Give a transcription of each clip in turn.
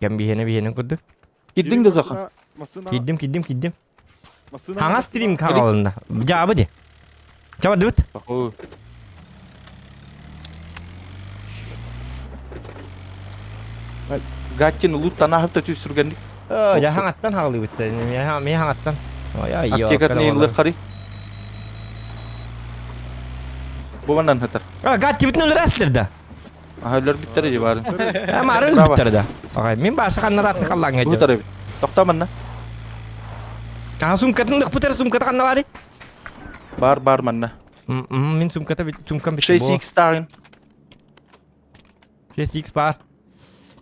Kem bihene kurduk. Giddin de zakın. Kiddim. Hanga stream kanalında. Cevabı de. Çabuk dıvıt. Bak o. Gatçın uluttan ahıp da tüsürgendik. Ya hangattan hağlı bitti. Ya hangattan. Ya iyi. Akçekat neyin lıkari. Bu benden hatar. Gatçı bütün öyle restlerde. Ahırlar bitter diye bari. Ama arıl bitti de. Bakay, min barsa kanna ratını kallan Bu geçiyor. tarafı. Toktaman na. Ha sumkatın dık putar sumkatı kanna var. Bar manna. Min sumkatı sumkam bitti. Şey six tağın. Şey six bar.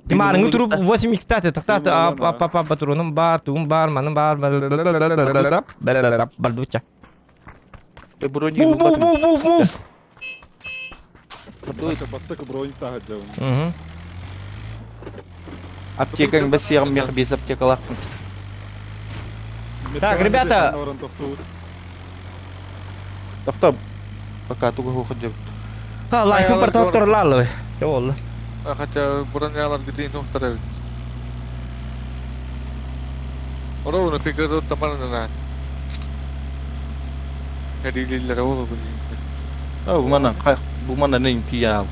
Dimarını turup 8x tati tak apa turunum bar tum bar manım bar balduça. Ve bronyi Move. Bastık bronyi tahacağım. Аптекаң бәс яғым яғы бес аптекалақпын. Так, ребята. Тоқтап. Пока туға хоқы жеп. Ha like'ı per doktor lalu. Coba. Kaca buran yalan gitu ini terus. Orang udah pikir tuh teman na. Jadi lila rawol begini. Bu mana neyim ki ya?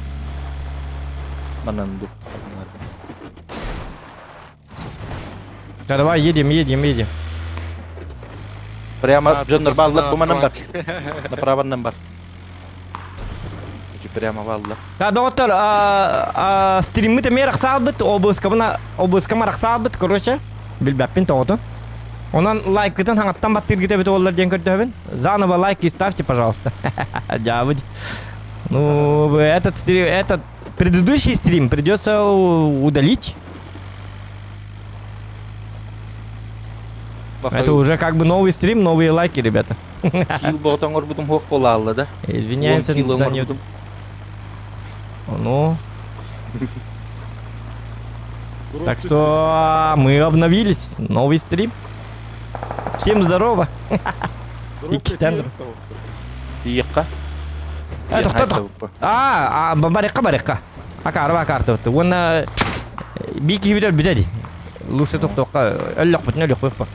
Manandu. Давай едем. Прямо Джоннер баллар bu mana бар. Направо бар. Прямо баллар. Да, доктор, стримы то мерах сабыт, обыскама рахсабыт, короче. Билбаппин тоғыты. Онан лайкытын хаңаттан баттыр кете бет олар ден көрді Заново лайки ставьте, пожалуйста. Джавыд. Ну, этот предыдущий стрим придется удалить. Это уже как бы новый стрим, новые лайки, ребята. Кил ботан ор бутум хоқ бола алды да. Извиняемся за не... Ну... Так что мы обновились. Новый стрим. Всем здорово. И кистендер. Иыққа. Барыққа. Акарты. Оны... Бики видер бітеді. Лучше тоқтоққа. Әліқ бүтін әліқ бұқпа.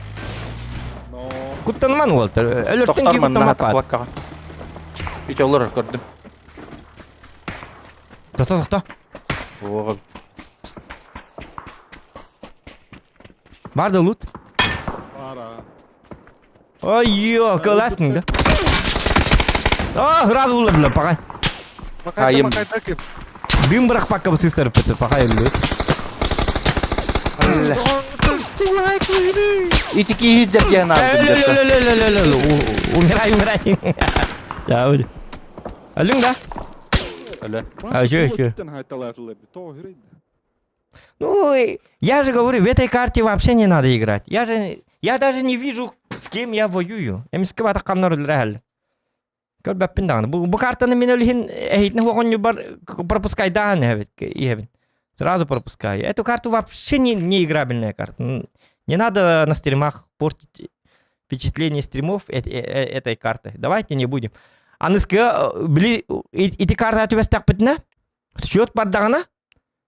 Kutanman Walter. Alertin ki Тоқтарман наға тақуаққаға. Бич олар көрдім. Тоқта. Оға. Var da loot. Ой, ёлка, ластың да. Раз uладыла, пағай. Қайым. Дым бірақ паққа бұл сестер пөті, пағай өлі. Итики хиджар ген алдым. Умирай. Я өді. Әлің да? Еще. Ну, я же говорю, в этой карте вообще не надо играть. Я даже не вижу, с кем я воюю. Эмискавата камнор реально. Көрбәппен дағаны. Бұл картаны мен өліхін әйтіні оғын бар пропускай дағаны. Сразу пропускай. Эту карту вообще не играбельная карта. Не надо на стримах портить впечатление стримов этой карты. Давайте не будем. Анысқа, эти карты әтібәс тақ бітіні? Счет бардағына?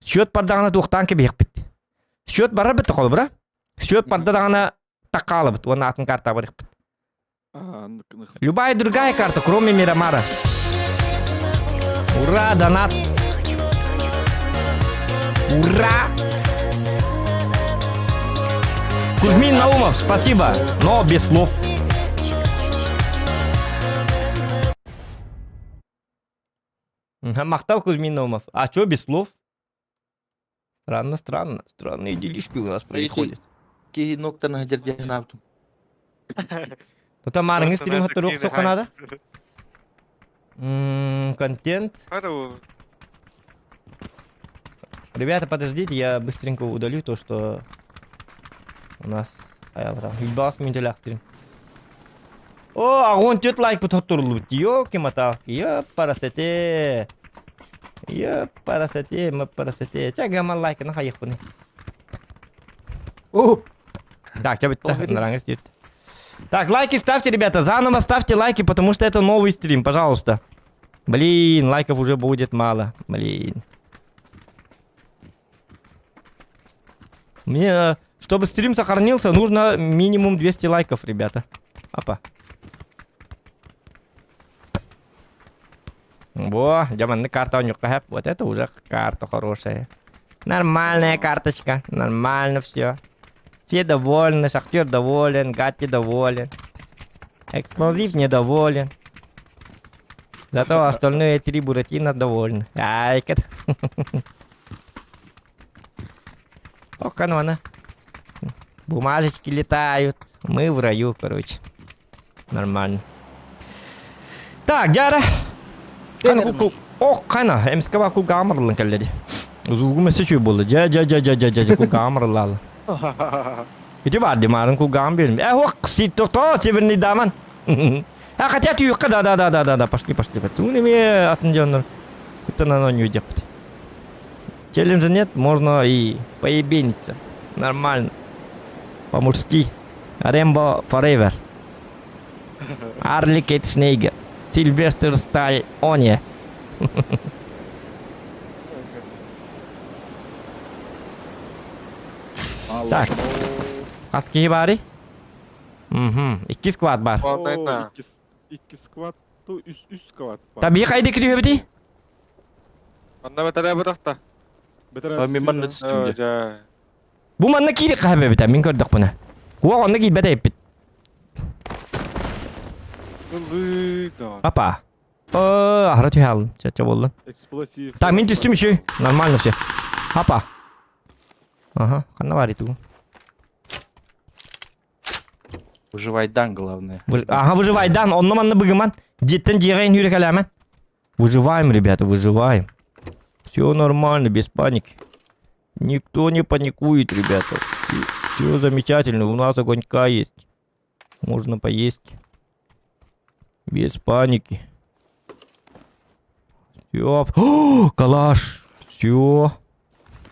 Счет бардағына тоқтан кебек бітті. Счет бара бітті қолы бұра? Счет бардағына таққалы бітті. Оның атын карта барық бітті. Любая другая карта, кроме Мирамара. Ура, донат! Ура! Кузьмин Наумов, спасибо, но без слов. Махтал Кузьмин Наумов. А чё без слов? Странные делишки у нас происходят. Ки ноктаны хажар ген алдым. Ну там арыңыз стрим хаттыр оқсы қанады? Контент. Ребята, подождите, я быстренько удалю то, что у нас Хилбас минутелях стрим. О, агон тет лайк пототтурлу. Ёлки моталки. Ёпарасете. Чага лайк на хаях пыны. Так, что будет? Так, лайки ставьте, ребята. Заново ставьте лайки, потому что это новый стрим, пожалуйста. Блин, лайков уже будет мало. Блин. Мне, чтобы стрим сохранился, нужно минимум 200 лайков, ребята. Опа. Во, диамантная карта у него. Вот это уже карта хорошая. Нормальная карточка. Нормально все. Все довольны, Шахтер доволен, Гатти доволен. Эксплозив недоволен. Зато остальные 3 буратино довольны. Ай, кат. Ох, канона. Бумажечки летают. Мы в раю, короче. Нормально. Так, Джара. Ох, кана. Эмскава ку гамрлын келледи. Зугума сечүй болду. Жа ку гамрлал. Itu бар демарын ку гам берим. Ох, сито то северный даман. А хотя тюрка, да. Пошли. Ну, мне отнедённо. Это на не уйдет. Челленджа нет, можно и поебениться. Нормально. По-мужски. Рембо Forever. Арли Кейт Шнейгер. Сильвестр Сталь Оне. Так. Kaskı bari? İki squad var. Vallahi İki squat. Üst squat. Tabii kaydı gidiyor biti. Anna betara bırakta. Memang üstümde. Ja. Bu manna kiri kahve bita min gördük bunu. Bu onda gibi beta yapıt. Apa? Ahrat hal. Çaça bollun. Eksplosif. Так, min düştüm işi. Нормально все. Apa? Ага, хана var itu. Выживай дан, главное. Ага, выживай, Дан, он наман набыгыман. Жеттен жегайын юрик аламан. Выживаем, ребята, выживаем. Все нормально, без паники. Никто не паникует, ребята. Все замечательно, у нас огонька есть. Можно поесть. Без паники. Все. О, калаш. Все.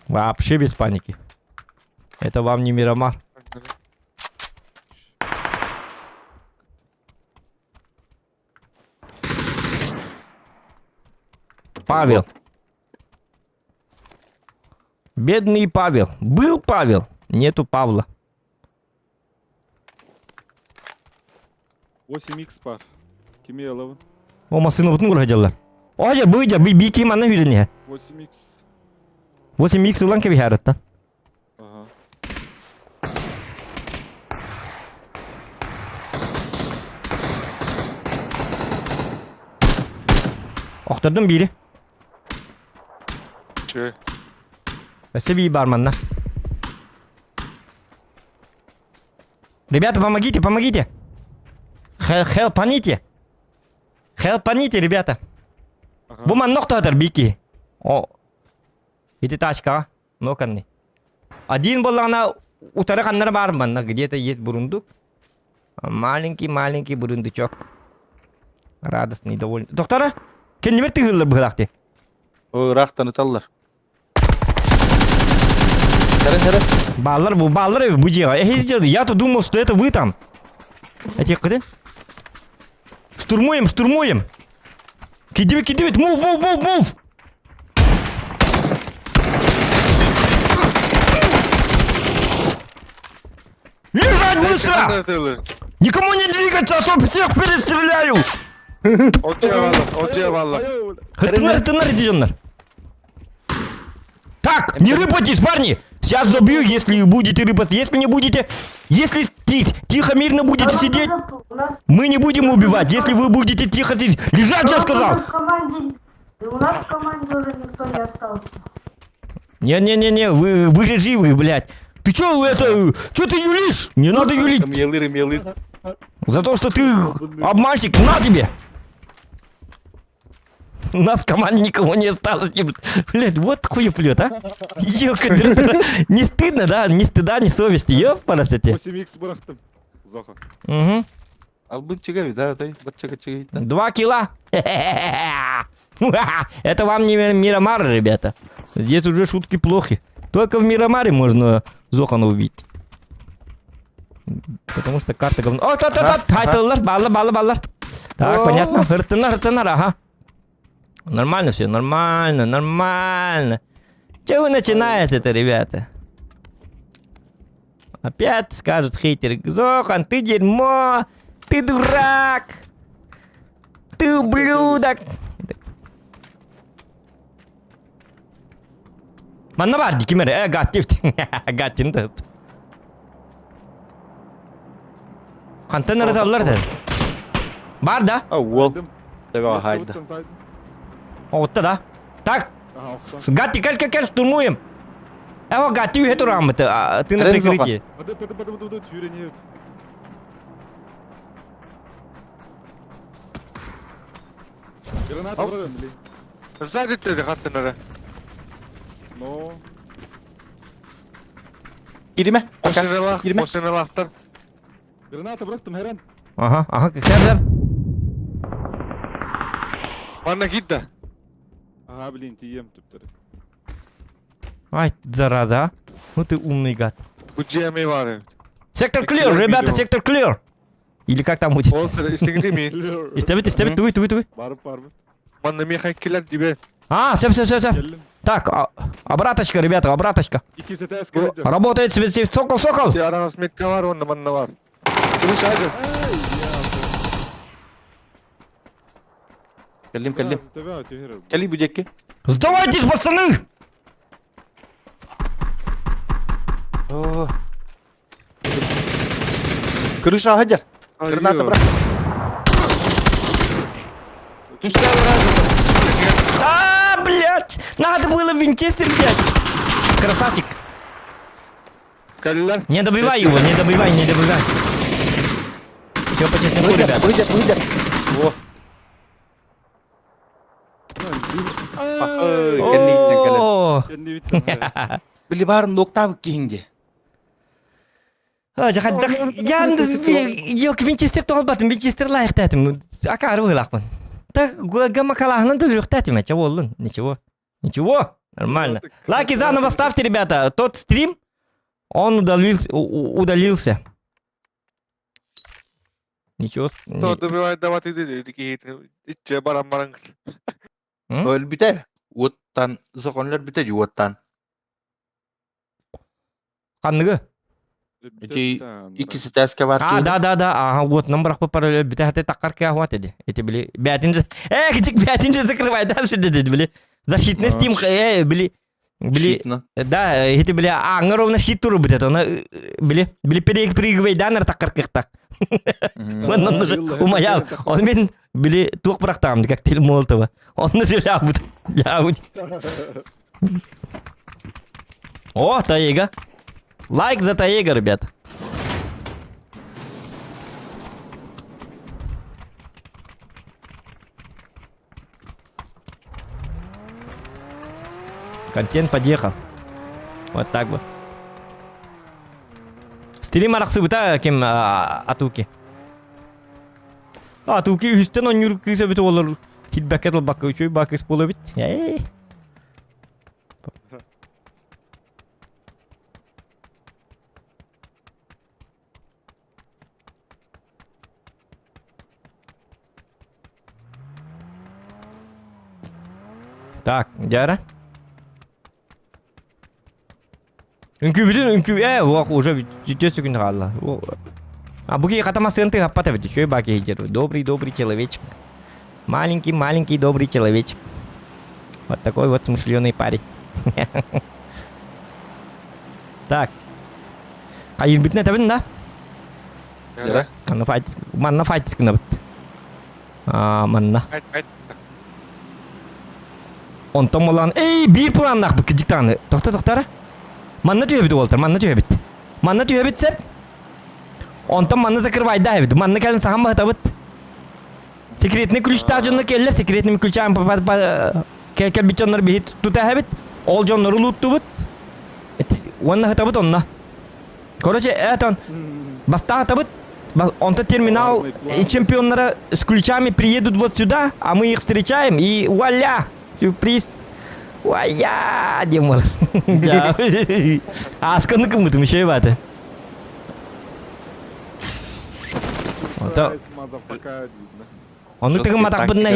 Вообще без паники. Это вам не Мирамар. Павел. Бедный Павел. Был Павел, нету Павла. 8x var. Kimi alalım? Olmasını unutun kuracaklar. Oca buyca bir kim anne hürünye. 8x. 8x ulan ki bir harattan. Aha. Okturdum biri. Şey. Спасибо, бармен. Ребята, помогите. Хелпаните, ребята. Буман ноктадыр бики. О. Иди тачка. Ну-ка. Один был она утаракандар бармен, где-то есть бурундук. Маленький бурундучок. Радостный, довольный. Доктора? Кен не ты гыллы быхлахты? Рахтаны таллар. Сара. Баллар bu дело. Я-то думал, что это вы там. Эти кыды? Штурмуем. Кидывай. Мув. Лежать быстро! Никому не двигаться, а то всех перестреляю! Отче валла. Хытынар, идённар. Так, не рыпайтесь, парни! Сейчас забью, если будете рыпаться. Если не будете... Если тихо, мирно будете сидеть, мы не будем убивать. Если вы будете тихо сидеть... Лежать, я сказал! У нас в команде уже никто не остался. Не, вы же живы, блядь. Ты чё это... Чё ты юлишь? Не надо юлить. Мелыр. За то, что ты обманщик, на тебе! У нас в команде никого не осталось. Блядь, вот хуеплет, а? Не стыдно, да? Ни стыда, ни совести. Ёпарасете. 8x bıraktım. Zoha. Угу. Al bunu çıkar bir daha. Bak çıkar. 2 килла. Это вам не Мирамар, ребята. Здесь уже шутки плохи. Только в Мирамаре можно Зохана убить. Потому что карта говно. О, тайтыллар, баллар. Так, понятно. Хыртынар, ага. Нормально все, нормально. Че вы начинаете-то, ребята? Опять скажут хейтеры, Зохан, ты дерьмо, ты дурак, ты ублюдок. Манна бар дикимер, гаттифт. Гаттинда. Контейнер таллар. Бар да? Ау, ол. Geldim. Tabii o Left haydi. out'tan side. Отта да. Так, Aha, oktan. Гатти, кел, штурмуем. Эво, Гатти, уйду рамы, ты на Рен Зохан. прикрытии. Пады, Юрий. Граната бұрын, блин. Сзади ты хаттынары. Но... Girme. Hakan. Girme. Осынылақтар. Granata bıraktım Heren. Ага, кел. Манна кидді. Aha, блин, тием түптері. Ай, зараза, а. Ну ты умный гад. Күджеме бар. Сектор клир, ребята, сектор клир. Или как там будет? Олсыр істегінде мен. Истебит, туй. Барып. Манна мен хайкелер дебе. Все. Geldim. Так, обраточка, ребята, обраточка. İkisi de eski. Работает себе, сокол. Си араңыз метка бар, онда манна бар. Күріш айды. Geldim. Тебя тюгеров. Gel bu cekki. Сдавайтесь, пацаны! Oo. Kırışa Hacer. Granata bırak. Түшті бар. Блять! Надо было винчестер взять! Красавчик! Кәлілер. Не добивай его, не добивай. Все по чесноку, ребят. Buyur. Oh. Kendi gittin kale. О! Kendi bittim. Evet. Bili barın nokta bu kihindi. Yok, винчестер толбатым, винчестер лайық тәтім. Акары бұйлақпын. Так, гамма калахынан да лёг тәтім, чего олын? Ничего, нормально. Лайки заново ставьте, ребята. Тот стрим, он удалился. Ничего. То добивай давати dedi ki içe baran. Öyle biter. Uottan. Zokonlar biter uottan. Қандығы? İkisi teske var ki. Да. Ага, вот, нам бірақ попар бітәхте таққар кия хуат еді. Эти, били, бәтінді... Кітік бәтінді закрывай, да, сюда деді, били. Защитный стим, били... Щитно. Да, эти, били, аңы ровно щит туру бітет, оны, били, перегвей, да, нар таққар киқтақ. Он уже умаял, он мен, били, туқ бірақтағымды, как тель Молотова. Он уже жабуд. О, Таега. Лайк за Таега, ребята. Контент подъехал. Вот так вот. Стрим арақсы бұта кем атуки. Атуки үстен он юрк күйсе біті олар хитбәкет ол бақы үшөй бақы болу бит. Так, Дяра. Үнкү, уже 10 секунд қалды. Бұге қатамасы ынты қаппата беді, шөй баки хейдер. Добрый человечек. Маленький добрый человечек. Вот такой вот смышленый парень. Так. Қайыр бітіне табын, да? Yere. Манна файтис күні біт. Манна. Айт. Онтан молан, bir planlaq bu kiciktanı. Toxta. Manna tüye bit Walter, manna tüye bit sep. Ontan manna zakırvayda hevit. Manna kelin sahan bahta bit. Sekretini külüşta jonna keller, sekretini külçan kel bit jonlar bihit tuta hevit. Ol jonları luttu bit. Wanna hata bit onna. Короче, это баста hata bit. Он-то терминал, и чемпионнары с ключами приедут вот сюда, а мы их встречаем, и вуаля! Сюрприз. Вая, Димон. Да. Асканы кому-то еще баты. Оннук тегин матак бутна,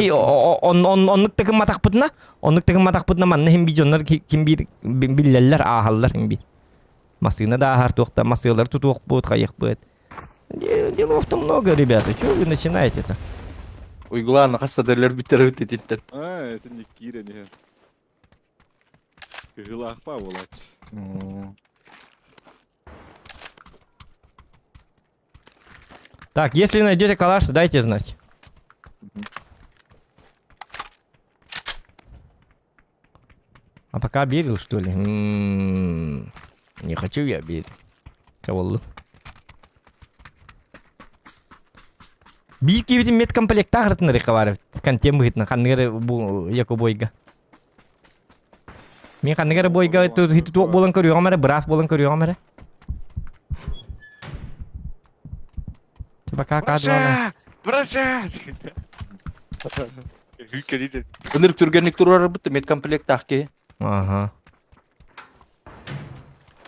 оннук тегин матак бутна, манна хим бижоннар ким бир биллелер ахаллар хим бир. Машина да ахар туохта, массылар тутуох будет, хаях будет. Делов-то много, ребята. Чего вы начинаете-то? Уйгуланы кастадырлар биттер өтетиттер. Это не Киря, не. Гылахпа болач. Так, если найдете калаш, дайте знать. А пока берил, что ли? Не хочу я берил. Кого? Бийки видим медкомплект тахрытны рекавар. Кантем бытны. Ханныры яко бойга. Мен ханныры бойга хиту туок болан көрüyor амары, брас болан көрüyor амары. Пока кадвана. Браша! Hükkediydi. Өнөр түргенlik турар битти медкомплект тахки. Ага.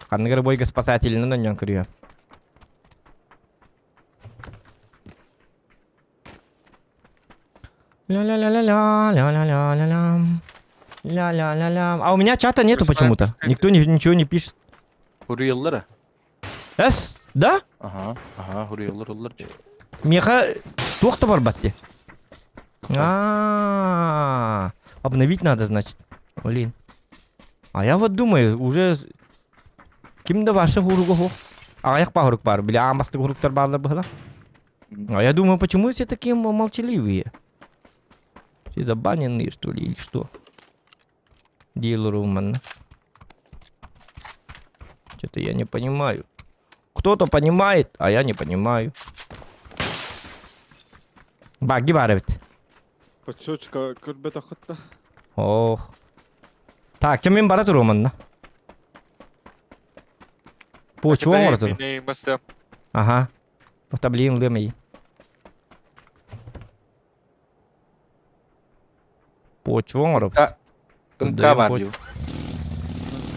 Ханныры бойга спасательный оннан көрüyor. Ля-ля-ля-ля-ля-ля-ля-ля-ля. Ля-ля-ля-ля. А у меня чата нету почему-то. Никто ничего не пишет. Хуруяллара. Эс, да? Ага, хуруяллар оллар. Меха тух-то бар батте. Обновить надо, значит. Блин. А я вот думаю, уже кимде ваши хуругу хох. Аяк па хурук бар. Бля, амасты хуруктар барлар бахла. А я думаю, почему все такие молчаливые? Все забаненные, что ли, или что? Дилеруман. Что-то я не понимаю. Кто-то понимает, а я не понимаю. Баги барабит. Почочка көрбет ақытта. Ох. Так, чем им барат роман? Почему он барат? Мені мастер. Ага. Просто блин, лымый. Почему он барат? Кымка бар ю.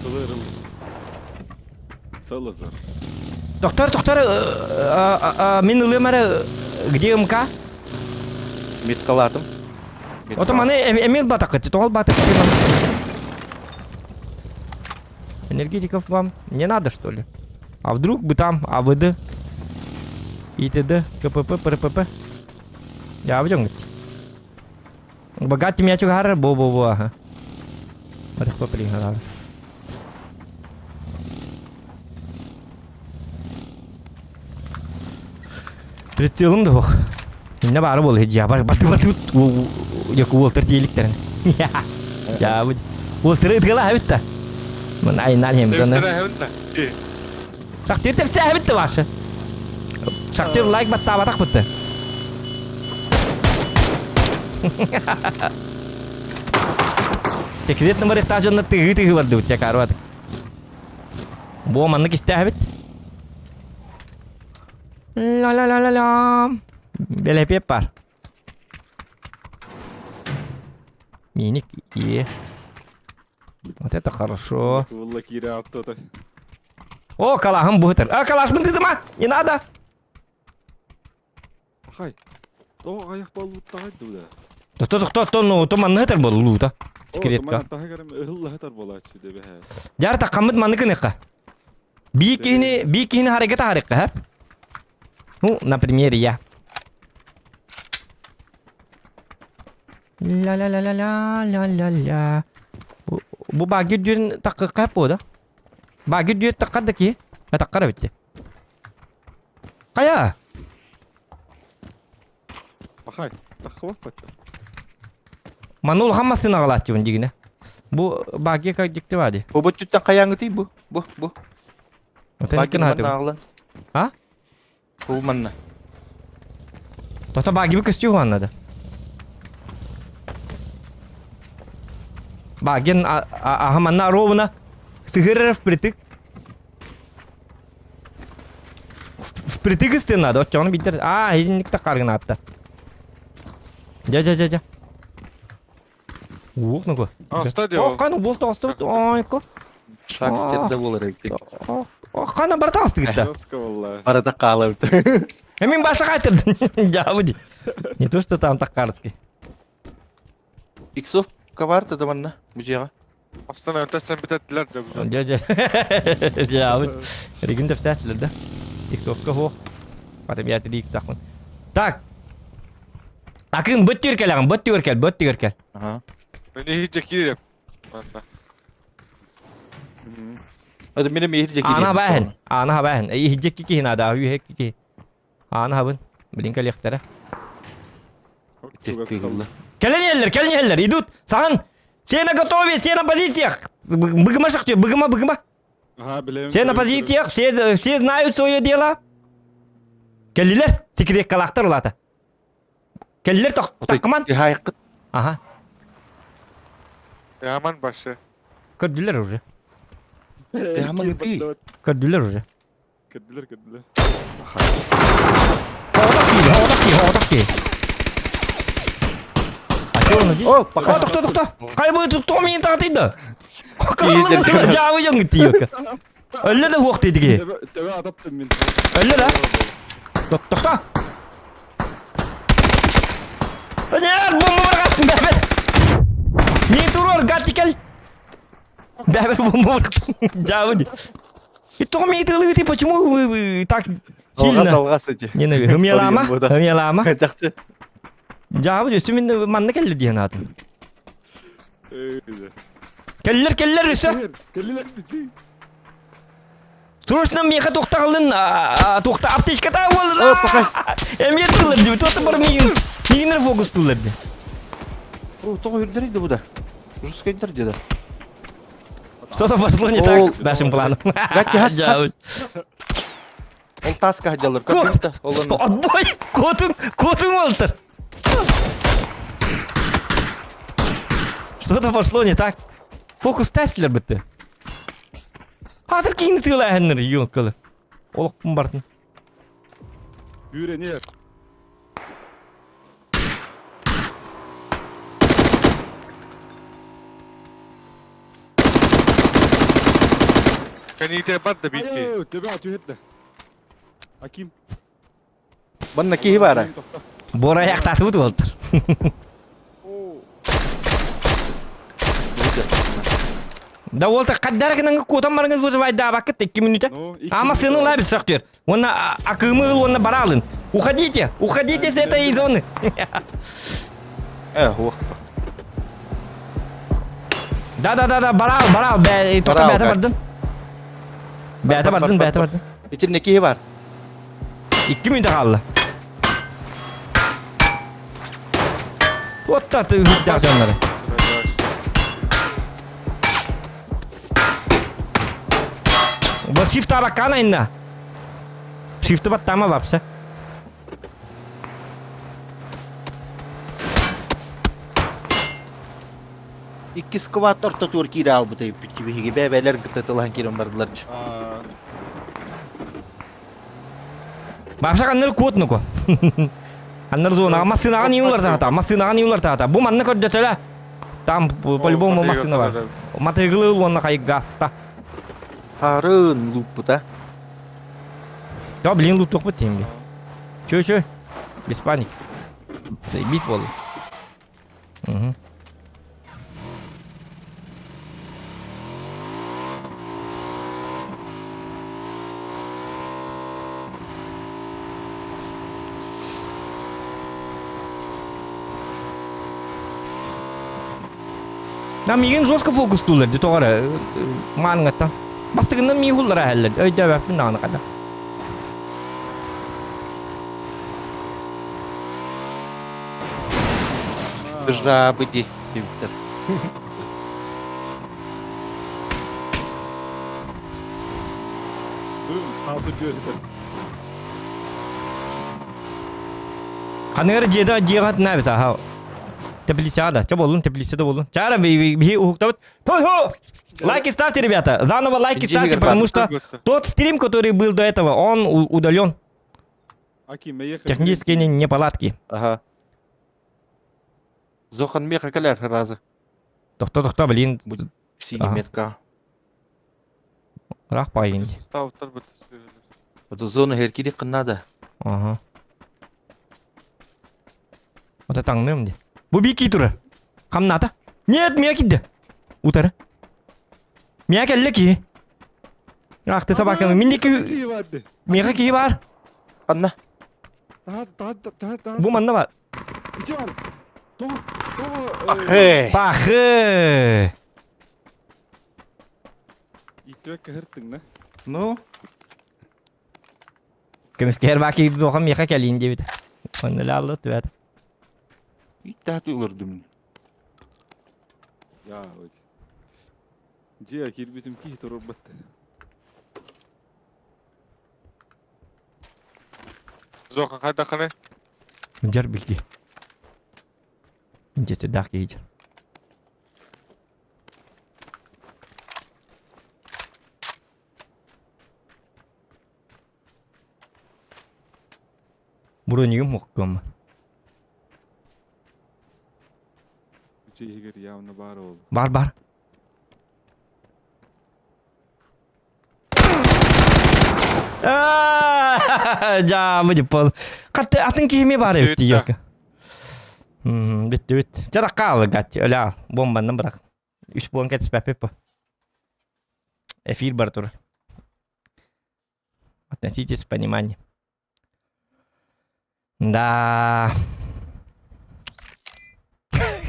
Сылырыл. Сылызыр. Доктор, мен лымары где МК? Медкалатым. Вот маны эмил батак, это тол батак. Энергетиков вам не надо, что ли? А вдруг бы там АВД, ИТД, КПП, ПРПП? Я объем. Богатый мячу гара, бо-бо-бо, ага. Легко приехал. Прицелым да бог. Не бары бол, я бар баты-баты яку Уолтер тиеликтерин. Я буд. Уолтер ыдгала хабитта. Мен айнал хем гана. Шахтер тепсе хабитта башы. Шахтер лайк батта батак бутты. Секретный номер ихтажонна тыгы барды бутя карват. Бо манны кисте хабит. Ла-ла-ла-ла-ла. Белый пеппар. Миник. Вот это хорошо. Валла Киря аттата. О, калахым бухтер. А, калаш мындыдыма? Не надо. Хай. То аяқ балуыт тағайды да. То манны хетер бол лута. Секретка. Тағайгарым ұғылы хатар болачы деп әй. Жарта қамыд манны кыныққа. Бикini hareket hareket. Ну, например, я. Ла-ла-ла-ла-ла-ла-ла. Bu bagi düğün takı kap o da. Bagi düğün takı da ki. Ya takı da bitti. Kaya. Хай. Тақы бақ бәтті. Manul hammasını ağlatçı bunu digine. Bu bagi kaydıktı vardı. Бу бөттүттен каяңы тий бу. Бу. Otelkin hadi. Нағылан. Ha? Бу манна. Tohta bagi bir kıstıyor anladı. Bagin ahamanna ровно. Сыгырыр впритык. Впритык істен надо. От жоны битер. Единlikte kargın attı. Ja. Ух, ну-ка. Стадио. Қаны болты асты. Ой-ко. Шакстерде болар экен. Қаны барта асты кетті. Жестко валла. Арада қалып. Мен башы қайтырдым. Жабыды. Не то, что там так карский. Иксов каварта да манна. Бужега. Aslında ötesinden bitettiler de güzel. Ja, Регин de встасли, да? Их только хох. Потом я три их тахмын. Так. Акын бөттүр кел. Aha. Ben iyi çekilirim. Ben de. Hadi benim yehir cekil. Ana bahen. Hijjek kiki hina da hüye kiki. Ana habın. Bilin kal yaktara. Келен елдер, идут. Саған. Все на готове, все на позициях. Быгыма шахтер, быгыма. Aha bileyim. Все на позициях, все знают свое дело. Келлилер, секрет калақтар улаты. Келлилер тақыман. Hayıkıt. Ага, Yaman başı. көрдүлөр уже. Yaman değil. Көрдүлөр уже. Kediler. Хоодақ кей. О, пока. Тоқта. Қай бойы тоқмейін тағатайды. İyidir. Жауы жоң тиек. Өлі де оқ дедіге. Tebe adaptım ben. Өлі да. Тоқта. Нет, бомба барғасын, бәбір. Мен тұрор, гатти кел. Бәбір бомба барғасын. Жауы де. Тоқмейін тығылығы ты, почему вы так сильно? Алғас эти. Нені, хымелама? Жақсы. Жауы де, үстімен манны келді дейін атын. Öyle. Келлер, үсі. Kediler diyeceğim. Срочно меха тоқта қылын, тоқта аптечката болын. О, пока. Әмет қылыр деп, тоқта бір мейінер фокус қылыр деп. О, тоғы үрдерейді бұда. Жұрысқа интер деді. Что-то пошло не так с нашим планом. Гатти, хас. Ол тасқа хадялар. Көпінті. Отбой! Котың олтыр. Что-то пошло не так. Фокус тестілер бітті. Атыр кейінді тығыла әнір, ең қылы. Олықпын бартын. Yürü niye? Ben iyi tebat da bitti. Hayır, tebe atıyor hep de. Akim. Бұнна кейі бара. Бора аяқтатып өтіп олтыр. Oo. Да олтыр қаддарығының көтен барыңыз вызывай да бақыт 2 минута. Ама сының лабис сақтыр. Оны ақымы ғыл, оны бара алын. Уходите с этой зоны. Оқ. Да, бара ал. Тоқта бәті бардын. Етеріне кейі бар. 2 минута қалды. Отта жанлары. Бұл шифта баққана инна. Шифті баттама бапса. İki skvat orta tur kiri al bu tayı piti bihi bebeler gıtatılan kirim bardılar. Бапса қаннар код нүкі. Қаннар зонаға массынаған еуілер тағата. Бұл манны көрдетілі. Там по-любому массына бар. Матығылы оны қайық ғасыта. Harın loop bu da. Да, блин, лут тоқ бітейін бе. Чё? Без паник. Заебись болды. Да, меген жестко фокус тулар, де тоғары. Маның аттан. Бастығынан мей ғулар әлі. Өйді әбәппін дағыны қада. Жабы де. Дебіттер. Nasıl diyor? Қанығыр жеғатын әбіс аға. Теплисяда. Че болун, теплисяда болун. Чара, бей ухуктават. Лайки ставьте, ребята. Заново лайки ставьте, потому что тот стрим, который был до этого, он удален. Akim, meğe Технические неполадки. Ага. Зохан меха каляр разы. Тоқта, блин. Синий метка. Рақ пайын. Stavutlar bitti. Bu zonu herkili kınnadı. Ага. Вот это аңнымды. Бұл бейкі тұры. Қамната? Нет, мен кетті. Утары. Mia kelle ki. Aktı sabahken mindeki İyi vardı. mia ki var. Anna. Daha. Bu manda var. İki var. Doğu. Ahı. Bakı. İttirek kahırttın ne? No. Kemiz ker baki zoha mia kelin diye bit. Onu la Allah tüvet. İttat olurdum. Ya öyle. Ciğer kirbitim ki hitor battı. Zokan hadi kane. Jar bilgi. İnce sedak iyice. Burun yum mukkam. Ciğer yavna bar oldu. Var. Camı cipol. Kattı atın kimi var Bitti. etti yok. Bitti. Çadak kaldı gat. Öyle al. Bombandan bırak. 3 puan ket spep bu. Эфир Бартур. Относитесь с пониманием. Да.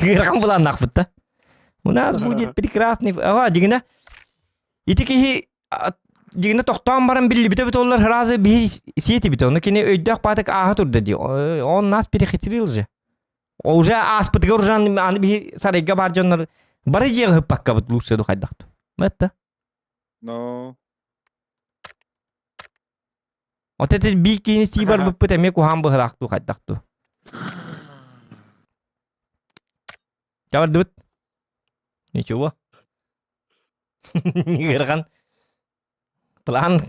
Гырган булан нахфытта. У нас будет прекрасный... Ага, дигина. Итики дигина тоқтан баран билли бите бит олар разы би сети бит. Оны кене өйдәк патык аха турды ди. Он нас перехитрил же. Уже аспытыга уржан аны би сарайга бар жоннор бары жег пакка бит лучше духайдакты. Мэтта. No. Вот это бикини сибар быппыт эме кухан быхылакту хайдакту. Жабар дыбыт. Ничего. Гырган. План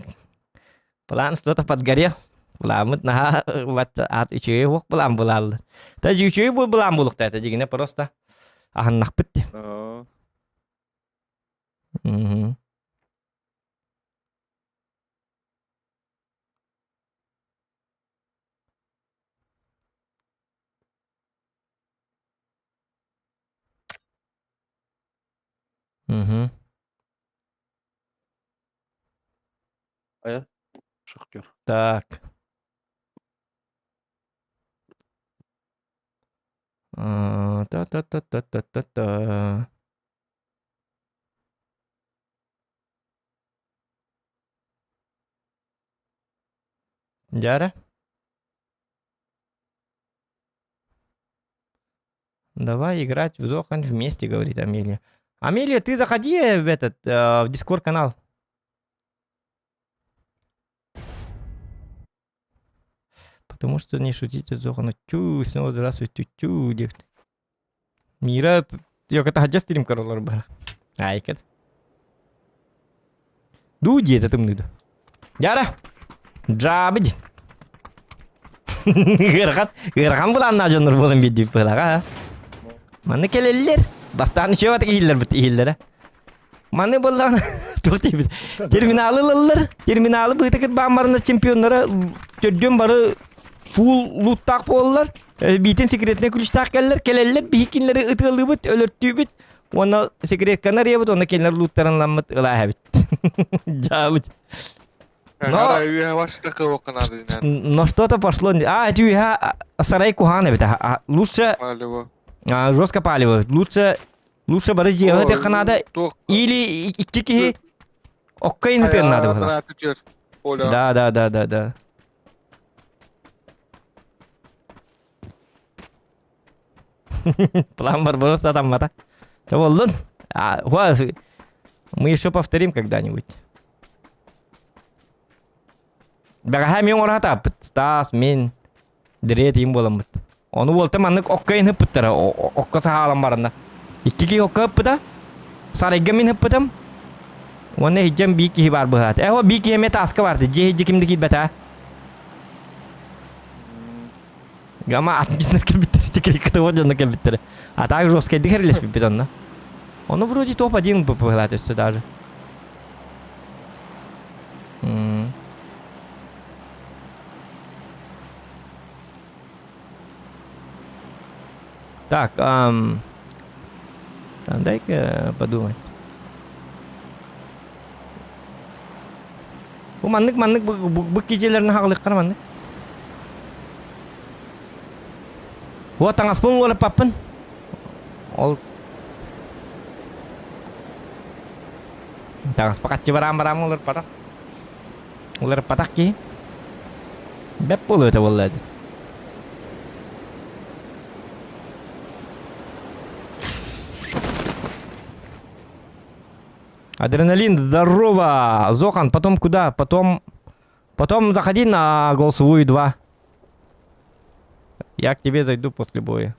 что-то подгорел. Пламыт на вот от ичеевок план булал. Та жичеев был план булукта это жигине просто аханнах битти. No. Şoktör. Так. Та-та-та-та-та-та. Дяра? Давай играть в Зохан вместе, говорит Амелия. Амелия, ты заходи в этот, в Дискорд канал. Потому что не шутите Зохана. Чу, снова здравствуйте, чу, девки. Мира, yok это хаджа стрим королар бар. Айкет. Дуди это тымныды. Яра. Джабыд. Гырган буланна жонор болын бит дип булага. Маны келелер. Бастан чөбат кийлер бит ийлер. Маны булдан тукти бит. Терминалы бытыкыт бамбарында чемпионнары төрдөн бары full loottaq bollar. Bitin sekretine kuluştaq kelleller bihkinleri ıtıldı bit, ölörttü bit. Ona sekret kanarya bit, ona keller loottarınlanmat ılaha bit. Jabit. No. Я ваш такого канала. Но что-то пошло. Это я сарай кухана бит. Лучше Палево. жестко палево. Лучше бары делать это Канада или iki оккайны тен надо было. Да. План Барбароса там мата. Таволлун. Мы еще повторим когда-нибудь. Бага мен ората Стас мен дирет им боламыт. Оны болта маннык оккайны пыттара. Оккаса халам барында. Икки окка пыта. Сарайга мен пытам. Оны хиджам бики бар быхат. О бики эме таска барды. Же хиджи кимди килбета. Гама атмисна килбеттер. Секрет кытыгы жонна килбеттер. А так жесткий дихерлес бипетонна. Он вроде топ-1 попыгылат даже. Так, дай-ка подумать. Bu manlık bu gecelerini haqlıq qana manlık. Bu tangas pun olup papın. Ol. Tangas pakatçı baram olur para. Olur patak ki. Bep oluyor da vallahi. Адреналин, здорово! Зохан, потом куда? Потом заходи на голосовую 2. Я к тебе зайду после боя.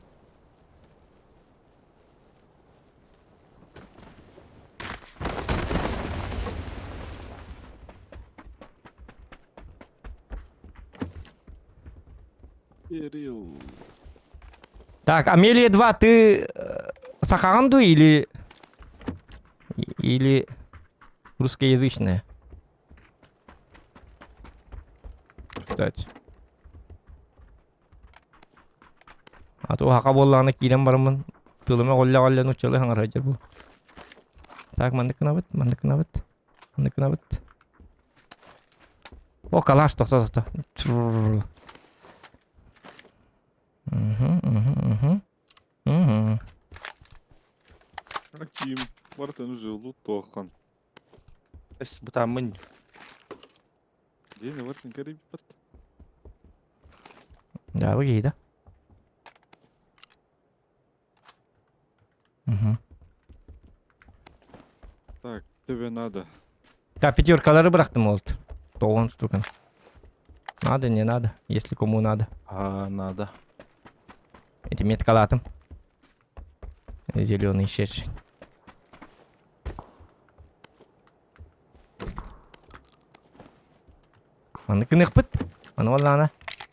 Кирилл. Так, Амелия 2, ты Сахаранду или русскоязычная? Кстати. А то хака болланы кирен бармын. Тылыма голля нучалы хаңар хажыр бул. Так, мандыкына бит. О, калаш, тоқта. Аким. Вартан жылу тоқан. Эс бутамын. Дені вартан карибит барт. Да, выгейда. Так, тебе надо. Да, пятеркалары бырақтым олды. 9 штука. Надо, не надо, если кому надо. Надо. Эти меткалатым. Зеленый шедший. Он кынык быт. Он вон она.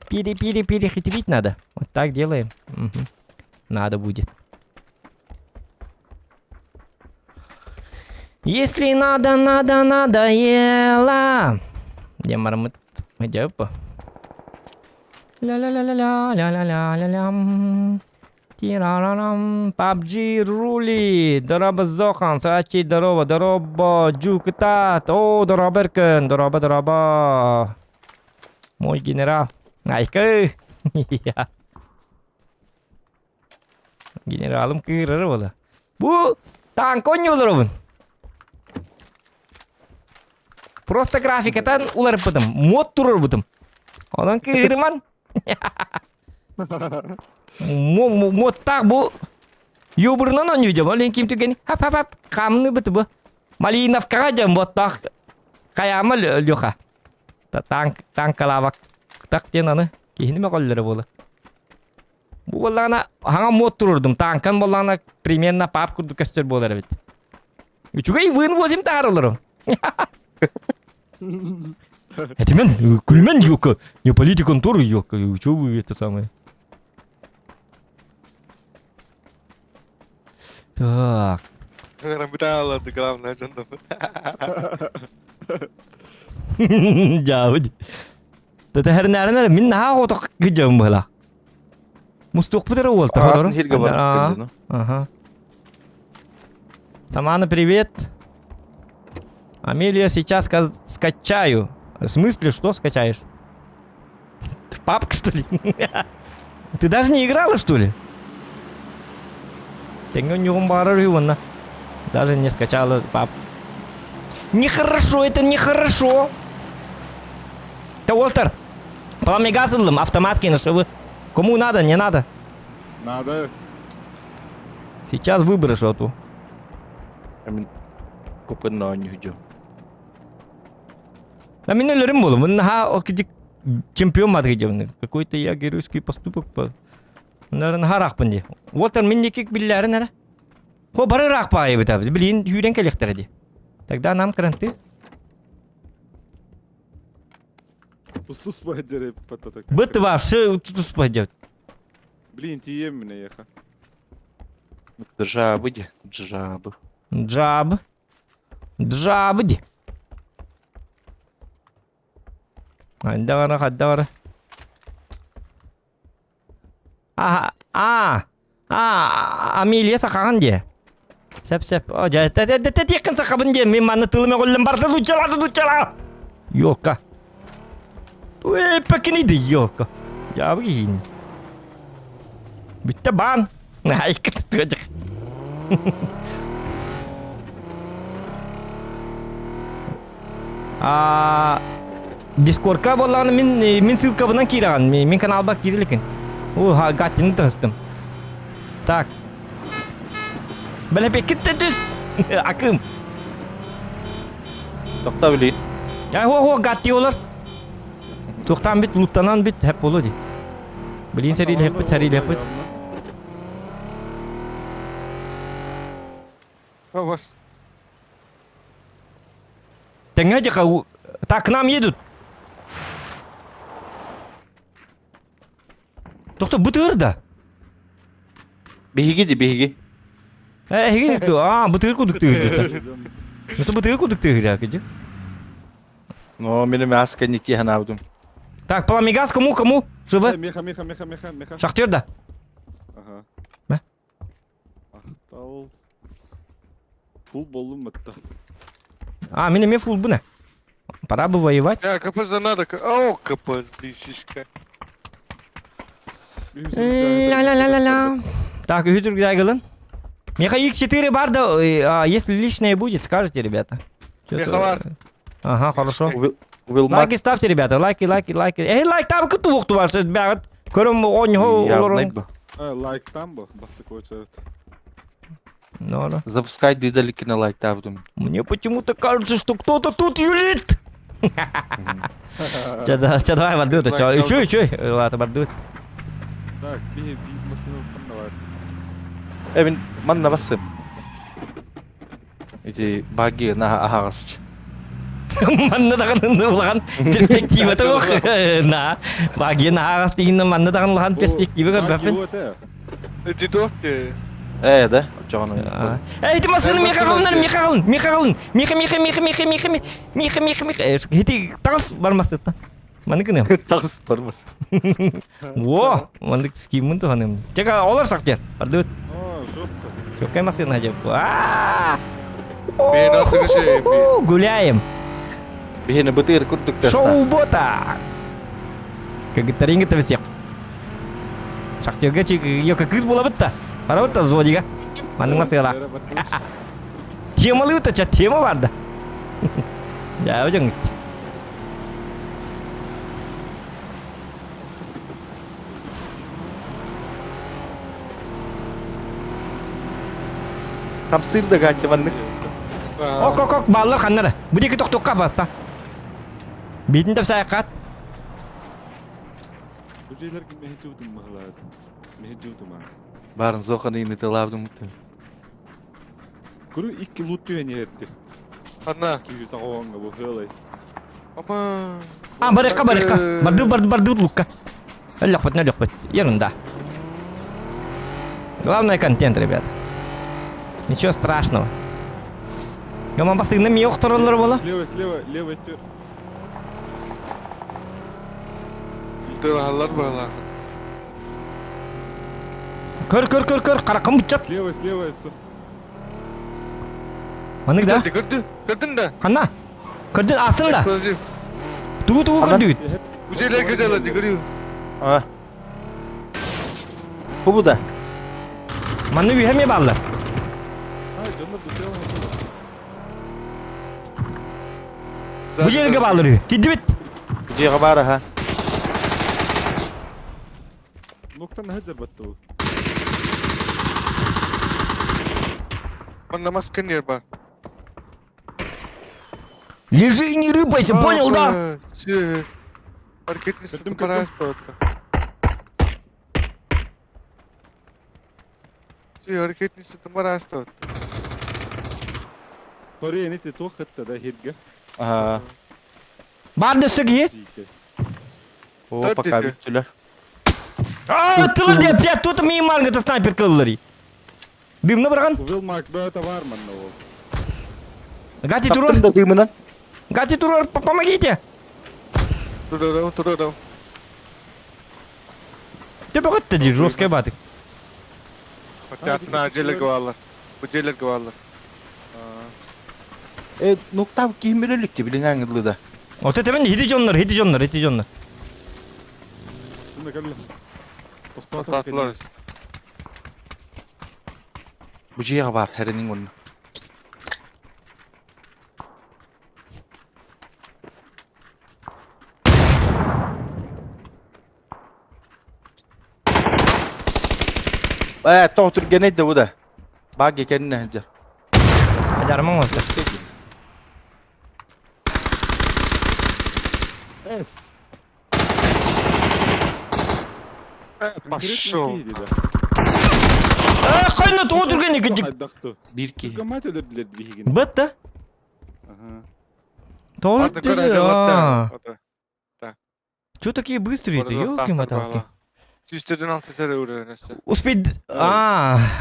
Перехитрить надо. Вот так делаем. Мгм. Надо будет. Если надоело. Где мармыт? Где по? Ля-ля-ля-ля-ля-ля-ля-ля-лям. Тирарарам. PUBG рули. Здорово, Зохан. Сачи, здорово. Джукатат. О, здорово, Эркен. Здорово. Мой генерал. Айка. Генералым кырыры бола. Бу танк ойнойдулар бун. Просто графикатан улар бутым. Мод турар бутым. Одан кырыман. Мод так бу. Ёбырнан ойнойдум. Олен ким түгени. Хап. Камны бут бу. Малиновкага жам вот так. Каямы лёха. Танк калавак. Так тен аны. Кейиниме коллары бола. Бу боллана хаңа мод турурдум. Танкан боллана примерно пап курду көстөр болар бит. Үчүгэй вын возим тарылырым. Это мен күлмен yok. Не политикон тур yok. Чё вы это самое? Так. Рабитала, ты главное, джандам. Жауд. Тата хернәрнәр мин наһа отак гыҗым бала. Мустук бутыр ул тахадыр. Хирге бар. Ага. Самана, привет. Амелия, сейчас скачаю. В смысле, что скачаешь? Папка, что ли? Ты даже не играла, что ли? Даже не скачала папку. Нехорошо, это нехорошо. Да, Уолтер, пламегазлым автоматки на шивы. Кому надо, не надо? Надо. Сейчас выброшу эту. Купын ойнойду. На меня лерим было. Мы на чемпион мадриджевный. Какой-то я геройский поступок. Наверное, харах панди. Уолтер, мен никак билляры, наверное. Хо, бары рах паи бит абыз. Блин, юрен келектер эди. Тогда нам кранты. Пустус пойдёр пататак. Быт вообще тут пойдет. Блин, тием меня еха. Джабы. Джабыди. Хаддавара. Амелия сақаған де. Сәп. О, жа, тәтекін сақабын де. Мен маны тылыме қолым барды. Дучала. Елка. Ой, покинь елка. Я выгин. Bitti ban. Ay çocuk. Discord'ka bollarını min ссылка bundan kiragan. Min kanal bak kirilekin. O ha gatini tanıştım. Tak. Böyle pek düz. Akım. Tokta bileyim. Ya ho gatti olur. Toxtan bit lutanan bit hep olur di. Bilin seriyle hep bit seriyle hep bit. Ha var. Tengah aja kau. Tak к нам едут. Doktor bıtır da. Bihigi di bihigi. Hegi tu. Bıtır kuduk tüyürdü. Itu bıtır kuduk tüyürdü akıcı. No, benim askerlik yahan avdum. Так, пламигаз кому? Живы? Меха. Шахтер да? Ага. Мә? Ақтал. Фул болдум мытта. Мен фул bu ne? Пора бы воевать. КПЗ надо. О, КПЗ, шишка. Ля-ля-ля-ля-ля. Так, Hütür güzel kılın. Меха X4 бар да, если лишнее будет, скажите, ребята. Меха var. Ага, хорошо. Wilmot. Лайки ставьте, ребята, лайки. Лайк там күтті оқты бар, сөз бәғыт. Көрім ойнығы олырын. Явный бы. Лайктан бу, бастык очерет. Нора. Запускай дидалики на лайк тавдум. Мне почему-то кажется, что кто-то тут юлит. Че, давай, бардует. Еще. Ладно, бардует. Так, bir masını da var. Evin manna basım. İti bagi na ahasç. Манна даган улган перспектива тох. На. Багин хагас дигин манна даган улган перспектива көрбөппүн. Эти дохты. Da, çoğunu. Эй, ты масыны Миха. Хити тагыс бармасы та. Маны кынем. Tağız parmas. Во, маны скимын туганым. Чека олар шактер. Бардыт. О, жестко. Чокай масын хажап. Мен атығы şey. Гуляем. Bihine bıtır kurtuk testa. Шоу-бота. Как таринга-то всех. Шахтерга чек, ёка кыз була бытта. Пара бытта зодига. Маның масыла. Темалы бытта, ча тема бар да. Я өжің гит. Tam sırda kaçı vanlık. Ок, балалар қаннары. Бұл екі тоқтыққа баста. Бетінде саяқат. Bu şeylerki mehcudum mahalad. Mehcudum ha. Barın zoğanı yine tılavdum. Kuru iki loot düğeni etti. Anna. 200 ağonga bu hölay. Ama. Барыққа. Барды лукка. Лёхпет. Ерунда. Главное контент, ребят. Ничего страшного. Гаман басыгында мие оқтырылыр бола. Слева тер. Тыралар bağlar. Көр. Қарақым бұтчат. Слева су. Маның да? Gördün de. Қанна? Көрдің асын да? Eksplozif. Туғы көрді. Bu şeyler güzel hadi görüyor. Ah. Bu da. Маны үйәме баллар. Ay canım bu tela. Бұл жерге баллар үй. Кедді бет. Ciğe var ha. Noktan hajar battı o. Bana masken yer var. Лежи и не рыпайся, понял, да? Все. Маркетный Gördüm, para что-то. Все, маркетный para что-то. Oraya neti tokatta da hirge. Aha. Барды сөге. O Dört пока dedi. bittiler. Тылы де, блядь, тут меймангата снайпер кыллары. Дымны бұрған? Bu Wilmark böyle var mı ne o? Гати турор. Kaptın da dığımından. Гати турор, помогите. Туда. Ты бақытты де, жесткая баты. Хотят на aceler kovarlar. Bu aceler kovarlar. Nokta kim bilelikti bilin angırlı da. Ote temen hidi jonlar. Şunda gel. Tohtu Attılar. Bu ciğe var herinin onu. Tohtur gene de bu da. Bak kendine hadi. Ajarmam oldu. Es. Пошел. Kayna toğdur gene gıcık. Haydaktı. Bir ki. Gamat öldürdüler bir higini. Bıt da. Ага. Toğdur Artık dedi. öyle Что такие быстрые-то, ёлки-моталки. Süstedin altı tere öğrenirse. Успей...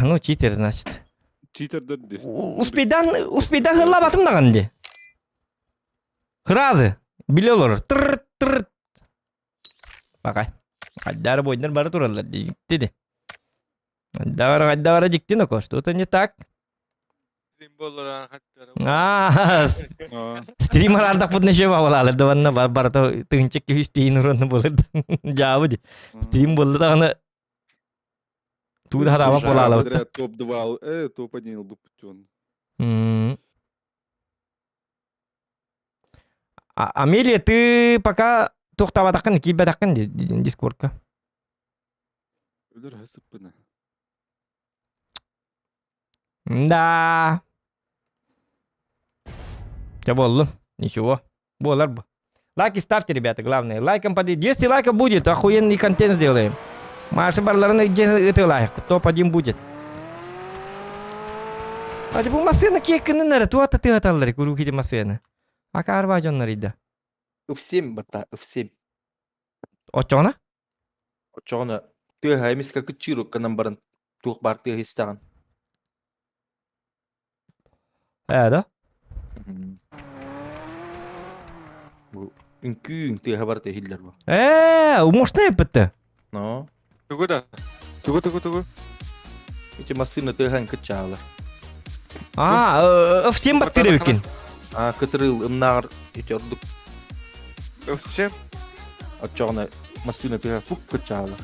Ну читер, значит. Cheater döndü. Успейдан hırlabatım da kandı. Hırazı. Bile olur. Tırırt. Bakay. Haddar boyunlar bari durarlar dedi. Haddara diktin o koştu. O da ne tak? Simbollara hatta. Streamer ardak pun ne şey var. Davanna bar to tınçık ki hüsteyin urun bulur. Cevabı di. Stream buldu da ana. Tu da hava polala. Топ-2. Топ-1 был путён. Амелия, ты пока тоқтап атаққан, кейбі атаққан дискордқа. Өлер хасып бұны. Да. Все болды. Ничего. Болар бы. Лайки ставьте, ребята, главное. Лайком подойдите. 200 лайков будет, охуенный контент сделаем. Маша барларына это лайк. Топ-1 будет. Hadi bu masaya kekinin nere? Tuhatta tıhatalları kuru kidi masaya. Akar vajonlar idi. Өвсем бата, өвсем. Очона? Очоғына. Түй хаймис как чиру канам баран. Тух бар түй хистаған. Да? Bu ünküyün tüy haber tüy hiller bu. Можно yapıttı. No. Тугуда. Тугу. İki masina tüy han kıçağılar. Всем бактерия. Kıtırıl ımnar içorduk. Всем. Очоғына masina tüy fuk kıçağılar.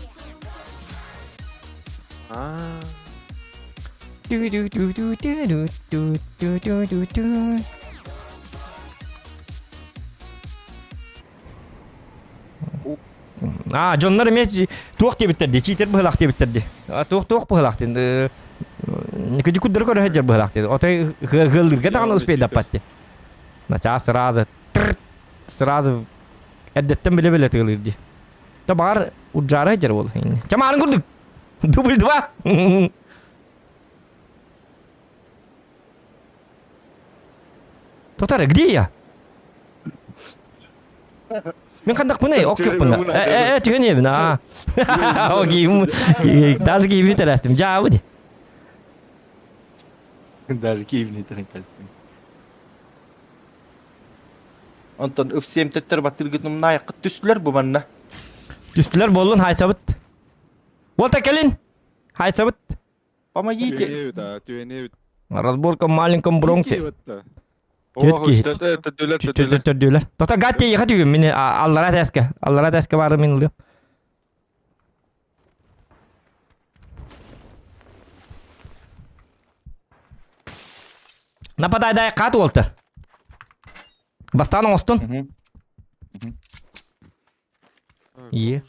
Jonlar emes tuq deb bitirdi. Cheater bıhlaq deb bitirdi. Tuq bıhlaq dedi. Никаких кудр кор хаджар быhlaq dedi. Отay hıldırga da uspey dapatti. Naça sразу eddetten bile tığılırdı. Da bağır uccara hajar bol. Çamarın kurduk. Дубль 2. Тоқтар, где я? Мен қандақ бұны? Оқып бұны. Түген ебін, О, кейім. Даже кейім тәрәстім. Жауы де. Даже keyfini tüy kastım. Ondan өвсем tüttür batır gittim nayakı tüstüler bu manna. Түстілер болын, хайсабыт. Волта келін. Хайсабыт. Ama yiğit. Тюеневит. Разборка в маленьком Бронксе. О, это дөлер. Tördüler. Тоқта гатте еға түйген. Мені аллара тәске бары мен ылдым. Нападай дай қат Волтер. Бастаның остын. Е.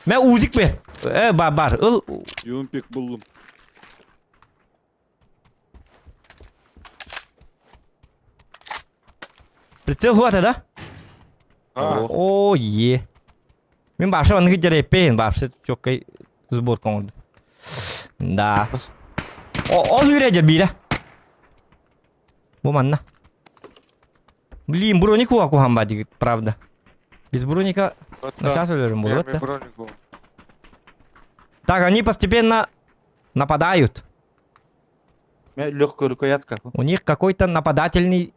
Мен узик бе. Бар. Ыл. Юмпик buldum. Прицел хуата, да? О, е. Мен бапша ваны хиджар еппейін. Бапша чоккай сборка олды. Да. Ол үйрежер бейра. Бұл манна. Блин, броник хуаку хамба дигит, правда. Без броника на сейчас өлерім бұл, да? Так, они постепенно нападают. Легкую рукоятка. У них какой-то нападательный...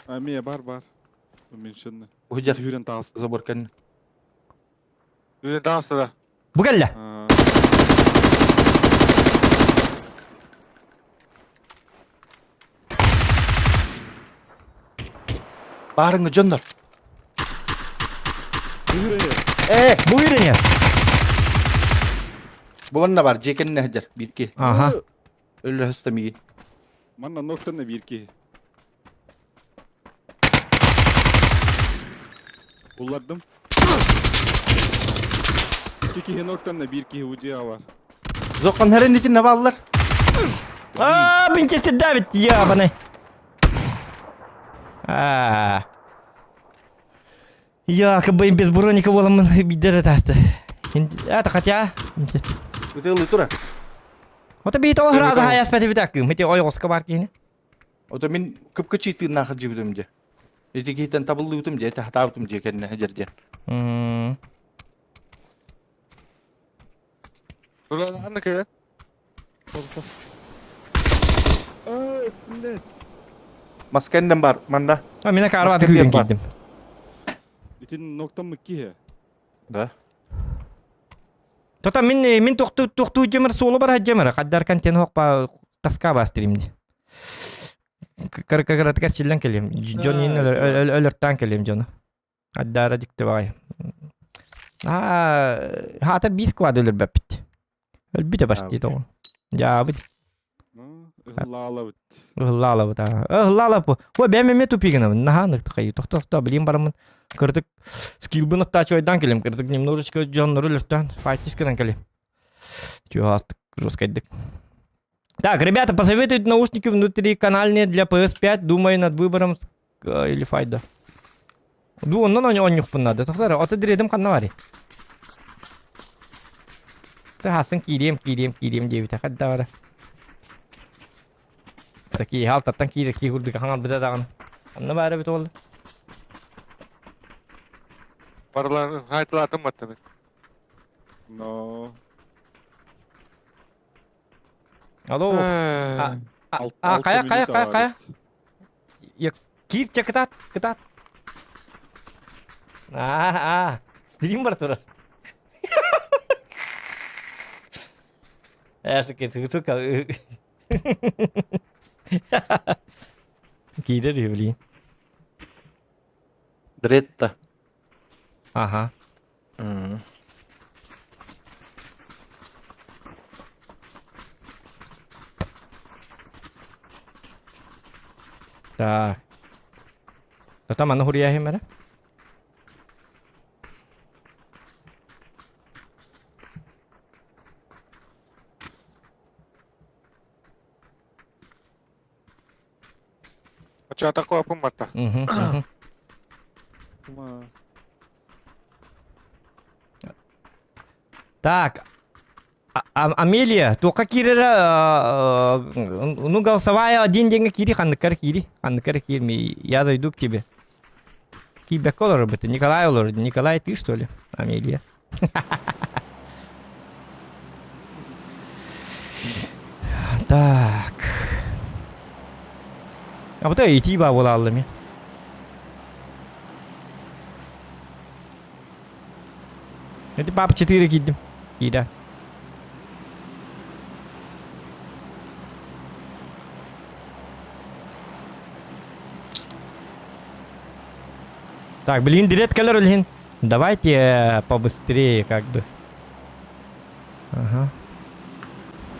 Мия бар. Уменьшенный. Уйдер. Юрин тас. Заборкан. Dans da. Bu gelle. Barıngı canlar. Buyur. Buyurun ya. Bu ne var? Jeken ne hajar? Bir ki. Aha. Öyle hastamiyi. Manna noktanı bir ki. Ulladım. İki noktanı bir ki ucuya var. Zokan heren için ne bağlılar? Aa, Winchester David ya bana. Aa. Ya, kebayın biz Броника olamın bir dere tastı. Это хотя... Öteli tura. Вот bir to razı hayas pati bir dakika. Mete oyos var ki. O da min kıpkı çiğtin nakı cibidimce. Eti kihten tabıllı utumce. Eti hata utumce kendine hajar diyen. Dur lan anne kere. Aa üstünde. Maskenden var manda. Ha, mina karvat Maske hüyün yapar. gittim. Bütün noktam mı ki? Da. Tota min toktu jamar solo bar hajamar. Kaddar kan ten hokpa taska bastrimdi. Kar çillen kelim. John yin ölürtten kelim John'u. Kaddara dikti vay. Ha, hata bir squad ölür bepit. Öl bir de başlıydı o. Ya bir Lala bit. Hıllala bu da. Hıllala bu. O ben Mehmet upigana. Naha nıktı. Tokta bileyim baramın. Kırdık. Skill bunu da çoydan kelim. Kırdık немножечко canları lütfen. Fight дискадан келим. Чего астык раскайдык. Так, ребята, посоветуйте наушники внутриканальные для PS5. Думаю над выбором или файда. Ondan on yok bunlar. Tohtar, ata diredim kanna var. Tahasın kiriyem diye bir takad da var. Taki hal tattan ki hurdu hangal bida dağın. Anna var bit oldu. Paralar hayatlatım battı ben. No. Alo. Kaya. Ya kir ketat. Stream var tur. Eso que tu ka. Kira rivli. Dretta. Aha. Так. То там ана хурия хемера. Açığa takı yapım battı. Так. Амелия, только Кира, ну, голосовая один день Кири, хандыкар Кири, я зайду к тебе. Кибе колор бы ты, Николай Олор, Николай, ты что ли, Амелия? Так. А вот это идти бабулалами. Это папа 4 кидим. Кида. Так, блин, директ колор, блин. Давайте побыстрее, как бы. Ага.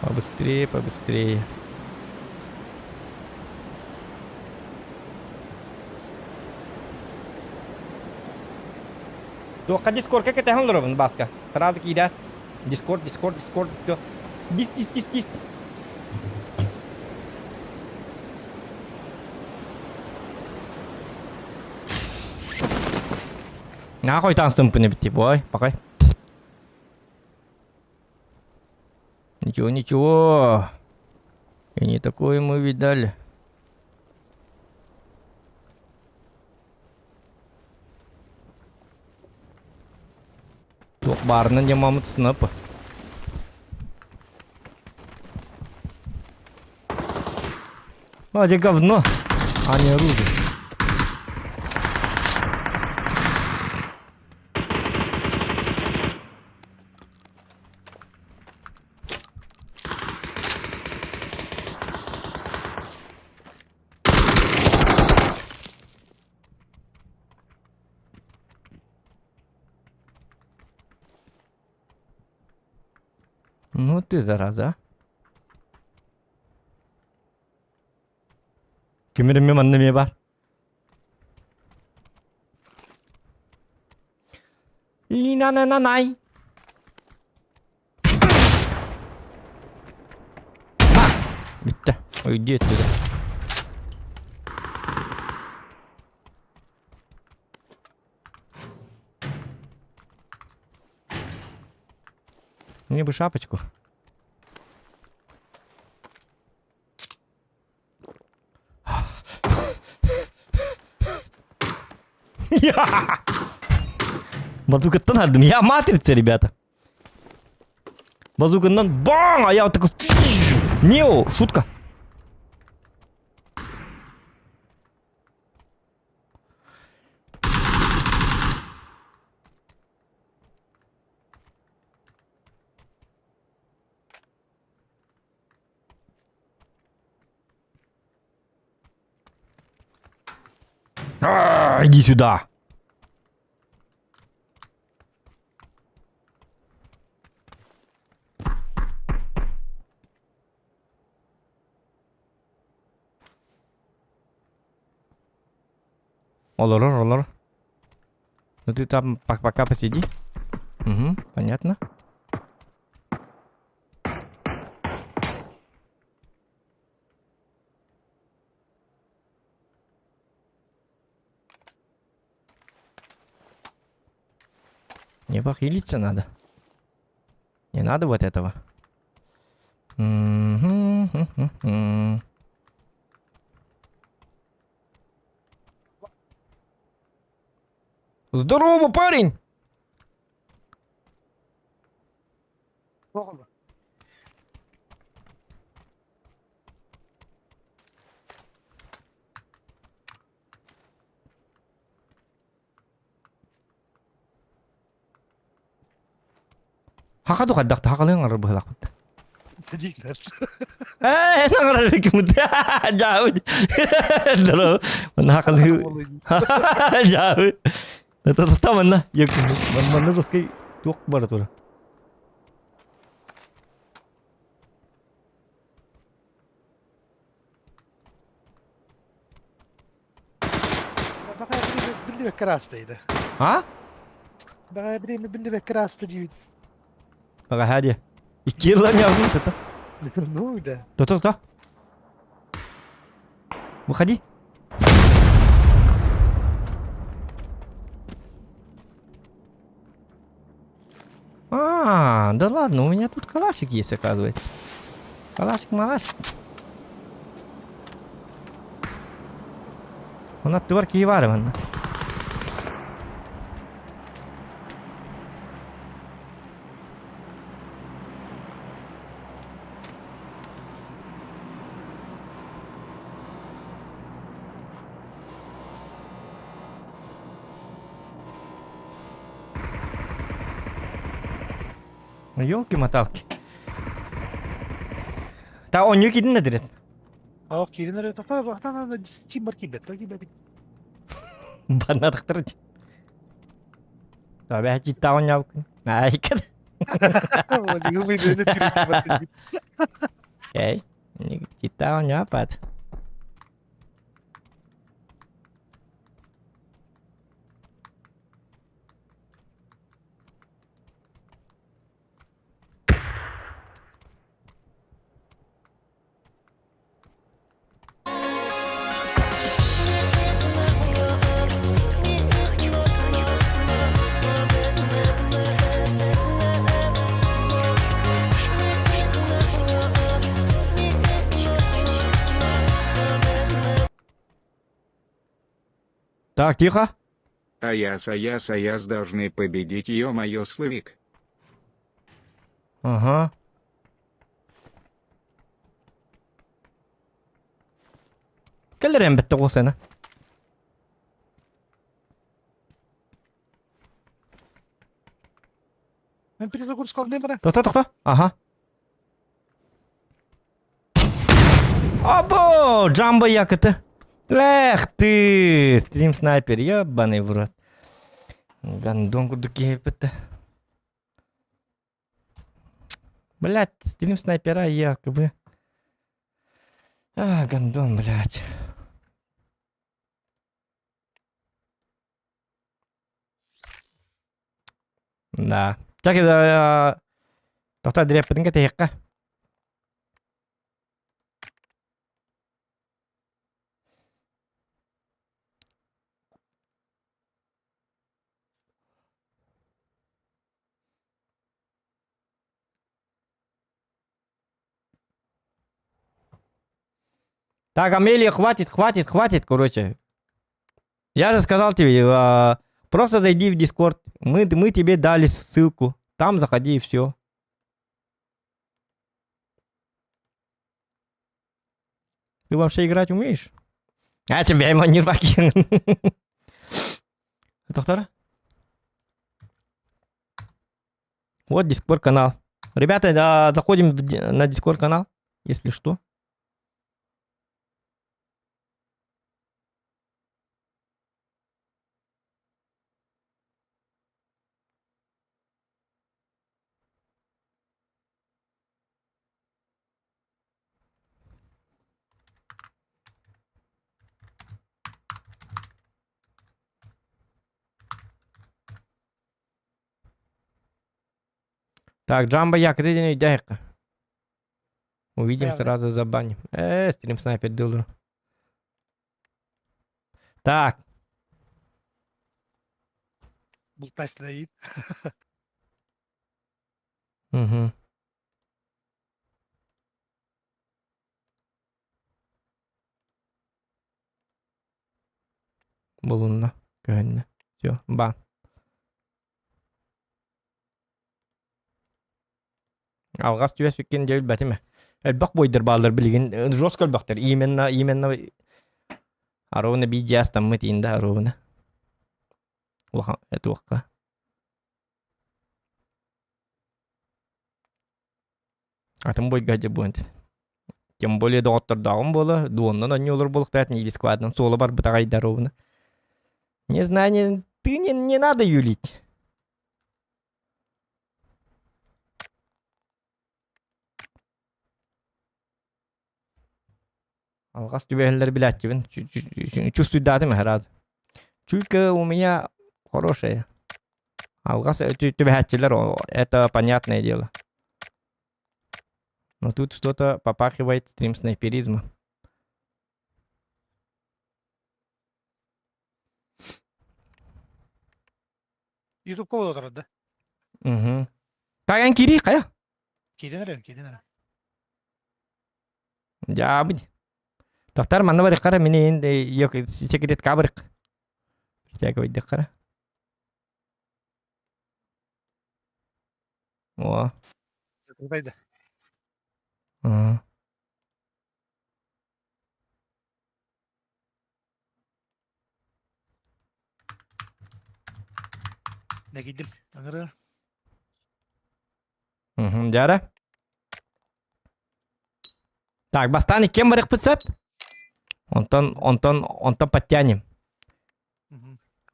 Побыстрее. То Discord как это ханлором баска. Сразу кида. Discord. Дис. Нахуй там стымпы бити, бой, пока. Ничего. И не такое мы видали. Yok barının yamamı sınıfı. Hadi говно, а не оружие. Ну ты зараза. Кемереме маннеме бар. Лина-на-на-най. Bitti. Öldü etti. Мне бы шапочку. Базукаттан aldım. Я матрица, ребята. Базуканdan бам! А я вот такой... Нео! Шутка. Иди сюда. Олор. Ну ты там пока посиди. Угу, понятно. Не похилиться надо. Не надо вот этого. Мгм. Здорово, парень! Hakadu kadakta hakalı ngar bahlakut. Ngar kimut. Jauh. Dalo. Mana hakalı. Jauh. Tamam lah. Ya mana terus kayak tuak barat orang. بقى باللي بكراسته ده Ha? بقى باللي بكراسته دي Baka hadiah. 2 yıldan yavrum tata. نو ده Tuh. Выходи. Да ладно, у меня тут калашик есть, оказывается. Калашик-малашик. Он от творки и варван. Ёлки-моталки. Та он не неdir? اوكي انا تفا انا جستي مركبه تجيب Bana tıktırıcı. Tabii hiç iddia yok. Nah, ikat. اللي هو بيدنا Okay. Ini iddia apa? Так, тихо. Аяс должны победить, ё-моё, Славик. Ага. Gelirim bitti o sene. من перезагрузка номера Tık. Aha. Abo! Jumbo yakıtı. Эх ты! Стрим снайпер, ебаный в рот. Гандон куда кипит. Блядь, стрим снайпера, якобы. А, гандон, блядь. Да. Так, это... Тоқтар дирек бітінге тейіққа. Так, Амелия, хватит, короче. Я же сказал тебе, просто зайди в Discord. Мы тебе дали ссылку. Там заходи и все. Ты вообще играть умеешь? А тебя ему не покину. Доктор? Вот Discord канал. Ребята, да, заходим на Discord канал, если что. Так, Джамбо, як ти не йдеш? Увидим, Понятно. сразу забаним. Стрим снайпер доллар. Так, Bulutlar üstüne yiyin. угу. Булунна, көнне. Все, бан. Алгас түйәс беккен дәүл бәтеме. Әлбақ бойдыр балдар білген. Жорстко әлбақтар. Именно аровны бей жастан мы тиінде аровны. Это уаққа. Атым бой гаджа буынды. Тем более доғыттырдағым болы. Дуоннан они олар болықта әтін елі сквадынан солы бар бұтағайды аровны. Не знаю, ты не надо юлить. Алгас тюбелер билет тебе. Чувствую даты махарад. Чуйка у меня хорошая. Алгас тюбелер, это понятное дело. Но тут что-то попахивает стрим снайперизма. YouTube kovalı oturur da. Угу. Каян кири, кая? Kedin. Жабыд. Тоқтар манна барық қара, мені енді yok секрет қабырық. Тәк өйді қара. О. Buradaydı. Hı. Ne gittim. Anırı. Угу, Дяра. Так, бастаны кем барық пыцап? Онтон подтянем.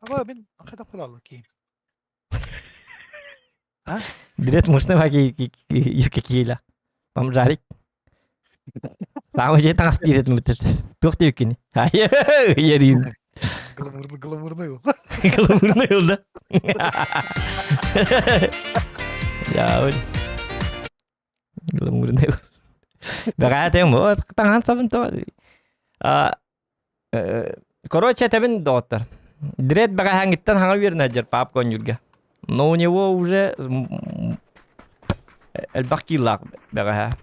Ama ben hakikaten kullandım ki. Дирет мышны баки юке кейла. Пам жарик. Самы же таңас дирет мүтірсіз. Тоқты юкені. Ерин. Glamurunu yol. Каламурны yolda. Ya öyle. Каламурны yol. Бәға тем вот таңан сабын то. Короче, тебін доктор. Дирет бәға хаңгіттен хаңа верін әджер пап конюрга. Но у него уже эльбахкилак бәға.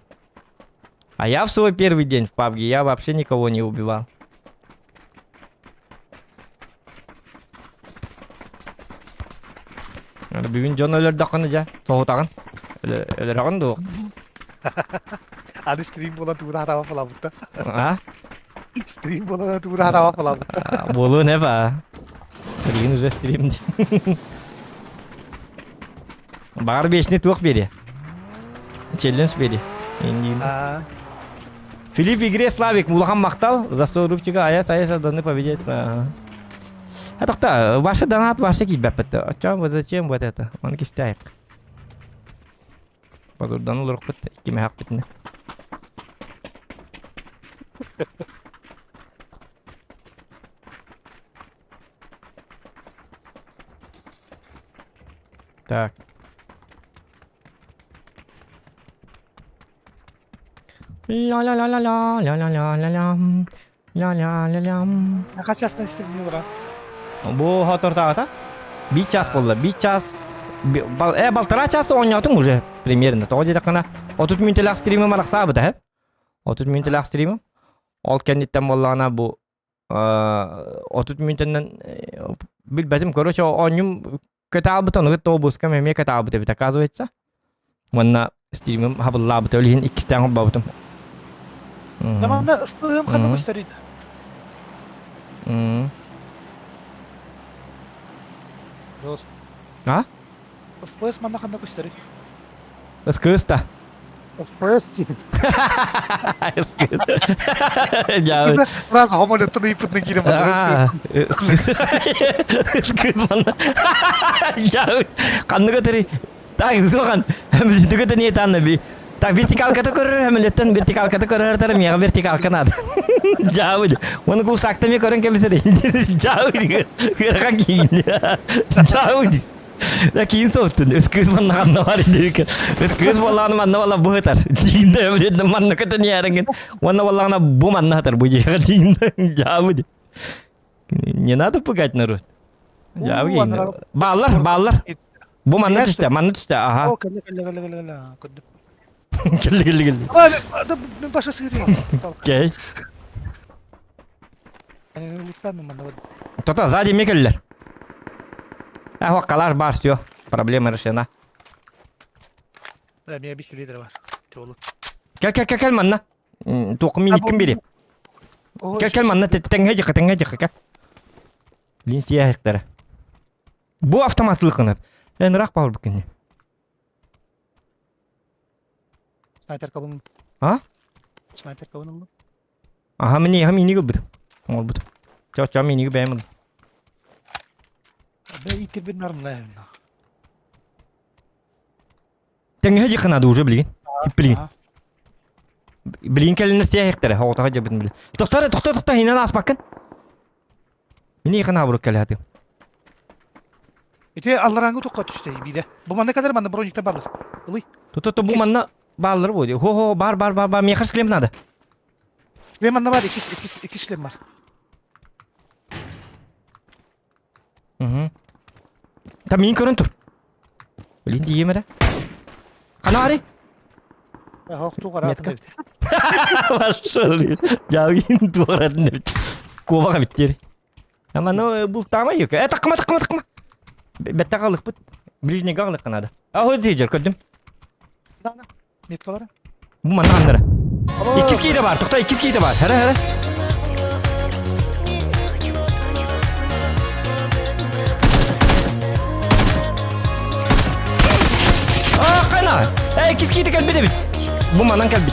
А я в свой первый день в PUBG, я вообще никого не убивал. Бүгін Джон өлер дақыны жа, тоғытағын. Өлер ағын доқ. Hadi stream bolan tuğra hatawa falan butta. А? Stream bolan tuğra hatawa falan butta. Болу не ба. Бүгін уже стримде. Бағар бешіне туық бері. Челлендж бері. Филипп игре Славик, Мулахан мақтал, за 100 рубчика аяс должны победить. А тоқта, ваши донат вообще кит бәпітті. Зачем вот это? Он кистайық. Badurdan olur kut. Kime hak bitne. Так. La la la la la la la la la lam. La la la lam. Kaç yaşında istemiyor lan? Bu hatırda bir ças bollar. Bir ças baltara ças oynatım уже примерно. То где такана 30 минутлuk стримim var sabıda hep. 30 minutluk streamim. Ol kenditten bollana bu 30 minutdan bilbezim короче oyunum kitabı onu to buska memye kitabı tabi оказывается. Wanna streamim haballa bu tölhin iki tane babıtım. Zamanında ıfkığım kadın gösteriydi. Dost. Ha? Ifkığım bana kadın gösteriydi. Iskısta. Ifkığım. Ya. Biraz homoletini ipini girim. Скрытно. Jauh. Kan teri. Tak itu kan. Itu kata ni tanah bi. Tak vertikal kata kor hamilton vertikal kata kor har taraf ya vertikal kan ada. Jauh. Mana ku sakta mi koran ke bisa deh. Jauh juga. Kan gini. Jauh. Lakin soğuttun. Esküz bana kanna var idi. Esküz vallahi manna vallahi bu hatar. Dinde öyle manna kata ni yarangin. Wanna vallahi bu manna hatar bu je. Dinde jauh. Не надо пугать народ. Jauh ini. Ballar. Bu manna tüste. Aha. O kelle. Gel. Adam ben başkası giriyor. Okey. Lütfen mi bana? Кто-то сзади микеллер. Bak kalar bars yo. Проблема решена. Ramiye bir sürü lideri var. Çoğulu. Gel manna. Tuğum minik kim biri. Gel manna tenge jıkı. Linsiye hektere. Bu avtomatlı kınır. En rak bağır bugün. Sniper kabının. Ha? Sniper kabının mı? Aha mini gıl bıdım. Ol bıdım. Çav mini gıl beğenmedim. Ben itir bir narım la evine. Tenge jıkı nadı uca bilgin. Bilgin. Bilgin kelin siye hektere. Ha otağa jabıdın bilgin. Doktor hinan as bakın. Mini yıkına vuruk kelli hadi. İti Allah'ın tukka düştü bir de. Bu man ne kadar bana brojikte barlar. Uluy. Bu manna bağları bu. Ho bar. Miyakar sıklayım nadı. Benim anne var iki işlem var. Tam min körün tur. Bilin diyeyim de. Kanari. Hak tu kara. Metka. Başlıyor. Jauhin tuğradın. Kova bitti. Ama no bultama yok. Takma. Bette kalık bu. Ближний kalık kanada. Aho diyecek kördüm. Metkaları. Bu manna anlara. İkiz kiyde var. Tokta ikiz kiyde var. Hele. Kana. İkiz kiyde kalbi de bit. Bu mannan kalbi.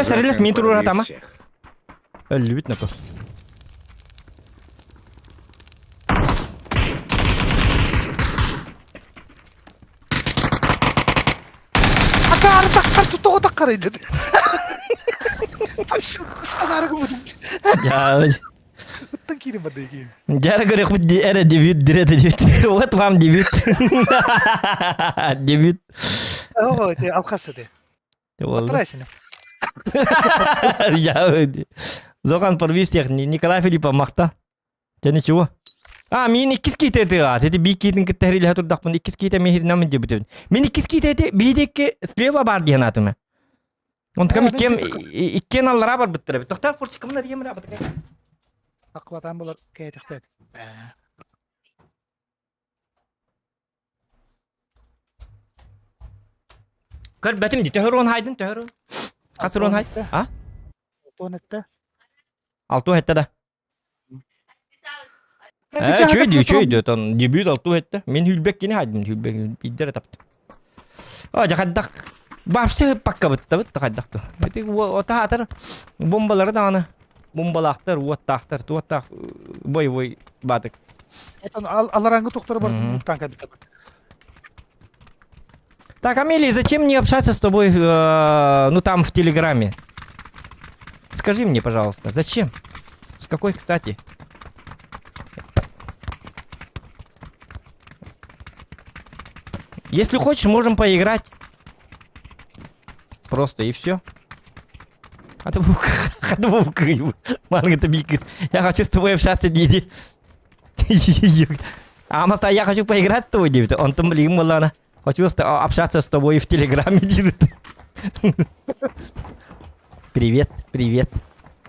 Seriles min turur atama. Всех. Öldü bit ne ko. Takar tutu takar dedi. Şu ıslanara koydum. Ya. Tuttan kirim bana iki. Jara göre ku di era debut dire. What вам debut? Debut. O te alkası de. Отрайсene. Jauh. Zokan pervistik Nikolay Filipa makta. Jadi чего? Min ikiz kite tega. Jadi bir kitin ketehri lihat udah pun ikiz kite mehir namun jebutun. Min ikiz kite te bidik ke sleva bar diye natme. Untuk kami ikken allara bar bitti. Doktor forsi kimler diyem rabat. Akvatan bular kayak tektet. Kır betim di tehron haydın tehron. Kasron hayd. Ha? Tonette. Altu hette da. Çöy diyor ton debut altu hette. Men hülbek yine haydın hülbek bidder taptı. Jakaddak. Bapse pakka bitti kaddak to. Jadi o ta atar bombaları da ana. Bombalaktır, uattaktır, tuattak boy batık. Allah'ın doktoru var. Tanka bir tabak. Так, Амелия, зачем мне общаться с тобой, ну там в Телеграме? Скажи мне, пожалуйста, зачем? С какой, кстати? Если хочешь, можем поиграть. Просто и все. А ты я хочу с тобой общаться, Диди. А Маста, я хочу поиграть с тобой, Диди. Он там, блин, Мулана. Хочу общаться с тобой в Телеграме, Диди. Привет, привет.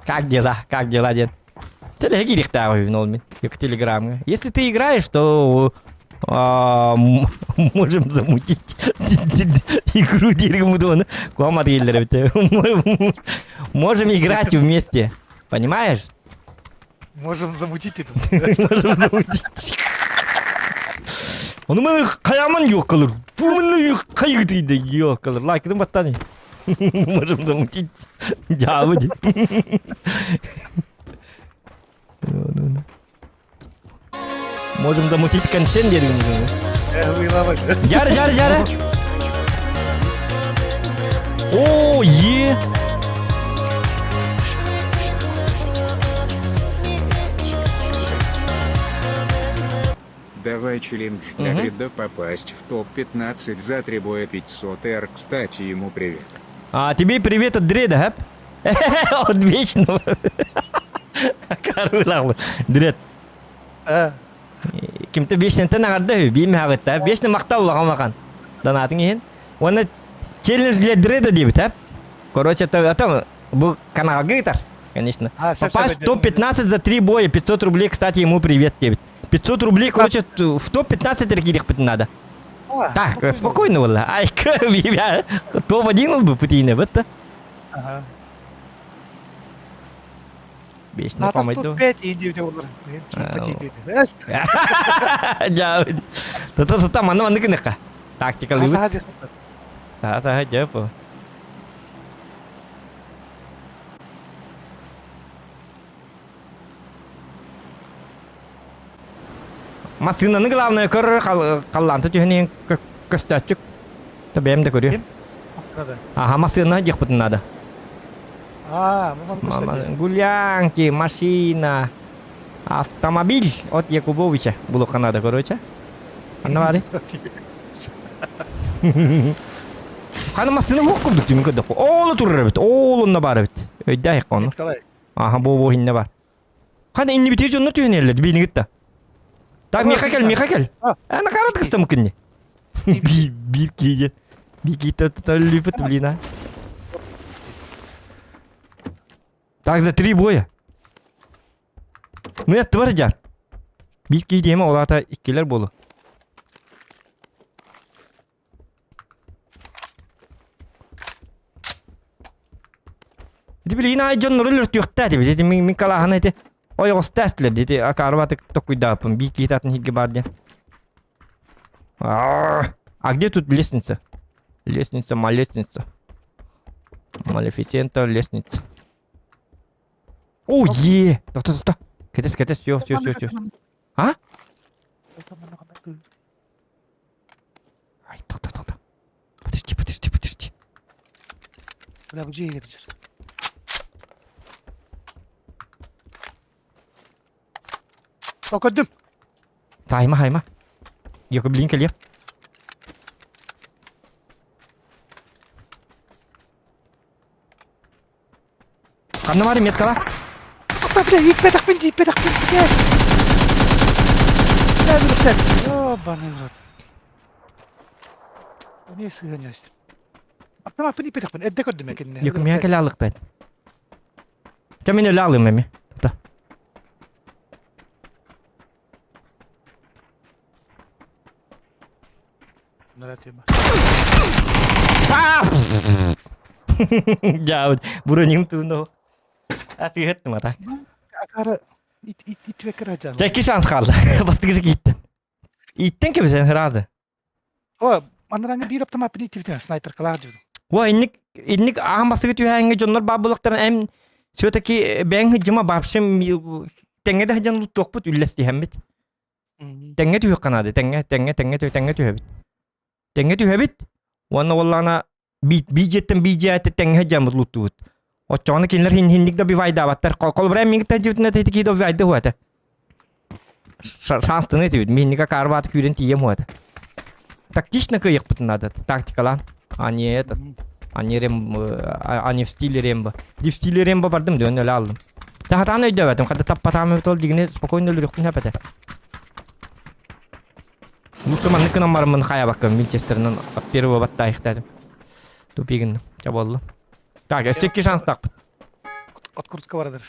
Как дела? Как дела, дед? Телеги рихтавый в нолме. Как Телеграм. Если ты играешь, то можем замутить игру Диргмудона. Можем играть вместе. Понимаешь? Можем замутить это. Можем замутить. Onu ben kayamın yok kalır. Bu bunu kayıdıydı yok kalır. Like'ını battani. Можем замутить. Джавади. Можем замутить контент Диргмудона. Выйлавай. Жары. О, е. Давай челлендж для Грида попасть в топ-15 за 3 боя 500 R. Кстати, ему привет. А тебе привет от Дреда, хэп? От вечного. Карулал. Дред. Кимте бешнен агарды бийме агытта. Бешне мактау лагамаган. Донатын ген. Оны челлендж для Дреда дебит, хэп? Короче, это был канал Гитар, конечно. Попасть в топ-15 за 3 боя 500 рублей, кстати, ему привет дебит. 500 рублей, короче, в топ-15 регирих надо. Так, спокойно, валла. Ай, я топ-1 бы путейный, вот это. Ага. Бешено помойду. Топ-5 индивидуал olur. Jauh. Tetap mana kena kah? Taktikal itu. Saja. Saja apa? Машинаны главное калланты тюхне костячек. Табем да көрү. Ага, машина жек бутун надо. Гулянки, машина, автомобиль от Якубовича было Канада, короче. Анавали. Хана машина мок курдук тими курдук. Олу туррабит, олунна барабит. Өйдәй кону. Ага, бо хинне бар. Хана инни битер жонно түйнелер бини гитта. Так, Михакел. Ана карат кыста мукинне. Bir kiydi. Bir kiydi липет, блин, а. Так, за 3 боя. Ну, это бар жар. Bir kiydiğime olata ikkiler bolu. Dedi bile yine John Ruller tüyükte dedi. Dedi min kalahana dedi. Oy ostastler dedi. Akarbatı tokuyda yapın. Bir kiydatın higgi barden. А где тут лестница? Лестница, Малефисента, лестница. О, е! Та. Катес, все. А? Ай, та. Подожди. Бля, где я держу? Okudum. Hayma. Yok bilin geliyor. Kanı var met kala. Hatta bile ilk pedak bindi. Yes. Sen. Yo bana vurdu. Ne sığınıyorsun? Ama beni pedak ben. Edde koydum kendine. Yok mi akıl alık ben. Tamam öyle alayım memi. Ta. Jauh, burunya tuh no. Asih het mata. Akara it ve kıracan. Çeki şans kaldı. Bastı gittin. İttin ki sen herhalde. O, anlaranga bir yaptım apni tivten sniper kalar diyorum. Wa innik aham bastı gidiyor hangi jonlar babuluktan em söteki ben hıcıma babşım tengede hıcan lut tokput üllesti hemmet. Tenge tüy kanadı. Tenge tüy hebit. Tenge tüy hebit. Onu ollana bijetten bijete tenge jamut lutut. O çoğunu kinler hindik da bir vayda battar. Kol bire mingi tecrübetine tehdit do vayda huata. Şanslı ne diyor? Minnika karbat küren tiyem huata. Тактично кыйык бут надо, тактикалан. А не этот. А не в стиле рембо. В стиле рембо бардым да öyle aldım. Tahtan öyle dedim. Kada tappatam öyle oldu digine spokojno lürüktün hepete. Лучше манны кынан бармын хая баккам Винчестернан первого батта ихтадым. Тупигин чаболду. Так, өстөкке шанс такпыт. Открутка vardır.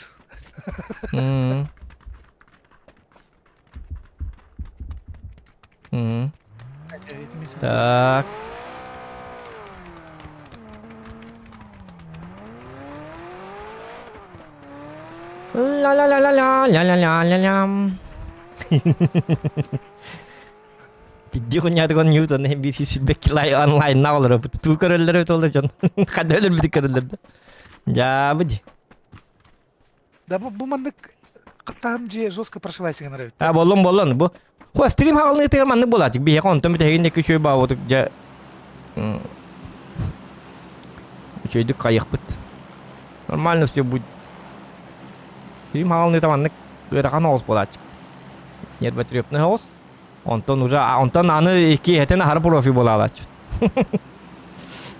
Так. Ла-ла-ла-ла-ла-ла-ла-ла-ла. Видео ойнадыган Ньютон hem bir sütbekkiler online olur. Tu körüller öte olacak. Hadi ölür bir körüller. Ya bu. Да bu mandık там же жестко прошивайся нравится. Ha bolon bu. Ho stream halını yeter manlık bolacak. Bir kontum bir tegindeki şöyle bağladık. Ja. Şeydi kayık bit. Нормально все будет. Stream halını yeter manlık. Gırakan olsun bolacak. Yer batırıp ne olsun? Ondan anı iki hetene har profi bola alacak.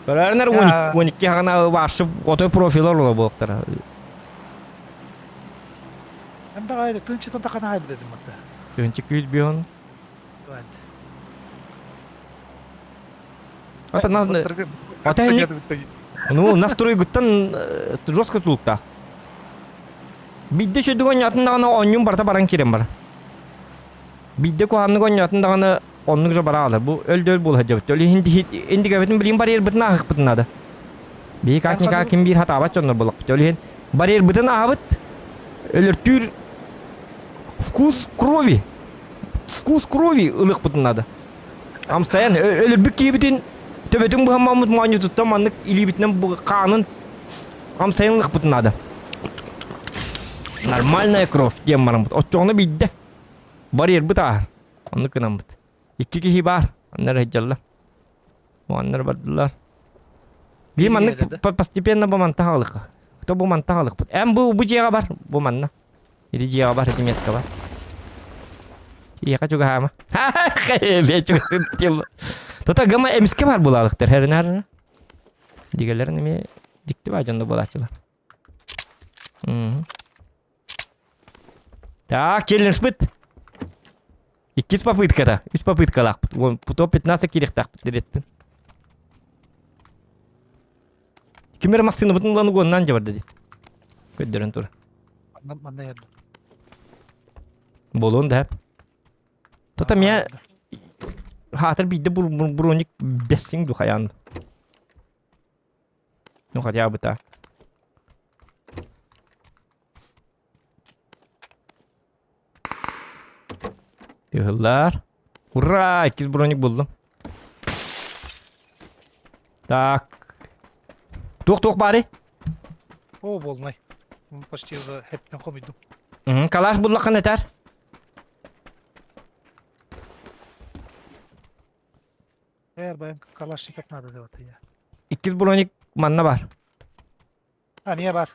Kararlar 12 hana varşı oto profiler ola bu oktara. Hem de gayrı tınçıdan takana hayır dedim hatta. Önce 200 biyon. Evet. Ata nas ata henni ну настрой гуттан жестко тулукта. Бидде шөдүг ойнатын дагана 10 gün барта баран кирем бар. Бидде куанны ойнатын дагана 10 gün бара алар. Бу өлдөр бул хажабыт. Өле инди габетин билим барьер битин агык битин ада. Би как никак ким бир хата бачоннор булак бит. Өле барьер битин агыт. Өлөр түр вкус крови. Вкус крови ылык битин ада. Амсаян өлөр бүкки битин төбөтүн бу хаммамут мааню туттан маннык или битинен бу канын амсаянлык битин ада. Нормальная кровь дем барам бит. Отчоны бидде. Барьер бит ар. Onu kınam bit. İki kişi var. Onlar hecalla. Onlar bardılar. Bir manlık постепенно bu mantıhalık. To bu mantıhalık. Em bu ciğer var. Bu manna. Jadi ciğer var. Hadi meska var. Iya kan juga ama. Be çok tim. Tota gama emske var bulalıktır. Her ner. Diğerlerin mi dikti var canlı bulaşçılar. Так, челлендж бит. 2 попыткада. 3 попыткалак. Вон, то 15 кирехтак диреттин. Кимер массыны бутун лану гоннан жабар деди. Көддөрөн тура. Manda yerdi. Болон да. Тота мия хатыр бидде броник бессин ду хаян. Ну хотя бы так. Yıllar. Hurra! 2 bronik buldum. Так. Тук bari. O bolmay. Почти уже hepten komidum. Kalaş bullakın yeter. Eğer ben kalaşlık yapmadı da ya. 2 bronik manna var. Ha niye var?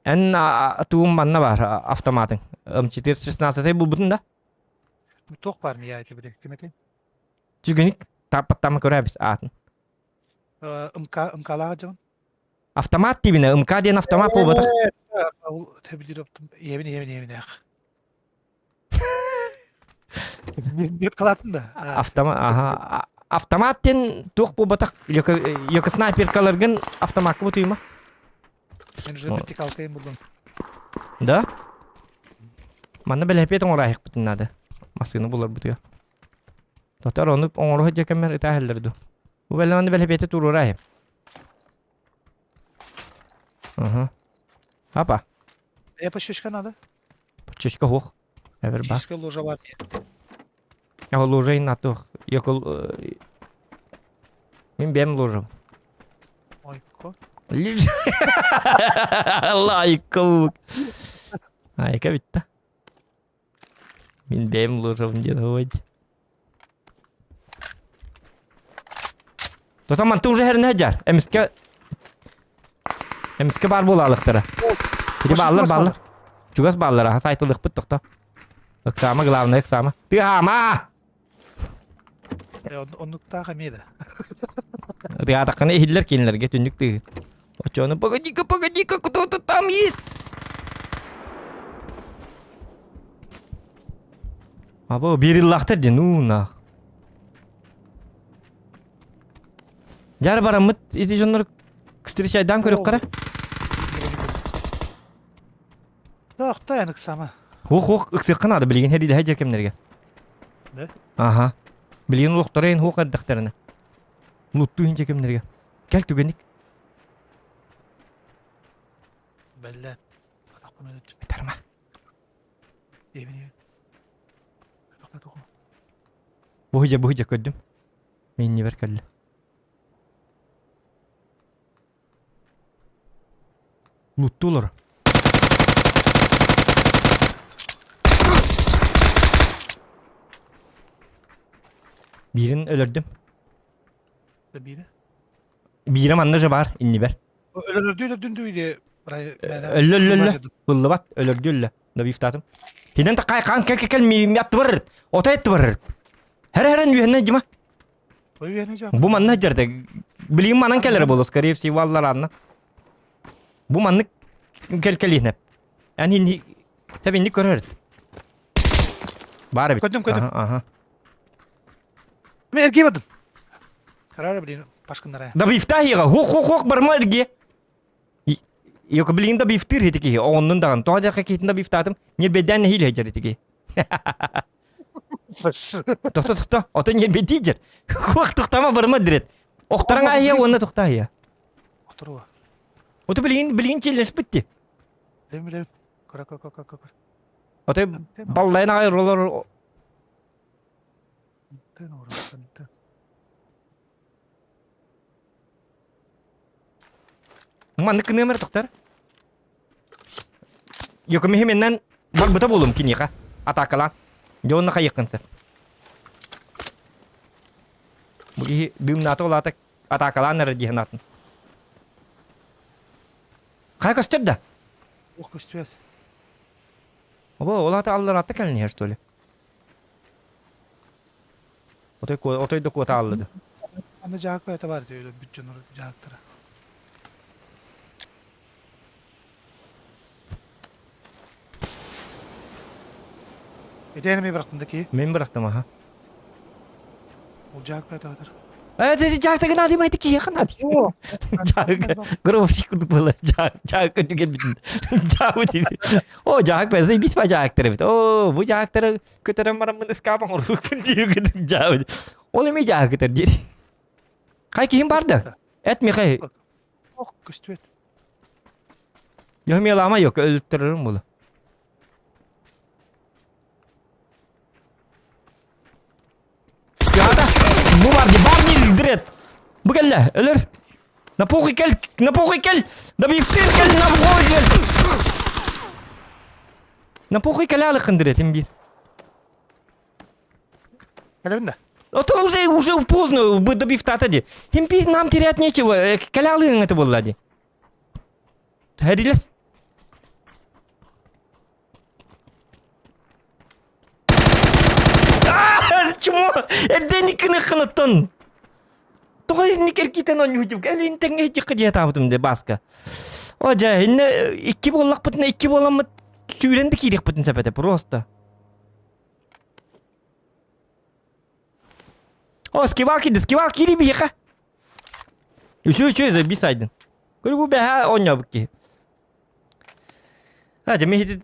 En tuğum manna var avtomatın. 416 say bulbudun da. Tok var mı ya eti bile? Demetin. Çünkü tapatama göremiz atın. Imkala hocam. Avtomat dibine ımka diyen avtomat bu batak. Tebrik ettim. Yemin. Bir kalatın da. Avtomat aha. Avtomat diyen tuğ bu batak. Yok sniper kalırgın avtomat bu tuyma. Ben уже bir tek altayım buldum. Da? Mana bela hepet orang rahik betul nada. Masih bular betul ya. Dokter onu orang aja kamera itu haller do. Bu bela mana bela hepet turu rahik. Apa? Я по щечка надо. Чешка хох. Эвер ба. Щечка ложа var diye. Я ложа и на то. Я кол. Мин бем ложа. Ой, ко. Лиж. Лайков. Айка bitti. Min benim lojam diye hoď. Totam mantı уже herine hajar. Emiske bar bolalıktara. Hadi ballar. Çugas ballar ha saytılık bit tokta. Iksama glavna iksama. Tihama. Onlukta kamiydi. Dia takane hiller kinlerge tünük tü. Oçonu pagajika kutu tam yis. Abo bir illahtır dinuna. Jar baramıt iti jonlar kıstirişaydan körük kara. Yok dayanık sama. Huk ıksıqın adı bilgin hedi hajar kemlerge. Ne? Aha. Bilgin uluktarayın huk addaktarına. Luttu hince kemlerge. Gel tügenik. Belli. Adak bunu ödüm. Bitarma. Yemin. Bakma dokun. Bu hıca kördüm. Menni ver kalle. Luttu olur. Birin ölürdüm. Biri. Birim anlıca var inni ver. Öldüydü dün düydü. Öllü. Bullu bat ölürdü öllü. Da biftatım. Hinen ta kaykan kel mi attı var. Ota etti var. Her yühenne cima. Oy yeneceğim. Bu manna hajarda. Bileyim manan kellere bolos karif si vallar anna. Bu manlık kel yine. Yani hindi tabi hindi korar. Bari bit. Koydum. Aha. Ben ergemedim. Karar bileyim başkanlara. Da biftahiga. Huk barma ergi. Yok bileyim da biftir hitiki. Onun da to da kakitin da biftatım. Nil beden hil hajar hitiki. Tohta. Oto nil bedijer. Huk tohtama barma diret. Oktaran ayya onu tohta ya. Oturuva. Oto bileyim challenge bitti. Bileyim. Kora. Oto ballayna ay roller. Ten orası. Manlık ne mer tohtar? Yok mehmenden bak bata bolum kini ka. Atakalan. Jonna kayakın sen. Bugi düm nato olatak atakalan nere dihenatın. Kay kastırda. Oh kustuyat. Oba olata allar attı kalni her stole. Otoy da kota alladı. Anne cahak ve var diyor bütçen cahaklara. Edeğini mi bıraktındaki? Men bıraktım aha. O cahak ve var. Dedi cahta gına değil mi ki yakın hadi. Oo. Grup şey kurduk böyle cahak kötü gelmedin. Cahak dedi. O cahak ben biz cahak tarafı. O bu cahakları kötüden bana bunu skapa olur. Bu diyor ki cahak. Onu mi cahak tarafı? Kay kim vardı? Et mi kay? Oh kustuyat. Yok ama yok öldürürüm bunu. Ya da bu vardı barni direkt. Bu gel ölür. Napoki gel. Da bir fir gel napoki gel. Napoki gel alıkın direkt bir. Gelin de. Это уже поздно, бы добив татади. Им нам терять нечего. Калялы это было лади. Харилес. Чмо? Это не кнахнатон. То не керкитен он YouTube. Элин тенге чикка диye табытым де баска. Ожа, инне икки боллак бутна, икки боламы сүйренди кирек бутын сепете просто. О, скивалки ребиха. Еще за бисайден. Говорю, bu beha oynuyor ki. Hadi mehdi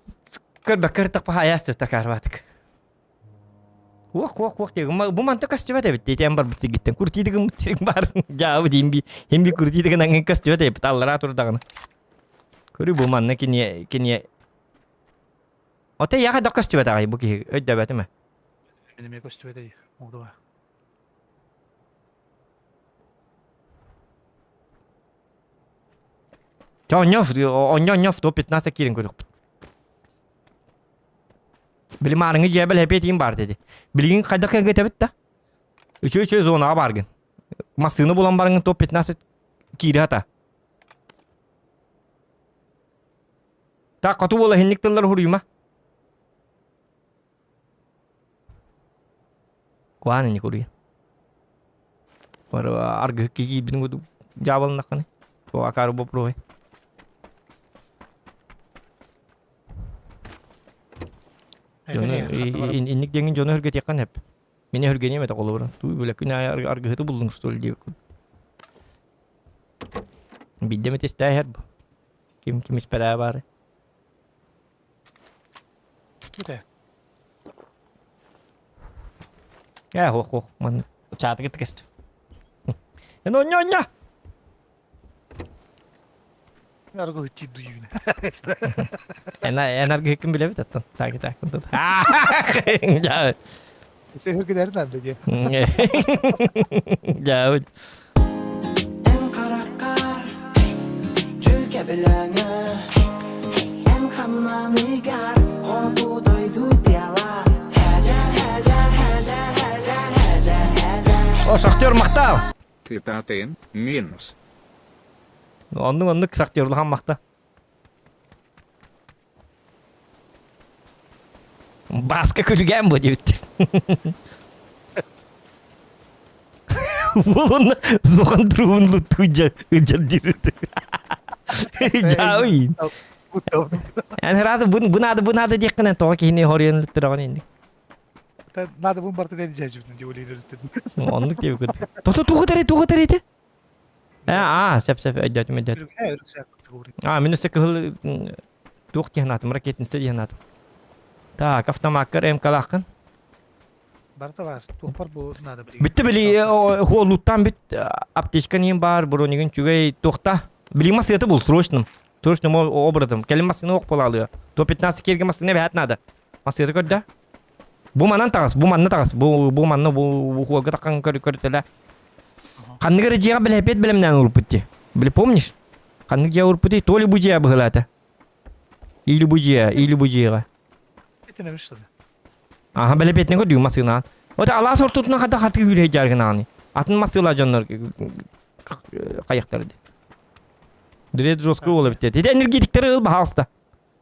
kır tak pahayas takar vatık. Wak diyor. Bu mantık kaçtı ve bitti. Tembar bitti gitti. Kurti de gımtirik var. Jauh dimbi. Hem bir kurti de nangin kaçtı ve bitti. Allah rahat orada. Görü bu mantık kini. Ote ya kadar kaçtı ve tayi bu ki öde betti mi? Benim ya kustuyat değil. Oldu var. Onyof do 15 kirin koyduk. Bilim arıngı cebel hep etiyim var dedi. Bilgin kayda kayda tebit da. Üçü zona bargın. Masını bulan barın top 15 kiri hata. Ta katı bola hinlik tıllar huruyma. Kuan ini kuruyan. Var argı ki bin gudu jabal nakane. O akar bo pro. Innik dengin jonu hürget yakan hep. Meni hürgeni mete kolu buran. Tu böyle kına argı hıtı buldun stol diye. Bidde mi testay her bu. Kim ispera var. Gire. Ya ho man çatı git kest. No nya. Argo hiç duyuyor. Energi kim bile bitat. Tak. Ya. Şey hüküder nerede diye. Ya. En kara kar Cüke bilenge En kamamigar Kodu doydu diyala O saktör maktal. Китатен, минус. Onun saktörlü ham maktal. Baskı külgen bu diyor. Bunun zokan durumunu tutacak. Ucar dirdi. Jauh. Yani herhalde bu nada diye toh ki ini horian lütüran indi. Nada bu barta deneyeceğiz şimdi diye öyle üstüne. Onluk diye bir kadar. Tuh teri. Sep ödüyorum. Evet, güzel. Minus sekıl tuh ki hanatum raketin sedi hanatum. Ta kafta makar em kalakın. Barta var. Topar bu nada biliyor. Bitti bili o luttan bit aptişkan yim bar bronigin çugay tohta. Bili masiyatı bul sroşnum. Sroşnum o obradım. Kelim masını ok pol alıyor. Top 15 kerge masını behat nada. Masiyatı kodda. Bu manna tagas. Bu manna bu huaga takan körtela. Kanны рыжия бля опять бля меня урпути. Бля помнишь? Канны я урпути, то ли буджия была это. Или буджия. Bitinemiş tabii. Aha bля опять не ходил масына. Вот Allah сортутна хата хаты юре жарган аны. Атын масыла жаннар каяктарды. Дред жестко болуп битет. Эти энергетиктер ыл бахалста.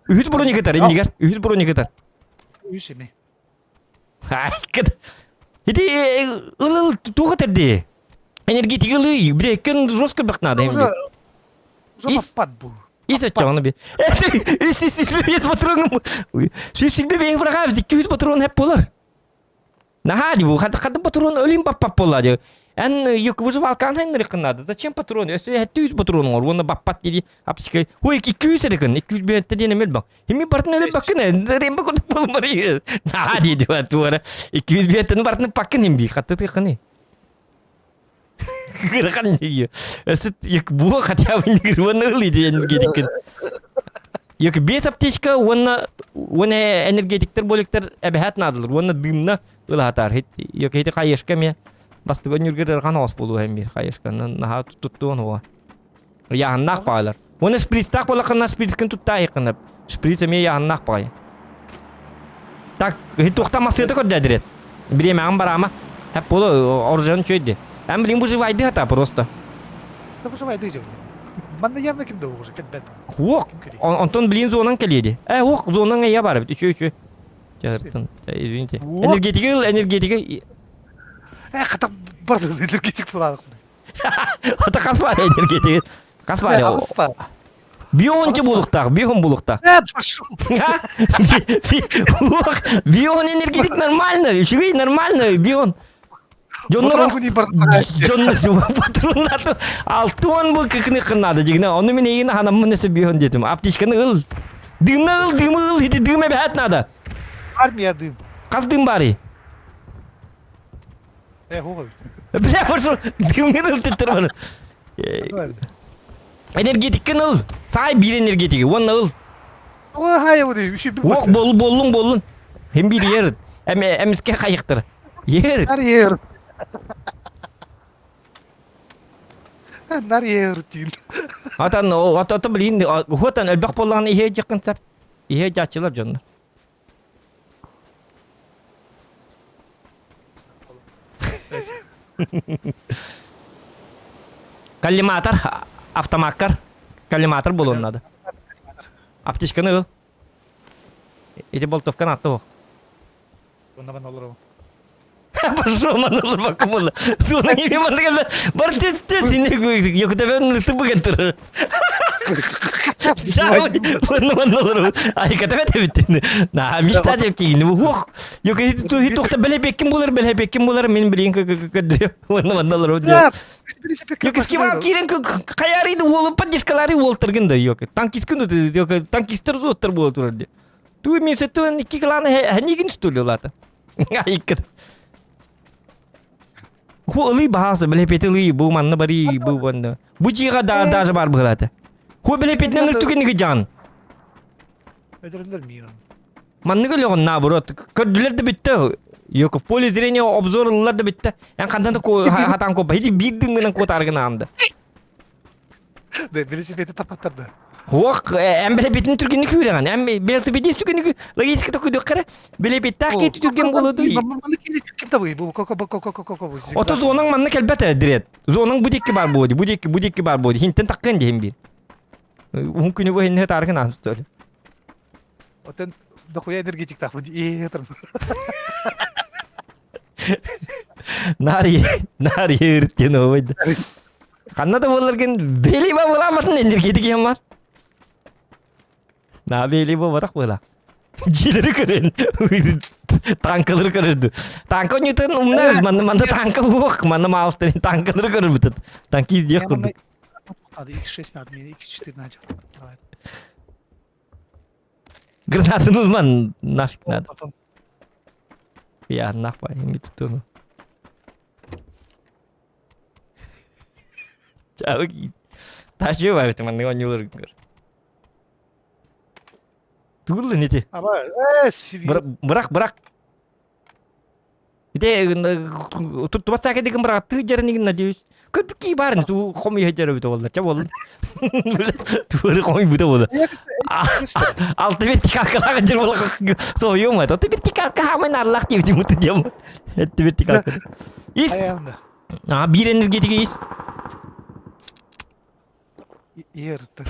Үһүт броникатар. Üyüşe mi? Ай, кыт. Эти ыл туга терди. Энергетик ылы, брекен жестко бак надо. Уже Ис- пат bu. И зачем би? Сис патрон. Сис бе врага, 200 патрон hep болар. Нагади бу, хата патрон ölüm баппап болады. En yok выживалкан хен надо. Зачем патрон? Если 200 патрон var, onu баппат dedi. Апсикай. Ой, 200 рекан, 200 бет dedi ne bak. Himi partner bakın, rembe kod bulmari. Нагади diyor tuara. 200 betin partner bakın himbi. Hatta tıkını. Gerakan diyor. Esit yok bu хотя бы не грванули энергетик. Yok бес аптечка, оны энергетиктер бөлектер әбәһәт надылыр. Оны дымна ылатар. Yok хете кайышка ме. Бастыгы нүргер ганас болу һәм бир кайышканнан наһа туттуын ва. Яһаннак байлар. Оны шприцтак болакыннан шприцкин тутта якынып. Шприц ме яһаннак бай. Так, тоқтамасы да көддәдирет. Биреме амбарама. Hep болу оржан чөйдü. Ben bileyim bu живайды hata просто. Ne bu sefer diyeceğim. Ben de yanımda kimde olacak? Ben. Yok. Ondan bileyim zonan keliydi. Yok zonan ya var. Üçü. Çağırtın. Извините. Энергетика. Kata barda energetik falan. Ata kasma энергетика. Kasma ya. Biyoncu bulukta. Evet, пошел. Бион энергетик нормально. Швей нормально. Бион. Патронку не барда. Jonnu patron atı altın bu kıkını kınadı jigna onu men yine hanım nesi bihon dedim aptişkanı ıl dım hiti dıme behat nada Armiya dım. kas dım bari Hoğu. bile fırsı dım titir bana energetik ıl say bir energetik onun ıl Hayır bu değil. Bir şey bir ok bollun hem bir yer emske kayıktır yer Her yer. Her yer değil. atan o ata bilin hotan elbaq bollan ihe jakın sap ihe jaçılar jonlar Коллиматор, автомаккар. Коллиматор был он надо. Аптечканы ыл. Эти болтовканы атты ол. Оннан олар ол. Пошел манылыр бакымылы. Соның еме манылыр. Бар тез сене йокутабен тыбыган тұрыр. Жау, манылыр. Ай, катабет беттен. На, мечта деп кейін. Ох, йок, тоқта білебеккім болар, мен білейін көдірі. Манылыр. Йок, скивал кирен қаярыйды олы поддержкалары олтыргынды. Йок, танкистер зоттыр бол тұрырды. Туы мен сөттуін 2 киланы әнеген стөлі олаты. Ай, кір. Ху bahasa belepet bu mana bari bu benda. Bu jika da sebar berlata. Hu belepet nang tu kini kejan. Öldürürler mi ya? Mana ke loh na bro. Kedular tu bitta. Yo ke polis ini observer tu bitta. Yang kantan tu hatang ko bahiji big ding nang ko target anda. De velosipedi tapatırdı. Hok em belepetin tu kini kurangan. Em velosipedi tu kini lagi sekitar kudu kere. Belepet tak itu tu game bolu tu. Mana kim tabii bu koko. Oto zonang manna kelbete direkt. Zonang budikki bar budikki bar bodi. Hinten takkan je hembi. Mungkin bu hinne tarkan anstör. Oten dokuya energetik tak bu. İyi tarım. Nari yürütken oydu. Kanna da bollarken beli ba bulamadın energetik yaman. Na beli ba barak bola. Jileri keren. Tankları kırırdı. Tanka Newton umnaz manda tanka yok. Manda mouse tane tankları kırır bütün. Tanki izdiye kurdu. Hadi X6 nerede? X4 nerede? Granatın uzman nafik nada. Ya napa ini tutun. Jauh gitu. Taşı var teman dengan nyulur. Dulu nih ti. Ama Bırak. Ide tutup sakit di kembara tu jaran ini najis. Kepiki baran tu komi hajar betul wallah. Cabol. Tu komi betul wallah. Altı bir tikal kala hajar wallah. Soyuyor mu? Altı bir tikal kahamen Allah ki mutu jam. Altı bir tikal. Is. ayağında. Bir energetik is. Yırttı.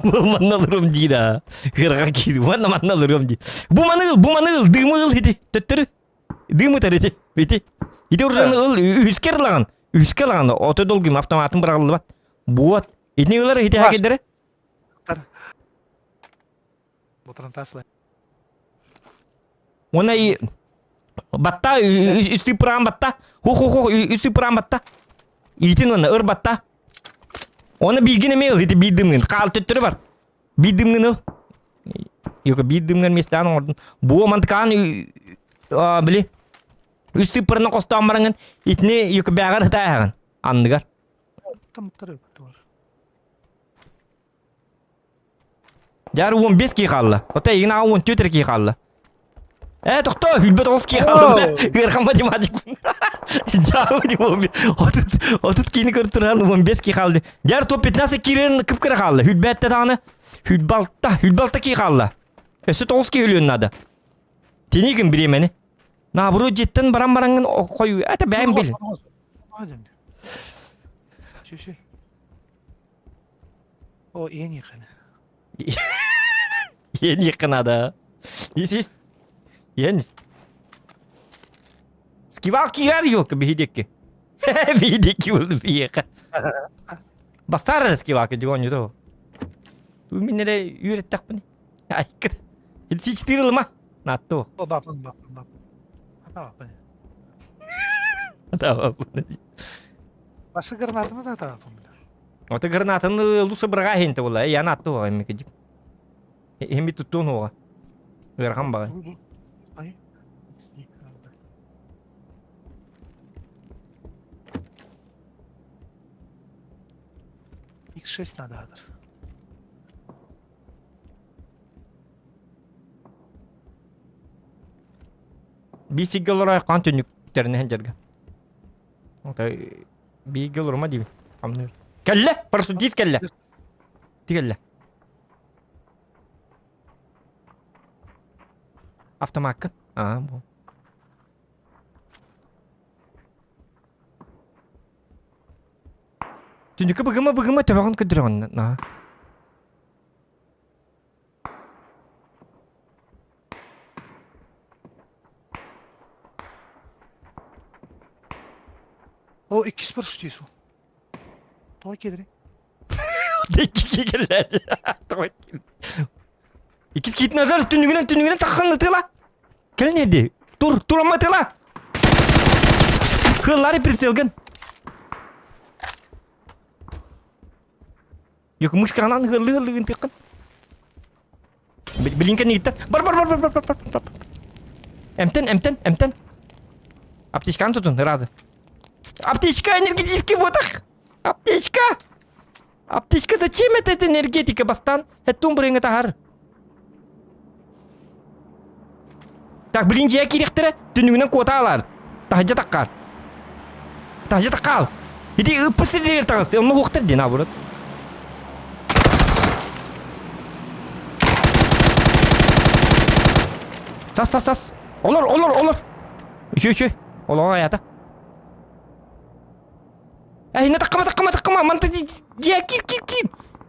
Mana alırım değil ha. Hırka ki mana alırım değil. Bu manıl dımıl hidi. Töttürü. Dımı tarıcı. Bitti. Hidi urusan ıl üsker lan. Oto dolgum avtomatın bırakıldı bat. Buat. İdni ıları hidi hak edere. Motorun tasla. Ona batta üstü pıram batta. Hu üstü pıram batta. İtin ona ır batta. Onu bilgin email hidi bildiğimin. Kal töttürü var. Bildiğimin ıl. Yok bildiğimin mesleğin ordun. Bu mantıkan bili. Üstü pırına kostan barangın. İtni yok beğer hata yağın. Andıgar. Tam tarafı. Jar 15 ki kaldı. Ota yine 14 ki kaldı. Doktor hülbet 10 ki kaldı. Gırkan matematik. Jauh di mobil. Otut kini kurturan 15 ki kaldı. Jar top 15 kirin kıpkıra kaldı. Hülbette tane. Hülbalta ki kaldı. Süt 10 ki hülüyorsun adı. Tenikin biremeni. Na buru cidden barangın koyu. Ata ben bil. Hadi. Şu. O en yakın. Yeni yakın adı. Yisis. Yeni. Skival kirar yok bir hideki. Bir hideki oldu bir yaka. Basar skival ki diyor onu. Tu minere yüretek beni. Ay kır. Hiç tirilma. Nato. O bak. Tamam. Başka granatını da tamam. Oto granatını lusa bergahin tu lah. Ya nato em kejik. Hem itu tuh no. Gerham ba. Ay. X6 nadadır. Bisigel orang continue terne henjarga. Oke. Bigel rumah di. Amnur. Kelle, persudis kelle. Tigelle. Aftermarket. Bu. Tündükü bıgıma töbağın ködürüğün. Na. O 2-0 şutuysun. Toy gelir. Tekki geldi. İkiz kitin azar tündüğünden takkanlı tığla. Gel nerede? Dur ama tığla. Hılları bir silgin. Yok muşkanan hıllı tıkın. Bilinken gitti. Bar. Emten. Аптечканы tutun razı. Аптечка энергетический вот. Аптечка зачем это энергетика бастан? Это тумбринг это хар. Так birinci kiriktere tünüğünden kota alar. Tahca takkal. Hidi ıpısı der tağız. Onu hokter dina burut. Sas. Olur. Şu. Olur hayata. Не takma. Mantı ciğer kil.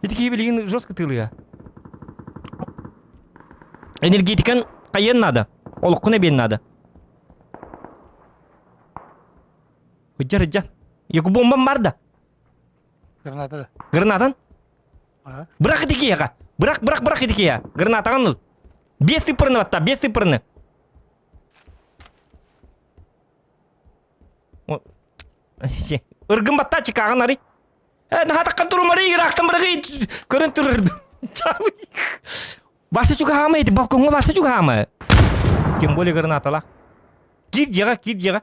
Hidi bilgin жестко tığılıyor. Энергетикан кайын надо. Олыққына бен надо. Hıccar. Yok bombam var da. Granada. Granatan? Ага. Bırak ediki ya. Bırak ediki ya. Granatan al. 5-0 hatta 5-0. Irgın batta çıkağın arı. Nah takkan turun arı geraktan bırakı. Körün tururdu. Varsa juga hama itu balkonga varsa juga hama. Kim boleh granata lah. Gir jaga.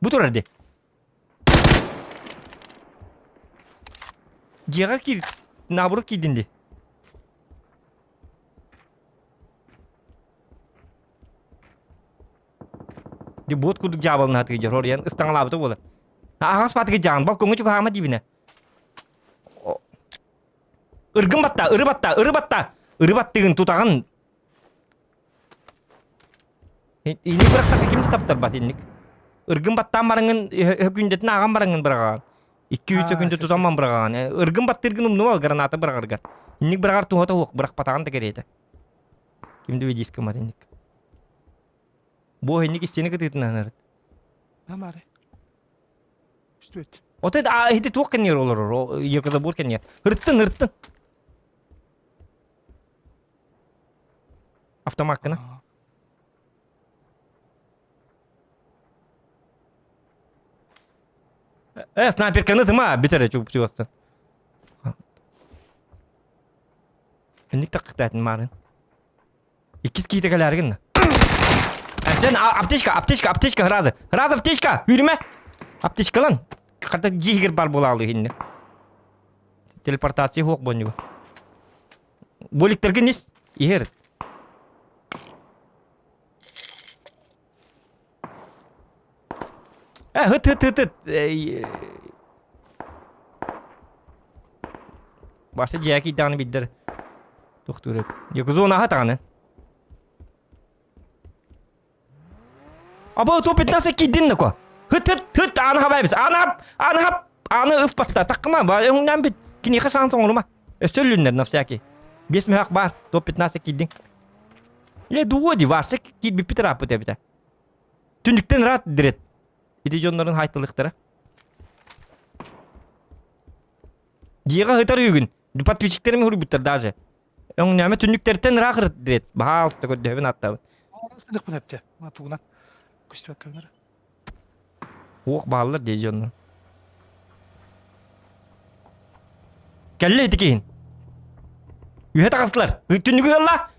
Bu turardı. Jaga kir. Nabruk kidindi. Di bot kudu jabal na tgejar horian istang lab tu bola. Ahas pat ke jangan balkonga juga hama jibine. Irgın batta. Irbattığın tutağın. Ini bırakta kim tutaptar batinlik. Irgın battan barangın hükündetin ağam barangın bırakan. 200 sekünde tutamam bırakan. Irgın battırgın umnu granata bırakargar. İnnik bırakar tuhata hok bırak patağın da gereydi. Kimdi ve diski matinlik. Bu henlik isteyene kıtıtın anarıt. Ne mare? İşte evet. O da hidi tuğken yer olur. Yakada burken yer. Hırttın. Автоматканы. Снайперканы тыма битер чуп чуастын. Ник так кытатын марын. Икис китекелерин. Әптен аптечка разы. Разы аптечка. Yürüme. Аптечка lan. Ката жигер бар бола алды хинне. Телепортация хок бонюга. Боликтерге нис? Игер. Hıt. Başta Jackie iddianı bildir. Doktoruk. Yok zona hatanı. Aba top etnasa kiddin ne ko? Hıt anı habayız. Anı ıf batta takma. Ondan bit. Kini kasan sonuma. Söylünler nafsaki. Besmi hak var. Top etnasa kiddin. İle duodi varsa ki bir pitra apıta bita. Tündükten rahat direkt. İdijonların haytılıkları. Jiga hıtar yügün. Patpiçiklerimi huru bitir daje. Onun neme tündüklerden rakır direkt. Bahal da kodevin hatta. Sınık bunu yaptı. Ma tuğuna. Kustu bakımları. Oğuk bahalılar dijonların. Kelle etikin. Yuhet akaslar. Tündükü hılla.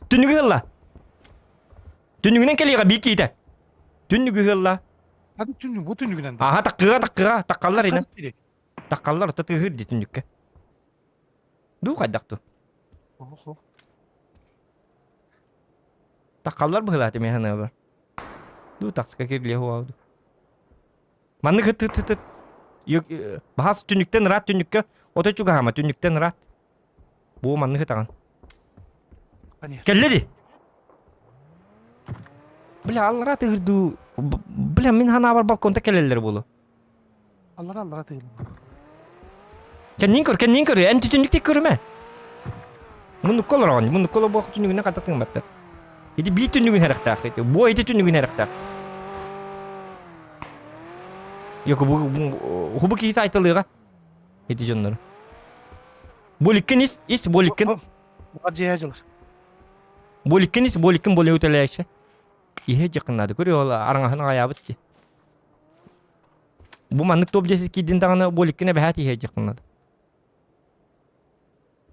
Tündükünden kelle bir kiyte. Tündükü hılla. Hadi tünü bu tünü günden. Aha takkallar inen. Takkallar öte hırdı tündükke. Du kaydaktu. Oho. Takkallar bu hılati mehana var. Du takska kirliye huavdu. Manlık hıt. Yok bahas tündükten rahat tündükke. Oto juga hama tündükten rahat. Bu manlık hıtağın. Hani. Kelledi. Bile Allah rahat hırdu. Bile min hana var balkonda kelleler bolu. Allah değil. Kendin kör. En tütünlükte körüme. Bunu kolor on. Bunu kolor bu tütünlüğüne katatın battı. Idi bir tütünlüğün herektak. Bu eti tütünlüğün herektak. Yok bu ki saytılığa. Eti canları. Bolikin is bolikin. Bu acıya acılar. Bolikin boleu teleyse. İhe yakınladı. Görüyorlar arangahına ayağı bitti. Bu manlık toplayacağız ki dindağına bolikine behat ihe yakınladı.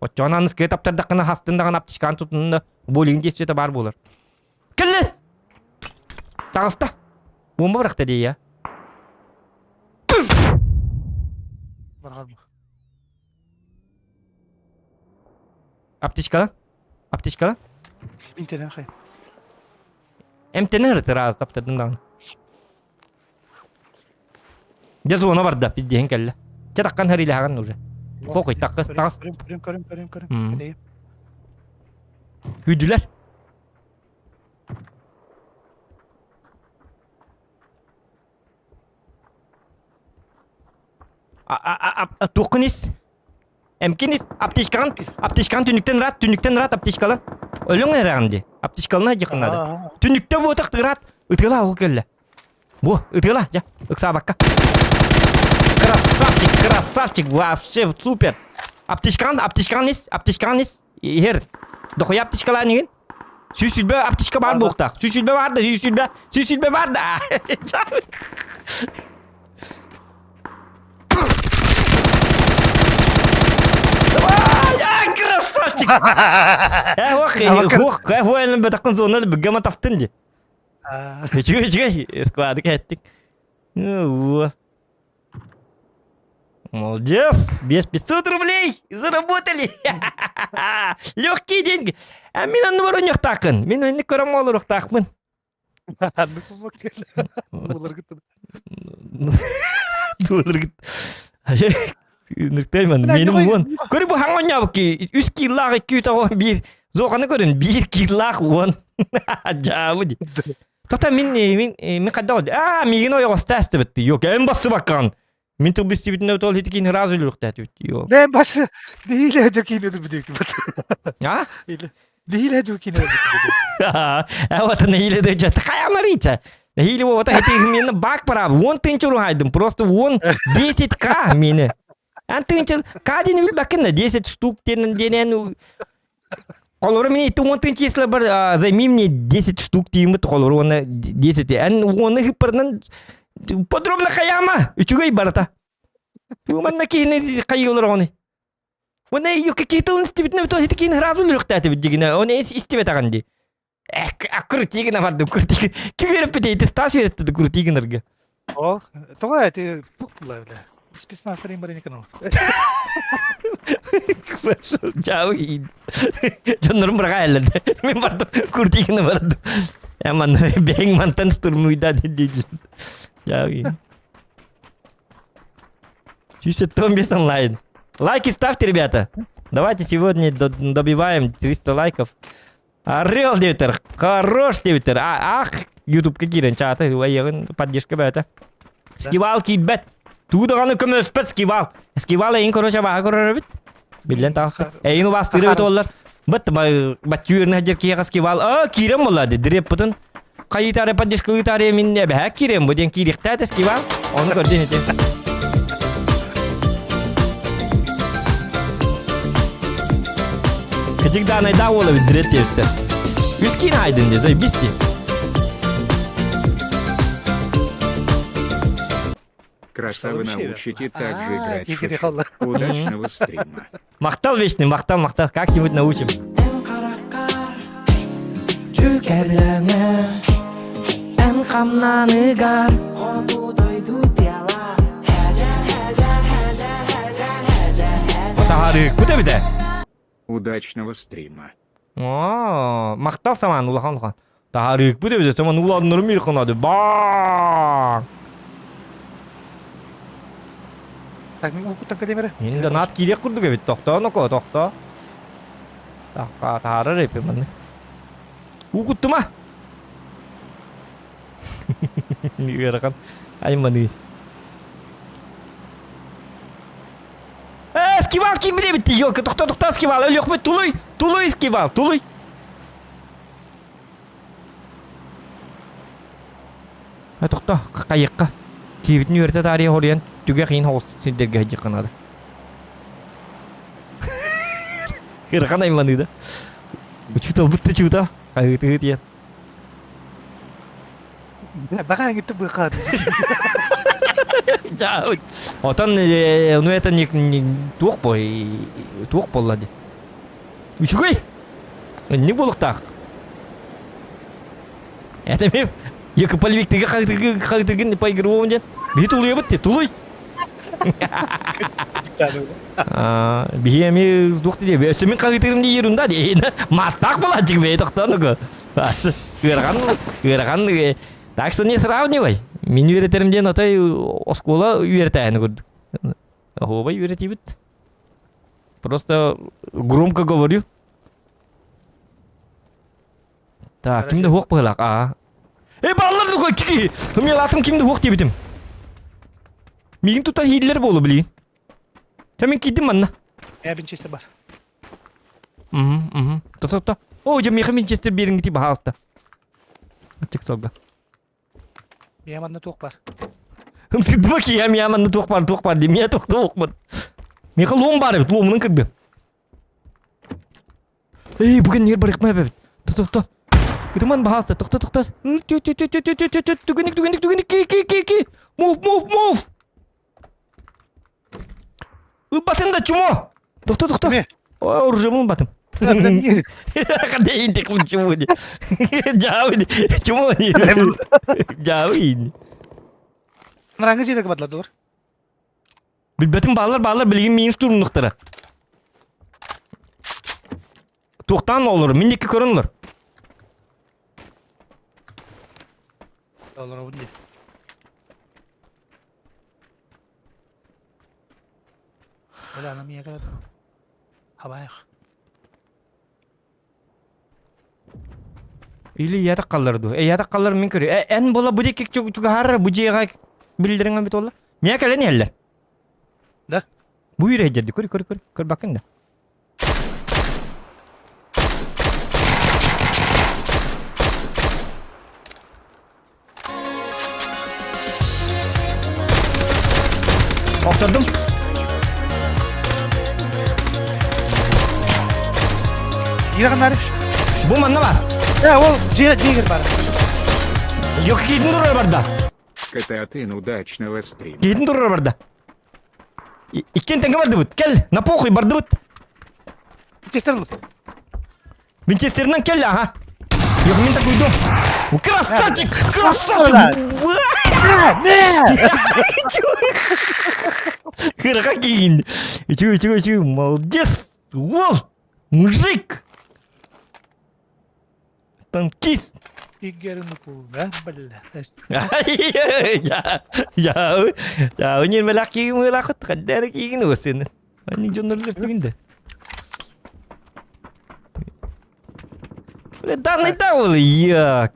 O cananız ketaptardakına hastındağına aptişkan tutununda bolikin kesiyete bar bolar. Kelle! Dağısta. Bomba bıraktı diye ya. Var mı? Aptişkalan. Bin tane hayır. Emtene hırtı razı taptırdın. Yazı ona var da bir diyen kelle. Çatakkan hariyle hagan nurca. Pokoy takas. Körüm. Hmm. Hadi. Hüdüler. Tokunis. Emkinis. Aptişkan tünükten rahat aptişkalan. Ölün herhalde. Aptişkalına yakınladı. Tünükte bu otak rahat. Itgıla o kelle. Bu ытгыла, ja, ыкса бакка. Красавчик, вообще супер. Аптишканис, хер. Дохуя аптишкалар неген? Сүйсүлбе аптишка бар буқта. Сүйсүлбе бар да. Давай, красавчик. Ох, войлын бетакын зонады бігама тафтын де. Чего, склады кеттик. Вот. Молодец, без 500 рублей заработали. Легкие деньги. А мен onu var yok takın. Men önünü körüm olur takmın. Dolar gitti. Dolar git. Nüktelmen benim won. Körü bu hangon ya ki 3 kilolak 211 zoğanı görün 1 kilolak won. Jauh. Tata min kadda oldu. Migin o yok test bitti. Yok en bası bakan. Min tu bisti bitne otol hitikin razı yok test bitti. Yok. Ne başı değil ya jokini de bitti. Ha? Değil ya jokini de bitti. Вот она или дойдет. Такая Марица. Или вот это именно бак прав. Вон тынчуру хайдым. Просто вон 10к мine. Ан тынчур. Кадин вил бакина 10 штук денен. Колору мне itu вон тынч если бы займи мне 10 штук тимы колору он 10. Ан он их пернан подробно хаяма. Üçüge ibarata. Bu man nakini kayıyorlar onu. Ona yok какие-то институтные то такие разные лёгкие бигина. Он истивет аганди. Крутигина варду крутиг. Кивер петейте стасвер это крутигинерге. О, това е ти пукла бля. Списна старин барин канал. Jauh. Janur mereka ada. Memang kurtigina vardu. Emang beng mantan sturmuida di. Jauh. Чуть том без онлайн. Лайки ставьте, ребята. Давайте сегодня добиваем 300 лайков. Орел, Девитер. Хорош, Девитер. Ах, YouTube какие ренчаты. Поддержка бета. Скивал кибет. Туда он көмөс пет скивал. Скивал эйин короче баа көрөр бит. Билен таасты. Эйин бастырып толлар. Бит бачуурны хажер кия скивал. Кирем болады. Диреп бутун. Кайытары поддержка кайытары мен не бе. Кирем буден кирихтә скивал. Оны көрдүн эте. Когда найда вола видретте. Виски найден де, заебисти. Красавы научите также играть Игорь шучу. Халла. Удачного стрима. Мақтал вечный, мақтал. Как-нибудь научим. En qara qar Жүкәбләңә En qamnаны гар Қотудай дутяла Тахарык. Bu da bir de. Удачного стрима. Мақтал саман улахан. Тахарык. Bu da bir de. Саман уладынырым ел қынады. Бaaaaаа. Так, мен укуттан кадемере. Енді нат кирек құрдық әбет. Тоқта, нұқо, тоқта. Таққа тағарыр әпе мұны. Укутты ма? Үйеріған. Айманы. киме битти. Ёлка, тукта скибал. Өлөк бит тулуй скибал. Тулуй. Тукта кайыкка. Кибитин үйрөтө тарih орыян түгө кыйын хоос сендерге жакканады. Кырган айманыда. Чута. Кайыты тиен. Бака гитти быкат. Жау. Отан ну это не тук боллади. Үчүгөй. Не болуктак. Это мен екі полвиктеге қағытыгын пайгырып жан. Бей тулуя бітті, тулуй. Бейеме ұздуқты деп, өсімен қағытырымды ерунда дейін. Маттақ бола жік бей тоқтаны Кырған. Так что не сравнивай. Мен үйретерімден отай оскола үйретәйіні көрдік. Обай үйрети бит. Просто громко говорю. Так, кімді хоқ бұғылақ? Балалар қой ки. Мен атым кимди хук дебитим. Мигин тута хиллер болу били. Тамен кидим манна. Винчестер бар. Та. О, же меха Винчестер бериңги ти баалста. Ачык солга. Яманны тук бар. Сыдыма ки яманны тук бар де. Мен тук. Меха лом бар, ломның кырды. Бүгін нер бар икмай бебит. Та. Итман баалста. Токта. Түгінік. Ки. Move. Батында чумо. Токта. Не. Ой, оружием батым. Қандай интек бұл чумо де. Жауын. Чумо де. Жауын. Нараңы жедегі батлады бар. Білбәтім балалар білген менің штурмнықтары. Тоқтан olur. Мендекі көрінлер. Олар өңде. Оля, ана мия қалады. Хабайық. Или ядақ қалларды. Ядақ қаллар мен көрі. Ән бола бұде кек чуға харра бұжеға білдіріңі бет олла. Мия кәлі не әлдер? Да. Бұ үйрі әдерді. Көр бақын да. Okturdum. Ираған әріп. Bu manna var. Ол жегір бар. Yok keydin durur barda. Кататын удачного стрима. Keydin durur barda. İkken tenge vardı bud. Kel. Na похуй bardı bud. Винчестер ұлып. Винчестерінен kel aha. Yok men tak uydum. Красавчик. Кырға кейін. Чу. Молодец. Вол. Мужик. Танкист. Игерін ұпу. Бәлі. Ya önyen melak kiyin melakut. Kadar kiyin o senin. Hani jonlarlar tügünde. Danay da ol ya.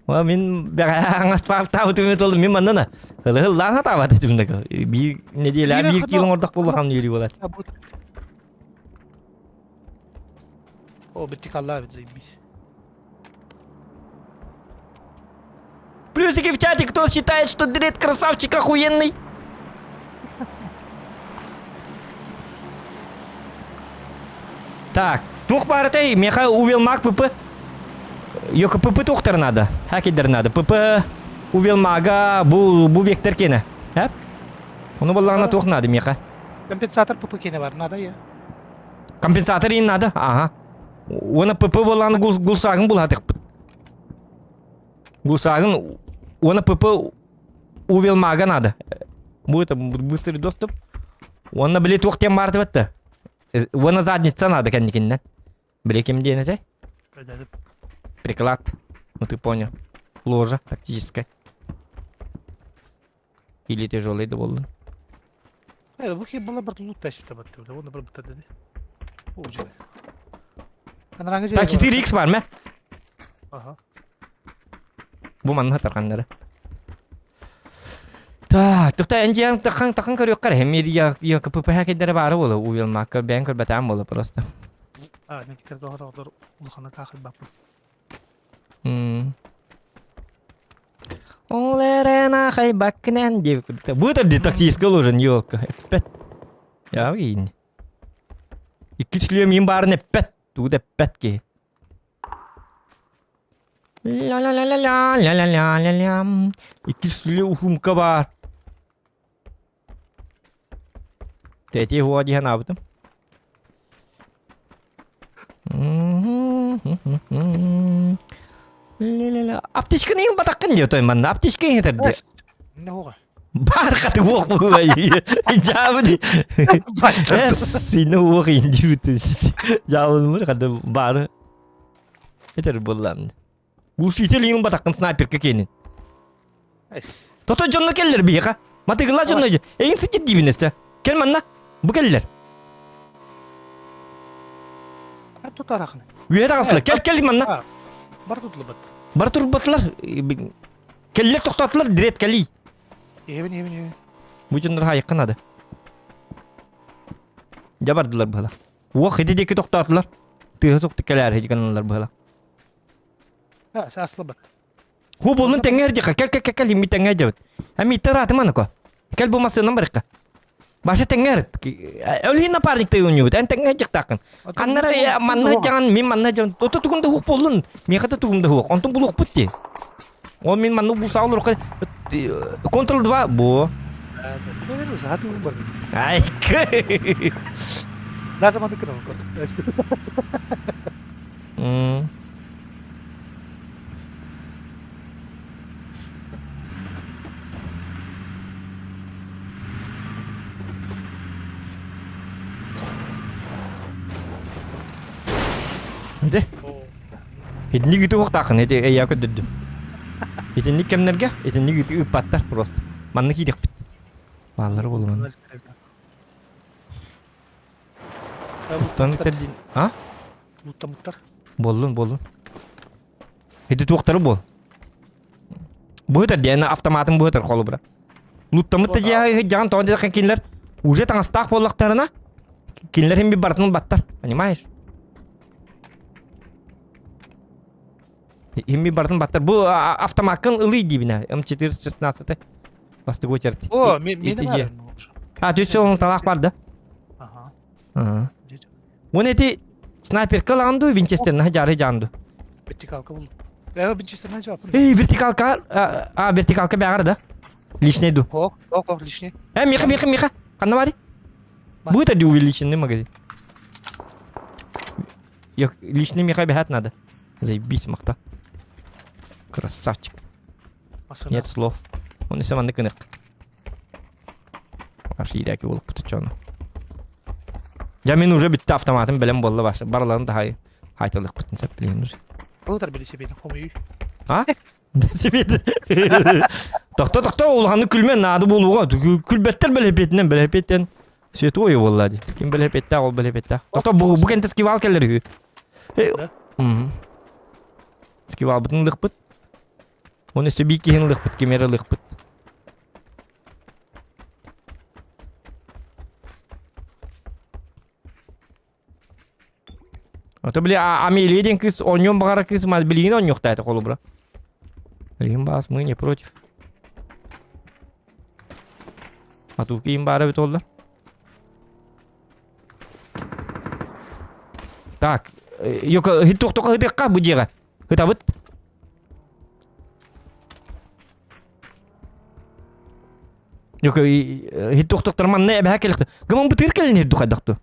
Wa min hangat tahu tügünde oldu min manana. Hılı lan hata var tügünde. Bir ne diyeler bir kilon ortak bol bakalım yürü bolat. О, бітті қаллар, заебись. Плюсики в чате, кто считает, что Дред красавчик охуенный. Так, тух баратай, меха увел маг ПП. Yok ПП тухтар надо. Хакидер надо. ПП увел мага bu вектор кене. Хап? Onu балларына тух надо меха. Компенсатор ПП кене бар, надо я. Компенсатор ин надо. Ага. Оны ПП балларны гулсагын булатык. Гулсагын оны ПП увел мага надо. Bu это быстрый доступ. Оны біле тух тем барды бітті. Оны задница надо кәндікінден. Біле кем дейін әтей? Приклад. Ну ты понял. Ложа тактическая. Или тяжелый да болды. Бұл ке бұла бір лут тәсіп табатты. Оны бір бұта деді. О, жібе. Так 4x var mı? Aha. Bu manna tarkanları. Так. Tukta enjian takang körüyor kar hem ya kapı paketleri var ola uyul makar ben kör batam ola prosta. Ne kadar doğru doğru. Ulxana taxil bapı. Олерена хай бакнен деп. Bu da детективский ложен yok. Пет. Ya in. İki sülüyorum yim barne pet. Tu de pet ki. La la la la la la la la la la. İki sülüyor uhum kabar. Teti huwa diye ne yaptım? Аптечка не батакын диyor toyman. Аптечка getirdi. Ne o? Бар каты ок bu. Жабы. Seni ок indi. Жабы mı kады бар. Yeter bollam. Bu fitelin batakın sniper kekenin. Es. Toto jonno keller bir ka. Matıgıla jonno. Egin sıçı dibineste. Kel manna. Bu keller. Ha tutaraqını. Üye aslı. Kel manna. Bar tutulu bat. Бар турбатлар. Келлер токтатылар дирет кали. Evin. Bu jonlar hayıkın adı. Jabardılar bala. Wak hededeki toktatıllar. Tığ soktu keler hecikanlar bala. Ha aslı bat. Hu bolun tenger jaka kel himi tenger jawt. Hami tarat mana ko? Kel bu masih nomor ka. Bahasa tenger. Oleh na parnik teu nyut. En tenger jak takkan. Kanara ya manna jangan min manna jangan. Toto tukun da huk bolun. Mi kata tukun da huk. Ontung buluk putti. O min mannu bu sağlur ka. Kontrol 2 bu. Veririz. Hadi bu bar. Ay. Daha zaman da kırma. Es. Де. Эднийг гэдэг хог таах нь яг өдөд. Эднийг кемнерге эднийг гэдэг паттар просто. Манны хийх бит. Баллар болман. Тонг тэрдин. А? Муттар. Боллун. Эдит уктары бол. Бөтөр дена автоматын бөтөр колу бра. Луттамытта жан тоон жакын кинлер уже таңстак боллактарына кинлер hem bir бартын баттар. Понимаешь? Hem bir бартын баттар. Bu автомакын ылый дибине. М416. Басты көтерді. О, менде бар. Ha, төсө onun талак барды. Ага. Оны эти снайпер каланду Винчестерна жары жанду. Вертикалка бұл. Винчестерна жауап. Вертикалка, вертикалка бягар да. Лишний ду. Ок, лишний. Миха. Канна бари? Будет это увеличенный магазин. Лишний миха бегать надо. Заебись, махта. Красавчик. Нет слов. Он и сама ныкынық. Вообще иреки болып күтічоны. Мен уже бітті автоматым білім болды башы. Барларын да хайтылық бітін сәп білейін уже. Бұлдар білі себейді, қомы үй. А? Себейді. Тоқта, олғаны күлмен нады болуға. Күлбеттер біліпеттен. Светі ойы болады. Кім біліпетті, ол біліпетті. Тоқта, бұл кенті скивал келер. Скивал бұтын лық бұт. Оны сөбей кейін лық бұт, кемері лық бұт. Ото били Амелия кыз, оньон багара кыз, мал билигин он yok тайты колу бра. Билигин бас, мы не против. А тут кийин бары бит олду. Так, yok хит-тук-тук хыдыкка бу жега. Хытабыт. Yok хит-тук-туктар манна эбе хакеликти. Гымын бытыр келин хит дукадыкту.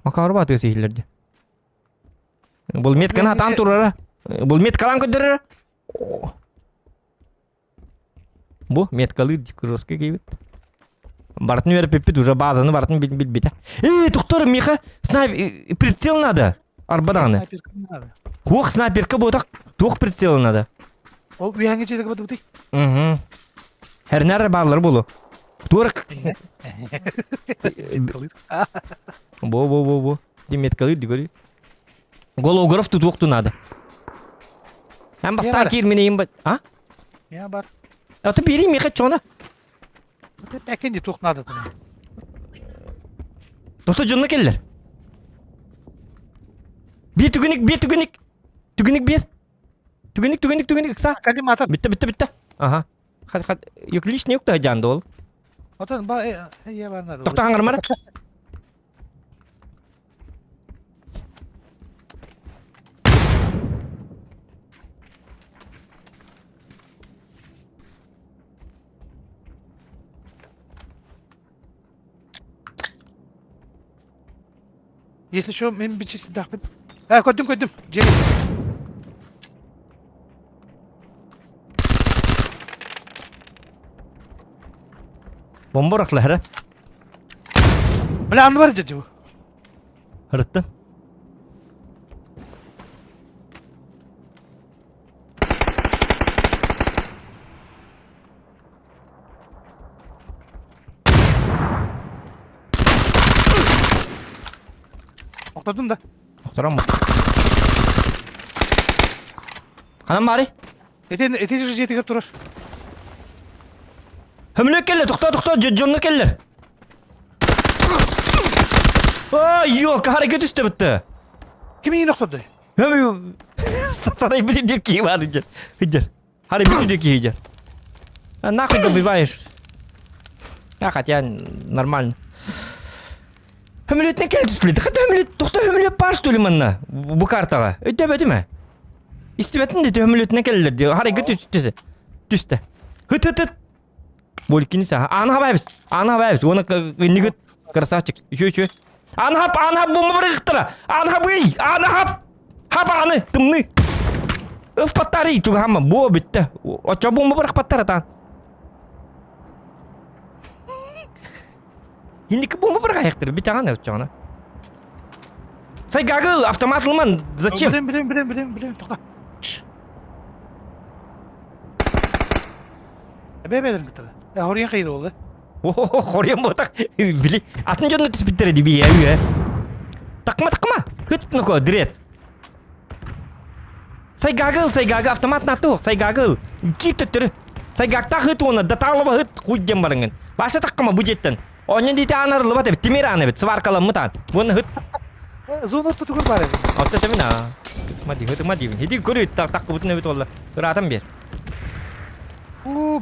Макары баты сехилерди. Бұл метканы атан тұрары. Бұл меткалан көдірі. Бұл меткалы дикуросқа кейбет. Бартын веріп еппет, уже базаны бартын бит-бит-бит. Тұқтыры, меха, прицел надо. Арбаданы. Қоқ снайперка бұдақ, тоқ прицел надо. Ол үйәңге жедігі бұды бұдай? Әрнәрі барлар болу. Тұрық. Бо. Меткалы дикуры. Голограф тут укту надо. Hem basta kir mineyim ba? Ha? Ya бар. Ya tu biri mi kaçona? Ekendi tok nada tane. Doktor canına gelirler. Bir tügünük. Tügünük bir. Tügünük kısa. Kali mata. Bitti. Aha. Hadi. Yok lişne yok da canda oğlum. Atan ba ya var nada. Doktor hangar mara. Если что, мен бичisi dahbet. Ha koydum. Ceri. Bomba rakla hara. Bala anı var dedi bu. Hırıttın. Okladım da. Doktor ama. Hanım bari. Eti jeti kırıp durur. Hümlük geldi. Doktor. Canına gelirler. Ay yok. Hareket üstü bitti. Kimi iyi noktadı? Hümlük. Sana bir diyor ki var Hıcır. Hadi bir diyor ki Hıcır. Нахуй добиваешь? Yani нормально. Hümlük ne geldi üstüne? Doktor hümlük var üstüne bana. Bu kartağa. Ödemedi mi? İstimetin de hümlük ne geldi diyor. Hareket üstü. Düste. Hıt. Bolkini sa. Ana haber. Ona nigit красавчик. Şu. Ana bomba bıraktı. Hap anı. Tımlı. Öf patları itu hama. Bu bitti. O bomba bırak patları tan. Şimdi bomba bırak ayaktır. Bir tane yapacağına. Say gagıl автоматлыман. Зачем? Bilem. Tokla. Bebelerim gitti. Ya oraya kayır oldu. Koruyan bu tak. Bili. Atın canını tespitleri dibi ya. Takma. Hıt nuko direkt. Say gagıl автомат natı. Say gagıl. İki tüttürü. Say gagta hıt onu. Datalaba hıt kuyacağım barangın. Başa takma bu jetten. Onun dite anarlı bat evet. Timir anı evet. Svarkalı mıtan. Bunu hıt. Zonor tutukul bari. Altta tabii na. Hıtma diyor. Hadi görüyor tak kubutun evet valla. Kıratan bir.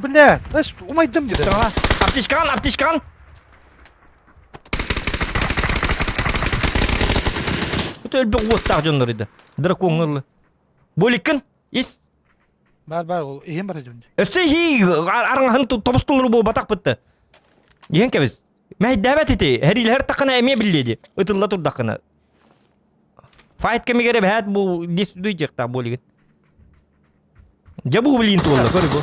Bля. Aş umaydım dedi. Tamam. Aptişkan. Öyle bir kuvvet canlarıydı. Drakonlarlı. Bolikin. Is. Bar o ihim barajım. Östehi. Arangahın topustulur bu batak bitti. Yiyen kebiz. Meh davet eti. Her takına emiye billiydi. Itılla tur takına. Fight kemi gere behat bu dis duyacak ta bolikin. Jabu bilin tu valla. Kori bu.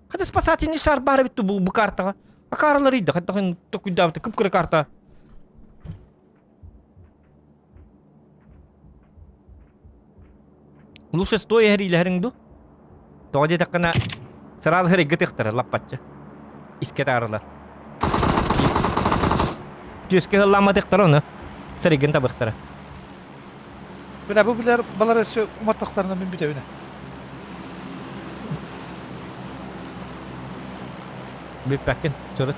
Hadi spasatini şar bari bitti bu karta. Akarlarıydı. Hatta tokuyda bitti. Kıpkırı karta. Лучше стоя хери лехринду. Тоди такана сразу хери гытыктыр лаппатчы. Иске тарылар. Жүске ламадыктыр оны. Сырыгын табыктыр. Bля bu biler balar ese umatlıklarından bin bir de öne. Bir pakin turut.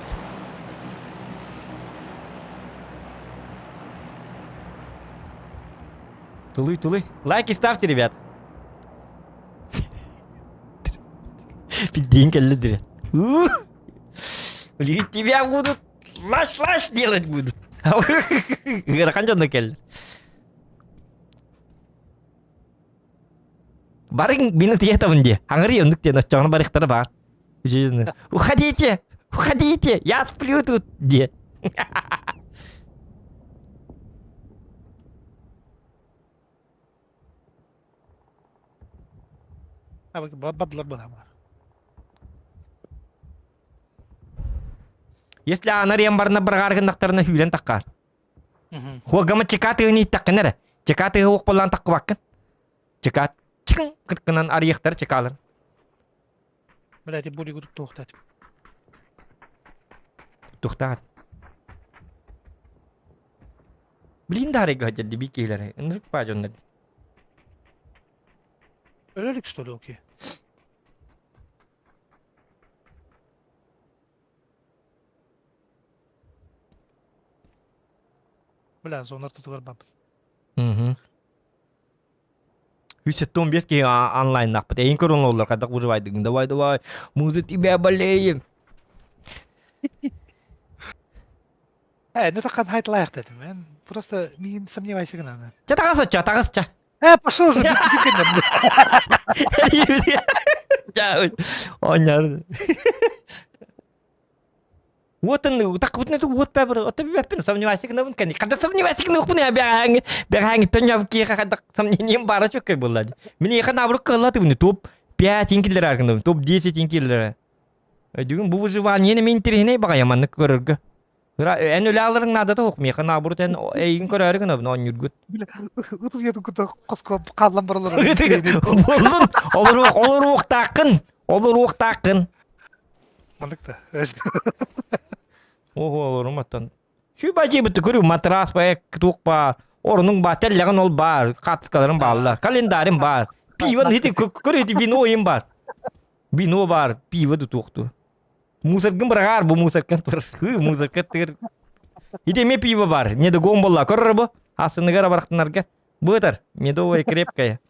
Тулуй. Лайки ставьте, ребят. Пидин келлидир. Блин, тебя будут лаш делать будут. Гыракан жонда келди. Барың минут етабын де. Аңыры өндіктен очағына барықтары бар. Уходите, я сплю тут, де. Ha bak badlar bana. Если анарьян барна баргаргындактарына хүйлен таккар. Хуагама чекаты ни такканара. Чекаты хук болан таккы баккын. Чекат чикин кыркынан арыяктар чекалар. Bля ти боли гудук тоқтат. Тухтаат. Блин дарыга хаджады бикейлер. Нырык бажондар. Ölelik что ли okey. Бля, зонар тутугар бап. Угу. 115 ке онлайн нақпыт. Ең көрін олар қадақ выживайдығын. Давай. Музы тебя болеем. Не такая хайт лайх это, мен. Просто не сомневайся гына, мен. Тағасыча. Пошел же, Ойнар. Вот он, так вот это вот пепер, вот ты пепер, сомневайся гына, когда сомневайся гына, ухпын я бегай, тоня в кеха, когда сомнением барачок как было. Мне их набрал калаты, мне топ 5 инкиллера, топ 10 инкиллера. Дюгін бұл выживание мен интеріне баға яманны көріргі. Ән өлі алырың нады да оқ, меха набұрыт ән әйін көрәрігін абын, он үргіт. Утуп едің күті қосқа қалан бұрылыр. Олар оқ тақын. Мандықта. Олар ұматтан. Шүй бәжей бұтты көрі, матрас ба, туқ ба, орының ба, тәлләғын ол бар, қатысқаларың балылар, календарың бар, пиван хеті көрі, винойым бар. Вино бар, пиво да туқту. Мусоргын бірғар, бұл мусоргын тұр. Мусоргын тұр. Итеме пиво бар, неді гон болла, көрір бұл? Асынығар барықтынарға. Бұтыр, медовая крепкая.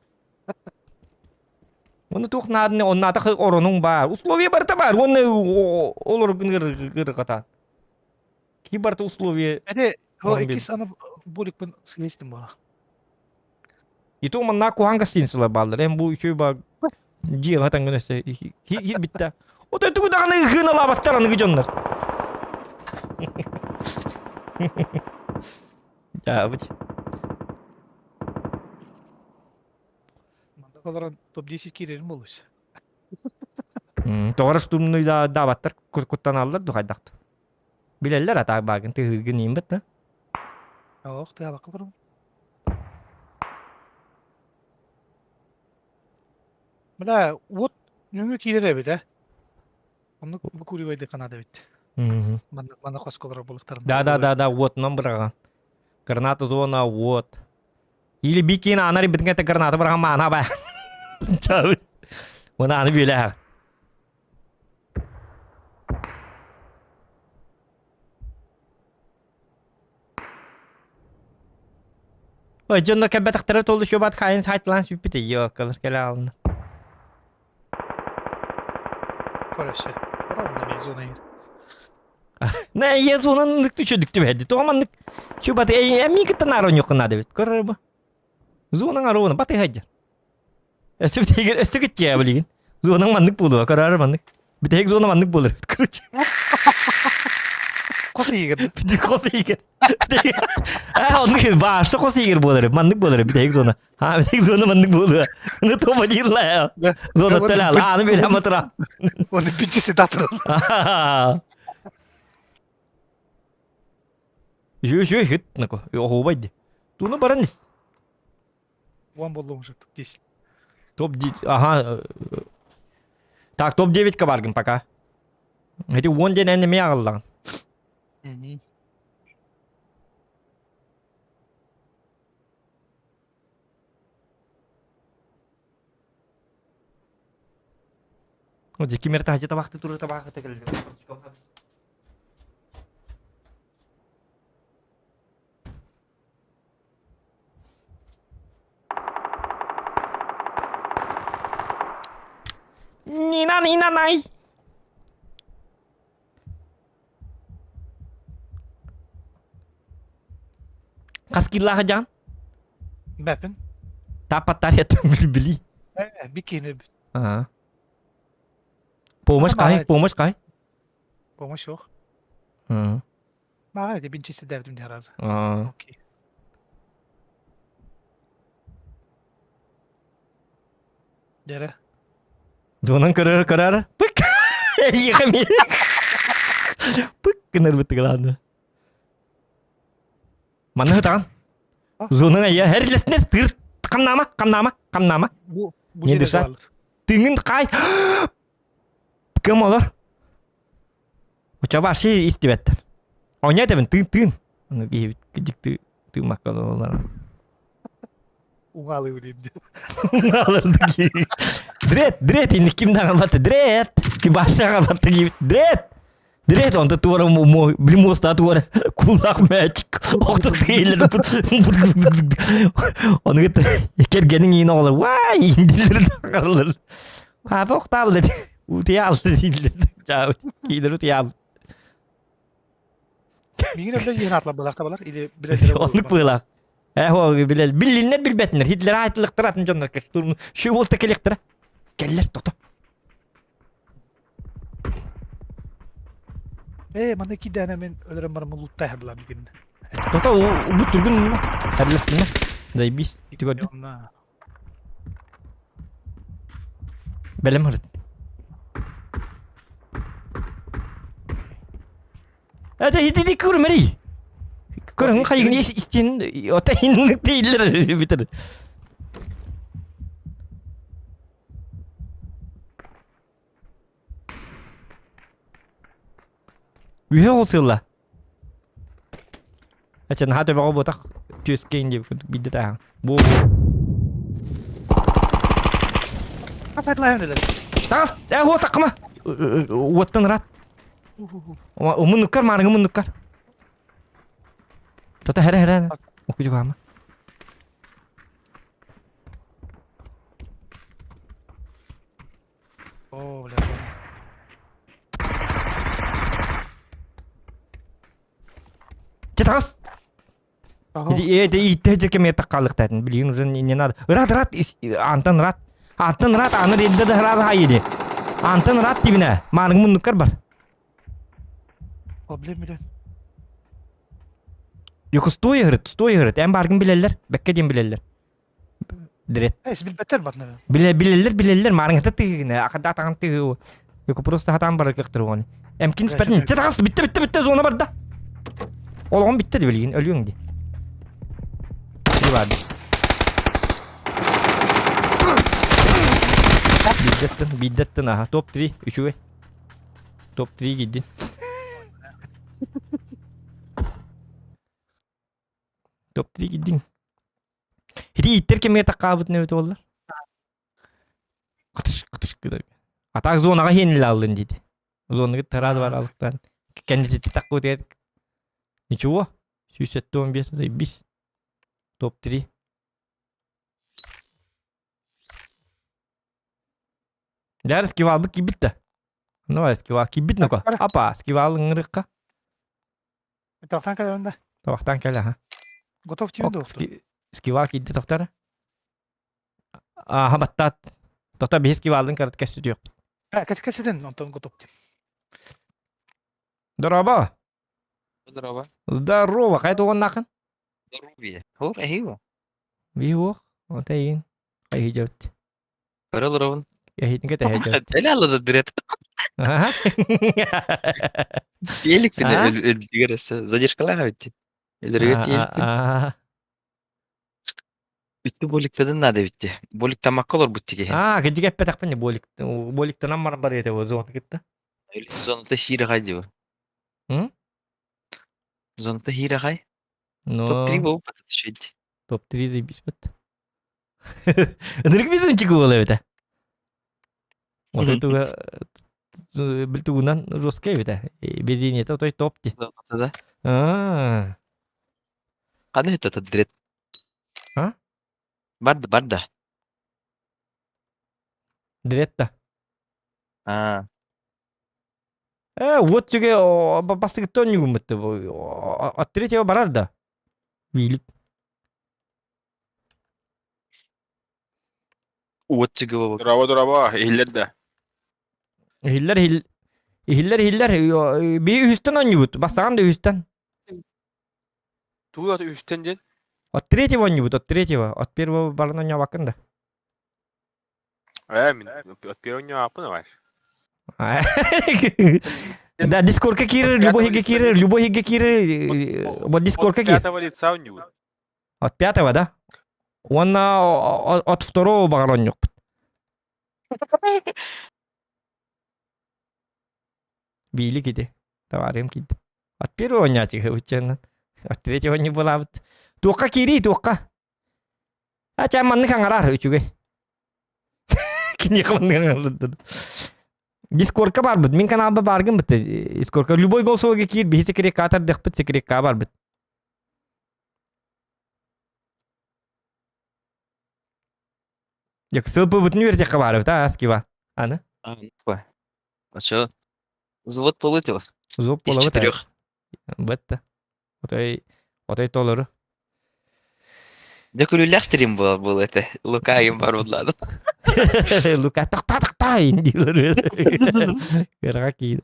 Оны туқ надыны, оның аты орының бар. Условия барта бар, оны олар гыр қата. Ки барта условия? Әде, екес ана бөлікпен сөйлестім бара. Иту мұнна куанға стенсілер балдар. Әм бұл үші бар. Жиыл хатан гөнөсө хил битта. Ота тугудаганы гына лабаттар аны гыжоннар. Да, вот. Манда калар топ-10 кирерин болуш. Тоғыр штурмны да баттар куттан алдар духайдакты. Билелер ата багын тыгын имбет, да? Ох, ты абак каларым. Бля, вот нүңі кирер бит, Оны букуривайды канада бит. Манда қосқалар болықтарын. Да, вот нам брага. Граната зона, вот. Или бикин анари биткен те граната брага мана ба. Чау. Оны аны биле. Ой, жонда кәбәтақтары толды шөбат қайын сайтлан сүппеті. Йо, қалыр келе алынды. Көрәші. Правда, мен зона егер. Не, я зонаны нык түшөдүктү бәді. Тоғаман нык шөбат әмі кіттен арын жоқына да бет. Көрір ба? Зонаң аруына баты хайджар. Өсі бітегер өсті күтче әбілеген. Зонаң мандық болуға, көрір мандық. Бітег зона мандық болыр. Көрірче. Қосы егер. Қосы егер. Оны башы қосы егер болыр. Мандық болыр бітег зона. Бітег зона мандық болуға. Оны тоба дейірла я. Зона тәлі ал. Аны бөлі аматыра. Оны бітчесі датырыл. Жүй, хит, нако. Оғубайды. Туны бараныз. Уан болды уже, топ-10. Топ-10, ага. Так, топ-9 баргын пока. Эти 10 ден әнеме ағылған. Оде кемерті ажета бақты тұры табақы тәкілді. Нина, най. Қаскиллаға жан? Бәпін? Тапаттар еттім білі. Бикені бит. Помощь қай? Помощь жоқ. Маға де бінчесі дәвдім де разы. Окей. Дәрі. Зонан көрір. Пык! Ехаме. Пык! Кінер бітті қаланды. Манны ғытаған? Зонан әйе, әрлесіне тыр. Қамнама. Не дұрса? Тыңын қай. Кім олар? Ұча баршы істебеттір. Оня әтемін, тың. Оны кедікті тыңмаққалы олар. Уңалы өлейді. Уңалырды кейіп. Дрет, енді кімді ағалбатты? Дрет! Ки баршы ағалбатты кейіп. Дрет! Direkt onda tuara bilim usta tuara kulak magic. Okta değiller. Onu gitti. Kergenin yine olur. Vay indilir takarlar. Abi oktal dedi. Uti aldı dildi. Çağ. Gider uti aldı. Mingine bile yığın atla balaktabalar. İli bire Onluk bıla. O bilel. Billinler bilbetler. Hitler ayetliktir atın canlar kaçtırın. Şu volta kelektir. Geller toto. Mana 2 tane men ölürüm bana mulut tayardılar bir günde. Toto bu türgün mü? Herlestin mi? Zay bis. Gitti gördün. Yoluna. Belem hırıt. Hadi hidi kurmeri. Kurun kayın için o tayinlik değiller bitir. Üye olsayla. Açın hadi bak bu tak tüskeyin diye bir de daha. Bu Kasaytla hem neler. tas o takma. Watan rat. O munukar marang munukar. Tota hera. Oku juga ama. Oo bile. Cetas. Jadi itu aja kemer takalak tadi. Beliin urusan ini nada. Rat antan rat. Antan rat anır elde de rat haydi. Antan rat dibine. Marang munukar bar. Problem bile. Yok stoy hırt. En bargın bileller. Bekke diyem bileller. Direkt. Esbil beter batna. Bileller. Marang tati. Akada tangan ti. Yok просто hatan baraklıktır onu. Emkin ispetin. Cetas bitti zona barda. Oğlum bitti de bilgin. Ölüyorsun diye. Bu vardı. Biddettin aha. Top 3. Üçü. Top 3 giddin. Top 3 giddin. Hidi ittir kemeye takabıt ne öte oldular? Kıtış kıdır. Atak zonaga henil aldın dedi. Zonaga taraz var alıktan. Kendisi takut et. Ничего. 115 заебись. Топ-3. Я скивал бы кибит-то. Ну, скивал кибит ну-ка. Апа, скивал ngırıkka. Tavtan kadar önde. Tabaktan kele ha. Готов тебе до. Скивал kiddi toktara. Aha battat. Tokta bir skivaldın karat kesidi yok. Ha kaçedin ondan готов. Здорово. Здорово. Здорово. Кайда он нахын? Здоровье. Хор, ахиво. Виох. Вот и. Ай идет. Паралрован. Я хитин кете идет. Теляла да дырет. Ага. Елик пине А? ölbütügerese. Задержкалана bitti. Ellerine елик pin. Bitti boliktadan nade bitti. Bolikta makkalor bitti ki. Gıcık hep petak pende boliktan amma var yete o zon gitti. Öyle zonda hira kay diyor. Hı? Zonda hira kay. No. Top 3 bu patat şuydu. Top 3 de bis bit. Nırık bizim çıkıyor oluyor bite. O da tu biltuğundan roske bite. Bezini to top di. Zonda Aa. Kadın hitta ta direkt. Ha? Barda. Diretta. Ha. Вот тебе басты кто не умыт. От третьего барарда. Вилик. Uğutçu bak. Duraba. İhiller de. Hiller. Bir üstten oynayıp. Basagan da üstten. Tuğla üstten den. От третьего oynayıp. От третьего. От первого баран oynaya bakın da. От первого не апына var. Да, дискорка киры, любой киры. Вот дискорка киры. Пятого лица у него. От пятого, да? Он от второго баран yok. Били киди. Товарим киди. От первого oynayacak uçandan. От третьего не было. Тука кири, тука. Acha man kan arar ucuge. Kini kan Discord'a var bud. Min kanalda bargın bud. Discord'a любой голосовойга кир bir секрет катар дэх бud секрет ка бар bud. Yok sılpı bud университет ка бар bud. А скива. Аны. А, ну, такое. А чё? Завод полетел. Зоп Из болабыт. 4. Бытты. Отой толору. Да кулюлях стрим был это. Лука им бар ладно. Лука так индилер. Кырга кийди.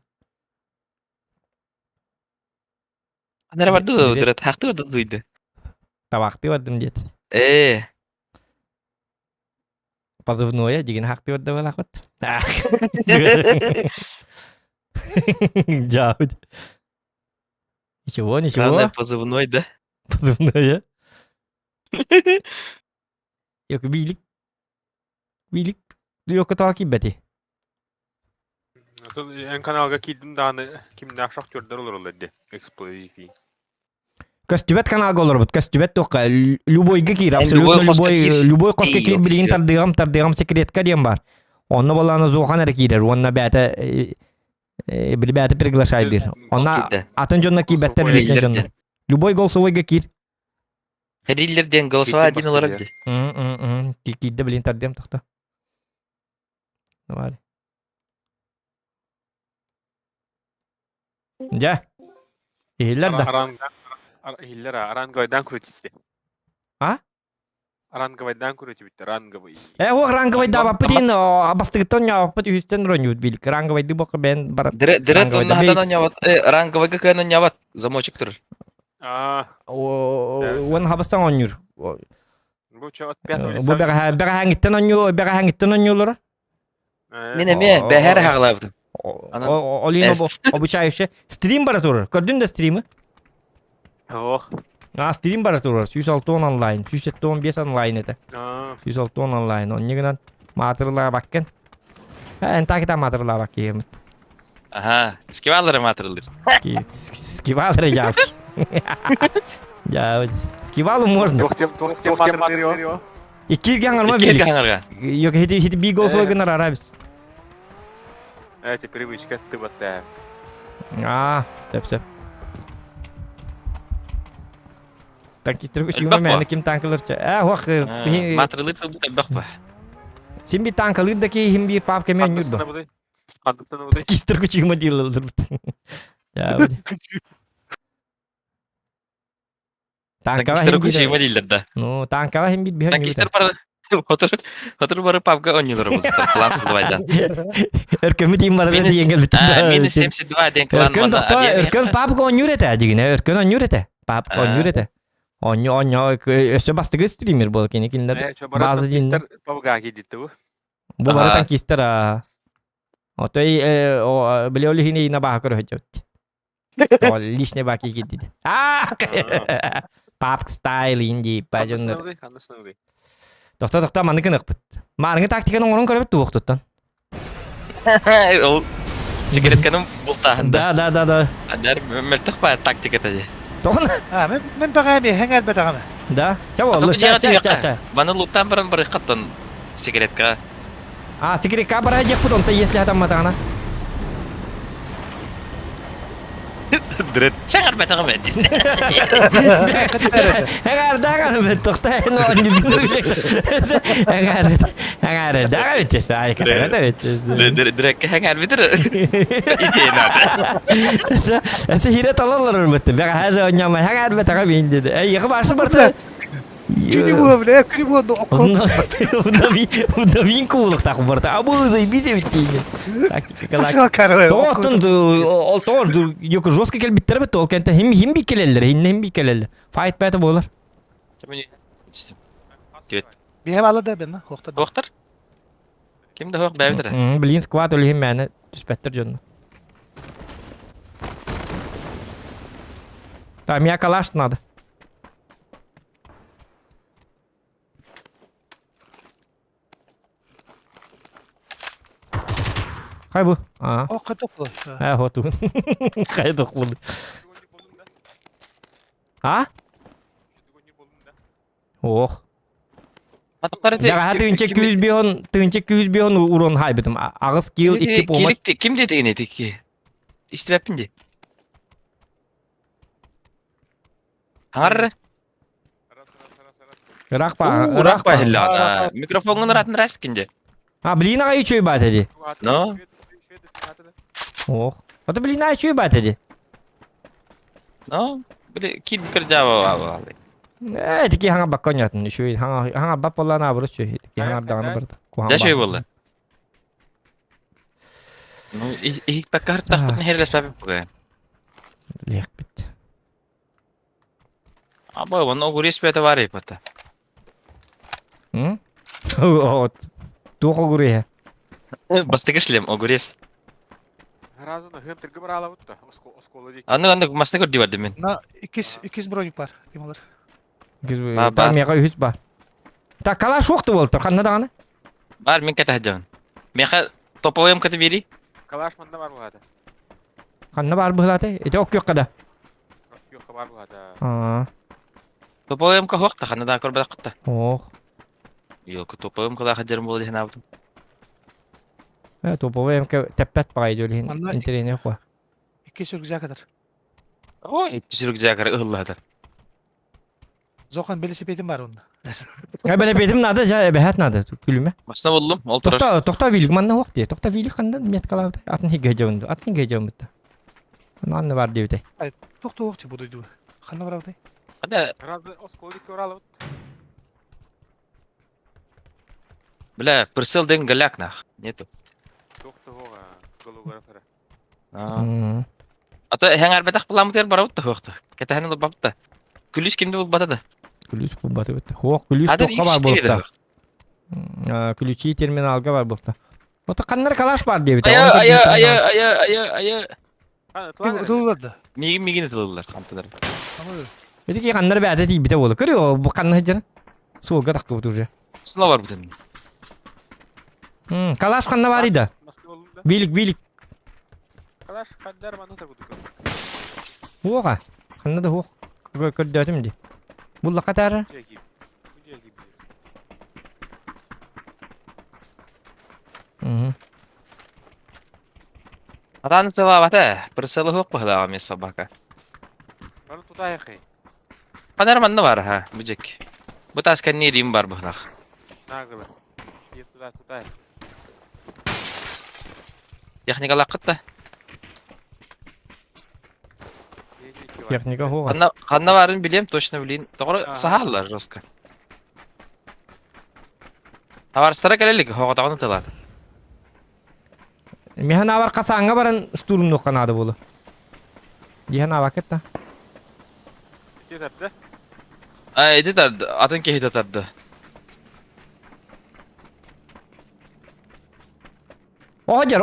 Анар барды да Билет. дурат хакты барды дуйду. Табакты бардым дет. Позывное деген хакты барды балакыт. Жауд. Ничего. Главное позывной, да? Позывное. Yok birlik. Yok takip beti. En kanalga kildim dağını kimde akşak gördür olur dedi. Explosive. Көстүбет каналга olur bут. Көстүбет тока любойга кир, En абсолютно любой коска кир. любой коска И кир yok билген işte. тардыгам секретка дем бар. Онна баланы зохан эре кирер. Онна бәте бир бәте приглашай бир. Онна Кирде. атын жонна кибеттер Голосовой лишне жонна. лидерден. Любой голосовойга кир. Хриллерден голосовой один Кирден olarak başka de. Кирде билген тардыгам тохта. Давай. Ja. İyiler de. Arangavaydan kurutuyor. Ha? Arangavaydan kurutuyor bitti. Arangavay. O ранговый да бапытин бастыгыттан япыт үстен ронют билик. Ранговый бока бен бар. Дирет Ранговый онна да хатан оняват. Ранговайга кайын оняват. Замочек тур. Он хабастан онюр. Bu çavat Bu бага хангиттен онюлар. Мен бәһәр хаглабдым. Олино обучающий. Стрим бара турар. Көрдүн да стримы? Oh. Стрим бара турар. 106 онлайн, 115 онлайн это. 106 онлайн. Он негенен матырлар баккен. Энта кита матырлар баккен. Aha. Skivallere atırılır. Скивалры жав. Ja, скивалу можно. Tohtем matırıyor. İki gangarma Келге билик. хаңарга. Yok hiti bir gol soygunlar arabis. Эти привычка ты вот Tep. Tankistер güç Elbette. yuma meni kim tankılırça. Hoq. Матырылır bu bakma. Sim bir tankılır da ki him bir pap kemen yurdu. Kandıksana bu da. Tankistер güç yuma değildir. Ya. Tankava Tankistler him ku şey bir. değildir da. No, tankava him bir Tankistler para Otur barı pavga oynuyorlar bu plansız duvaydan. Örkümü diyeyim var da yengel bitti. Meni semsi duva denk lan. Örkün doktor, örkün pap ko nyurete ajigine, örkün nyurete. Pap ko nyurete. Onyo öse bastığı streamer bol kene kinler. Bazı dinler. Pavga gitti bu. Bu bara tankistler ha. Otoy o biliyor hini na bah karo hajot. O lişne baki gitti. Pap style indi pajonlar. Doktor manı kınık bit. Marını taktikanın onun körüp tuğuk tuttan. O sigaret kanım bultağında. Da. Der mertek pa taktik etaje. Tohun. Men bagami hengal betagame. Da. Çavo lu ça. Bana lutan barın barı kattan sigaret ka. Секрет кабара ajak put onta yes lihat matana. Dret sangat betang ben. Hengar dagan betok ta no ni binur. Hengar dagan bitte say kada bitte. Direkt hangar bitir. İte nada. Ese hire talarlar bitte. Bega haja nyama hengar betaka bindi. Ey yabaşı barta. Kini bu bile, kini bu da okul. Bunda bin kuuluk tak barta. Abu zay bize bitti. Taktika Aşağı karı. Тоқтын олтор yok жестко кел биттер бит ол кенте хим бикелелер хим бикелелер файт бәте болар Bir hem aladı ben lan. Hokta. Doktor? Kimde hok bäbidir? Bilin squad öyle him məni düsbettir jönü Tam yakalaştın adı Hay bu Hokta toplu. hotu Hay dokulu Ha? Oh Атыктар Jaga tığınca 200 biyon uron haybidim. Ağız kill 2 pomar. Kim dedi yine ki? İstibapindi. Hangar. Rak ba. Hilla. Mikrofonun ratın ras bikindi. Ha blina ay çöy bat edi. No. Oh. Ata blina ay çöy bat edi. No. Bile kim kerja wa. Tiki hanga bakkan yatın. Şu hanga bap olan abur çöy. Tiki hanga dağını birdi. Da şey boldu. No, ich bakar takut herles papi bukan. Lek bit. Aba wannan oguri speta var ya pata. Hı? O tuğu guraya. Bastık işlem oguris. Разына хентер гыбрала вот да. Осколы дик. Anı masne gördü vardı men. Мына ikiz броник бар. Ким алар? Бар мега үс бар. Та калаш оқты болды. Қанна дағаны? Var men kata hajan. Meha topoyam kata biri. Калаш манда бар бугада. Қанна бар бұғылаты? Эте ок yok қада. Yok бар бугада. Topoyam ka hoqta xana da korba qtta. Ох. Yok topoyam ka hajarım boldu hena abdum. Топова емке тәппәт бағай дөйлін. Анна- Интерене қуа. Икки сөргүзә кадar. Ой, кисирүк жакар ылладыр. Зохан велосипедим бар онда. Бәле бедім нады, жа бәхәт нады. Күліме. Масна болдum, ол турар. Тоқта вилік манна оқ де. Тоқта вилік қанда мет қалауды. Атын хеге жауынды. Атын хеге жауын бітті. Анны бар деуді. Токто окчу буду иду. Ханна баравдай. Hada Разы осколы дик оралы вот. бля, присыл ден галякнах. Нету. Токты хога. Голугара фара. Ата хәңәр бәтәк буламытыр баравытты хоқты. Кета хәнә бапты. Күлүс кимде бул батады. Күліс бұл баты бітті. Хоқ күліс Хадыр тоққа бар ичти болықта. Күлічі терминалға бар болықта. Ота қаннар калаш бар деуді. Ая. Ха, тыланы. Тулуларда. Мигин тылылар хантылар. Эдеки қаннар бәді дейбіте болы. Көрі о, бұл қанны хыджыры. Суылға таққы бұты уже. Сына бар бүтін. Калаш қанна бар иді. Маски болдum da. Вилік. Калаш хаддар манда да кудук. Оға. Қанна да оқ. Көрді өтім де. Бұл лаққа тәрі. Жегиб. Жегиб. Атаны тыла бата. Присылы хоқ бахла ами собака. Баны тутай хай. Қанар манна бар ха, бүжек. Бу таскан не рим бар бахлах. Нагылы. Ес тутай. Техника лақытта. Техника оға. Қанна барын билем, точно билейін. Тоғыры сахалар жостка. Таварстара кәлелік, хоға тағыны тылады. Механ авар қасаңға барын стурум ноққанады болы. Диян авакетта. Кетерді. Эди тарды, атын кейді тарды. Оғажар.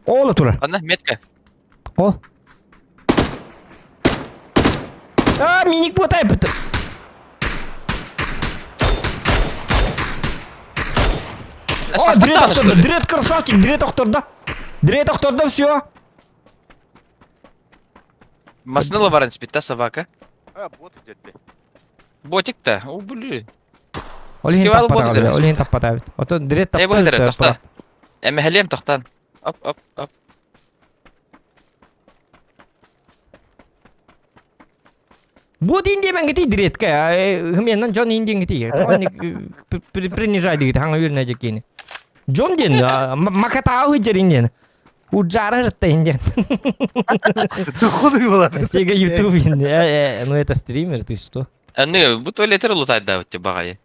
Оғылы тұрар. Қанна, метка. Ол. Миник ботай бітті. Дред красавчик, дред оқтырды, все. Масныла барын спитта собака. Бот идетті. Ботик-то, о, блин. Олейін Скивал таппата болды, қалды, дұрыс. олейін таппата бит. Ото дред Эй, бұл дәрі, тоқта. таппата. Әмі хәлем тоқтан. Оп. Бот инде мен гити дредке, менен Джон инде гити. Принижайды гити, хаңа үйріне жекені. Джон ден, маката ауы жерін ден. Уджары рытта инден. Ходу болады. Сега YouTube инде. Ну это стример, ты что? Әні, бұл туалеттер ұлытайды өтте бағайы.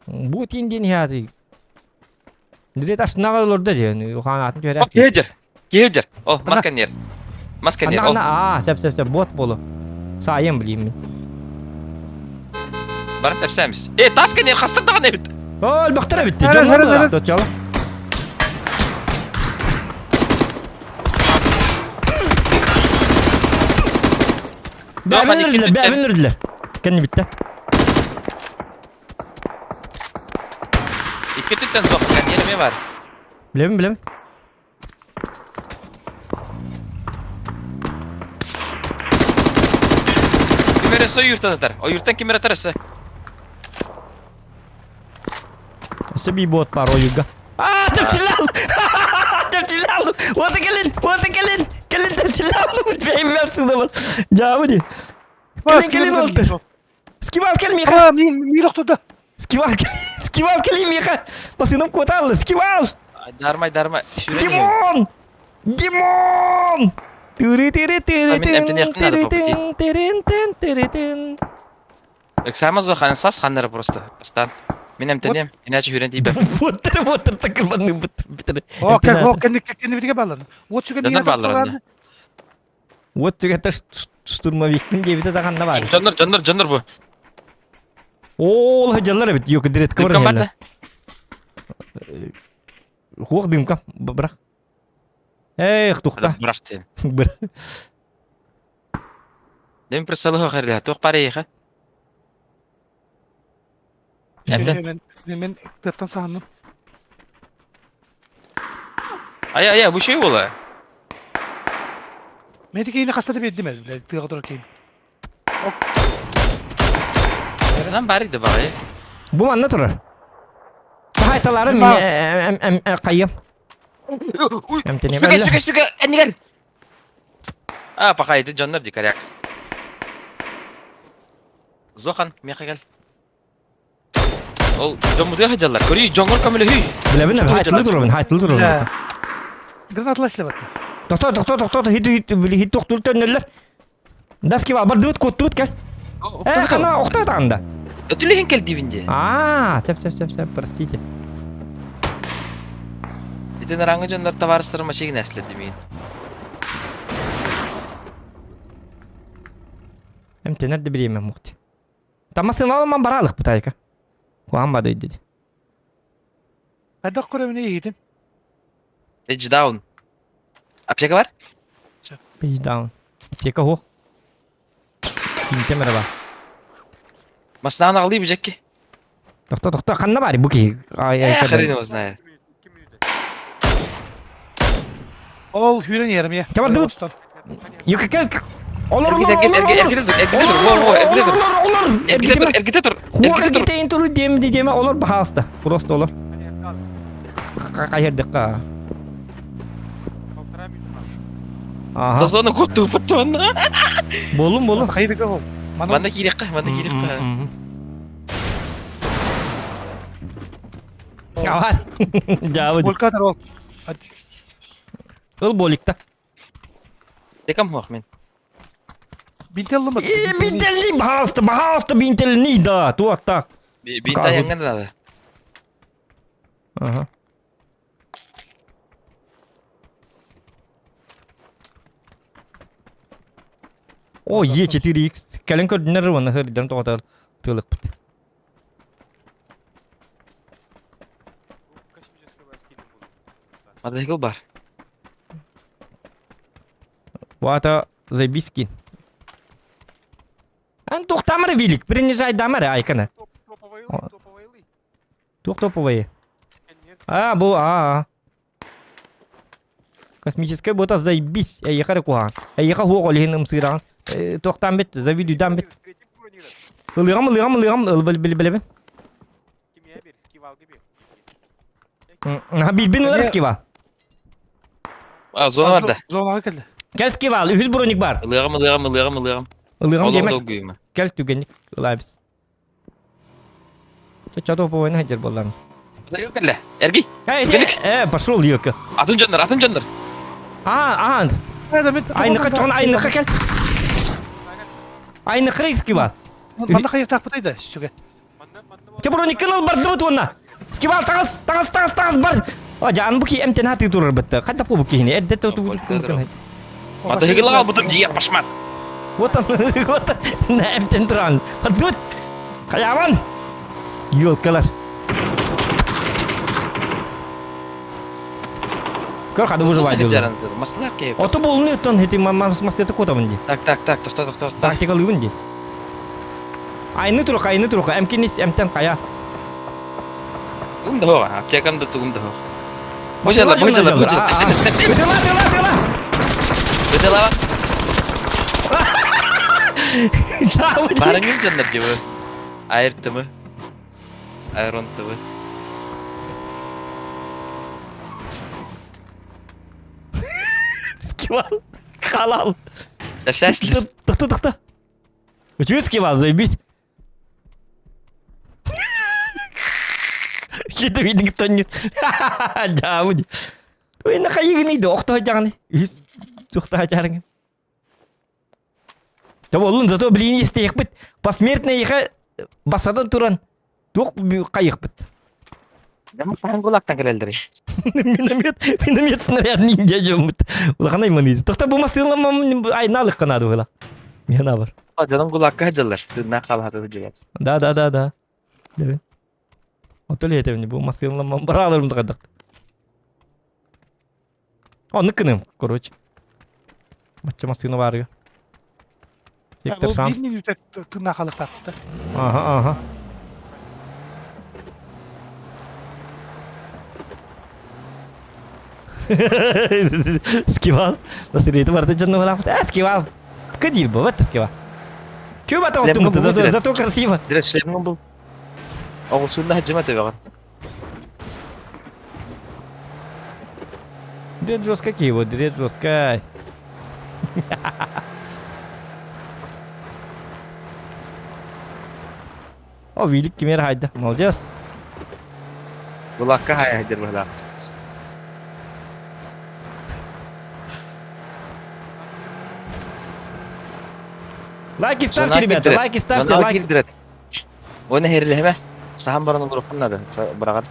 Бот инден яды. Дред ашынаға олырды ден. Қанатын жөр О, кеуджер. О, масканер. О, Сәп, бот болу. Сайын білейм мен. барын тәпсәміз. Тасканер, қастырдаған әбіт. Ол бақтыра бітті. Әрі, Джон әрі, болды әрі. ақтот жалы. Бәбін үрділер. Кәні бітті. Икі түттен соққан еліме бар. Білем. Кемері со юрттан атар. О юрттан кемері атарысы. Sebi bot par oyuga. Tersilah. Tersilah. Wata gelin. Gelin tersilah. Benim yapsın var. Cevabı di. Gelin oldu. Skival kelmi. Aa, mil oqtudi. Skival kelmi. Basınım kotal. Skival. Darmay. Димон! Димон! Тыры-тыры-тыры-тын, Эксама зохан сас ханнары просто. Стан. Мен эмтенем. Иначе хүрен тийбе. Вот, такырбаны битер. О, кенди битиге балланы. Вот шуга Жандар балларында. Вот түгәтә штурмовиктин дебите таганда бар. Жандар бу. Ол хаҗалар бит, юк дирет кыбыр. Кем барда? Хук дымка, бирак. Эх, тухта. Брахтен. Бир. Дем пресалыга хәрдә. Ток парыйга. Мен тыттан саганным. Ая, бу şey була. Мен кейини кастады беддим эле, тыга турар кейин. Lan bari de bari. Бу манна турар. Хайталары мен кайым. Süge, endiler. Pakaydı canlar dikkat yak. Zohan, miyaqa gel. Ol, jomu diye hajallar. Körüyü jongol kamile hüy. Bilebin haytlı durur. Гранатла слебатты. Тоқтот, хит тоқтул төннелер. Даски var, bir düt kut gel. Kana okta tanda. Ötülü henkel divinde. Sep, простите. Iten arangı canlar tavarыстырма şeyin əsledi min. Эмте нәрде билем мукти. Тамасын аламан баралык бу тайка. Куан бады dedi. Хадак көрөмүнө ийдин. Edge down. Apyaka var? Page down. Teka ho. Inte merhaba. Masnağını alayım ki. Toxta kanna bari bu ki. Xarini o знает. Ол хүрен yerim ya. Tamam, dur. Yuka gel. Olur. Ergite dur. Ergite tur deme olur bahasta. Prosto olur. Kayır dakika. Aha. Zazonu kutu patona. Bolum. Хайдыга ол. Manda kirek. Kavar. Jawab. Volkadır ол. Il bolikta. Tekam hoq men. Bintelli mi? Bintelli bahasta bintelli da. Tu atak. Binta yangan da. Aha. O ye 4x. Kalian kau dinner mana hari dan total tuluk. Mada hekil bar. Вата забиски. Ан тухтамыр велик. Принижай дамыр айканы. Топовые. Космическая бота заебись. Ехали куа. Ехал хуа лихин мсиран. Тохтам бит, завидю дам бит. Лыгам. Билбилебен. Билбин ларскива. Zona var da. Zonaga keldi. Gel skival, 100 bronik var. Ilığım. Ilığım demek. Dolguyum. Gel tügenlik labis. Çato po oyna hacer bollan. Yok elle. Ergi. Пошел yok. Atın canlar. Aynı gel. Aynı kırık skival. Manda hayır takpıtaydı şuga. Bronik kanal bardı bu tuna. Skival tangas bar. Jangan buki emten hati turur betul. Kata po buki ini. Eddet tu bukan. Mada hekil al butum dia pasmat. Вот на эмтен туран. Адут. Kayaman. Yolkalar. Kau kada выживать dulu. Masalah kayak. Ото болны тон хити мас это кота бенди. Так, тоқтат. Тактикал бенди. Айны турук эмкинис эмтен кая. Гумда хоо. Аптекамда тугумда хоо. Божала. Бедела. Barangız canlar gibi. Ayırttı mı? Ayron tıvı. Skival. Halal. Defsesler. Tıktı. Üçüncü skival zaybis. Kita biding tonyo. Jauh. Tuh enak kayak gini dok tuh jangan nih. Tuh acaranya. Coba ulun зато блин isteyek bit. Посмертный иха басадан туран. Тук кайык bit. Ama falan kulaktan geleldir. Миномет снаряд ниндзя жомут. Улаханай мани. Тохта bu масылам айналык канады була. Мена бар. Canım kulakka hacılar. Ne kal hatı hacılar. Да. Да. Отол етем bu масылам бараларым дагадык. Оныкының, короче. Бачча масына бар ya. Сектор Bu шанс. bir minüte tırnak alıp taktı. Aha. Скивал. Насыри это варта чёрно была. Скивал. Кадир был, вот скивал. Чё батал Лепно тут? было, Зато красиво. Direkt şeklinin bu. Oğuzunda hacıma tabi bakın. Дред жёстко киво, дред жёстко. О, велик кемер хайда. Молодец. Kulakka hayal böyle. Лайки ставьте, ребята, лайки ставьте, лайки. girdiret. O ne herli heme? Sahan baranı vurup bunlar da bırakır.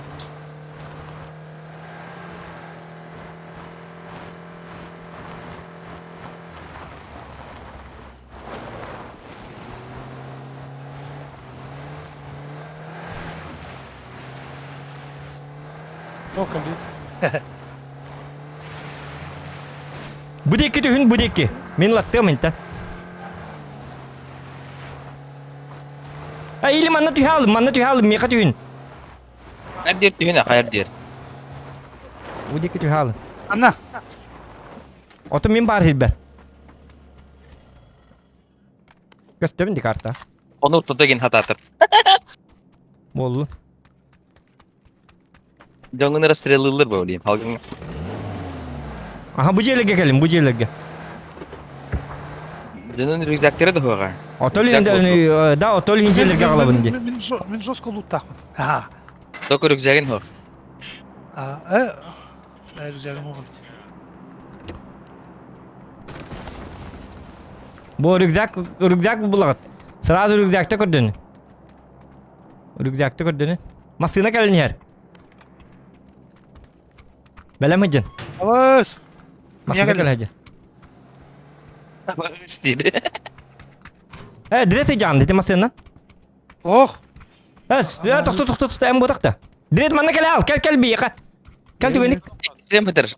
O kalıyor. Bu dekki tühün, bu dekki. Men lattım inta. Ay, ili manna tüh alım, meka tühün. Her diyor düğüne hayır diyor. Bu dekki tüh alım. Anna. Oto men bar hilber. Gösterin di karta. Onu tutagin hatatır. Bollu. Döngün rastrelılır böyle. Halkın Aha bu jelege gelin, bu jelege. dönün rüzgâkları da hoğar. Otol Güzel indi, da otol hincelerge alabın di. Min josko loot takma. Ha. Doku rüzgâkın hoğar. Ha. Güzelim oldu. Bu rükzak bu bulagat. Sırası rükzakta gördün. Rükzakta gördün. Masına gelin yer. Belem hıcın. Avaz. Masına gelin? gel hıcın. İstedi. Direkt hıcın dedi masından. Oh. Tok, en bu takta. Direkt manna gel al, gel bir yaka. Gel tüvenik. İstem hıdır.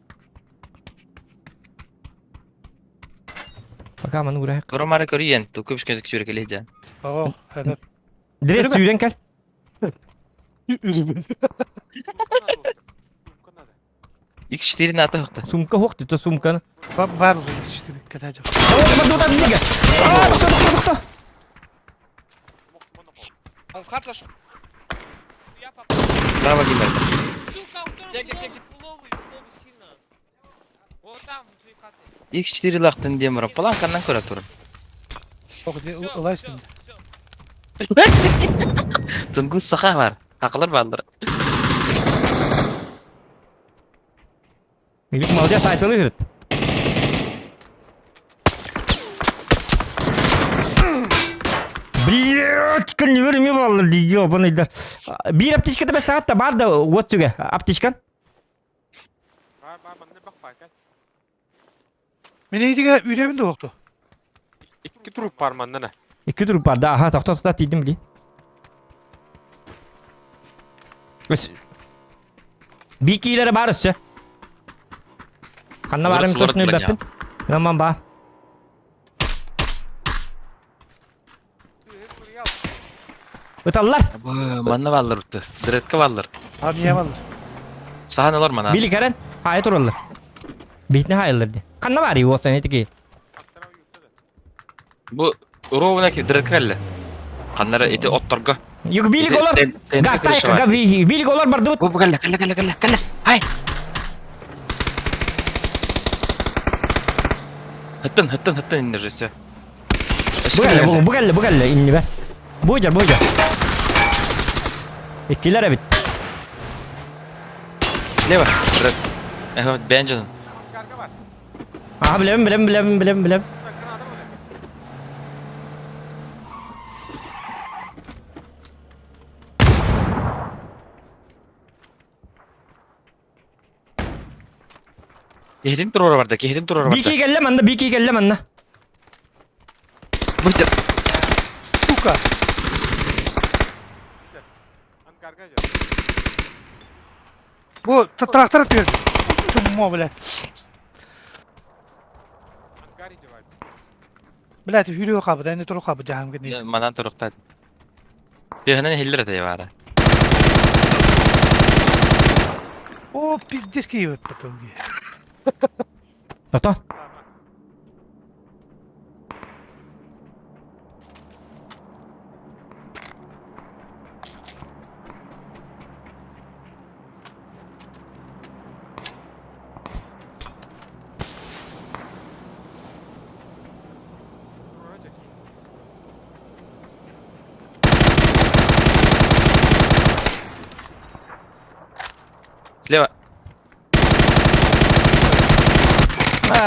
Bakalım anı buraya. Koromara koruyen. Doku bir gözük sürek eleyeceğim. Oh. Evet. Direkt süren gel. Ürümedi. İlk işlerin atı hoqta. Sumka hok dedi sumkanı. Var oldu işte dikkat edeceğim. Bak dur da bize gel. Doktor. Он вход Bana bakayım ben. сильно. Вот там, внутри хаты. İlk işleri laktın diye mara falan kandan kora turun. Çok diye ulaştım. Tungu saha var. Takılır baldır. Milik malca saytalı hırt. Блять, не вермевал ли, ёбаный да. Bir aptişka da 5 saat da var da WhatsApp'a aptişkan. Var bende bak gel. Meneydiğe üremin de yoktu. İki trup var bende ne? 2 tur var da aha tahta dedim bile. Bir kilere barışça. Kanna varım Suları tosunu kuran bapin. Tamam ba. Utallar. Manna baldır uttı. Diretka baldır. Abi niye varlar? Sahan olur mana. Bili karen. Hayat orallar. Bitne hayallar di. Kanna var o sene tiki. Bu rovuna ki diretka kelle. Kanlara eti ottorga. Yok bilik olar. Gastay kaga bilik olar bardı. Bu kelle. Hay. Hıttın indir все. Bu geldi inni be. Bujar. İkilere bit. Leva. Bırak. Evet ben canım. Karga var. Aha bilem. Bakın adam öyle. Kehdim tur orada. Biki gelle manna. Bıcır. Сука. An karga yok. Bu traktör atıyor. Çummo bile. An gari cevap. Bile hülüyor kabı. Deni turu kabı cahım gidin. Manan turukta. Dehnen hiller de var. O pizdes ki yiyor tutum. Toto. Слева.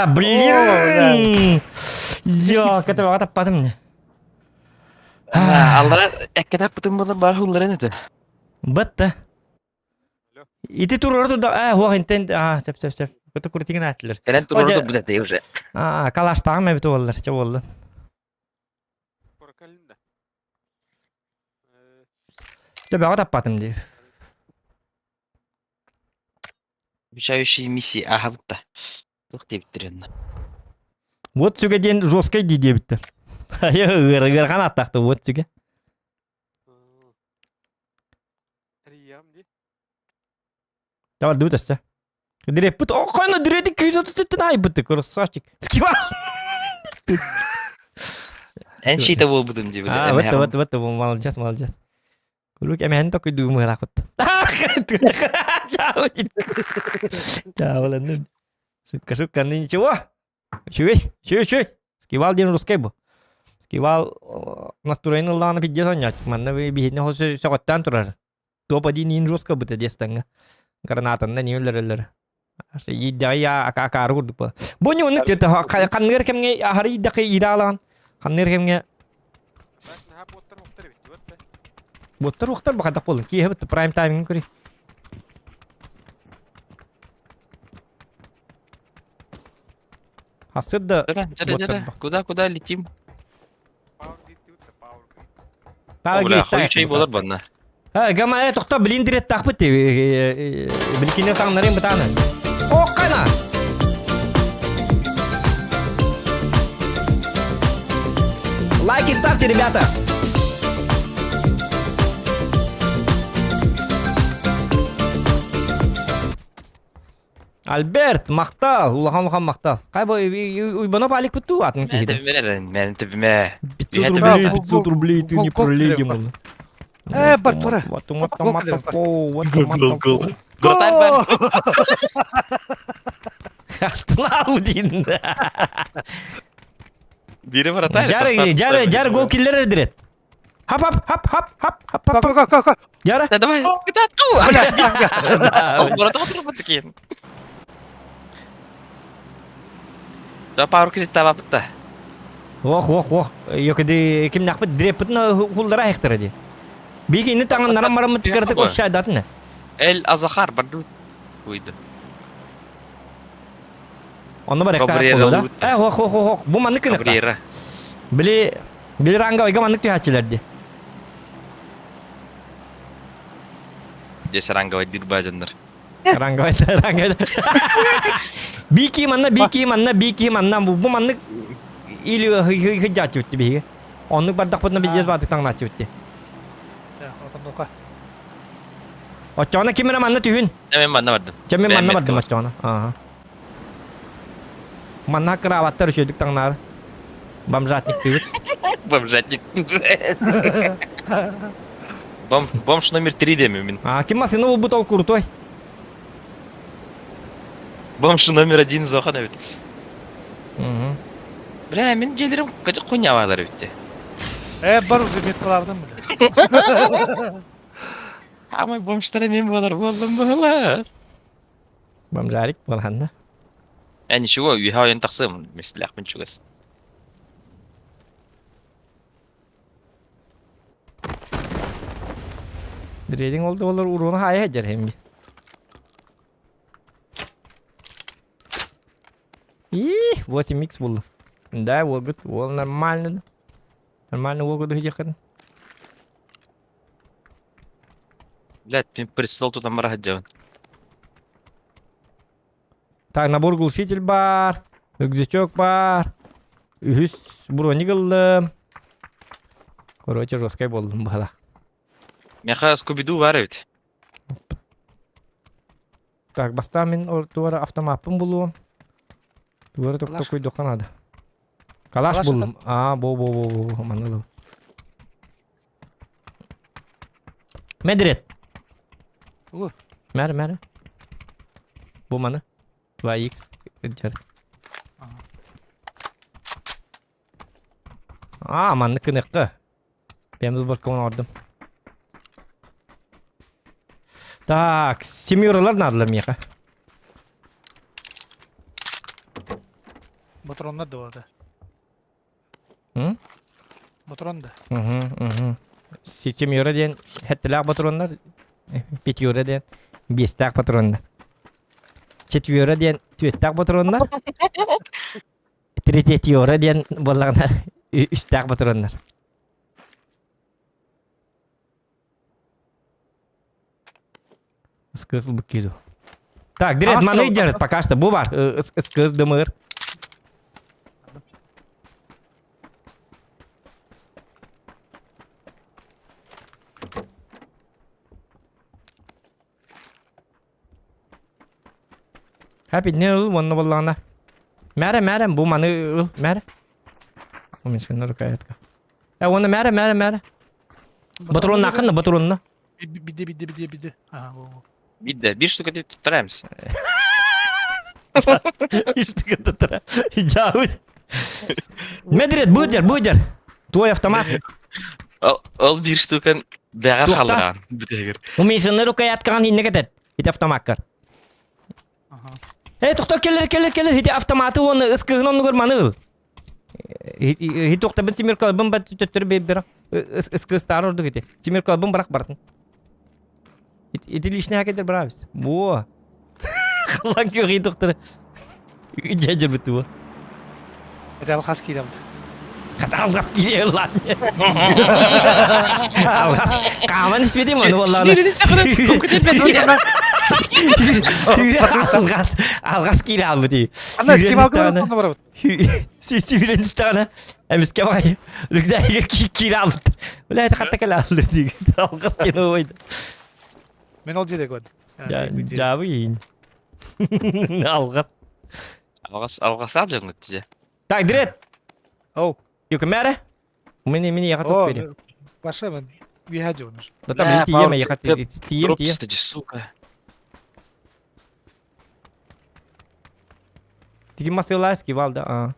Блин. Yok, это вот потом мне. Аллара эккедап бутун болар бар хуллары нете. Бытты. Ити турор туда. Хуа интен. Сеп. Это куртиген атлер. Элен турорду будете уже. Калаштагы мә бит олар, ча болду. Korkalında. Төбөгө таппатым ди. Обучающие миссии Агавта. Тух деп битирен. Вот сүгө ден жесткой ди дебитти. Ыр канаттакты вот сүгө. Рiyam di. Давай дутасты. Дирепут. О, кайна дирети 237 айбытты, красавчик. Скива. En şey de bu budun gibi. Вот, молодец. Кулук эмен только думаю ракут. Чао, ладно. Шутка, ну ничего. Чуй. Скивал день русский был. Скивал настроение лана пидет занять. Манна вы бегите хосе сокоттан турар. Топ один ин русский будет дестанга. Гранатан на нюллер. Асы идая акару дупа. Боню уник это каннер кемге хари даки идалан. Каннер кемге Bak ne hap otlar bitti. Ötte. боттар бакадак болду. Кие бит прайм тайминг көри. Хасыдда. Куда летим? Power gitti ötte. Power. Бля, хуй чей болар банна. Гама токто блиндирет такпыт. Билкинер таңнарын бытаны. О, кайна. Лайки ставьте, ребята. Альберт, мақтал, улахан мақтал. Қай бой, уйбанап алик бұтту атын кейді. Мен тібіме. 500 рублей ты не проледим. Бар тура. Гортан бар. Аштынал дейін. Бири бар атайры. Жары гол киллер дирет. Хап. Жары. Давай. Гитат. Burada oturup bakayım. Da power kit tapapta. Ох. Йокеди ким нақпыт диреппытна хулдара хектер ди. Биги ини таңын нарам марамы тикердик ос шайдатны. El Azahar bardu. Uydu. Оны бар хектер болду да. Ох. Бу манны кыныкта. Gabriela. Били ранга ойга маннык түйачилерди. Десаранга вайдир бажандар. Ранга. Бики манна бу маннык или хыжачы үтти биги. Онны бардакпытна бидес бардык таңначы үтти. Очона кимера манна түйүн. Hemen bana vardım. Чемен манна бардым очона. Манна краваттар үшөдүк таңнары. Бомжатник түйүт. Бомжатник. Бомж номер 3 демем мен. Ким масыны ул бутол крутой. Бомж номер 1 Зохан evet. Bile men jelerim kaçı konya bağları bitti. Бар уже меткалардын биле. Ama bomşlara men bolar boldum bolar. Bamjarik bolanda. Yani şu o üye oyun taksım mesela ben çıkas. Trading oldu olur urunu haya hajar hem. Ih, 8 buldum. Да, вот, вот нормально. Нормально вот hıcakın. Блядь, ben престол тут амара хаджавын. Так, набор глушитель бар. Рюкзачок бар. Üst броник aldım. Короче, жесткой болдum бала. Меха скубиду var evet. Так, баста мен дuvara автоматпын булуым. Duvara tok koy dokan ada. Kalaş Kalaş buldum. Aa, bo. Manladım. Medret. Olur. Mer. Bu mana? 2x. Jar. Aa, manlı kınıkkı. Ben bu balkona ordım. Так, семероlar надылар меха. Мотрондар да бар. Hı? Мотрон да. Hı. Семеро ден хеттелак патрондар. Пятеро ден бестак патрондар. Четверо ден түеттак патрондар. Третьеро ден боллагна үстак патрондар. Скыз быкиду. Так, дирет маны держит пока что. Бу бар. Скыз дымыр. Happy ne ıl onu bolлагна. Мәре бу маны ыл мәре. O мен шынны рукаятка. Оны мәре. Батрон накынны батронна. Биде. Ага, о. Bir штука deyip tutturamız. İşte kadar. Cavit. Medret bıcır. Твой автомат. Al bir штука dağa Toxta. kaldıran. Bütegir. O men şınны рукаяткан инне кетет. Ит автоматтар. Ага. Тохта келер. Ит автоматы оны ыскыгын оны көрманы ыл. Ит тохта бен симир калбын бат төттөр бер. Ыскы стар орду кете. Симир калбын барак бартын. Ит лишний хакетер бравис. Во. Кылан кёги доктор. Жажыр битүү. Это алхас кидам. Алгас кире lan. Algas. Kaman ismedim onu vallahi. Algas kire aldı diye. Ана ким алган онда бар. Сичивилен стана. Эмис кебай. Рюкзакка кире алды. Ула это хатта кала алды диye. Algas kine oydu. Мен ол жерде көрдүм. Жабыйын. Algas. Algas alacaksın netice. Так, дирет. Оу. Yok mere. Mini yakat ok beri. Баша мен виха жонуш. Да там ити yeme yakat. Тием. Дроп стади, сука. Тики масылайски valda. А.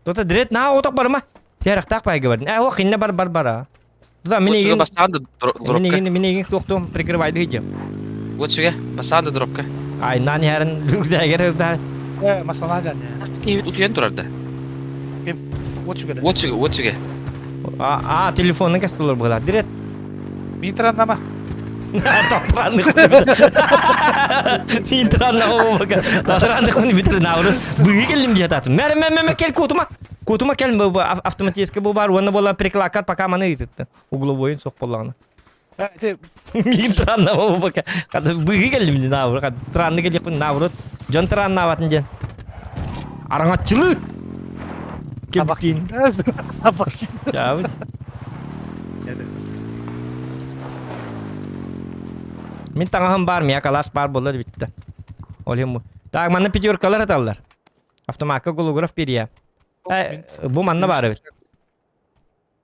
Тота дирет на отак бар ма? Терак так пайга бар. О, хинне бар. Да, Вот сюда мини басанды дропка. мини токтом прикрывайды хиджем. Вот сюда басанды дропка. Ай, нани харин рюкзагер да. Масана жан я. Evet utuyan durardı. Вот чугада. Вот сюда. А, телефонун кастылар була. Дирет. Минтран нама. Тапранды. Интранна бага. Тапранды кони битер навру. Буги келдим жататын. Мере кел кутума. Кутума кел автоматически бу бар. Оны бола приклакар пока маны итти. Угловойн сок боллагына. Это Интранна бага. Када буги келдим навру. Када транды келип навру. Жон транна аватын жен. Араңатчылы. Кептин. Табак. Чабы. Мен таңаһым бар, мия калаш бар болар битти. Олем. Так, мана пятеркалар аталар. Автоматка голограф берия. Бу манна бар бит.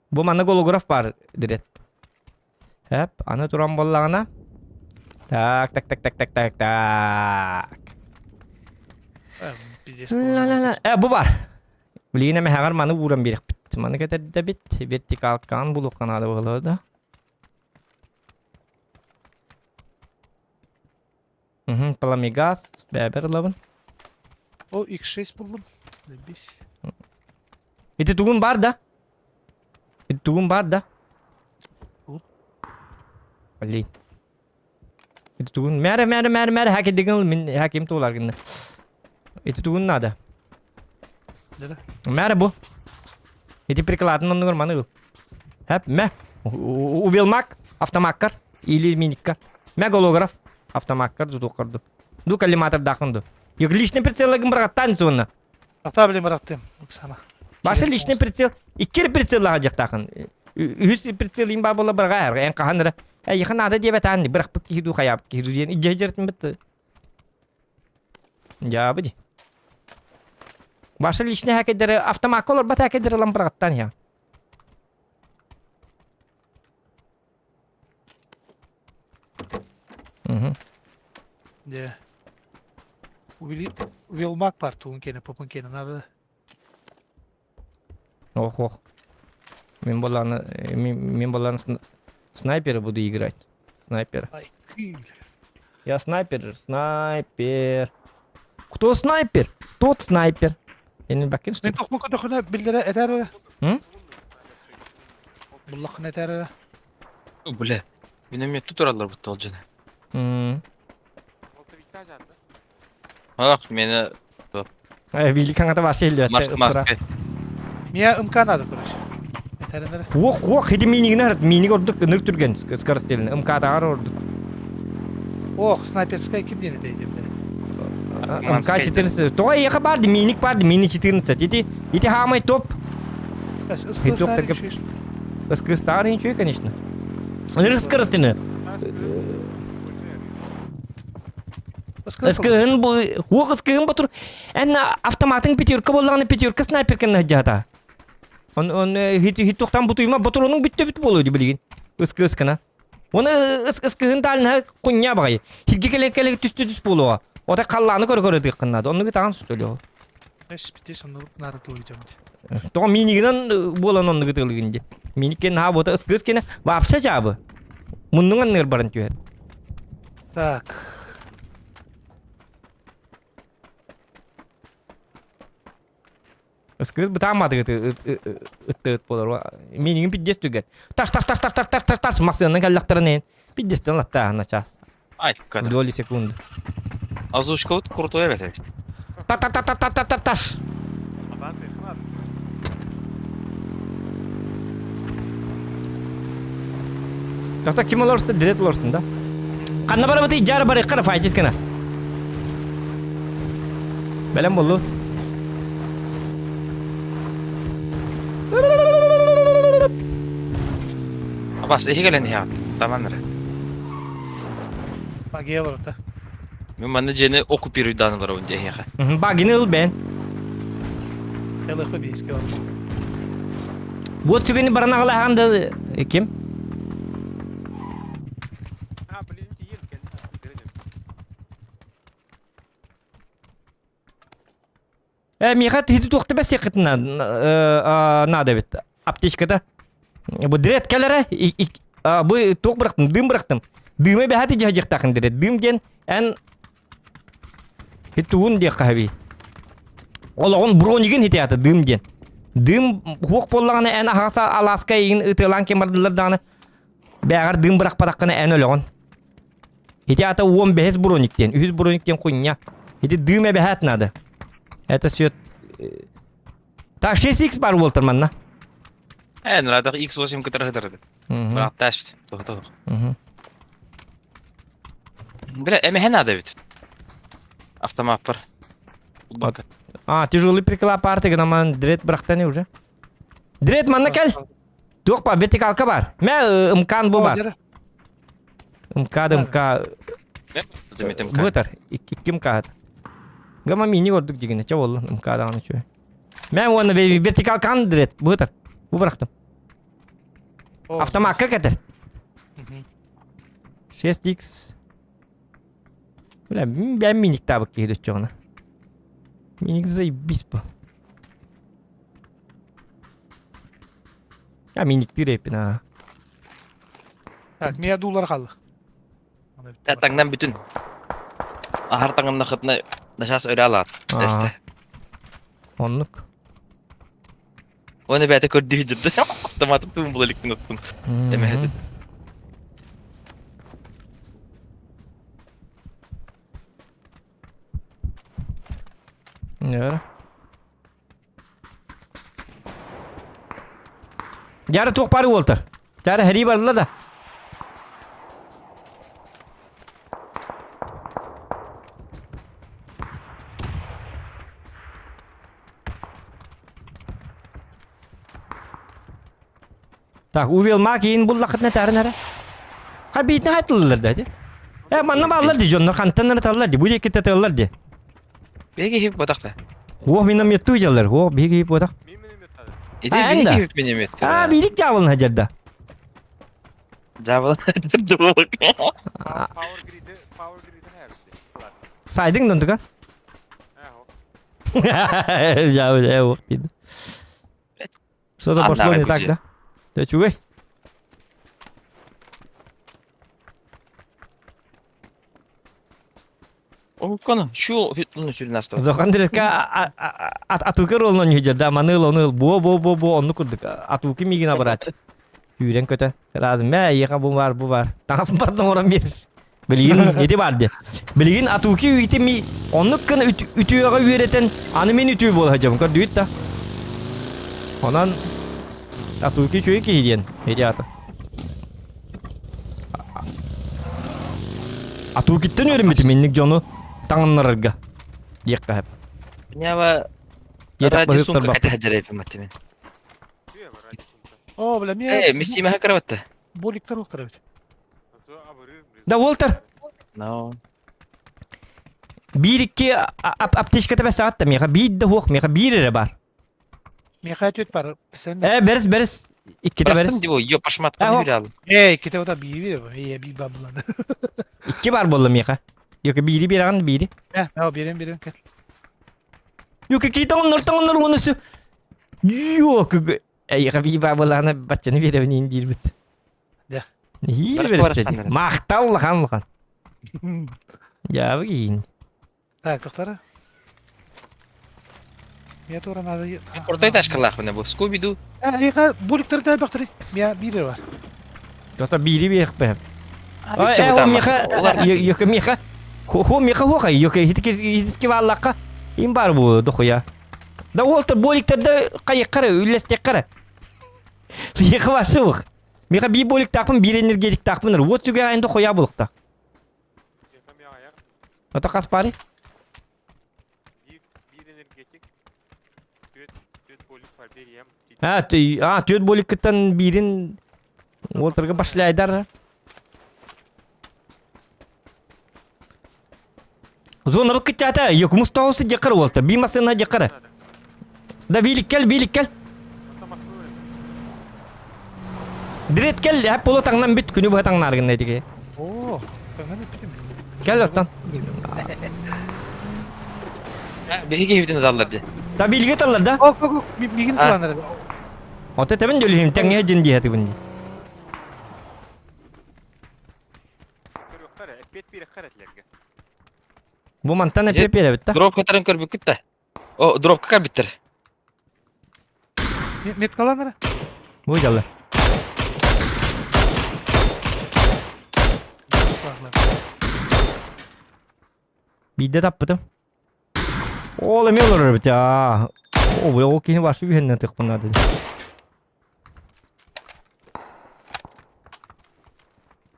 Бу манна голограф бар дирет. Хеп, аны туран боллагына. Так. Пиздец. Ла. Бу бар. Biligine mehagar manı vuran birek bit. Manı getir de bit. Vertikal kan bulup kanadı bağlı da. Plamigaz. Beber lavın. O X6 buldum. Biz. Iti tuğun var da. Iti tuğun var da. Alin. Iti tuğun. Mere. Haki digin min hakim tuğlar ginde. Iti tuğun nada. Nere? Mere bu. Iti prikladın onu manı. Hep me. Uvilmak. Автомаккар. Или миниккар. Me голограф. Автомаккар tutukardı. Du kalimatır dakındı. Yok lişne прицеллагын бұрғаттан соны. Ата білем раттым. Оксана. Башы лишне прицел. Иккер прицел лағажақ тақын. Үз прицел имба бола бұрға әргі. Ән қағандыры. Яқын ады деп әтәнді. Бірақ бүк кейду қаяп. Кейду дейін. Иджа жерттін бітті. Жабы де. Башы лишне әкедері. Автомакка олар бат әкедері лам бұрғаттан я. De. Увилмак бар туын кені, попын кені. Надо. Ох. Мен боланы снайпера буду играть. Снайпер. Ай, кыл. Я снайпер. Кто снайпер? Тот снайпер. Я не бакин что Мен тоқмы көтіқіне білдері әтәрі. Hı? Бұллақын әтәрі. Бля. Миномет туралар бутты ол жана. Ах, мені Вилли kanata var şeyle. Марс. Мия ымкан ады, короче. Әтәрінері. Хох, хеди миниг ордук ныр түрген скоростелін. МК-дағар ордук. Ох, снайперская кім дені дейді. МК-14. Тоға еқа барды, миник барды, мини-14. Ети хамай топ. Ыскы старый ничего, конечно. Он скоростелі. Ыскығын бұл, оқ ыскығын бұтыр. Ән автоматын петерка болғаны петерка снайперкен жата. Он хит тоқтан бұтыйма, бұтыр оның бүтті болуды білген. Ыскына. Оны ыскығын далына құння бағай. Хилге келек түсті болуға. Ота қалланы көрі қынады. Оны ғытаған сүтөлі ол. Эш бите сонны нары тойжам. Тоға минигінен болан оны ғытылығынде. Миникен ха бота ыскына вапша жабы. Мұнның аннығыр барын түйер. Так. Скрыт бы там адыгы ыттыт болар. Менин пиддес түгет. Таш машинаны каллактырын. Пиддестен латта на час. Ай, кадр. Доли секунды. Озвучка вот крутой бәтәбит. Таш. Тоқта ким оларсы дирет оларсын да. Қанна бара баты жары бары қара файтис кена. Бәлем болу. Абас, эхи келен я. Таманнар. Магия бар та. Мен маны жені оккупируй даны бар онде эхи. Багины ыл бән. Ялыхы бейске бар. Вот түгені барына қалағанды кем? Миха хиты тоқты бәс еқітіна нада бет. Аптечкада. Бұ дирет кәлері. Бұ тоқ бірақтым, дым бірақтым. Дымы бәхәті жағық тақын дирет. Дым ден ән хиты ұн де қағаби. Олағын бронеген хиты аты дым ден. Дым хуқ болағаны ән ағаса Аласка егін ұтылан кемардылардағаны бәғар дым бірақ падаққаны ән олағын. Хиты аты 15 бронектен, 100 бронектен құйня. Хиты дым бәхәт нады. Это все... Так, 6х бар болтырман, на? Надо X8 кітіргідірді. Бірақ тәшбіт. Тоғы. Бля, әмі надо бит. Автомат бар. Тяжелый приколап артыгы, наман дрет бірақтаны уже. Дрет, манна кәл? Тоқ па, вертикалка бар. Мә ұмкан бұл бар. МК. Бұтыр, 2 МК. Гама мини ордук дегенде, ча болу, МК-дағаны чөй. Мен оны вертикал кандырет, бұтыр. Бұ бірақтым. Автоматқа кәтір. 6х. Бля, бән миник табық кейді өтчоғына. Миник заебись бұ. Ya miniktir hepin ha. Так, мия дулар қалды. Таңнан бүтін. Ахар таңымна қытны нашас өрі алар. Aa. Эсте. Onluk. Оны бәті көрді жүрді. Автоматым тым бұл электің ұттым. Демеді. Ja. Jara tuq pari Walter. Jara heri barla da. Tak, uvel makin bu laqat ne tar nere? Ha bitne haytlılar dedi. Manna ballar di jonlar kantanlar tallar di. Bu yekte tallar di. Беги хип бодақта. Ho minam yettu jallar. Ho bigi bodak. Мен менен метады. Иди Ha, беги анда. хип менем ет. Ha bilik javılın hajarda. Жабыл. Жүрді бұл. Power grid'i her şey. Saydın döndük ha. Ha, o. Javıl ev dedi. Sonra Anda başlıyor ne var tak bu da. De çuve. О, кана, şu hütlünü sürün hasta. Zokan direkt atuki rolunu hajarda. Manıl onu bu onu kurduk. Atuki migina barat. Yüren köten. Lazım. Yaka bu var. Tangasın pardon oran bir. Bilgin eti vardı. Bilgin atuki ütemi onluk kan ütüye üyereten animen ütüyü bol hacam. Kör düğüt da. Onan atuki şöyle ki hediyen. Hediye atı. Atukitten öğrenmedim minlik John'u. Tanınlarga. Diyekka hep. Ya va Yedak radyo bahıp sunka tarbak. kata hajar yapayım matimin. Tüye var hadi şimdi. О, бля, мия Misçime hakara battı. боликтер уқтар бит. Nasıl abırır? Da Walter. No. Bir iki apteşkete be saat da meka. Bir de hoq meka. Bir ere var. Мия хайтет бар. Сен. Beres. İki de beres. Bıraktım diyor, yo paşmat Ha, kan o- yürü aldım. Кете ота бири бир. Би баблан. İki var bolla meka. Yok biri bir an biri. Ha, берем кет. Yok iki tanınlar onusu. Yok. Ya bir babalana bachını veremin indir bit. Ya. İyi Bırak veres bu dedi. arasından Mahtal kan. Ya bakayım. Так, тоқтара. Мия тура надо. Kurtay taş kılak bana bu. Scooby-Doo. Ика боликтер да бактыры. Мия бири бар. Tota biri bir yakbe. Ay, çabuk O ama. meka. Olar. Yok meka. Ho meka ho kay. Yok hiç vallaka. İn bar bu doku ya. Da Walter bolikte de kayık kara üllestek kara. Meka var soğuk. Meka bir bolik takpın bir energetik takpınır. Wot juga aynı doku ya bulukta. Yakam ya ayak. Ota kas pari? Bir energetik. Tüet bolik var. Bir yem. Ha, tüyet bolikten birin Walter'ga başlaydar. Zona bak kıçata. Yok Mustafa'sı jakar Walter. Bir masana jakar. Da bilik gel. Ataması öyle. Direkt gel. Hep polo tangnan bit. Günü bu tangnar gene dige. О, канга битем. Gel otan. Begi hivdini dallar diye. Da bilgi tallar da. О, мигин А. турандар. Ota temen jolihim tenge jindi hati bundi. Kör yok kare. Ekbet bir karetlerge. Bu mantan hep Jet- hep yere bitti. Drop katarın kör büküt de. O drop kakar bitir. Мет каландар. Bu jalla. Bir de tapıdım. Oğlum ne olur bit ya. O bu okini başı bir henüz tek bunlar dedi.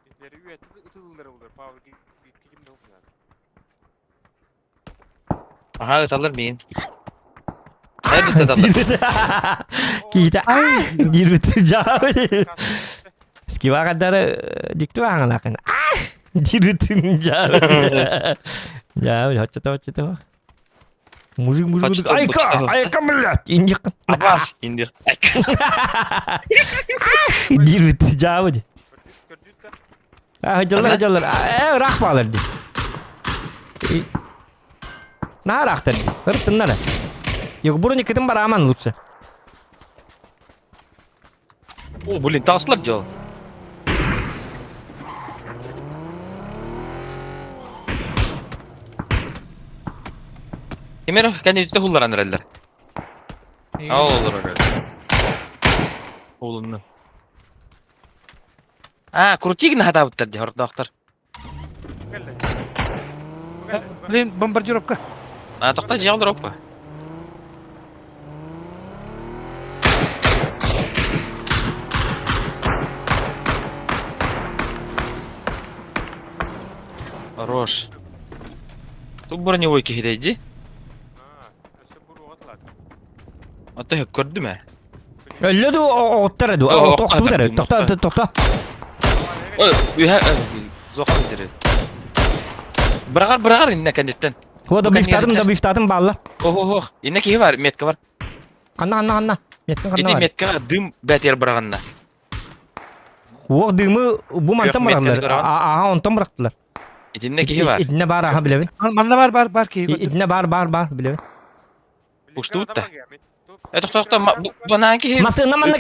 Bizleri üye ıtılları olur. Power grid'im de yok yani. Aha ıtalır mıyım? Nerede dallar? Kita dirut jauh. Kas- Skiwa kadar diktu angalakan. Dirutun jauh. Jauh hocam. Musik. Hocam, hocam. Ayka belat. Injek. Abbas indir. Dirut jauh. Gördük de. Hajarlar. Rak bağlardı. Nah rak tadi. Hırtın nara. Yok burun yıkıtın bana aman lütfen. О, блин, таслап жол. Кемер кәне үтте хулларан рәлләр. Olur öyle. Oğlunu. Крутик на хата буттар дихор доктор. Блин, бомбардировка. Токта жиал дроппа. Хорош. Тут броневой кихиде иди. Ата hep gördü mü? Öldü o ottaradı. O, Toktu der. o, Tokta. Oy, zokan diri. Bırakar inne kendinden. O da biftadım balla. Oh. İnne kihi var, metka var. Kanna. Metkin kanna Edi var. metka dım beter bırakanna. O dımı bu mantam Yok, metken bıraktılar. bırakan. Aha ondan bıraktılar. İdinne kihi var. İdine bar aha bilevin. Manda var ki. İdine bar bilevin. Uçtu utta. Tokta bana kihi. Masığına manna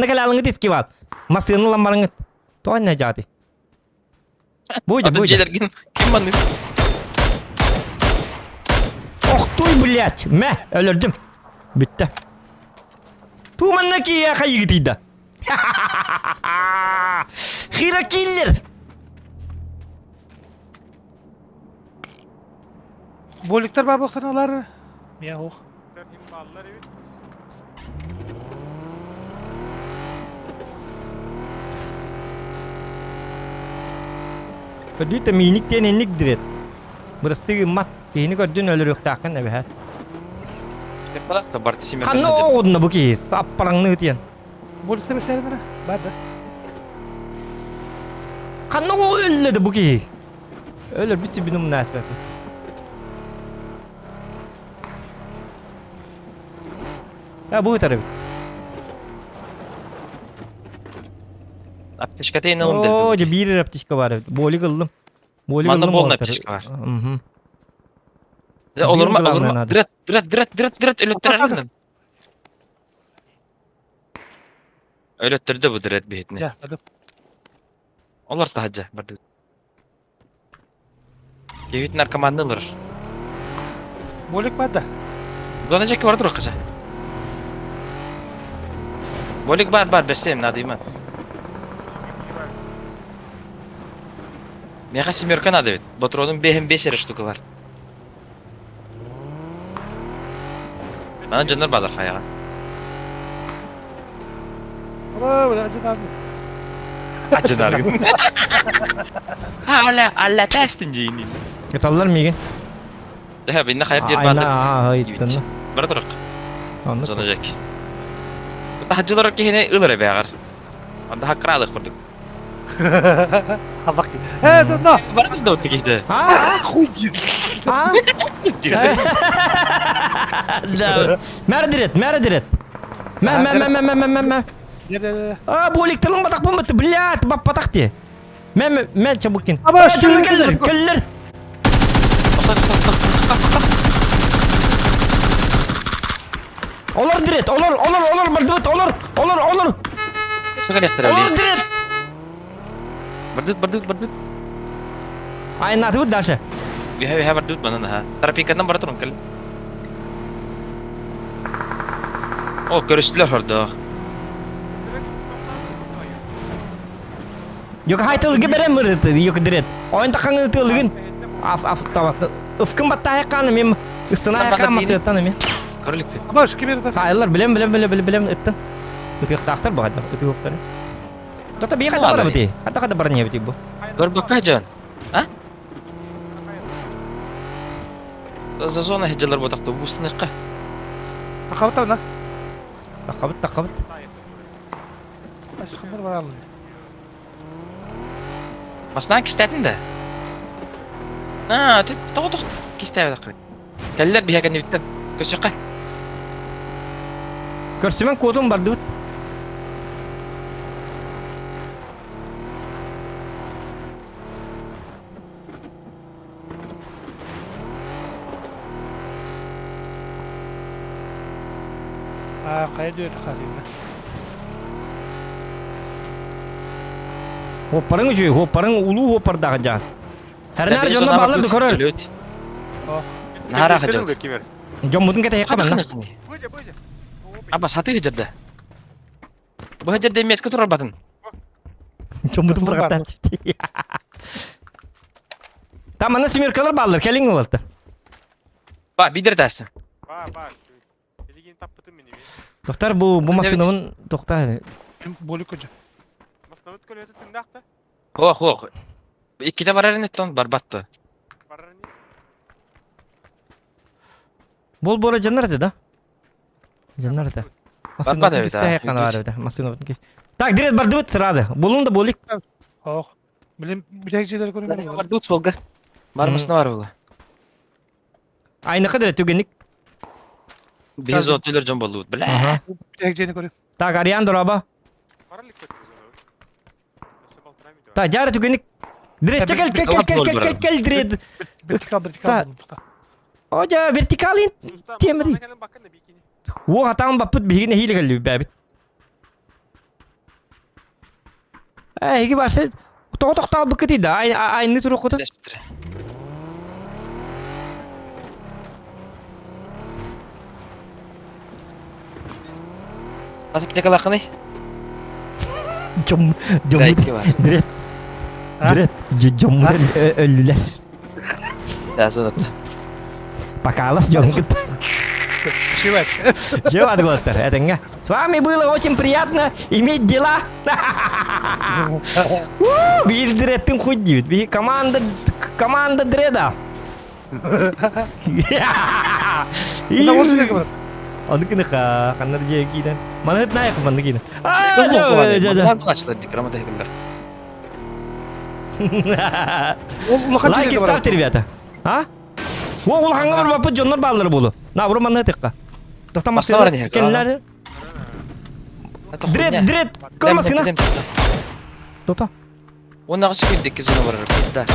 kale alınget iski var. Masığına lan barınget. Toy ne jadi. Buydu. Kim bandı? Oktuy блядь. Meh ölürdüm. Bitti. Tu manna ki ya kayı gitiydi. Hira killer. Bolikler var baktanalar. Ya oh. Kötü de minik denenlik diret. Burası mat. Kini gördün ölür yok takın ne be ha. Bırak bartisi Kanı o oduna bu ki. Sapparanlığı diyen. Bolikler bir seyredene. Ben de. Kanı o öldü bu ki. Ölür bir sibinin münasebeti. Ya bu tarafı. Aptişka ne oldu? Oo, bir aptişka var. Boli kıldım. Manda bol aptişka var. Olur mu? Diret ölettirir. Ölettirdi bu diret bihitini. Ya hadi. Olur da hacı. Gevit narkomanlı olur. Bolik var da. Donacak vardır o kıza. Bolik var beslerim nadıyım ben. Meha семерка надо ведь. Батронun 5 штука var. Bana canlar bağlar hayağa. Ama böyle acı abi. Acınar gün. Allah testin ceyini. Yatallar mı igen? Daha binne hayır diye Aynen bağlar. aha hayıttın. Bırak. Anladım. Zonacak. Bu hacı olarak ki yine ılır be ağır. Onda hakkıralık kurduk. Ha bak. He dur no. Bırak da otu giydi. Ha? Ha? Merdiret. Mem. Gel. Bolik tılın batak bu mutlu. Блядь, bak batak diye. Mem çabuk gel. Ama Şimdi şunu keller. Olur diret. Olur. Bardut olur. Söyle yaktıra Olur öyle. diret. Bardut. Ay natı bu derse. Biha bardut bana ha. Terapikandan bırak turun kal. O görüştüler orada. Yok hay tılgı berem mırıtı. Yok diret. Oyun takanı tılgın. Af tavat. Ufkın batta ayakkağını miyim? Üstüne ayakkağını masaya yattanım ya. Körlük. Ama şu kim yerde? Sayılar bilem ıttın. Ötüyor dağıtır bu kadar. Ötüyor dağıtır. Tata bir kadar var biti. Kadar baranya biti bu. Gör bakka can. Ha? Zazona hecceler bu taktı. Bu sınırka. Akabatta lan. Takabıt. Aşkınlar var Allah. Masnan kistedin de. Ha, tok. Kistedi dakika. Keller biha kan bitten. Köşeka. Körsümen kodum var dut. Ha kaya diyor kalıyım. Hopparın üçü, hopparın ulu hoppar dağı can. Her nar jonda bağlardı körör. Nahara hajal. Kimer. Jommudun kete yakka Kada manna. kını. Böce böce. Abbas hatı hıcırdı. Bu hıcırdı emniyetke turar batın. Jommudun bir Var. katta çıktı. Tam manna simir kalır bağlar, kelin oldu. Bak bir dersin. Bak. Eligin tapıtın beni. Doktor bu masınavın doktor. Bolik hoca. Masnavut kölüyatı tındakta. Hoq. İkkide var erin etton barbattı. Bararani. Bol bora canlar da. Canlar da. Masınavın evet, kiste ha, yakana var yüzüç. evde. Masınavın kiste. Tak direkt bardıvıt sırada. Bolun da bolik. Oh. Bilim bilekçileri koruyor. Var dut solga. Var mısın var oğlu? Aynı kadar tügenlik. Bir zotlar can balı. Bile. Aha. Bilekçileri koruyor. Tak arayan dolaba. Paralık kötü onu. Nasıl baltıramıydı var. Tak jar tügenlik. Direkt Tabii, gel direkt. Vertikal Sa- Hoca vertikalin. Usta, Temri. bana gelin bakın da bir ikini. Wo hatan baput bihine hile geldi babit. Higi başta tok ta bıkıtı da aynı turu kutu. Desbitre. Asık cakal akını. Cum Belki var. direkt Ha? cum ölüler. Ya sanat. Pakalas jom gitu. Чевать. Чего отготер? Это не. С вами было очень приятно иметь дела. Bir direttin хуйдит. Bir команда дреда. Bunda oldu ne kadar? Onu kena kanar je kidan. Mana het naik mana kina. Var Aja. mı açılar dikrama tehlikler. Ulakan Like и ставьте, ребята. А? О, улаханга бар бапы жоннор баллар болу. На буру манна текка. Тохта Масына бар не, масына. Келлер. Дред, кормасына. Тохта. Он нағысы күндік зона бар. Bizde.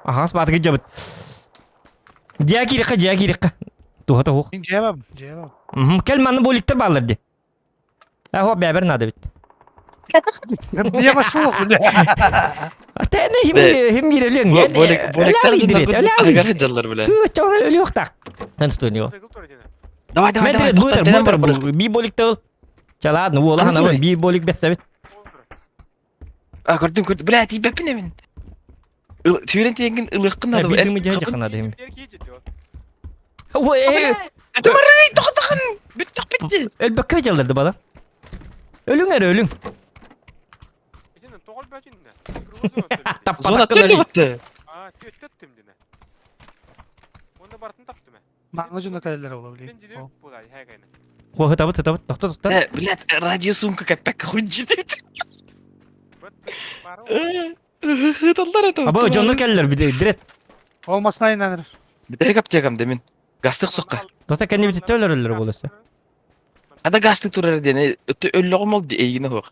Aha, спаты гыжабыт. Жакирикка. Тухата хук. Ben cevabım. Cevabım. Кел манны боликтер баллар де. Хо бәбер надо бит. Niye başlıyor bu? Тәне хим йирелең. Bolikler canlar agar hıcallar bile. Ту, чоң ölü yok так. Тынстын его. Tegul tur edene. Давай. Медред бутер. Би боликтер. Чала, ну олахан Антон. алын. Би болик бәсәбит. Gördüm. Bile tiyip öpün emin. Tüyren tiyengin ılıkkın adı. Bildiğin mi cahil jakın adı hem. Bir iki yiyecek diyor. Tümarı tokatakın. Bitti. Elbette kaçalırdı bana. Ölün ölün. Etenin toğul böcünde. Kırmızı ötürü. Zona tüyli battı. Aa, tüttüm dine. Onda bartın taptım ben. Mağazında kaleler olabilir. Birinci de bu da her kayna. Ho tabut. Doktor. Блядь, радио сумка как пек худжит. Baro. Hıdallar eto. Aba jonlar keldiler bir de direkt. Olmasına inanır. Bir de yapacağım demin. Gastık sokka. Doktor kendi bitti ölür bolası. Ada gastık turar dene. Ötü öllü olmalı diye eğine hoq.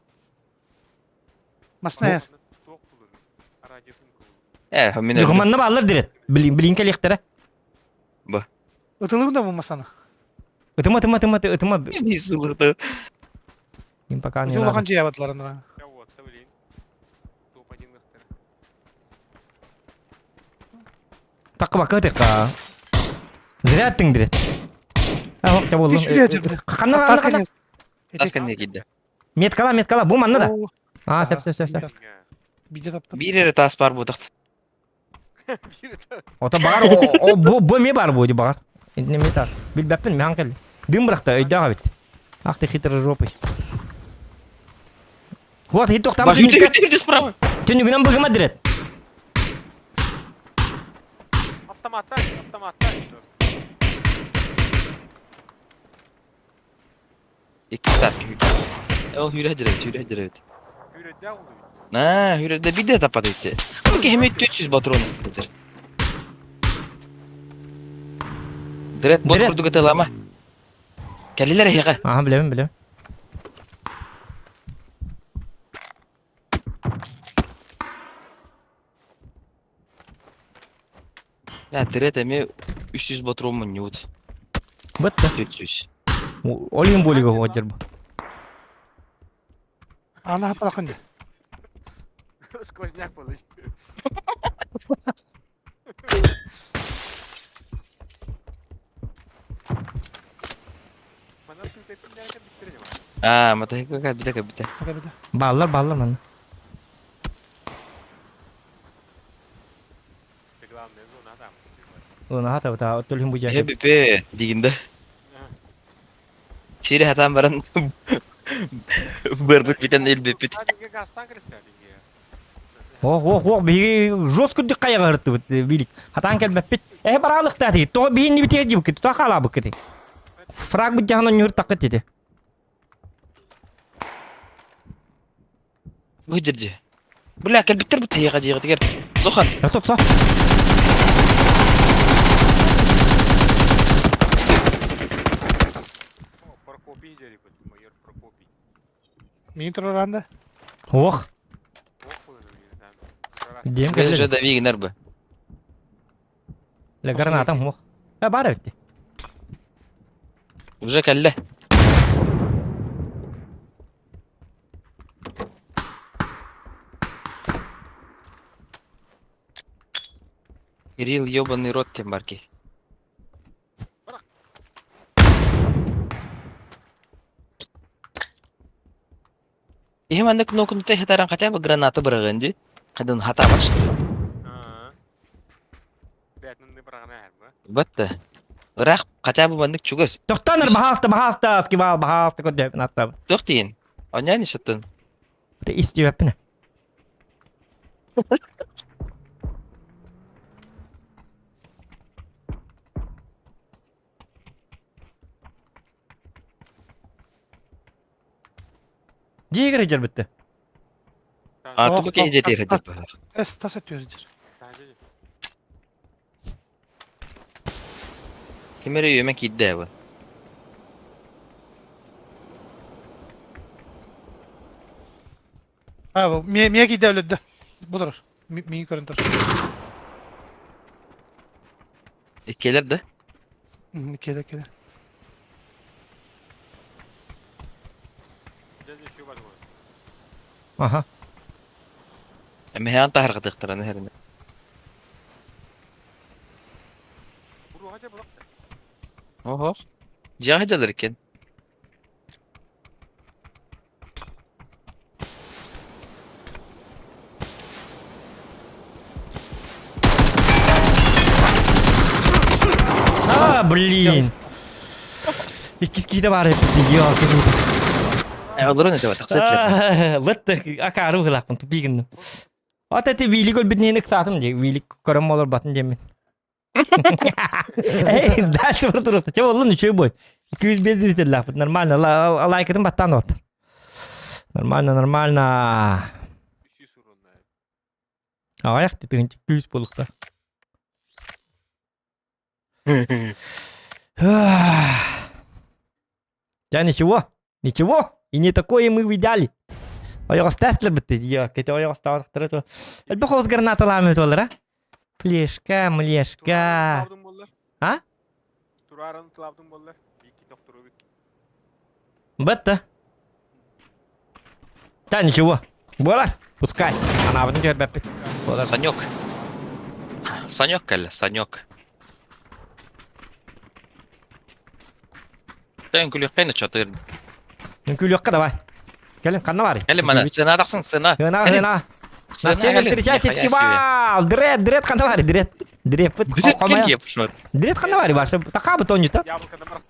Masna yer. Soğuk bulun. Aracı fın Hamin Yok manna ballar direkt. Bilin kelektere. Atılır mı da bu masana? Itıma. Bir sılırdı. Impakan Ulakan yana. cevabatlarında. Ya вот, блин. Топ один вектор. Takı bakı tıkka. Zira attın direkt. Ha hok çabuk Hiç şuraya acaba. Kana. Askan ne gidi. Met kala bu manna da. Ha sep. Bir de taptım. Bir yere tas par bu taht. Ota bağır o bu me бар bu bağır. Ne metar. Bil bapın me hankel. Dım bıraktı öyle habit. Akte хитрый жопой. Вот hitok tam Bak yürü sprava. tünügünden bıgıma direkt. Автоматтар. İki tas gibi. O hüre direkt. Yürü de oluyor. Na hüre de bir de tapadı itti. Peki hem 400 patron getir. Direkt bot Direkt. kurdu gıdalı ama. Kelliler hiqa. Aha bilemem. Ya direkt emi 300 patron mu nyut. Bitti. 400. Olayım boliga hocar bu. Allah bakın. Сквозняк получил. Mana süntetin derken bitirelim abi. Matahik ka bida ka bida. Hadi bir de. Bağlar bana. Главное, зона там. Onu hata ta otul bu jahe. Be diginde. Çiri hatan baran berbit biten el bit. Hadi gazdan kırıklar dinge. Oh, bir жестко дикая гырты вот велик. Хатан кел бепит. Баралык тати. То бин не битеji bu kiti. To kala bu kiti. Frag bu jahana nyur takit dedi. Bu hıcırcı. Bu lakal bitir bu tayyaka jiga tigar. Zokan. Ya tut. О, Прокопий деревит, майор Прокопий. Minit oranda. Oh. Ох, вы там. Diyem Gel gel. jada vi nerbe. La granata oh. Ya bara bitti. Уже калле. Кирилл ёбаный рот тембарки. Ihe mandak no kun teh hataran kata ba granata baraganji. Kadun hata baştı. Ha. Бәтнің не барағына әрбі. Batta. Rak kata bu mandak çugas. Tohtanır bahasta skival bahasta kod dep natta. Doktin. Anya ni şatın. Det istiyor hepine. Jigar hıcır bitti. Artı bu kez jetir hacı. Es tas ediyoruz. Bence de. Kimere yemek iddia bu. Ha bu Miyagi devlette. Budur. Miyagi körüntür. İkkeler de. Kede. Bence şu var bu. Aha. Ama heyan tahar katıktıran herinde. Bu ruhaca bırak. Oho. Cahil alırken. Блин. İkisi de var hep bitti. Yok. Olur ne de var. Taksitler. Bitti. Akarı hılakın. Tupigin. Atati Willy gol bitneyin iksatım diye. Willy korum olur batın demin. Hey, ders vurdu. Çabuk olun şey boy. 205 bitirler. Нормально. Лайкатım battan ot. Нормально. Bir şey sorun. Ayak tutun 200 bulukta. Да ничего. И не такое мы видали. Оёгос тестлер битти. Yok, kete oyoqos tavaqtırı to. Elbaqos granata lamit olur ha. Flешка, млешка. Ha? Turarını tılabdım bollar. İki doktoru bir. Bitti. Да ничего. Болар. Пускай. Ana bunu gör beppi. Болар. Санек. Санек, Калля, Санек. Sen kulüp kayna çatır. Mümkün yok kadar var. Gelin kanına var. Gelin bana. Sen adaksın sena. Hena. На сцене встречайте скибал. Дред канавари, дред. Дред пыт. Direkt yapışmadı. Дред канавари varsa takabı tonjuta. Yavrukada bırak.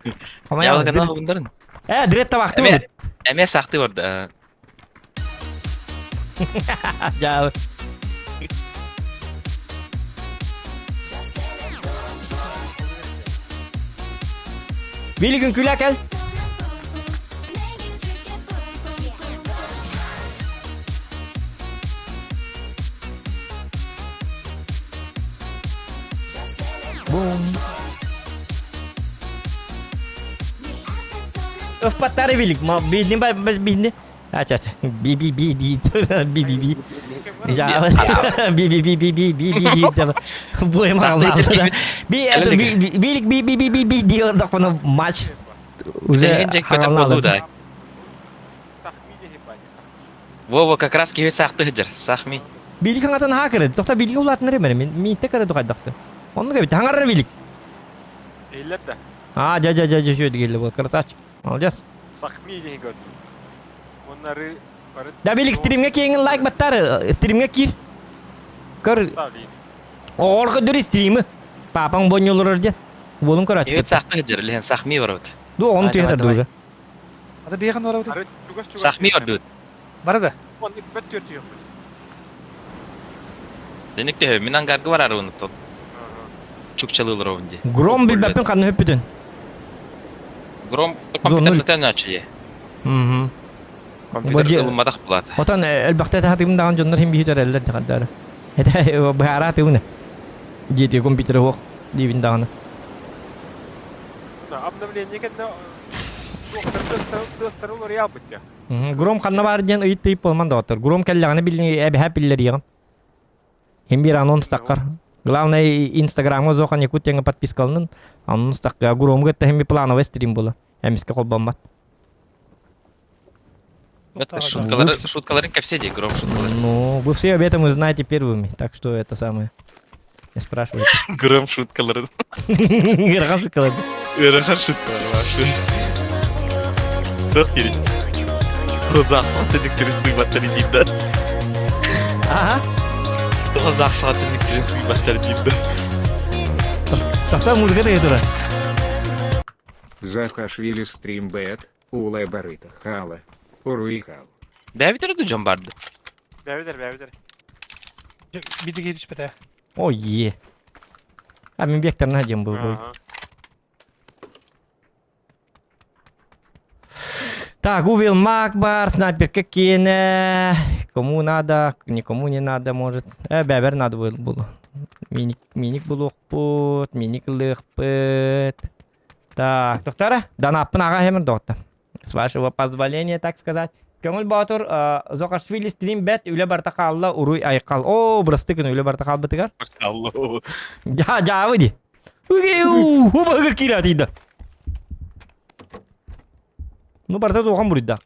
Ya kanal bunların. Дред tabaktı mı? Eme sahtı vardı. Ya. Bir gün külak el. Boom. Öf patları birlik. Bindi. Aç. Bi. Ja. Bi. Bu emang Allah. Birlik diyor da konu maç. Uze gelecek kötü oldu da. Sahmiyle hep aynı. Во, как раз кебет сақты хыджыр. Сахми. Билик аңатын ха кіреді. Тоқта билік ұлатын ремені. Мен те кіреді қайдақты. Оны кәбетті. Аңарра билік. Eylep de. Жа шөйді келді бұл. Красавчик. Алжас. Sakmi diye gördüm. Onları barıt Да билик стримге кейіңін лайк баттары. Стримге кир. Көр. tavlayın. Орғы дүрі стримі. Папаң бон yolur орден. Болын көр Кебет ачып. сақты хыджыр. Лehen сахми бар вот. Ду, оны Давай, түйетірді давай. уже. Ада бейхан бар бит. Barıt çugas çugas. Сахми бар вот. Бар да. Onu bet törtüyor. Denek de мен ангаргы бар ары оны топ. Чукчалылыр овынде. Гром билбәппен қанны хөппідін. Гром Зон компьютерден начали. Компьютер Баджи- ылмадақ булаты. Отан әлбәқті тағатығымдаған жонлар хем бейхетер әлдер дегендері. Әді бұхара тығыны. Жеті компьютері оқ дейбіндағаны. Обновление когда достарылır ya bıttı. Гром қанна бар ден ұйыт тыйып болман да отыр. Гром кәлләғаны біліне әбі әп білдер еғын. Хем бір анонс таққар. Главное, инстаграмға зоқан екут теңі подпискалының анонс таққа. Гром гетті хем бір плановый стрим болы. Әмеске қол болмат. Шуткаларын кәпсе гром шуткалары. Ну, вы все об этом узнаете первыми. Так что это самое. Не спрашивайте. Гром шуткалары. Гром шоколад. Ырахар шуткалары вообще. Sok kiri. Rozak saatlik kırısı batarı gitti. Ага. Rozak saatlik kırısı batarı gitti. Тақта музыка да етура. Захашвили стримбет, улай барыта хала, уруихал. Бәбитер дүйжан барды. Bevder. Биди келиш бите. О, е. А мен векторна дем был. Aha. Так, увидел маг бар, снайпер какие. Кому надо, никому не надо, может. Бәбер надо было. Миник был оқпыт, миник лықпыт. Так, доктора, данаппын аға хемір доқты. С вашего позволения, так сказать. Көңіл батыр, Зоқашвили стрим бәт, үлі барта қалла, ұруй айқал. О, бұрысты күн үлі барта қал бітігар. Алло. Жауы де. Бағыр кира дейді. Ну, барта оған бұрыйда.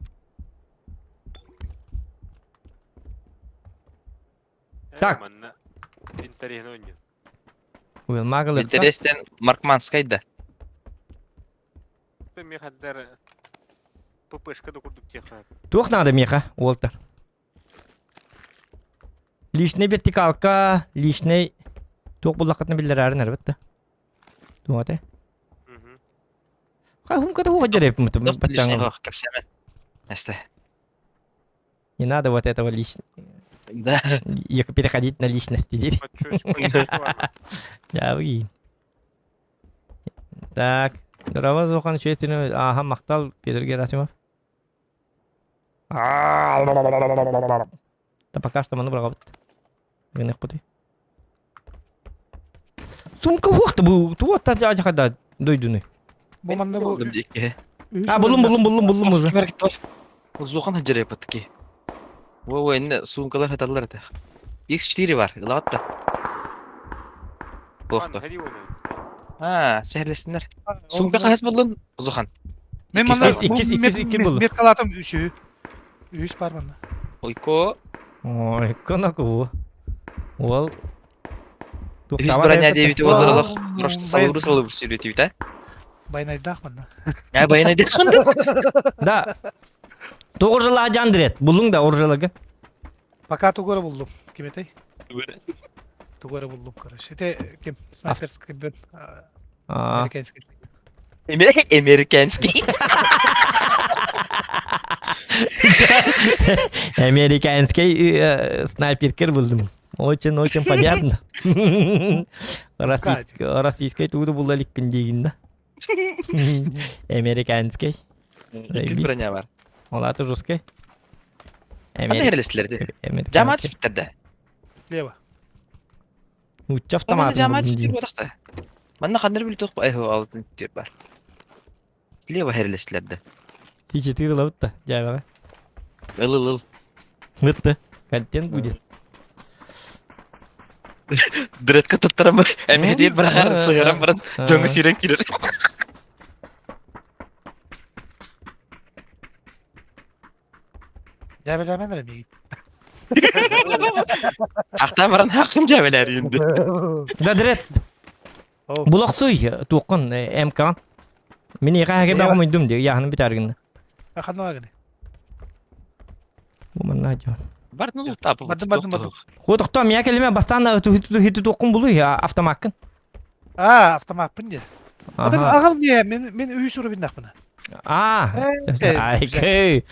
Так. Интерес oynuyor. Уел мағылы. Интерестен Маркманскайда. Ben mi kadar PP'шка da kurduk diye. Тух надо меха, Уолтер. Лишний вертикалка, лишний... Тух бұлақытны білдер әрін әрбетті. Туғаты. Қай хумкада хуға жарайып мұты? Лишний хох, кәпсемен. Nästa. Не надо вот этого лишнего. Да. Переходить на личности. Почему? Жауи. Так. Здорово, Зохан, честно. Ага, мақтал, Петр Герасимов. Да пока что маны брағабыт. Генех пұты. Сумка уақыты бұл. Туатта ажақада дойдуны. Боманда бу. А, бұлым уже. Зухан хаджар yapatки. Во, энне сумкалар хаталар да. X4 var. Ылаватта. Бохта. Шәһәрлесеннәр. Сумка кайсы булдың, Зухан? Мен мында Икки булды. Мет калатым 3. 3 бар мында. Ойко. Ой, конаку. Ол. Biz bıranya diye biti olurlar. Просто салыбыр сөйлетіп бит, а? Байнайдах мында. Я байнайды. Да. Тоғыз жылға жандырет. Бұлың да ор жылға. Пока тугора булдум. Киметей? Тугора булдум, короче. Эте ким? Снайперский бет. Американский. Американский. Американский снайперкер бұлдым. Очень понятно. Российской туды бұл әлікпін деген да. Американский. Броня бар. Олаты жесткий. Қандай ерлестілерді? Жамаат іспіттерді? Лево. Үтчі автоматын Жамаат бұлдым іспеттер дейін. бодақта. Манна қандар білі тоқ айху алтын тер бар. Лево ерлестілерді. Ти-4 лавытта. Жайбаға. Ыл. Мытты. Контент будет. Діретка тұттарам бар. Әме дейін бірағар сығырам баран. Жоңғы сирен келер. Jäbelämenler mi? Hakta baran hakkın cevheler indi. Da direkt. Oh. Bulak suy tuqun MK. Mini qaga da qomuydum diye yağını bitargında. Bakanda var gene. Bu manna jo. Бар ну тапы. Бадым. Qo'toqtom ya kelime bastan hitu tuqun bulu ya avtomakın. Автомат пынде. Adam Aha. ağıl niye? Men üy suru bindak buna. Ay kay.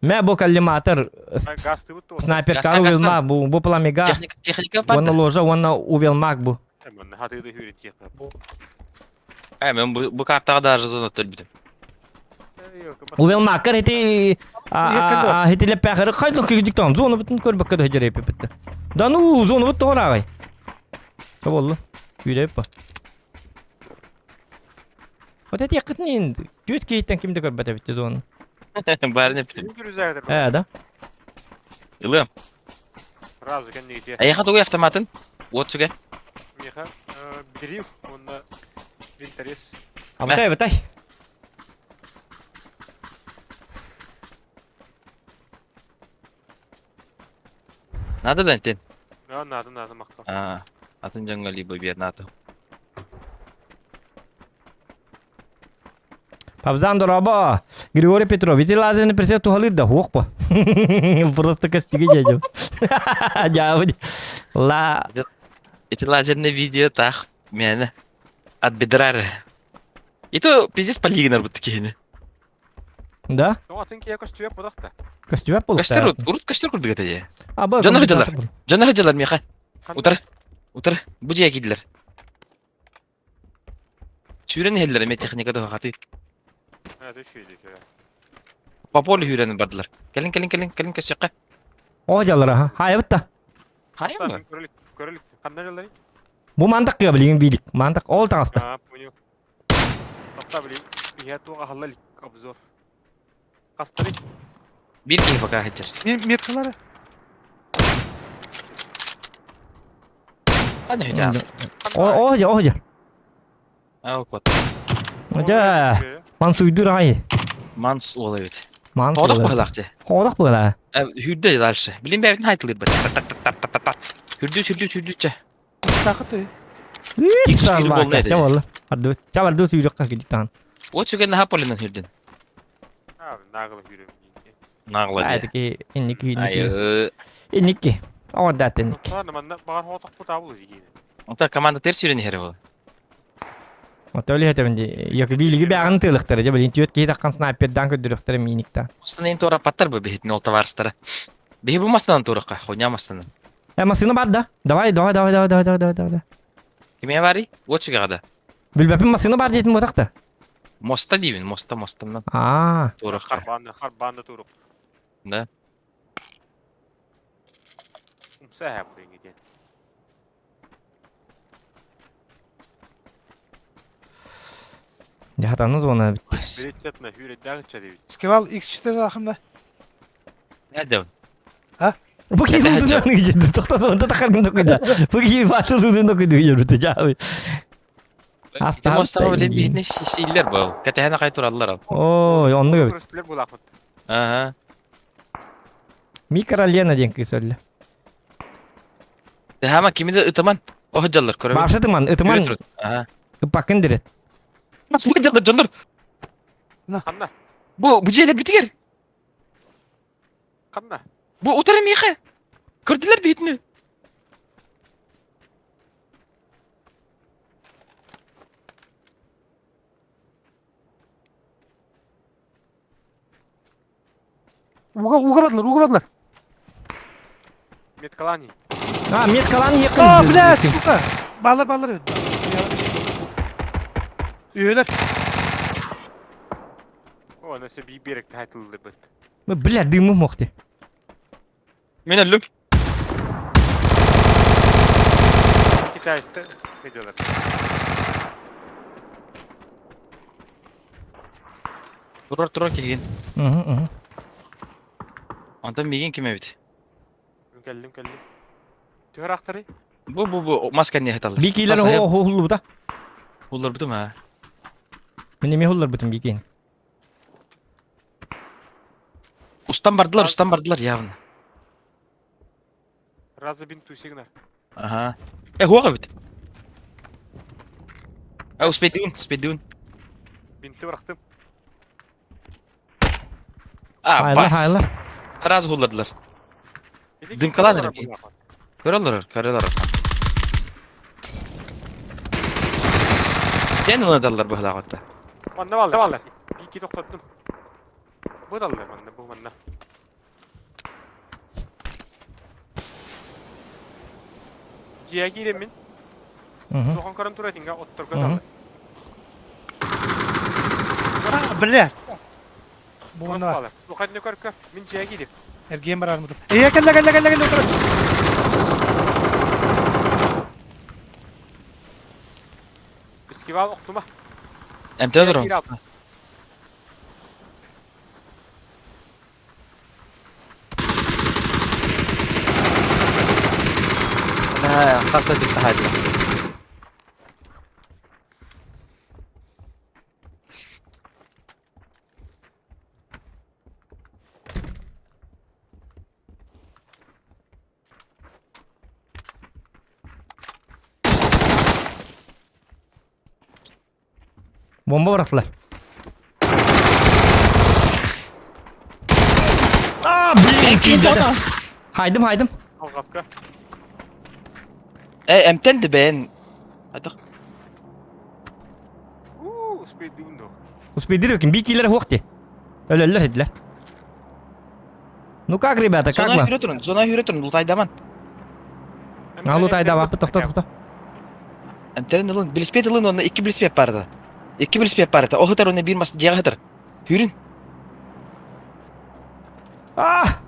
Me bu kallimatır Газ ты вот снайпер Gastan, karı gastan. vilma bu plami gas. Техника Оны бар. ложа, оны увелмак bu. Hemen hatayı da hürriyet yapıyor. Мен bu kartaga da zona төлбүдүм. Yok. Увелмак hiti hiti lepaqırı qaydı kıcıktan zonu bütün körbek kadar hecere yapıp bitti. Da nu zonu bitti oraya. Ne oldu? Yüle yapma. O da yakıtın düt keyitten kimde körbete bitti zonu. Бар не битим. Çünkü rüzgardır. Da. Илым. Razı kendine gidiyor. Аяха тугай автоматын. Вот суга. Меха. Берив. Он винторез. Абытай, абытай. Надо да тен. Надо мақтау. Атын жаңа либо бер надо. Пабзан дораба. Григорий Петров, ведь лазерный пресет тухалит да хук по. Просто костыги дядю. Жауди. Ла. Эти лазерные видео так меня от бедра. И то пиздец полигонар вот такие. Да? Ну, атынки якось түйеп бодақта. Костюм был. Каштер урут каштер курдук это я. Аба. Жанар жалар меха. Утар. Бу жия кидилер. Чүрен хеллер ме техникада хаты. Evet, şöyle. По полю хүрен бардылар. Келин кашакка. О жалара ha. Hay bitta. Хайм. Körülük. Kandan yolları. Bu mantık ya bilin bilik. Mantık ol tağısta. Понял. Hatta bileyim. Я туға халал обзор. Кастырик. Bir keyif baka hecер. Metkaları. Hadi hüca. O hoca. Ау кот. Hoca. Man suydur ay. Манс олайбыт. Man Тодок suydur. бахлакты. Hodak böyle. Хүрдө дальше. Билин бәбин хайтылыр бит. Хүрдү. Takıtı. X suydur болмайды. Çavallı. Hadi çavallı suydur kakıcıktan. Вот чуген на полинен хүрдүн. Abi nağılı yürüyorum. Нагла. Hadi ki inniki. Айы. Inniki. Orada tennik. Sonra bana bağır hotak bu tablo yiyeyim. Онта команда терс хүрен хере бол. Отолі хете бенде. Yok bilgi bağını tığlıqtırı. Jabal intiyot ki takkan sniperdan ködürüqtırı minikta. Остана им тора паттар бы бехит нол товарстара. Бехи булмастан торакка, хойнямастан. Masını бар да. Давай. Кеме бари? Вот чугада. Bilbepin masını бар dedim bu takta. Моста дивин, мостан Aa. торакка. Harbandı turuk. Да. Umsa hep buraya gidiyor. Jahatanız ona bitti. Bir etme hürriyet dağıtça değil. Skival X4 akında. Nerede? Bu ki Neden uzun acaba? geçti. Toxta sonunda takargın koydu. Bu ki başlı uzun koydu yürüdü abi. Hasta Моста hasta. öyle bir ne şeyler bu. Katehana kaytur aldılar al. Oo, onu gör. Turistler bu lafı. Aha. Mikralena diyen kız öyle. De ama kimi de ıtaman. O hacallar körebe. Başlatıman, ıtıman. Aha. Bakın direkt. Nasıl hacallar canlar? Kanna. Bu şeyler bitiger. Kanna. Bu utarım yıka. Gördüler bitini. Угадlar. Metkalani. Ha, met kalan yakın. Блядь, сука. Bağlar. Üyeler. O nasıl bir berek taytıldı bit. Bля, dımı moktu. Men öldüm. Kitayiste geceler. Turur kelgen. Hı. Anta megen kime bit. Geldim. Tüher aktarı. Bu masken ne hatalı. Bir kiler o hullu da. Hullar bitim ha. Benim hullar bütün bir kiler. Ustan bardılar yavrum. Razı bin tüysignar. Aha. Huwa bit. Uspedun. Binti bıraktım. Hayırlı hayırlı. Razı hulladılar. Dedi Dım ki, kalan "Bana herif. bırak." Körüyorlar. Yani onu adalar bu halakatta. Bana vallar. İki tokladım. Bu dallar bana bu bana. Ciğe giremin. Hı hı. Soğan karın turatinga ottur Hı. kadar. Bilä. Bu Buğunda nasıl var. alır? Bu kadar yukarı min ciğe girip. Ergeğin barar mıdır? Gel otur. Biskival oktuma. Emte durum. Gir al. Ha, hasta çıktı hadi. Bomba bıraktılar. Haydım. Al kapka. Emtendi ben. Hadi. Speed window. Успеди рыкин, бикилер хохти. Ölürler hediler. Ну как, ребята, как вы? Zona hüre turun. Lutaydaman. Алутайда вапы, тоқта. Emtenin ılın. Bilspet ılın onunla 2 bilspet pardı. 2 bilspet pardı. O hıtar onu bir mas ciğer hıtar. Hürün. Ah!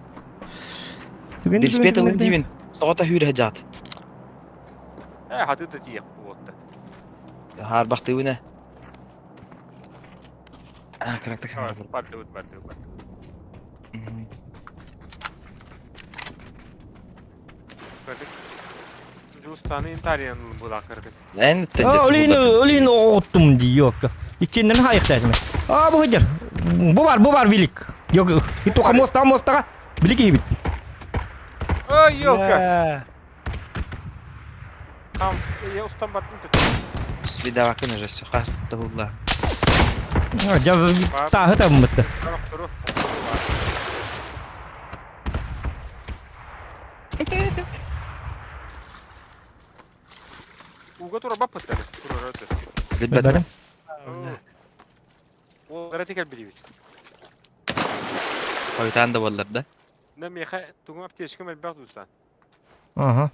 Bilspet ılın dibin. Soğata hüre hıcat. Hadi da ciğe bu otta. Har baktı bu ne? Kırakta Evet, kalmadı. parti. Gördük. Justanı intariyanın bu lakırdık. Ben Olin ottum diyor. İkinden hayık tezme. Bu hıdır. Bu var vilik. Yok, itu ka mosta. Bilik iyi bitti. Ay yok ya. Ya. Tamam. Ya ustam baktım da. Bir daha bakın hocası. Hasta hullar. Tahı da mı bitti? Doktoru. Uga tura bapat tadi. Tura rata. Bilmedim. O radical biliyor. Koytan da bollar da. Ne miha tugum apteşkim el bak ustan. Aha.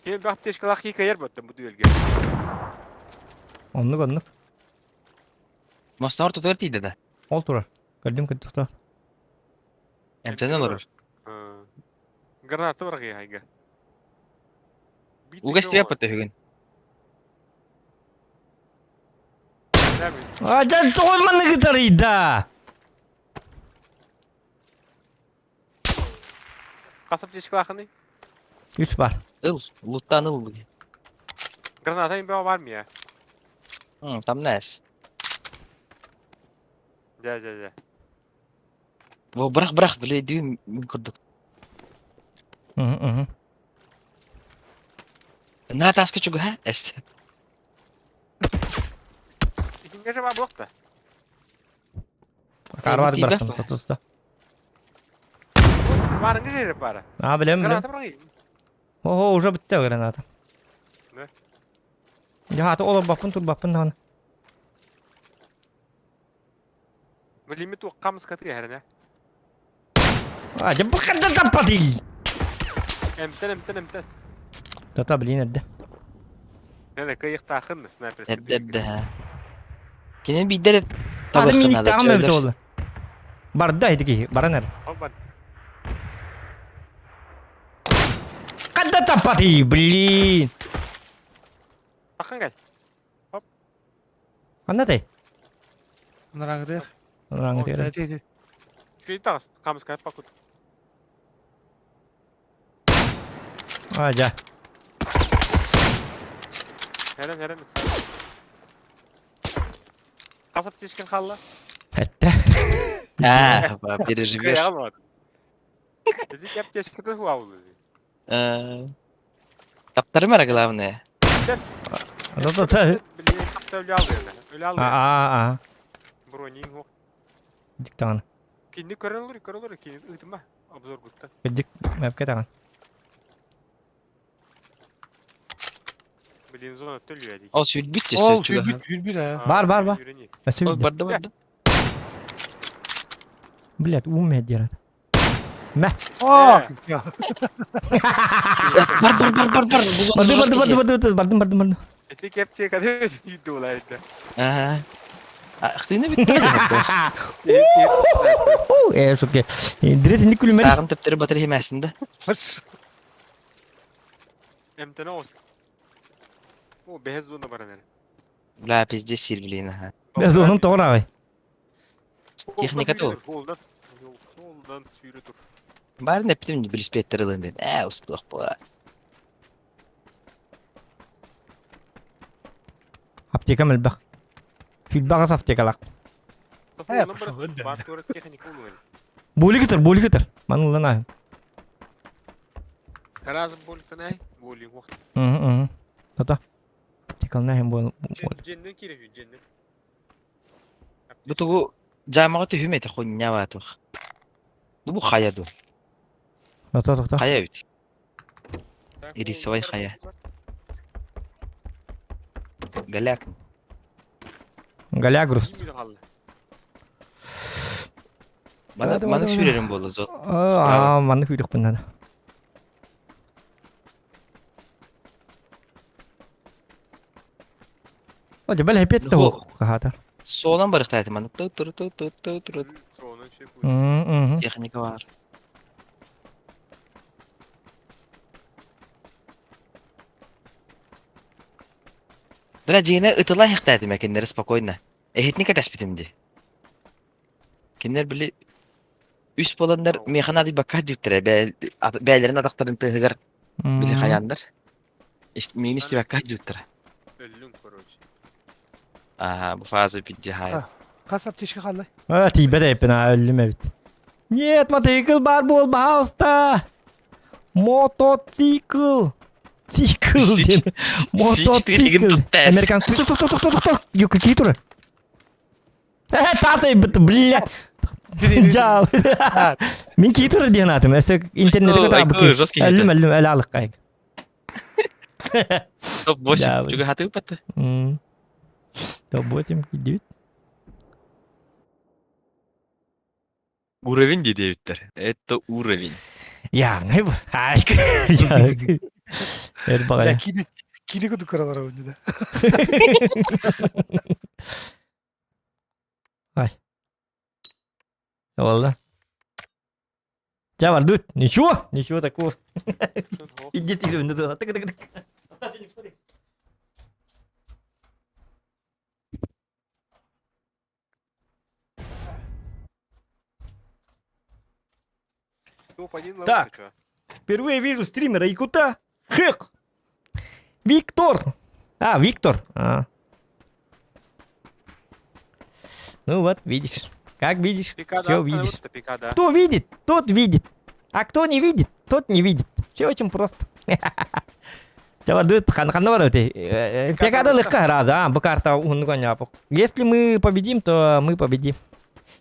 Hem bak apteşkala hakika yer battım bu düelge. Onluk. Mostar tutar tiydi de. Ol turar. Geldim ki tutar. Emtenin olur. Granatı var ya hayga. Uga istiyor yapatı hügün. Can olmanı gitarıydı. Kasap teşkil akını. 3 var. Luttan ıl. Granatayın var mı ya? Tam nes. Ja. Bu bırak bile düğüm kırdık. Hı. Ne taskı çünkü ha? Est. İkinci acaba blokta. Karvar Motiva. bıraktım tutusta. Var ne şey para? Bilem. Granatı bırakayım. Oho, уже bitti o granata. Ne? Ya hadi oğlum bakın lan. Bu limit o kamus katı herine. Acaba bu kadar da değil. Emten. Tata bilin edde. Ne de kıyık takın sniper. Edde ha. Kine bir dere Hadi minik tabakına da tamam evet çöller. oğlum. Bardaydı ki, baraner. Olmadı. Kada tapati, blin. Takın gel. Anladın? Bunlar gider. Orang itu. Hadi. Şey tak kamus katı pakut. Aja. Herem. Kasap çeşkin kalla. Hatta. Ha, переживешь. Kıyal var. Dedi ki hep çeşkin de huwa oldu. Kaptarı mı главное? Da. Bilye kapta öyle aldı yani. Öyle aldı. Aa. Bronin hok. Diktan. Kindi kören olur. Kindi ıtma. Obzor gutta. Dik map ketan. Bilin zona tölüyor edik. O sül bitçe О, sül Гүлбир, а. Бар. Yürüni. Nasıl? Barda. Блядь, умеет делать. Aa, ya. Bardım. Etik hep diye kadar yürüdü olaydı. Aha. Aktığını bitti. Okey. Direkt indi kulümer. Sağım tepleri batırı hemesinde. Hırs. Emtena olsun. O behez zona bana nere. La pizde sirviliğine ha. Biraz onun doğru abi. Техника da o. Soldan sürü dur. Bari ne bitim bir lispetler alın. Usluq bu. Apteka melbak. Fil bagas apteka lak. Ha, yapışın, öyle. Bartı teknik olur. Boli getir. Manul lan abi. Karazım bolikten ay. Bolik vakti. Hı. Tata. Apteka ne hem bol. Cennet kirefiyor cennet. Bu tuğu camiatı hümeti konya vatı. Bu kaya do. Tata. Kaya bit. İrisi vay kaya. Galak. Galagrus. Bana sürerim bolu zot. Aa, manlık yürük bundan. Hadi böyle hep etti o kahata. Soğlan barık taytı manık. Tut. Sonra şey koyuyor. Hı. Teknika var. Бля, жиына ытылай хактайды мекендери спокойно. Эхетника таспитимди. Кендер били үс боландар механады бакка жүктүрө. Бәйлерин адактарын тыгыр били хаяндар. Мени исти бакка жүктүрө. Öldüm koruyucu. Bu fazla bitti hayır. Kasap teşki kaldı. Aa, tibe de hepine öldüm evet. Нет, мотоцикл бар бол пожалуйста. Мотоцикл. Цикл. Мотоцикл. Американ. Ё, какие туры? Тасай бит, блядь. Жал. Мен какие туры деген атым. Эсек интернетке табы. Әлім, әлі алық қайық. Топ-8 juga hati upet. Топ-8 gidiyor. Уровень dedi Виктор. Это уровень. Ya ne bu? Harika. Ver Ya bakayım. kini kudu karalara oynadı. Ay. Oldu. Джавар, дуд. Ничего такого. Иди сюда, назад. Так. Топ-1 Так. Впервые вижу стримера Якута. Хэк. Виктор. Виктор. Ну вот, видишь. Как видишь, все видишь. Кто видит, тот видит. А кто не видит, тот не видит. Все очень просто. Coba duit kan var itu. Pekada легко раза, bu karta unggulnya apa. Если мы победим, то мы победим.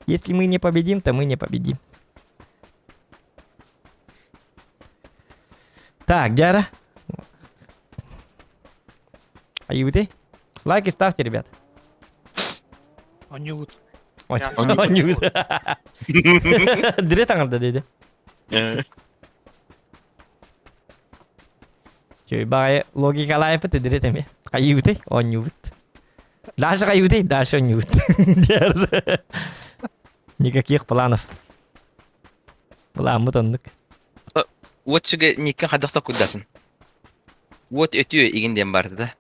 Если мы не победим, то мы не победим. Так, Джара. Аюты. Лайки ставьте, ребят. Анюут. Анют. Direkt tanggalda dedi. Чё, логика лайфа ты direkt mi? Аюты, анют. Дальше аюты, дальше анют. Никаких планов. План мутанlık. Вот juga nikah hadaqta kuddasın. Вот ötüyor iginden bardı da.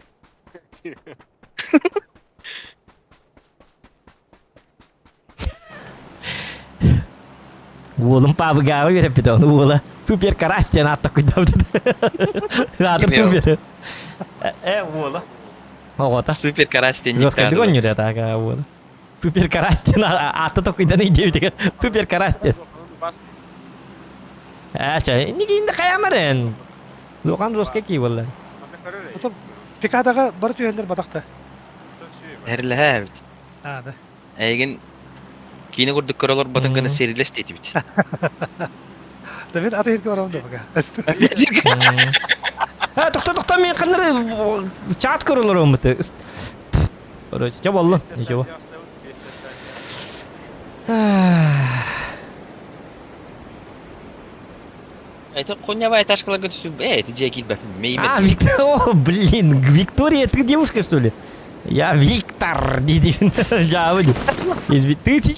Oğlum pavgava verip bir de onu oğla. Süper karas sen hatta kuydavdı. Rahatır süper. Oğla. Oğla. Супер карась тебе Жестко никогда. догоню, да, так, oğla. Супер Карастин. Аты токуйдан идею деген. Супер Карастин. Бас. Ача, неге инде каямырын? Зоқан жосқа кей болла. Аны көрөр. Отом пикадага бар түйелер батакта. Әрләһә бит. А, да. Әйген кине күрдүк көрөлөр батынганы серилес дейт бит. Да мен аты ерке барамын да бага. Тоқта, мен қаныр чат көрілер өміті. Короче, че болдың? Ничего. Это коньявая ташкаларга түсүп, ты же килбеп. А, Виктор, о, блин, Виктория, ты девушка, что ли? Я Виктор, диди,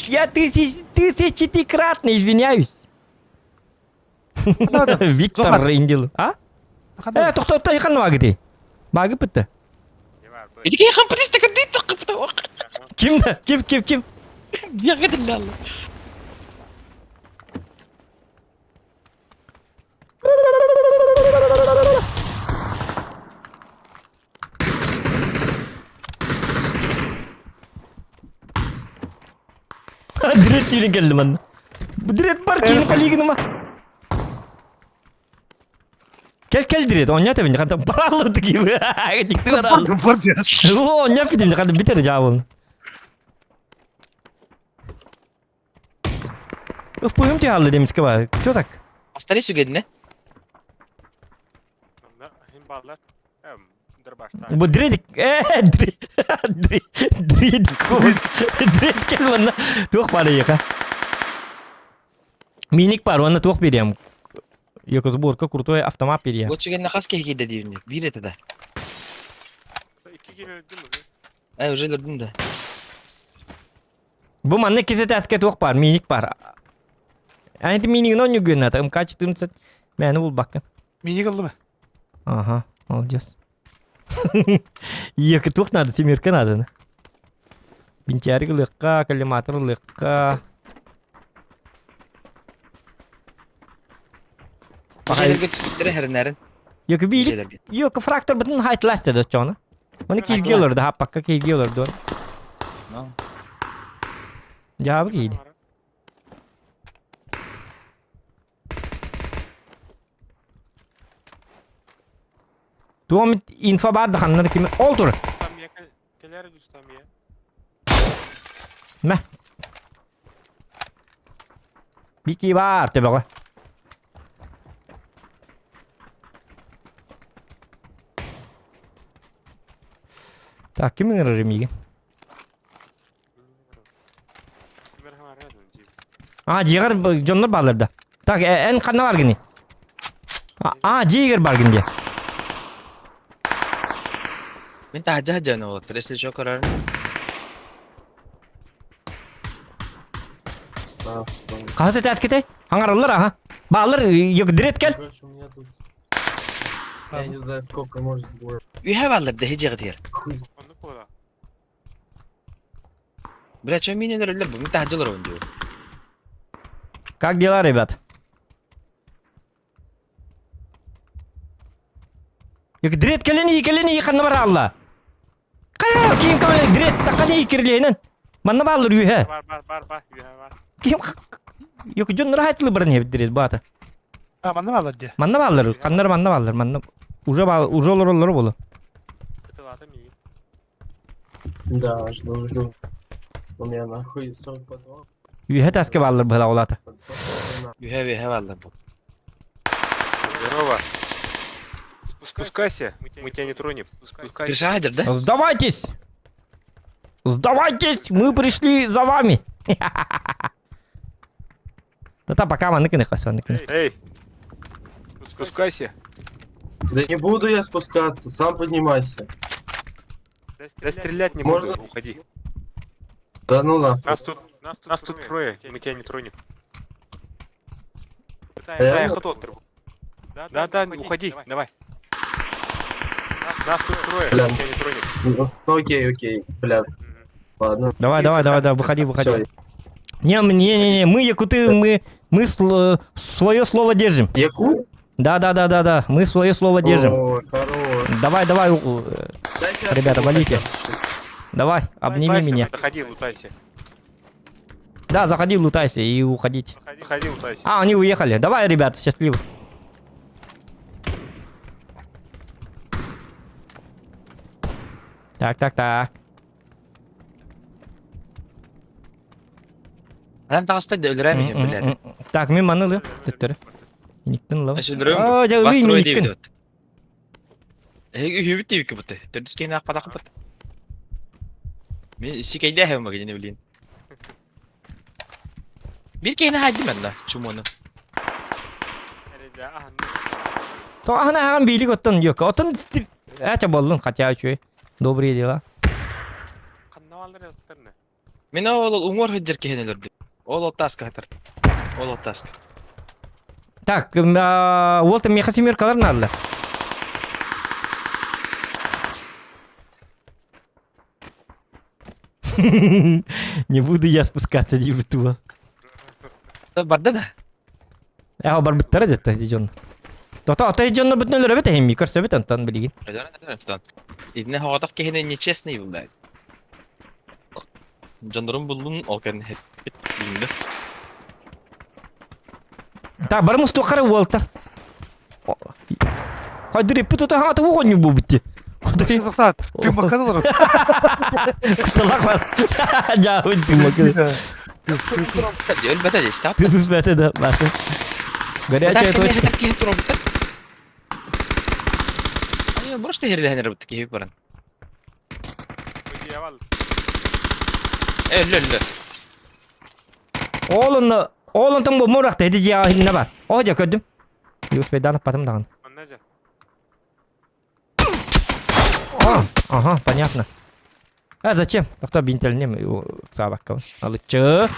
я тысячекратно извиняюсь. Виктор Индил. А? Тоқта, яқын бағыты? Бағы бітті? Идеге хан присты кырды тоқыпты. Кім? Ягыдылла алла. Direkt suyun geldi bana. Bu direkt var ki yine paligini ma. Gel direkt oynat evinde kadar para alırdı gibi. Dikti var aldı. Бар дия. O oynat bitimde kadar biter cevabını. Öf bu hım tihallı demiş ki var. Çotak. Астари сүгедине. Хим баллар. Дырбашта. Bu direkt direkt gel bana. Tuğ para yaka. Minik var ona tuğ vereyim. Yok sborka крутой автомат vereyim. Вот сүгедине кас кеге де дивне. Бир эте да. 2 kilo öldüm mü? Уже көрдүм да. Bu manne kese taske tuğ var minik var. Yani minik non gün ata. Kaç beni bul bakın. Мини кылды ма? Ага, молодец. Екі туқ надо, семерка надо. Бинчарик лыққа, коллиматор лыққа. Бажайларга түстүктөрө хернерин. Екі бейли, екі фрактор бүтін хайтласты да чоны. Оны келге олырды, хаппаққа келге олырды оны. Жабы кейді. Tuğum info vardı hanları kimi? Oldur. Tam ya keler düstam ya. Meh. Bir ki var tabi bak. Tak kimin ararım iyi? Merhaba radyo ciğer. Aa ciğer canlar bağlarda. Tak en kanına var gini. Aa ciğer var gini. Мен тажа но тресле чокорар. Kahse ters kete. Hangarlar aha. Bağlar yok direkt gel. Үйе балдар да хеже гытыр. Onu kola. Бля, чё минелер өлөр бу? Мен тажалар ойнду. Как дела, ребят? Yok direkt keleni kanına var Allah. Kaya kim kamera direkt takani kirleyenen. Manna bağlar yuhe. Var. Yuha var. Kim yok John rahatlı barın direkt bata. А, манда алар дия. Manna bağlar kanlar manna bağlar manna. Uca olur bolu. Kıtılatım iyi. Да, жду. У меня нахуй 40 патронов. Yuhe taske bağlar bala olata. Үйе балдар бу. Здорово. Спускайся, мы тебя не тронем. Спускайся. Киршагадыр да? Сдавайтесь, мы пришли за вами. Да пока манны кene хасан кene. Эй, спускайся. Да не буду я спускаться, сам поднимайся. Да стрелять не Можно? буду, уходи. Да ну нахуй. Нас тут трое, мы тебя не тронем. Реально? Да, уходи, давай. Нас тут трое, Бля. мы тебя не тронем. Ну, окей, бля. Ладно. Давай, выходи. Всё. Не, мы якуты, мы свое слово держим. Яку? Да, мы свое слово держим. О, хорош. Давай, Дай щас ребята, его валите. хотя бы. Давай, обними Лутайся, меня. Доходи, лутайся. Да, заходи, лутайся и уходите. Ходи, утайся. А, они уехали. Давай, ребята, счастливо. Так. Адам тағыстай да өлірәм екен біледі. Так, мен манылы. Төттөрі. Иниктен лава. Aš өлірәм Aa, ja, Бас õi тұрой minikkin. дейбіді өт. Үйбіт дейбікі бұты. Түрдіскейін ақпада қыпыт. Мен сикейді әхем маған не білейін. Bir kere haydi ben de çumunu. То ана аған бийлик оттон yok. Оттон ача болдун хотя чүй. Добрые дела. Men oğul umur hıcır kehenelirdi. Oğul ottask hatır. Oğul ottask. Так, Уолтер меха семеркалар надо. Не буду я спускаться, не буду. Barda da. Я бар биттер дете дижон. Тота ата дижон битнелер бит хем микрос бит антан билген. Neden? İdne havadak kehene neçesni buldu. Canlarım buldum olkan hep bildi. Та бар мустакара Уолтер. Хайдри путата хата во не бубти. Шылықтат, ты макадылыр. Куталак бар. Жабы тимак. Ölbete de işte. Ты сусбете да, башы. Горячая точка. Hani burası da heride henüz bitti ki paran. Öldü. Oğlun tam bu morakta hedi cahilinde var. Oca kördüm. Yus bedanıp batım dağın. Ага, понятно. А зачем? Кто бинтельнем собака? Алычы.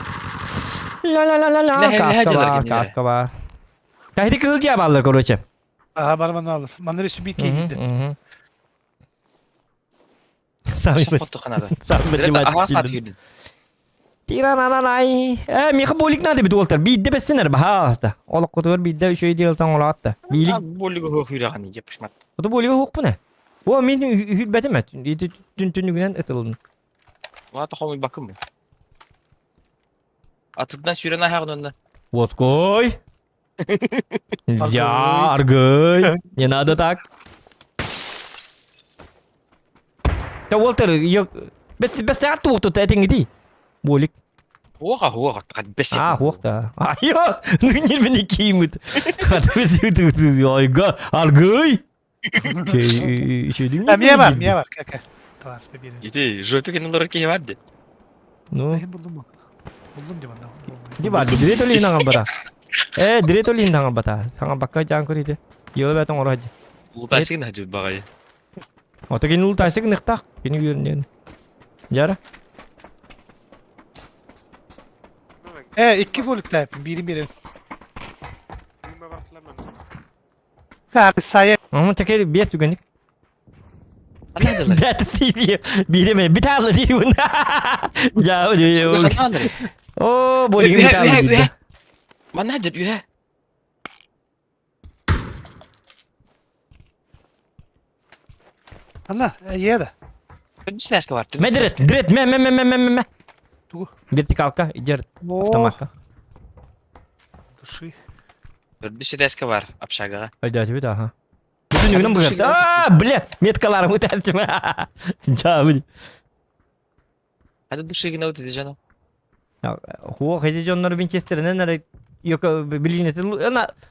Ла-ла-ла-ла-ла. Каска var. Kahdi kılcıya bağlı короче. Aha bana bana alır. Manları şu bir keyifli. Sami Foto kanada. Sami Ahva saat yedin. Tirananay. Mika bolik nade bit Walter. Bidde bessinler bahasta. Olak kutuver bidde şöyle diyortan olatta. Bilik. Bollu go hürahani yapışmat. O da bolik huk bu ne? O min hülbetim et. Tün etilin. Vata homi bakım mı? Atıktan süren ayağın önüne. Воской. Нельзя, Аргой. Не надо так. Да, Уолтер, без сату тут это не Болик. Оға, бесе. Хоқта. Айо, ну не меня кимит. Айга, Аргой. Miye var. Kaka. Transfer biri. Yedi, jopik enler ki vardı. Ну, Buldum mu? Buldum diye bana. di ba, direto li nang bata. Direto li nang bata. Sanga bakka jang ko ride. Yo ba tong oraj. Ultasın hacı bagay. O ta ginul tasik niktak. Kini yüründen. Jara. İki bolluk da yapayım. Biri. Abi sayı. Ama teker bir tügenik. Anladın. Bet sidi. Biri mi? Bir tane değil bu. Jauh jauh. Oh, boleh bir tane değil. Mana hacı ühe. Allah ye de. Ödüs neske var. Direkt. Me. Dur. Vertikalka, ijar. Автоматка. Duşu. Ödüs neske var. Apşaga. Hadi bir daha. Bütün günüm bu yaptı. Bля, меткаларым өтәсім. Жабы. Hadi duşu yine ötedi canım. Хуа, хеди жоннор Винчестернен нәре yok bilinesi.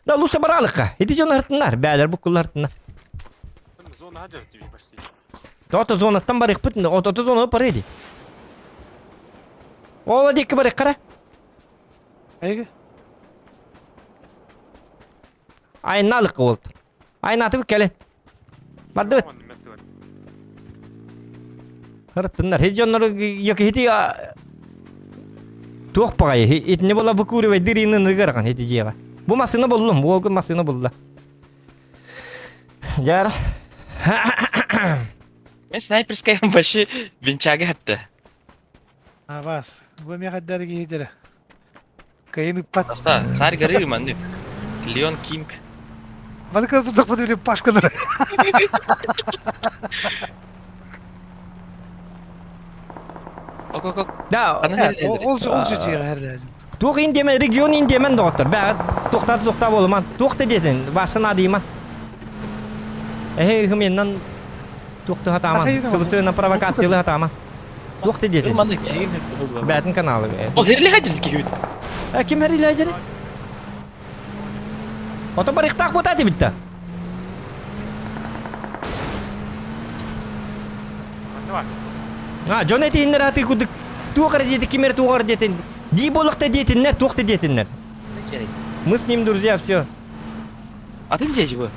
Da Lusa baralıkka. Hedi jonnor hırtınlar. Bәдер bu kullar hırtınlar. Зона хажар тебе почти. Тота зонаттан барық бүтін. Тота зона бар еді. Ола дейкі барық қара. Ayı. Aynalık oldu. Aynatı bu kelin. Bardı bit. Hırtınlar. Hedi jonnor yok hedi tuğ pagayı. Hedi ne bola vukuri ve dirinin rıgarıqan hedi jiyaga. Bu masını buldum. Bu ogun masını buldu. Jara. Ben sniperskaya başı vinçage hatta. Ha bas. Bu mi kadar giydir. Kayını pat. Hatta sar garıyım andı. Leon King. Bana kadar tutak mı diyor başkaları. Ок ок ок. Da Ana her her. Olsa çiğer her lazım. tuq indemen region indemen doktor. Bä toqta bolman. Toqta detin. Başına diyman. Hımından toqta hataman. Hayır, Sıvısına provokasyonu hataman. Toqta detin. Mana kiyin. Bätin kanalı. O herli hacır ki. Kim her ilacı? Ota bir iqtaq botati bitti. Ne var? Ha, joneti inner hati kuduk. Tuqar dedi kimer tuqar detin. Di bolukta detinler, toqta detinler. Мы с ним друзья, все. Atın ceci bu.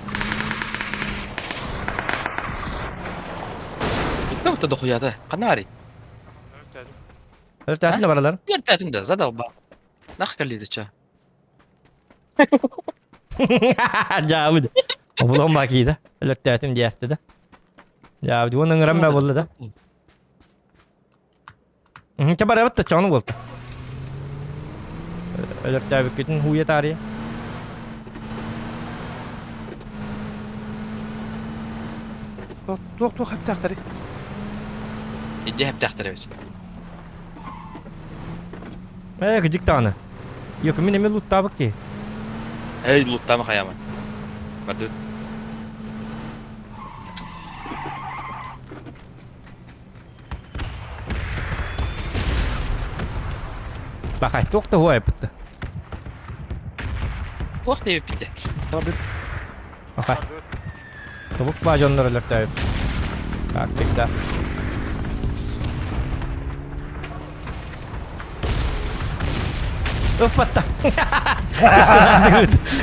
Ne bu da koyada? Kanı var. Örtətin baralar. Yer tətində zadal ba. Naxkalıydı ça. Javud. Oğlum bakıydı. Örtətin diyəsti də. Javud onun rəmbə boldu da. Çabar evet de çanı boldu. Örtə bikitin huya tarihi. Tok hep taktari. İddi hep təxtir evet. Gıcık tane. Yok minime loot tabık ki. Hey luttama kayama. Vardı. Bakay toqta huya yapıttı. Toq deyip bitti. Bakay. Tobuk bajonlar örtə. Bak çekti. Öf patta.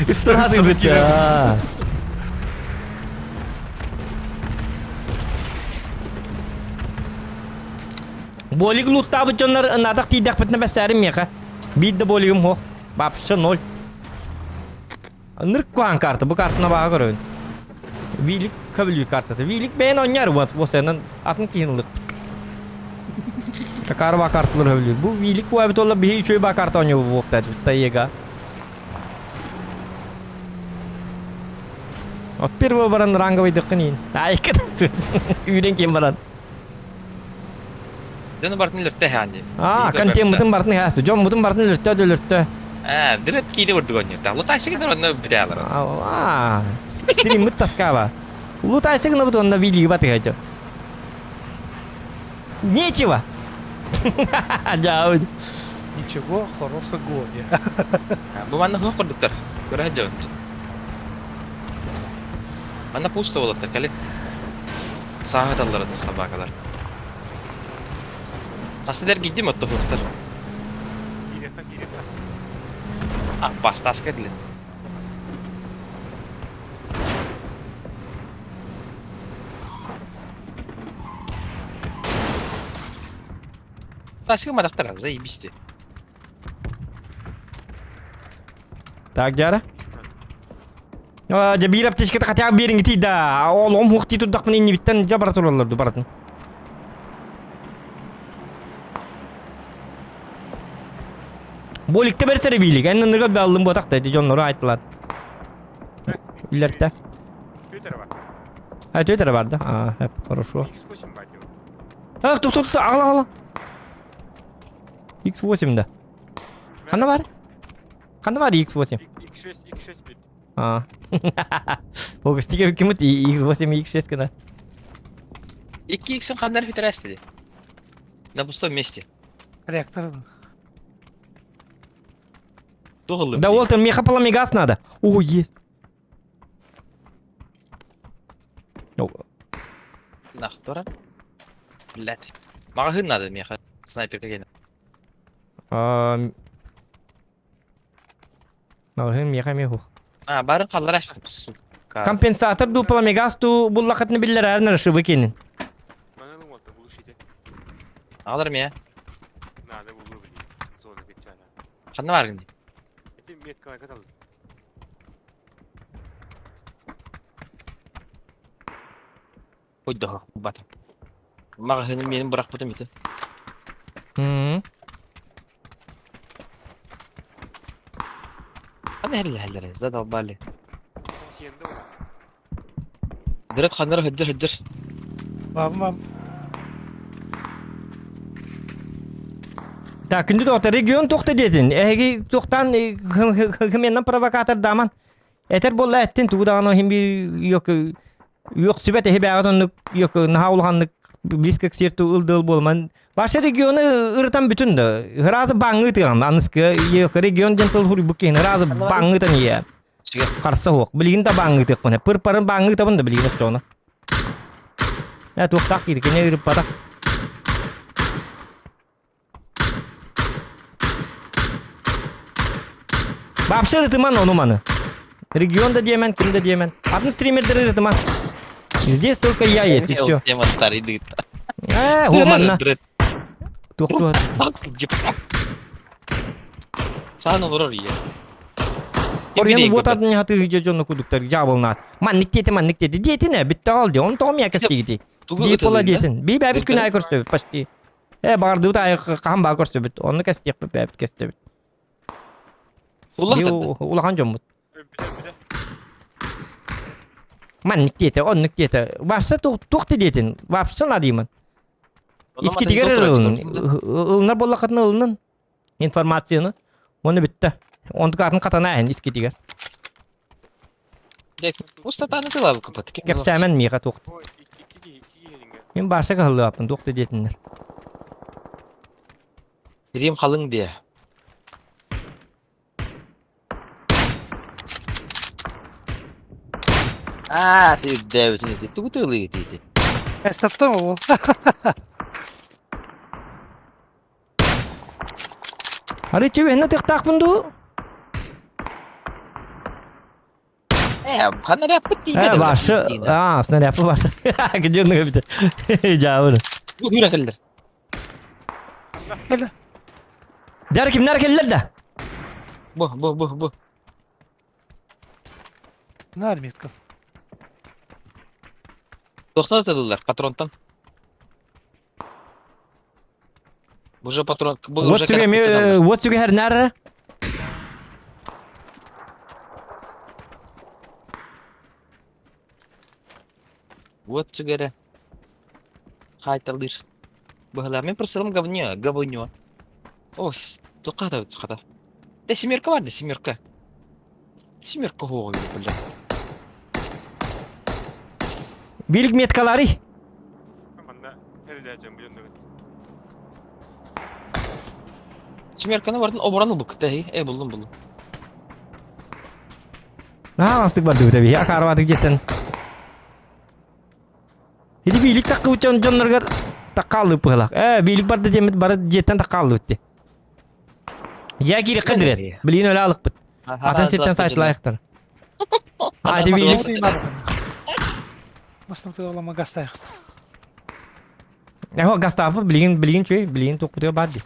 Üstüne gırt. Bolik lutta bıçanlar natak tidak petne besarim ya ka. Bir de boligim ho. Bapsa nol. Nırk kuan kartı bu kartına bağa görün. Vilik kabul kartı. Vilik ben oynar bu senin atın kihinlik. Kakar bakartlar hövlü. Bu vilik bu abit ola bir şey bakart oynuyor bu vakti. Tayyega. Ot bir bu baran ranga bir dıkkın Ayık. Üren kim baran. Dönü bartın lörtte yani. Kan tem mutum bartın hası. Jom mutum bartın lörtte. Direkt kiydi vurdu oynuyor. Ta lutaysı gider onu bidayalar. Stream muttas kava. Lutaysı gına bu onda vili batı hacı. Нечего. Jauh. Ничего, хороший год. Bu mana huk kurduklar. Göre hacı önce. Bana pusta olaklar kalit. Sahat alları da sabaha kadar. Hastalar gitti mi o tohuklar? Giretten. Ah bastı askerli. Taşı madaktar az iyi bisti. Tak jara. Jabir aptis kita kaca biring tidak. Oğlum hukti tudak menini bitten jabar turullar du baratın. Bolikte bersere bilik. Enden nırga bir aldım bu atakta. Jonları aittiler. İleride. Twitter var. Ha Twitter vardı. Hep хорошо. X8 var diyor. Тут, ala. X8'de. Kanda var? Kanda var X8. X6 bit. Fokus 3 kimut X8 X6 kena. 2x'in kanları fitre istedi. На пустом месте. Реактор. Doğru. Да, Уолтер, мне хапала мигас надо. О, есть. Нахтора. Блять. Магазин надо мне. Снайпер какой-то. Магазин мне хамиху. Барын қалдар ашпақпыз. Компенсатор дупла мигас ту буллақытны биллер әрнер шыбы кенін. Bana ne oldu bu şeyde? Alırım ya. Nerede bulduğu bileyim. Sonra geçeceğim. Kanı var şimdi. Etim met kadar katalım. Koydu ha. Batım. Magazinin benim bırakmadım iti. Hadi heller ezde da bali. Şeyinde o. Direkt kanları hıcır. Babam. Ta kündü doktor region tokta dedin. Egi toktan hımenden provokatör daman. Eter bolla ettin tu da him bir yok sübet ehe bağıtanlık yok nahavulhanlık bliskak sirtu ıldıl bolman. Başka regionu ırıtan bütün de. Hırazı bangı tığam. Anıskı yok region gentle huri bukin. Hırazı bangı tan ya. Karsa hok. Bilgin de bangı tığ bana. Pırparın bangı taban da bilgin çoğuna. Ya toktak gidi kene ırıp patak. Вообще рытыман он уманы. Регион да диаман, кем да диаман. Одни стримеры рытыман. Здесь только я есть и все. Тема старый дыт. Гуманна. Тухту. Саны вурар я. Орен вот одни хаты жежонны кудуктар жабылнат. Манник дети. Дети не битте алды. Он том я кести гити. Дейт бола детин. Би бәбит күн ай көрсөбүт почти. Барды тай кам ба көрсөбүт. Оны кестик бәбит кестебит. Улахан жоммут. Манник дети, онник дети. Ваша тухты детин. Вообще надиман. Иски тигер ылнар боллакатын ылнын информацияны. Оны битте. Он катын катана эн иски тигер. Устатаны тылабы капат. Кепсәмен мига тухты. Мен баша кылды апын тухты детиннер. Рим халың дия. Ты Дэвид, ты тутылы ты. Estapta mı bu? Harıçı ben tık bundu. Hana yapıp değil. Başı. Aslında yapı başı. Gidiyorsun bir de. Cavır. Buyur akıllar. Der kimler gelirler de. Bu. Ne var Mitkov? Тоқтат атадылар патронтан. Bu же patron. Вот сюге her nere? Вот сюгере. Хайталдыр. Бахла мен просылым говнё. О, тоқата. Да семерка var da семерка. Семерка хоğu бля. Birlik metkaları. Manna herleyeceğim bu yönde. Семерканы бардын обораныл бу кытай. Buldum. Astık vardı tabii. Ya karvadık cidden. Hadi birlik takı uçan canlarga takallı pıhlak. Birlik barda demet barda cidden takallı bitti. Ya giri kıdret. Bilin öyle alık bit. Atan sitten sayt layıktır. Hadi birlik. Nasıl olama gastaya? Ya o gasta apa bilin cuy. Bilin tok putuyor bardi.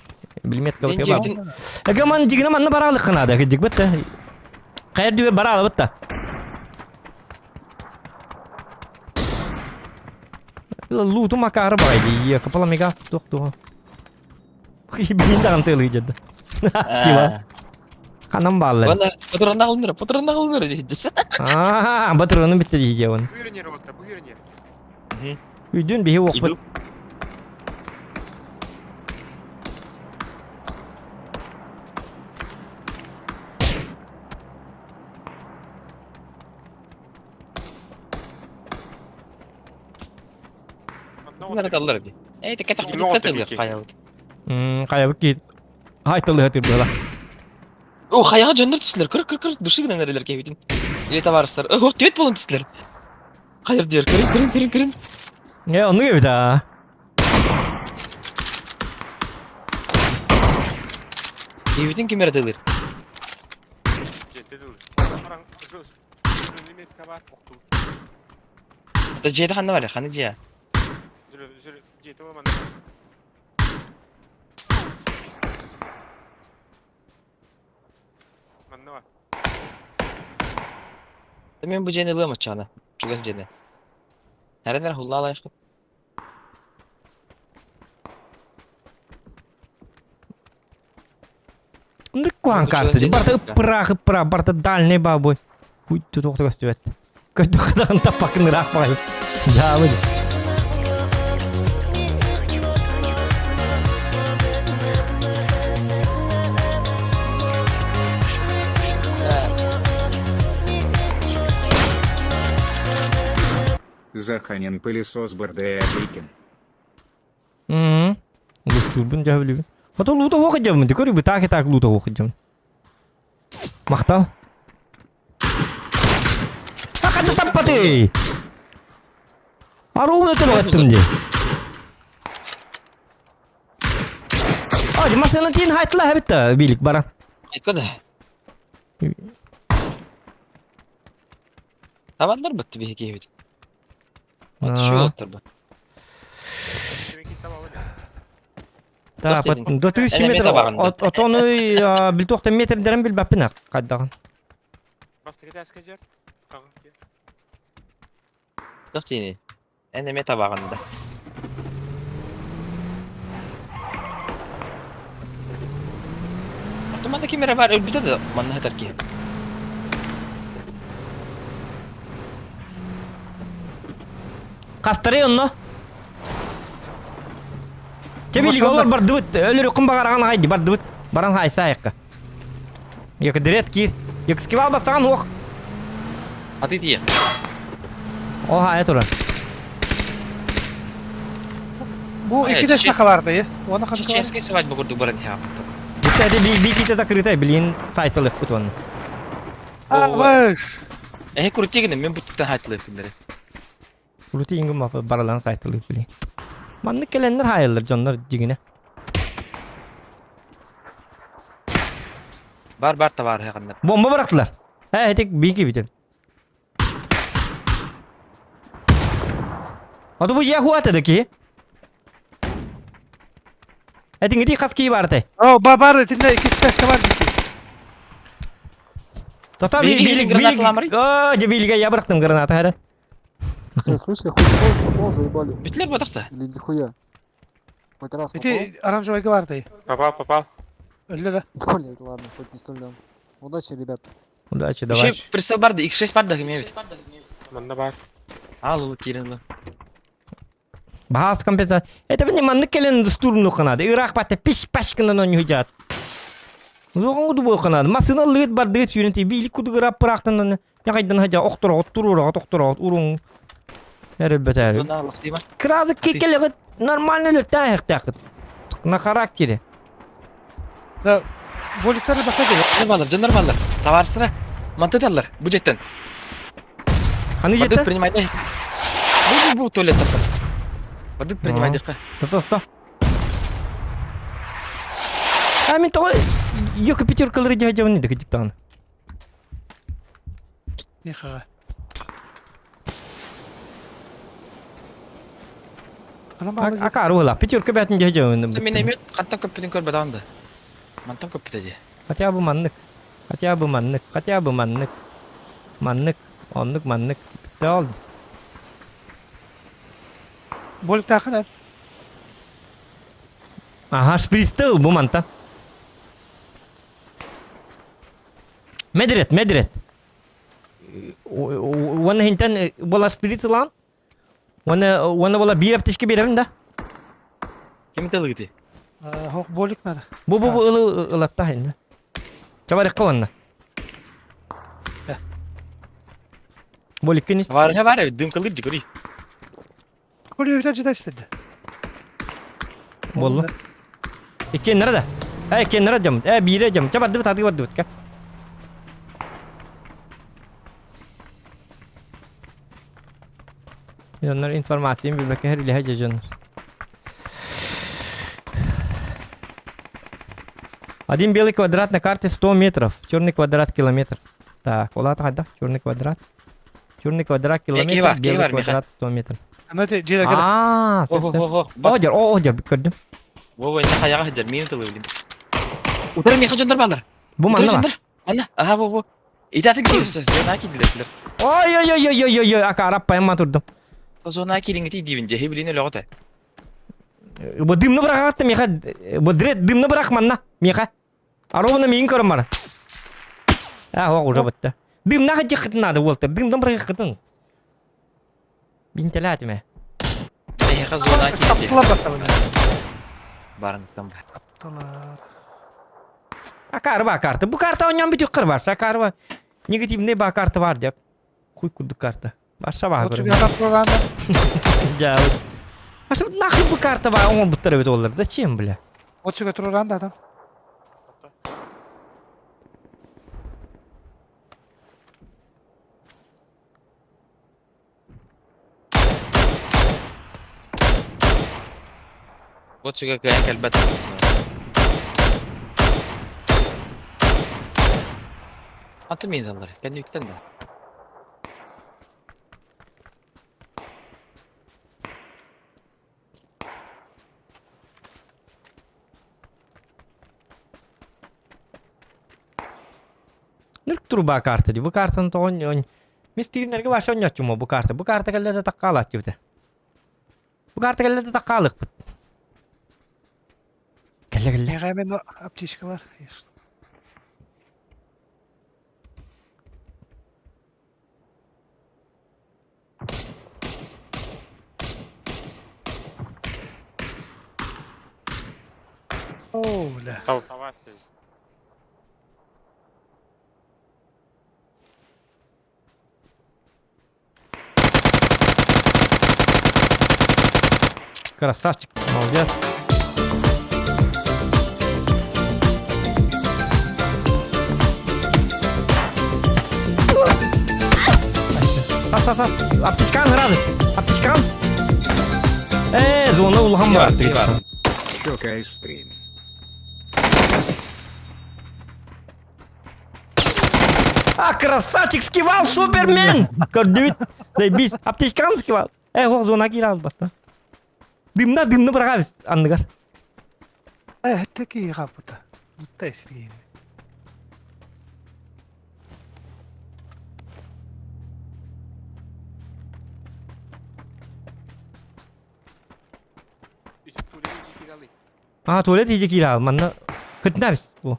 Bilmet kavutıyor bardi. Gaman jigna manna baralık kınada. Jig bitti. Kayar diyor baralı bitti. Lutu makarı baydı. Ya kapala megas tok. Bilin dağın tığlığı ciddi. Skiva. Kanam bağlı. Bana patronda kalmıyor diyeceğiz. Batırının bitti diyeceğim onu. Buyurun yer olsa, buyurun yer. Üydün bir hevok. İdu. Bunlar kalırlar diye. Tekat kayalı. Kayalık git. Haytalı hatırlıyorlar. O hayağa canlar tüsler. Kır. Dışı giden nereler keyfidin. İlete varıslar. Tüvet bulun tüsler. Hayır diyor. Kırın. Ya onu gibi daha. Keyfidin kim yaratılır? Ciddi değil. Karan göz. Limit kabar oktu. Da ceyde hanı var ya. Hanı ciya. Zürü ciddi olmadı. Manna var. Ben bu ceyde ılığım açağına. Çugası ceyde. Nereden hulla alayım. Kuhan kartı. Barta barta dalne baboy. Uy tutuk göstüvet. Kötü kadar tapakın rak bay. Javı. Заханин пылесос Бардея-Бейкин. Лутурбун жабылыбын. Ото лута оқыджамын. Көрі бұл так лута оқыджамын. Мақтал. Ақады таппады! Аруын өтіп ағыттым де. Adi masana tin haytla habitta bilik bara. Aykoda. Tabanlar bitti bir hikaye bit. Şu otur bu. Ta pat 400 metre otonu bil to'xta metrdan bil bapina qaddag'an. Bastı git askajer. Tamam. Dört yeni. Eneme tabağında. Otomanda kamera var öbürde de manna hatar ki. Qastırı onno. Çebilik olur bardıbıt. Ölür okum bağırağın haydi bardıbıt. Baran haysa ayakka. Yok direkt gir. Yok skival bastan ok. Hadi diye. O hayat oran. Bu Evet, iki de şaka vardı ya. Ona kadar Чеченский свадьбу курдук баран ya. Bitti hadi bir kite zakırıtay bilin saytılık bu onu. Baş. Kurut yegin men buttuktan haytlı filmleri. Uluti ingin baralan saytılık bilin. Manlık gelenler hayırlar canlar cigine. Bar da var hakanlar. Bomba bıraktılar. He tek bir iki bitir. Adı bu yahu atadaki. Etin gidi kaski vardı. Oh, babar etinde iki ses var ki. Tata Bilgi bilik granat lamari. Aa, je bilgi ya bıraktım granatı hadi. Слышь, я хоть пол заебали. Bitler bu da. Или нихуя. Хоть раз попал. İti aranjavayga vardı. Попал. Öyle de. Блядь, ладно, хоть не стрелял. Удачи, ребят. Удачи Bir давай. şey prisel vardı, X6 vardı kim evet. Manda var. Al ulu kirin lu. Bahas kompensa. Eta ben manlık gelen dusturumlu kanadı. Irak battı piş paşkından onu hücat. Zoğun udu bu kanadı. Masına lıt bar dıt yöneti. Bilik kudu grab bıraktın onu. Ya kaydan haca oktura urun. Her beter. Bunda alasıyma. Krazı kekele normal ne tahik takıt. Na karakteri. Da bolikleri bakacak. Canlar ballar. Tavar sıra. Mantıt alır. Bu jetten. Hani Badut jetta? принимай да. Bu tuvalet tapar. Badut принимай дыққа. Sta. Amin to yok пятеркалары жажабын dedi gıcıktan. Ne kadar? Anam ağlayacak. Akar ola пятерка бәтін жажабын. Мен емет қантан көппеден көр баданды. Мантан көппеде же. Хотя бы маннык. Manlık. Bitti oldu. Bolik takın. Aha şpristil bu mantan. Medret. Ona hinten bola şpris lan. Ona bola bir apteşki birim de. Kim telu gitu. Hok bolik nada. Bu ılatta hindi. Çabar kıvanna. Bolik kinis. Var ya dım kalır jikori. Kolye bir tane istedi. Bolla. İki nerede? İki nerede cam? Bir cam. Çabar dıbıt hadi dıbıt ka. Onlar informasyonu bir bakın her ilahi canım. Один белый квадрат на карте 100 метров, черный квадрат километр. Так, ола тагда, черный квадрат. Черный квадрат километр, белый квадрат 100 метров. Hadi cila kadar. Aa, Ojar, Ojar gördüm. Wo ne kayaga hajar min telu bilim. Utar mi kajanlar ballar. Bu manna var. Mana? Aha wo. İtatin ki zona ki dilekler. Oy, aka Arap yapma durdum. Zona ki lingiti divince hebilini logote. Bu dimni bırakattı Mika. Bu direkt dimni bırakmanna Mika. Arabını min körüm o uca bitti. Dimni hacı kıtnadı Walter. Dimden bırakıttın. Bintelat mı? Ehe zona ki. Tatlılar da tabii. Barangtan bak. Tatlılar. Akarı kartı. Bu karta oynayan bir tükür varsa akarı var. Negatif ne kartı var diye. Kuy kurduk kartı. Başa bak. Вот тебе атап программа. Ya. Başa nahil bu karta var. Onu bu tarafa dolar. Zачем, бля? Вот тебе туранда там. Вот сюда каяк әлбәттә. Аты мен алар. Кәнүктән дә. Nırk turu bu kartı di. Bu kartın da on. Mistirinlerge başa oynatçı mı bu kartı? Bu kartı kelle de takka alatçı bir de. Bu kartı kelle de takka alık bit. Kelle. Яга мен аптечка бар. Оля. Сава стоит. Красавчик. Молодец. Sas. Aptişkan hırады. Aptişkan. Zona ulham var. Щека стрим. Красавчик скивал, супермен. Көрдүт. Biz aptişkan скивал. О, зона кир ал баста. Дымны бырагабыз андыгар. Такие гапыта. Муттай сирген. Tuvalet iyice kira al. Manna hıtnabız bu.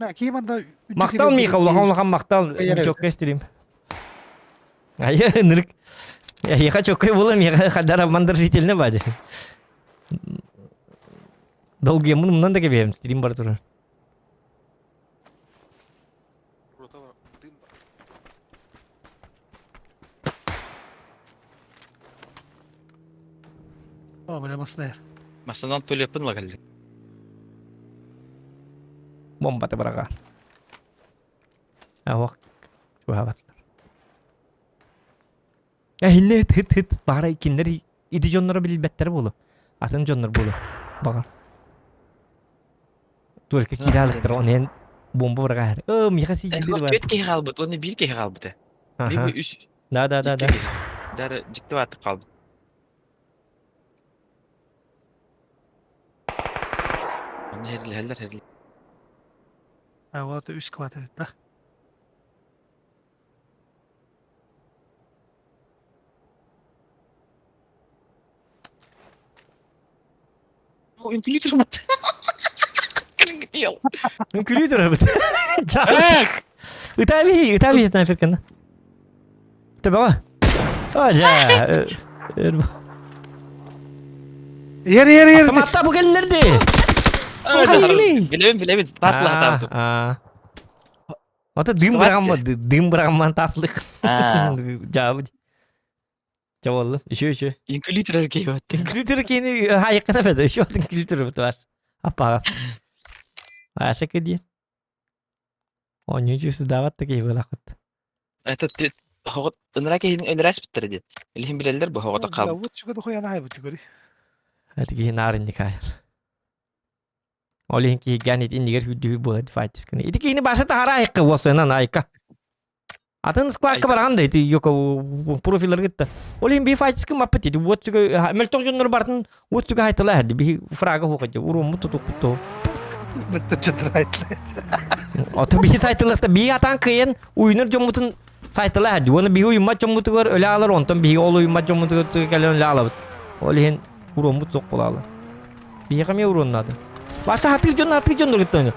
Ben kimanda Maktal mı yıkavlahan maktal. Çok kestireyim. Ayı nırık. Ya yıka çok koy bulam yıka kadar mandır riteline badi. Dolguya bundan da gebeyim. Stream var durur. О, бля, маснер. Мастанан төлепін ла келді. Bomba te bırakar. Bak. Şu havatlar. Hinne hıt. Bahara ikinleri idi jonlara bilbetleri bolu. Atın jonlar bolu. Bakar. Tuvalke kiralıktır onu bomba bırakar. Mika sicildir var. Töt keyik albıt, onu bir keyik albıt. Bir üç. Da. Darı ciddi vatı kaldı. Onu herli. Вот üst kvat evet. Bırak. O ünkülü durmadı. Kırın gidiyor. Külüyor abi. Çabuk. Itabi sniper kana. Tabii ama. Hoca. Yer. Otomatta bu gelirdi. Bilemedim. Nasıl hata bu? Ota dım bırakma taslık. Cevabı. Cevabı. Şu. Ünkülü erkeği var. Kültür kini hayakına feda. Şu adın kültürü bu var. Apa? Aşağı diye. Oyuncusu davat da keyif alakot. Hoğut ınrak eğin önüres bitirdi. İlhim bileller bu hoğuta kaldı. Вот чуга да хуя на bu Hadi ki narin nikah. Oleh ki ganit indiger hüddü bu hadi fight iskini. İti ki ini bahasa tahara ayıkı wasana ayıkı. Atın squad kabaranda iti yok profiller gitti. Oleh bir fight iskini mapet iti. What juga meltok jonor bartın what juga haytalah hadi bir fraga hokaja. Urum mutu tukto. Mette çatraytlı. Ata bir saytılıkta bir atan kıyın uyunur jomutun saytılar hadi. Onu bir uyuma jomutu var öyle alır ondan bir ol uyuma jomutu gelen öyle alır. Olehin urum mut sok bolalı. Bir kami urun adı. Başka hatır jonor gitti.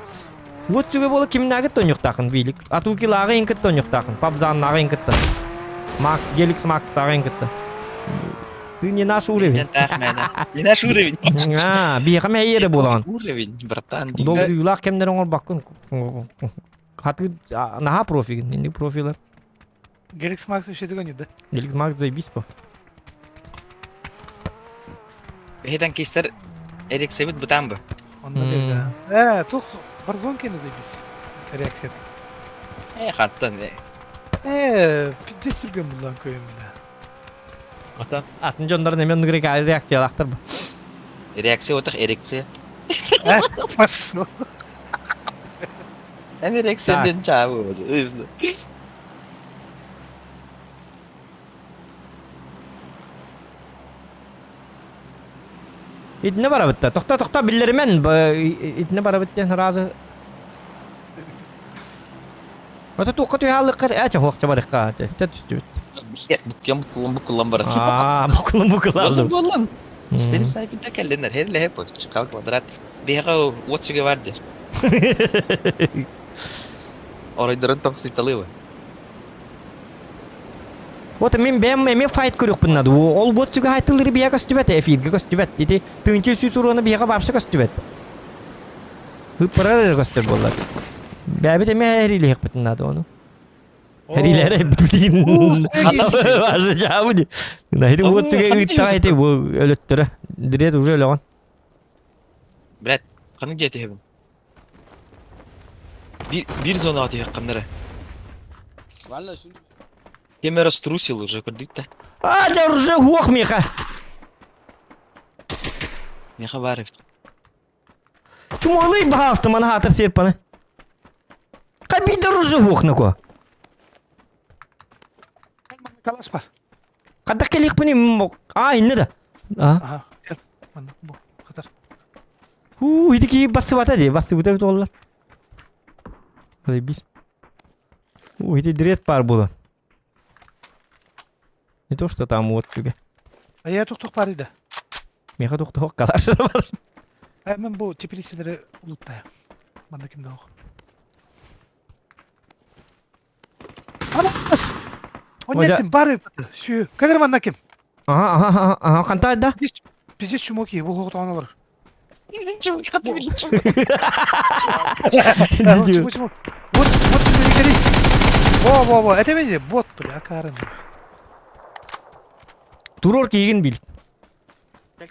What juga bola kimna gitti yok takın bilik. Atu ki lağı in gitti yok takın. Pabzan lağı in gitti. Mak gelik smak lağı in gitti. Ты не наш уровень. Мен тахмана. Не наш уровень. Bir hem yeri bulan. Уровень, братан. Dolu yulak kemden ol bakın. Hatı naha profil. Ne profiler? Galaxy Max işledik oynadı. Delik mark zaybis bu. Беһетен кистер Эрик Севит бутан бу. Ondan bir tuh barzon kendinize biz. Reaksiyon. Хаттан. Distürgen bundan koyayım. Atınca onların hemen nıgırık reaksiya aktır bu. Реакция отах эрекция. Başlıyor. Эн эрекцияден чабы. İtne bara bitti. Tokta billerimen. İtne bara bitti. Razı. Ata tuqatu halıqır. Aça hoqça barıqqa. Tetüstü bitti. Bukkulum barın. Bukul aldım. Bukulum. İsterim sahibinde kellenler. Herle hep o. Çıkal kvadrat. Beha watch'ı vardı. Orayların toksitalı var. Вот мен файт көрөк буннады. Ол бот сүгө айтылыр бия көстүбөт, эфирге көстүбөт. Ити тынчы сүз уруна бия бапсы көстүбөт. Хыпырар көстүр болот. Бәбит эме хериле хек бутнады ону. Херилере билин. Ажы жабы. Найды бот сүгө ыйтта айты бу өлөттөрө. Дирет уже өлөгөн. Брат, қаны жеті хебім. Bir zona atıyor kanlara. Vallahi şimdi Темера струсил уже, көрдік-та. Ажа уже хуак меха. Меха барып. Чумалый бахасты мана хатыр серпаны. Кабидер уже хуак нако. Kalaş var. Кадда келек бини. Инне да. Aha. Gel. Bana bu kadar. Идики басы бата де, басы бата бит олар. Hadi biz. Иди дирет бар булы. Не то, что там вот фига. Ya tuk paride. Меха тук калашы бар. Hemen bu tip listeleri unutmayayım. Bana kimde o? Anas! O Hoca- nettim bari şu. Kadir bana kim? Ага, канта да? Biz çumoki bu hukuk ona var. Çumo çumo. Bot çumo yukarı. Во. Это видите, бот, бля, карен. Турор кийген бил.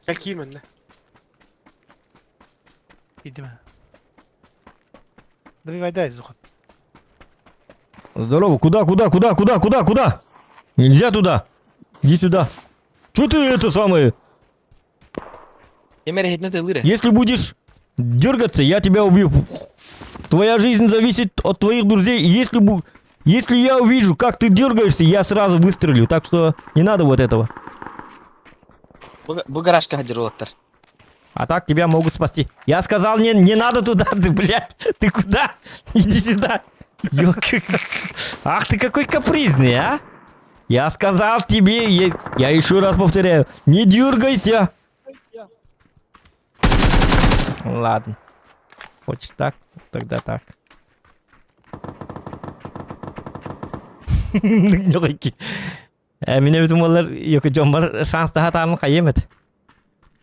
Gel kiyim önüne. Иди ме. Добивай зухот. Здорово, куда? Нельзя туда. Иди сюда. Что ты это самое? Темера хетне тылыры. Если будешь дергаться, я тебя убью. Твоя жизнь зависит от твоих друзей. Если я увижу, как ты дергаешься, я сразу выстрелю. Так что не надо вот этого. Bu garajka hadi rollаттар. А так тебя могут спасти. Я сказал, не надо туда, ты, блядь. Ты куда? Иди сюда. Ах ты какой капризный, а? Я сказал тебе, я еще раз повторяю, не дергайся. Ладно. Хочешь так? Тогда так. Мен өтім олар екі жон бар шанс daha tamam kayyemet.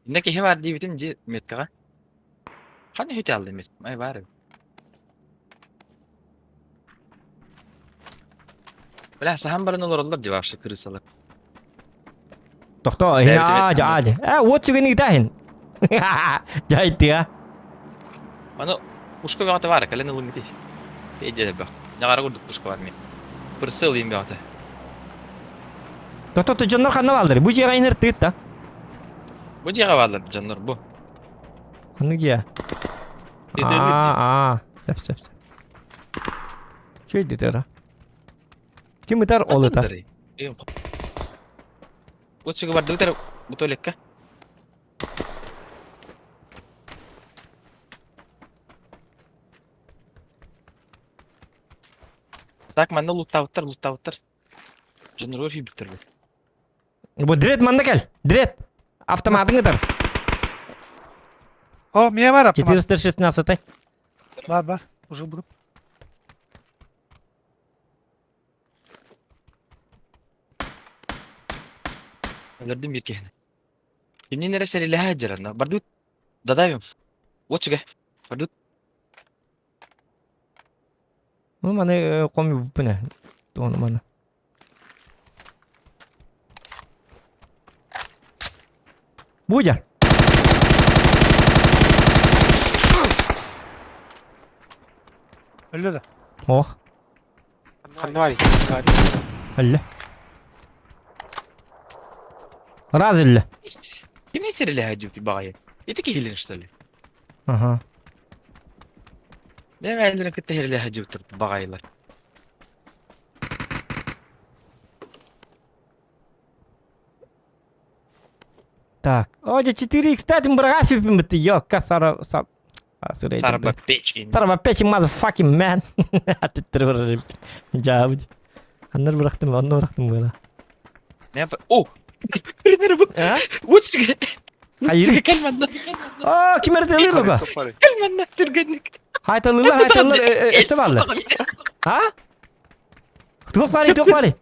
İnne ki var diye bitim ci metkaga. Hani hiç aldı met. Ay var. Bela sahan barın olur Allah cevapşı kırısalar. Doktor, Evet, aja. Вот juga nih tahin. Jahit ya. Bana ушка bir hata var. Kalen alın gidi. Peyde bak. Ne kadar kurduk ушка var mı? Pırsıl yiyeyim bir hata. Doktor jonlar kanna aldır. Bu jega iner tıt da. Bu ciğe varlar canlar bu. Hani ya. Sep. Şey dedi ara. Kim itar ol itar. Bu çıkı var dıgıtar bu tolekka. Так, манда луттавыттар. Canlar o şey bitirdi. Bu direkt manda gel. Direkt. Автоматын itar. O miye var yaptım. 416. Var. Уже buldum. Öldürdüm bir kere. Kimni neresi ile hajaran? Bardut. Dadayım. What you get? Bardut. Bu mana komi bu ne? Onu mana. Bu jar. Öyle de. Oh. Kandı var. Halle. Razille. Kimni neresi ile hajibti bagaya? Yeteki hilin işte. Aha. Ne gayrı kitte ile hajibti bagaylar. Так. Оже 4х, кстати, брагasi бимти. Yo, kasara sap. Sarba peçin. Sarba peçin motherfucking man. Atittir. Cevabı. Anlar bıraktım, onu bıraktım böyle. Ne yap? Oh. Birine bak. Ha? What you get? Hayır. Kelmanla. Aa, kim erteledi logo? Kelmanla turganlık. Haytalılar, işte vallahi. Ha? Tuk bari.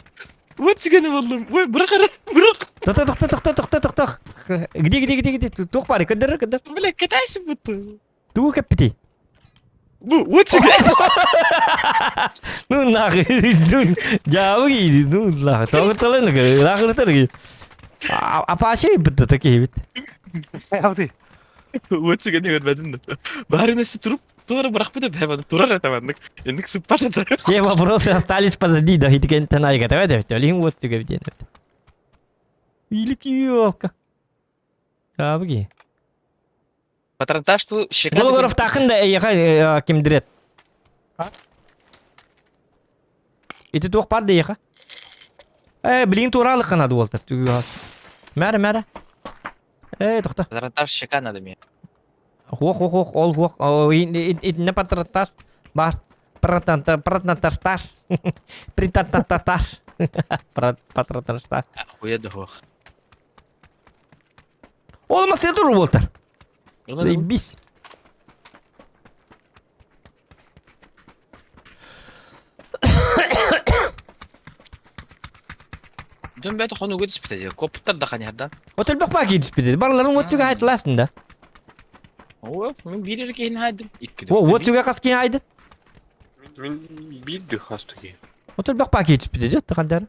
What you get oğlum? Bırak ara. Bırak. Tuk. Gidi. Tuk bari, kedir. Bile ketaş bu. Tuk kepiti. Bu what you get? Nu nak, nu jauh gitu, nu lah. Tahu telan lagi, lah lagi. Apa sih betul tak hibit? Hadi. What you get görmedin de. Bari nesi turup Doğru bırakmadı da hemen durar atamandık. Endik sıpat atar. Все вопросы остались позади, да, и ты на это, давай, лин вот ты где. Великий елка. Abi. Патронтаж ту шикарный. Bulgurov takın da yaha kim diret. Ha? Itu tuh par da yaha. Bilin turalı kanadı Walter. Mera. Tohta. Патронтаж шикарный adam ya. Хух, ол хух. Ne patrontaj var. Patrontaj. Printataj. Patrontaj. Хуя да хух. Olmaz ya dur Walter. Biz. Dün ben de konu götüs bitecek. Kopuklar da kanyardan. Otel bak bak gidip bitir. Barların what you got last da. Oo, ben bir yere gelin haydim. What you got kaskin haydi. Min bildi hasta ki. Otel bak bak gidip bitir. Takaldar.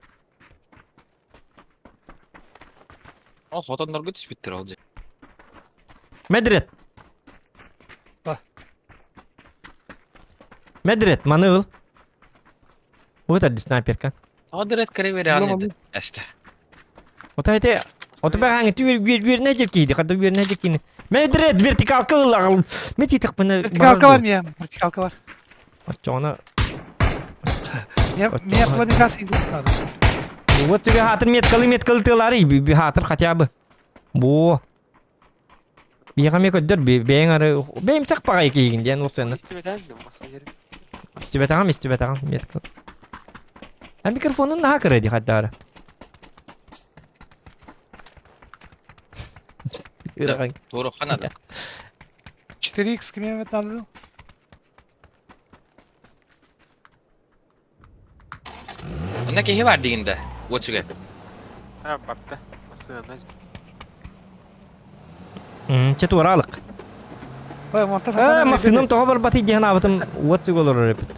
O fotonlar götüs bittir olacak. Madrid. Madrid, Manuel. Bu da sniper kan. O direkt kare veri anladı. İşte. O da ite. O da ben bir ne çekiydi? Kadar bir ne çekiydi? Madrid vertikal kıl. Meti tak bana. Vertikalka var mı ya? Vertikalka var. Açana. Ne yapılabilmesi lazım. Bu juga hatır met kalı tılari bir hatır kaçabı. Bu. Bir kami kadar ben ara benim sak pakai kiyin diyen o sen. İstibet ağam met kal. Hem mikrofonun daha kredi hatta ara. Doğru kanada. 4x kime evet anladın? Onda kehi var diginde. What you get? Ha baktı. Nasıl Çet oralık. Vay montaj. Masınım toğa barbati diyen abatım what you olur repet.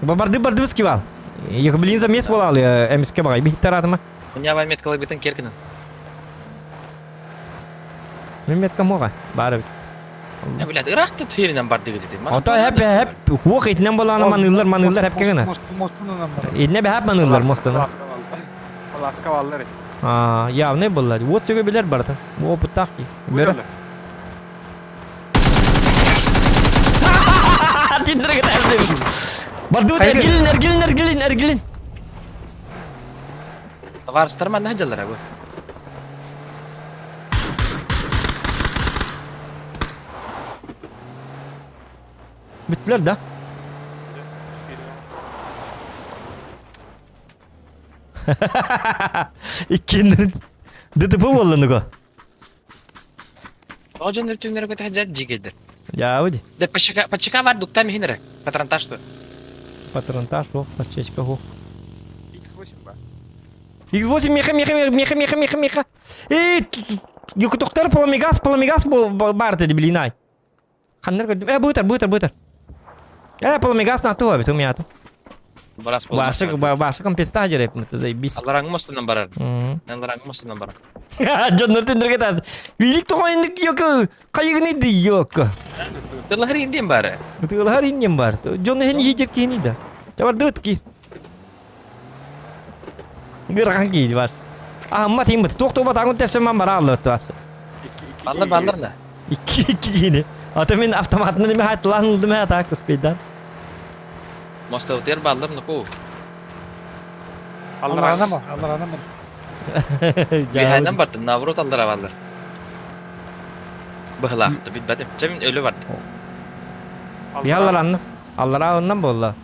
Bardı biskival. Их, блин, замес болал я МСК багай. Bir taratma. Dünya var met kalıbıtın kerkinin. Mehmet kamoga. Bara. Ya bilat Irak'ta tüyerinden bardı gidelim. Ota hep huok itnen bolan manıllar hep kegene. Mostunun amları. İdne be hep manıllar mostana. Alaska valları. Aa, ya ne bollar? What you bilir barda. Bu putak ki. Böyle. Tindire giderdim. Bardu ergilin. Var starman ne hacalar abi? Bittiler da. İkinci dıtıpı bollandı ko. O cennet tümleri kötü hacat cigedir. Ya hadi. De paçika var dukta mihinere. Patrontaj tu. Патронтаж, ох, подчечка, ох. X8 ба. X8 меха. Юк доктор Паламигас бар dedi bilinay. Ханнар gördüm. Бутер. Паламигас на то, бит у меня то. Барас болмас. Ваша компенсация реп, это заебись. Аллараңы мостынан барар. Аллараңы мостынан барар. Жоннор түндір кетады. Вилик тоғайындық yok. Қайығын еді yok. Тыллахар инден бары. Тыллахар инден бар. Жонны хен ежек кейін еді. Жабар дөт кей. Гырған кейді бар. Amma teyim bıtı. Toktu bat ağın tepsi man bara aldı var. Ballar da. İki yine. Atamin avtomatını mi hayat lan oldu mu atak kuspeyden. Mosta uter ballar nuku. Allah anama. Bihanan bardı. Navrut aldıra ballar. Bıhla. Tabi badım. Çemin ölü vardı. Bir hallar anlı. Allara ondan mı oldu?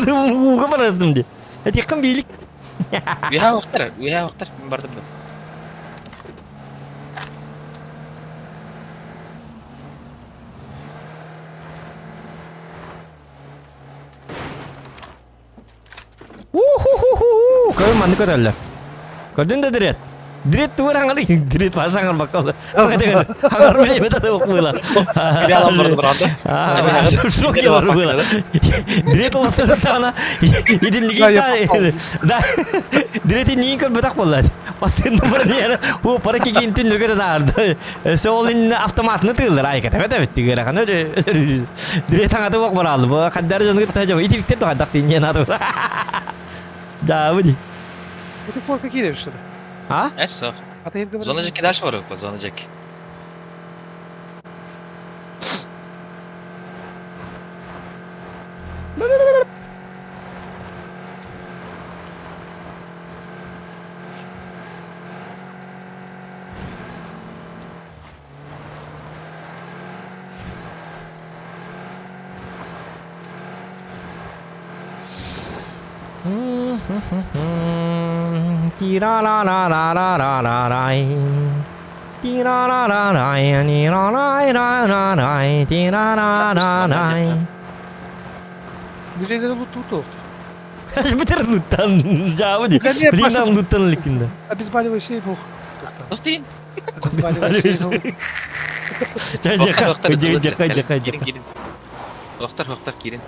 Uğga barasım diye. Et yakın birlik. Biha vaktar. Bardı bu. Kau mana kau dah? Kau dah deret. Deret tu orang ada. Deret pasang orang bakal. Orang ada. Orang ni betul tu pula. Bir adam vardı burada. Çok iyi var pula. Deret olsun tana. İdin nikah. Deret ni kau betak pula. Pasien nomor ni ada. Bu para kiki intun juga ada. Soalin automat nanti lah. Ayat kata betul betul. Kan ada. Deret tangga tu bak beral. Bu kadar jangan kita jauh. Itu kita tu ada tinjau nado. Jauh ni. Bu tip korku gider işte. Ha? Eso. Ata yedi kadar. Zonacak gider var yok. Zonacak. Tira la la la la la la la. Tira la la la ni la la la la la. Tira la la la. Müzeyleri tuttu. Beter lutan. Jauh ni. Bukan dia Beli masuk. nam lutan lekin. Biz bari bir şey bu. Doktin. Biz bari bir şey bu. Jaka. Girin. Doktor girin.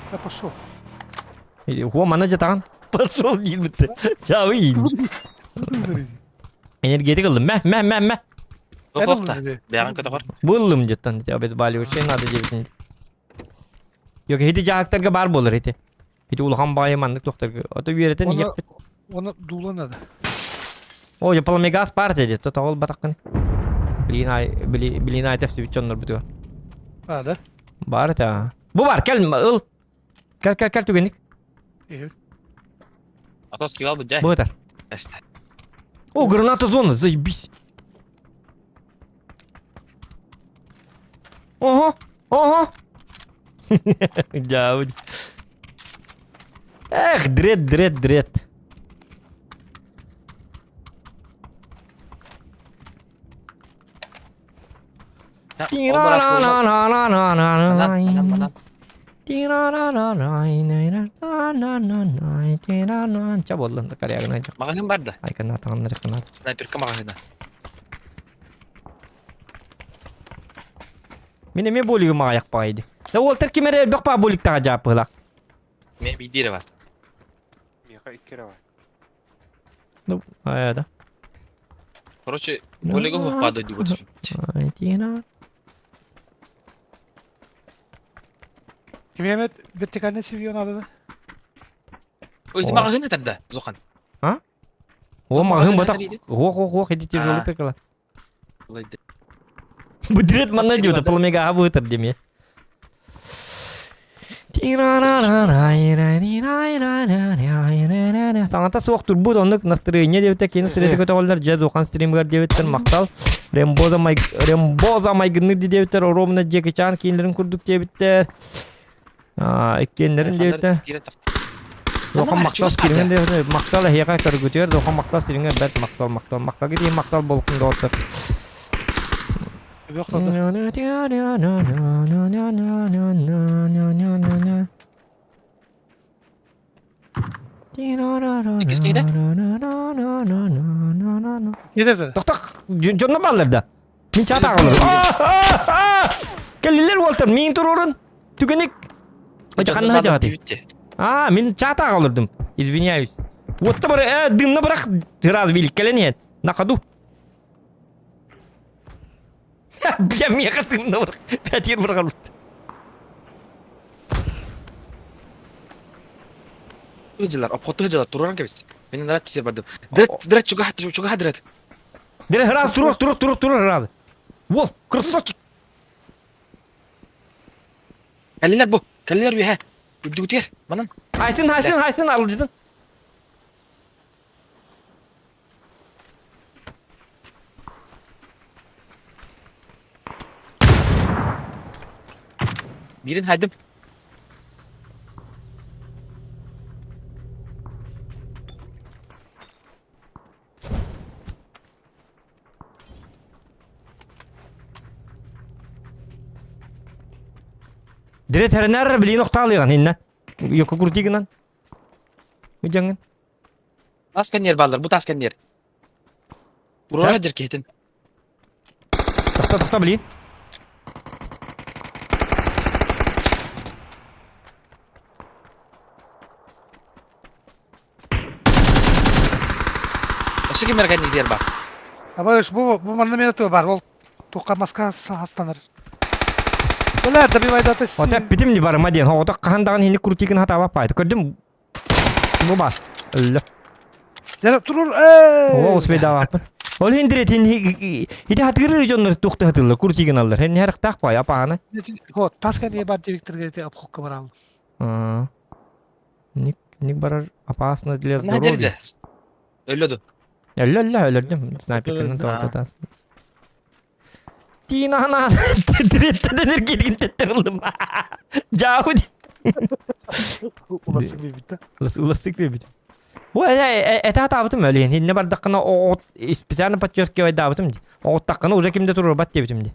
Ya пошел. Huwa mana jatan? Pasol değil bitti. Jauh ini. Energetik aldım. Meh. Doktor. Dayan kata var. Buldum jatan. Ya bet bali şey nada jebitin. Yok hedi jahaktar ke bar bolar hedi. Hedi ulham bayi mandık doktor. Oto yüreten Onu- yap. Onu duğlanadı. O yapalım megas part dedi. To tavol batakın. Bilinay tefsi biçonlar bitiyor. Hadi. Bar ta. Bu var gel ıl. Gel tügenik. İyi. Atos kival bu cay. Bu kadar. Este. O granata zona zaybis. Oha. Jauh. Dread. O baras bolmaz. Adam. Coba lan karya kena aja. Makanya barda. Ay kena tangan kena. Sniper ka makanya. Mine me boleh mayak paide. Da Walter kimere bak pa bolik ta aja pala. Me bidire var. Меха 2 кера var. Ну, а это. Короче, болего падать вот. Ay tina. Mehmet vertikalini seviyorsun arada. Ой, ты макагын тогда, Зохан. О, магын батак. Хо, эти тяжелые прикола. Будрет mana juga pel mega abu terjem ya. Sangatda soğuk turbu onluk настроение девте кені среди көтөөлөр же Зохан стримгер деветтер мактал. Рембоза майгынны деветтер ромна жекечан кийинлерин курдук деветтер. Эккендерин деветтер. Dokan maktal sirinden de maktal heyaka körgütüyor. Dokan maktal sirinden bet maktal. Maktal gideyim maktal bolukunda olsa. Yok da. İkisi neydi? Yedirdi. Tok jonno ballarda. Min çata kalır. Kelliler Walter min tururun. Tügenik. Hoca kanna hacati. Min çata kalırdım. Извиняюсь. Вот da bara dımna bırak. Biraz bilik geleniyet. Nakadu. Ya mi yakatım da bırak. Petir bırakalım. Hıcılar, apotlu hıcılar, dururan kebis. Benim neler tüyer vardı. Direkt çuga hadret. Dire biraz durur biraz. Wol, kırsaç. Kalliler bu, kalliler bir he. Übdü tüyer, manan. Haysın alıcıdın. Birin haydım. Dire terener bili nokta alıyorsun hinne. Yok kurtiginan. Bu jangan. Taskan yer ballar, bu taskan yer. Dururan hacer kehitin. Takta bilin. Nasıl ki merken gidiyor bak. Ama bu manda mene tüy var. Ol toka maska hastanır. Ulan tabii vayda ateş. Ota bitim di barma diyen. Ota kahandagan hinne kurtigin hata bapaydı. Gördüm. Bu bas. Allah. Yarap durur. O usbeda vapın. Ol hindiret hidi hatırır jonlar tukta hatırlar kurtigin alır. Hen her tak pay apana. Ho taskan diye bar direktör geldi ap hokka var aldı. Nik barar apasına diler Ne hacer de? Öldü. Allah öldüm. Sniper'ın da ortada. Tina ana dirette denir gidin tettirdim. Jauh di. Ulasık bir bitti. Ulasık bir bitti. Bu eta tabitim öyle yani. Hinne bar dakikana o spesialne patçör ki vayda tabitim di. O dakikana uza kimde turur bat debitim di.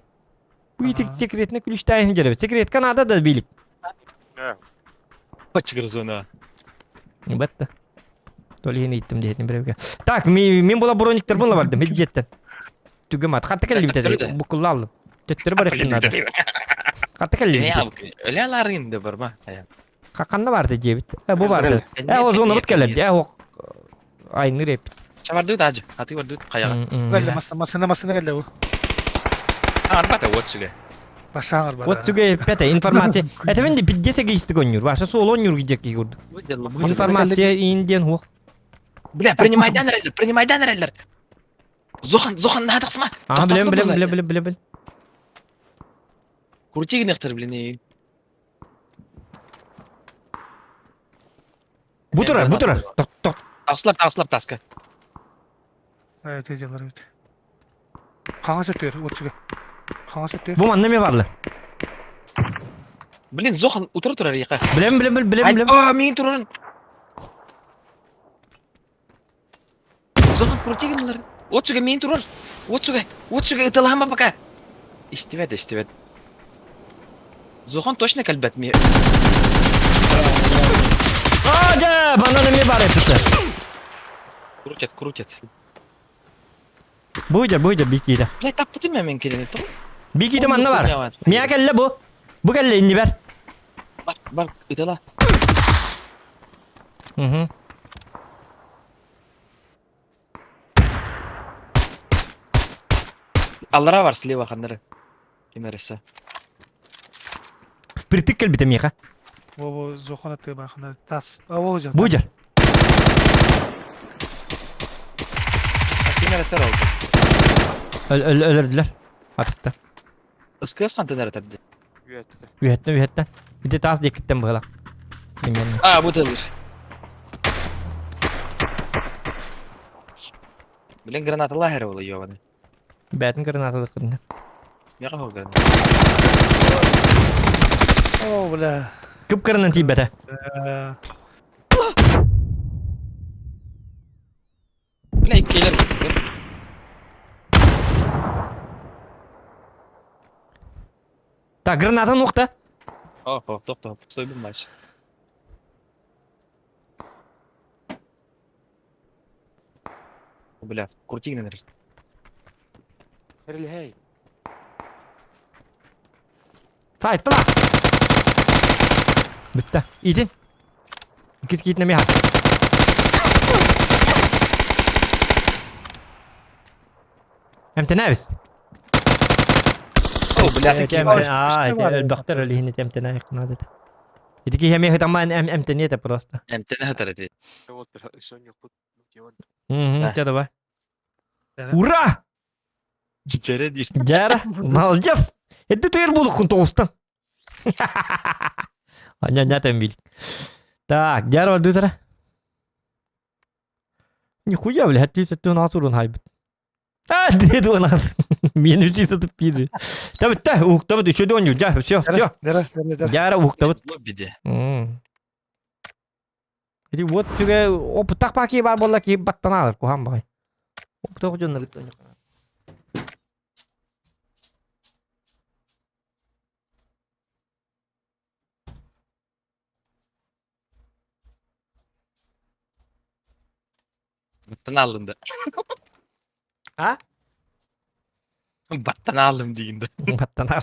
Bu itik sekretine külüştay hincerebe. Sekret Kanada da bilik. Kaçırız onu. Batta. Toli yine gittim diye bir. Tak min bola bronikler bunla vardım hediyetten. Tügemat. Katta kelli bitedi. Bu kullu aldım. Tetleri bar ettim nada. Katta kelli bitedi. Öyle aların da var mı? Kakanda vardı cebit. Bu vardı. O zona bit geldi. O aynı rep. Çavardı da acı. Hati vardı kayağa. Geldi masına geldi bu. Anlat da watch ge. Başağır bana. Вот туге пете информация. Это мен де пиддесе гейсти гонюр. Ваша сол онюр гидек гурд. Информация инден хук. Бля, принимай данрелер. Зохан надо сма. Билем. Крутик нехтер, блин. Бутура. Ток. Таслар таска. Evet teyzeler evet. Kanka satıyor uçuyor. Kanka satıyor. Bu annem varlı. Блин, Зохан утра яка. Билем. Мен туран. Зохан крутигинлер. Отсуга мен туран. Отсуга ыталама пока. Истевет. Зохан точно кальбет ми. Аja, bana ne var etti. Крутят. Buydu bikide. Бля, так путем мен келени. Bikide manna var. Miya kelle bu. Bu kelle indi ver. Bak ытала. Hı. Аллара var слева ханнары. Кемересе. Впритык кел бите миха. Bu zokana tüy bakın. Tas. Olacak. Buydur. Кемересе oldu. Ölürdüler. Artık. Iskıyas kantener tabi. Üyetten. Bir de tas dikitten böyle. Bu da alır. Bilen granatalar her oluyor bana. Betin granatalı kırında. Ne kadar granat? Oh bla. Kıpkırının tibete. Öyle ikkiler bakıyor. Так, граната нукта. Oh, top. Стой bir maç. Бля, крути гнер. Heril hey. Sait طلع. Bitti. İyice. İkisi gitme bir hal. امتى نابس؟ Oh, bля, كم الدكتور اللي هنا امتى نايق نادته. يديك هي ميه تمام امتى نيته بروستا. Emtene hatırladı. Yok bir son yok. Yok. كده بقى. ورا Cere değil. جارة مال جف اديته يربو كنت وسطن. hanya nyata milik. Так, جارة ودو ترى. نخويا ولا هتي ستون عصور هايبت. دريت وناس مين يجي ستبير. تبت شو دونيو جاه شوف Dere. جارة وقتبت. Bir de. Jadi buat juga petak pagi bar bola ki batana ko ham bay. Petak jo nalit tonyo. Battan aldım da. Ha? Battan aldım diyeyim de. Batana.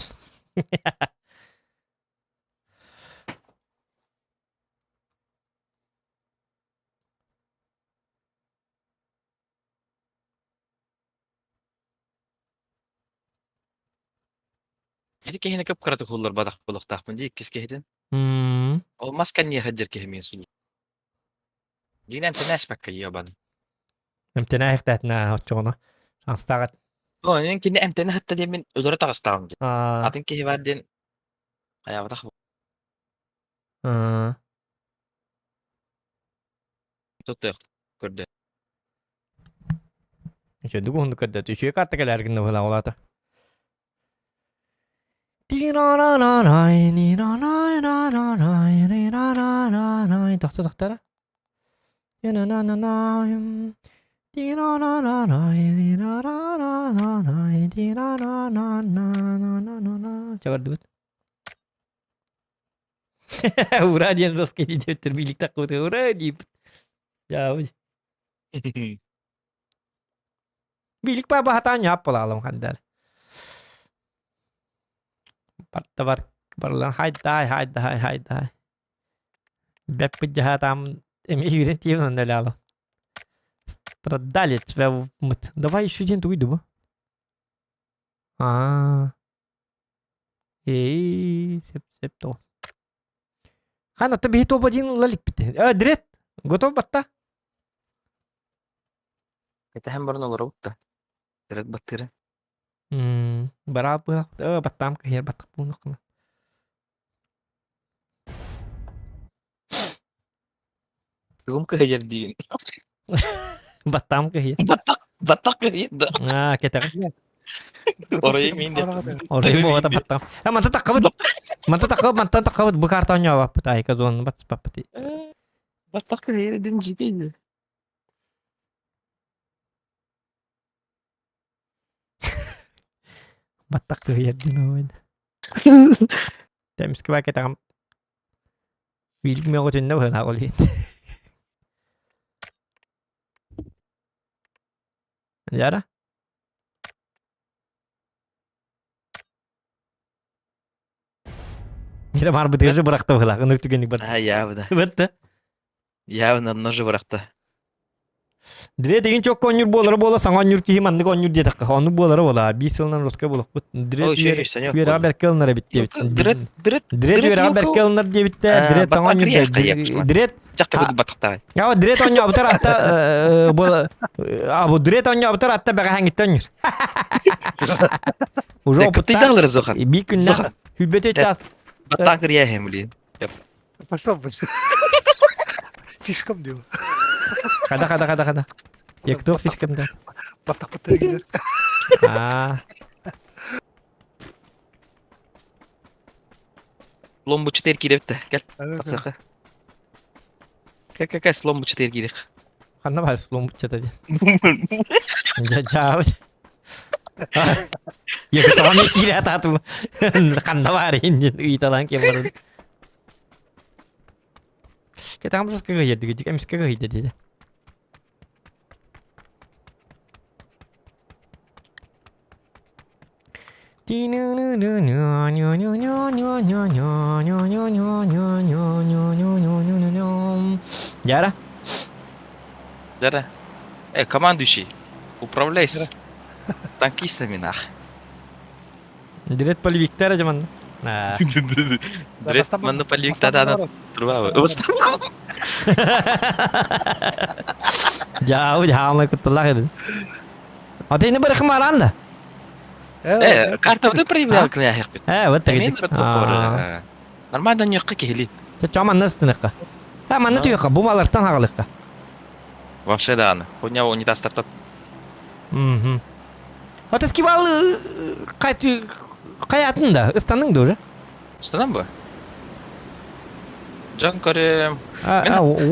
Jadi kayaknya kep keratuk huller batak buluk takpun di kis kehiden. Hmm. Olmaz kan yer hajar kehemin sul. Jadi nanti nas pakai ya ban. امتناع اختاتنا هتشونا. استغت. Oh, ini kini emtena hatta dia min udah tak setahun. Ah. Atin kehiwadin. Kayak batak. Ah. Tutup. Kurde. İşte dugun kadar düşüyor kartta gelir günde falan olata. Tahta tahtara. Coba dulu. Uğra diye rosketi diye birlikte koydu. Uğra diye. Ya bilik pa bahatanya apa lah alam kandar. Tabar barlan hayda. Беп jahatam эмигрен тивно наляло. Продали тебя в мут. Давай еще один уйду бы. Септо. Хана тебе топ один лалик бите. Дрет. Готов батта? Kita hem baru nolak udah. Terat batir. Berapa? Batam kahir batak punok na. Belum kehajar di. Batam kahir. Batak kehajar dah. Kita kan. Oraya mindet. Oraya mau kata batam. Mantan takut bekartanya apa? Petai ke zon bat sepapati. Batak kehajar dan jipi. Batak kahir din naman. Times kaya kita kan. Bilik mo ako dyan na wala ako ulit. Anjara? Mira mar bıdırıcı bıraktı wala. Kınır tükenlik bıraktı. Ha ya bu da. Bitti. Ya bundan noju bıraktı. Dire degin çok konyur bolara sana konyur ki himandı konyur diye takka. Onu bolara bola. Bir sılından roska bolak. Dire diye haber kelnara bitti. Dire diye haber kelnar diye bitti. Dire sana konyur diye. Dire Cakta bu batakta. ya dire tonya abutar hatta bu dire tonya abutar hatta bana hangi tonyur. Ujo Kaptı dağları zokan. bir günler hübbete ças. Batak riya hemlin. Пошел бы. Фишком diyor. Kada. Yaktı o fiskimde. Batak gider. Lombu çeter gidip de. Gel. Evet. Batsaka. Gel slom bu çeter girek. Kanna var slom bıçata diye. Jauh. Ya kita mikir ata tu. Kanna var injin itu lang kemarin. Kita kan terus kagak jadi jika mis kagak jadi. Jara, Дара. Командующий. Управляйся. Танкистами нах. direkt polikler aja man. Nah, Дресс манна полик тадана турва. jauh jauh ikut telah itu. Oh, ini berkemaran dah. Карта ты проявлял к нахер. Вот так Мен itu. Нормально не кихли. Cuma mana setengah. Mana tuh ya bu malartan hagalık. Вообще да. Хуйня унитаз тартат. Atas kival kayatında, ıstanın уже. Станам бы. Жан коре.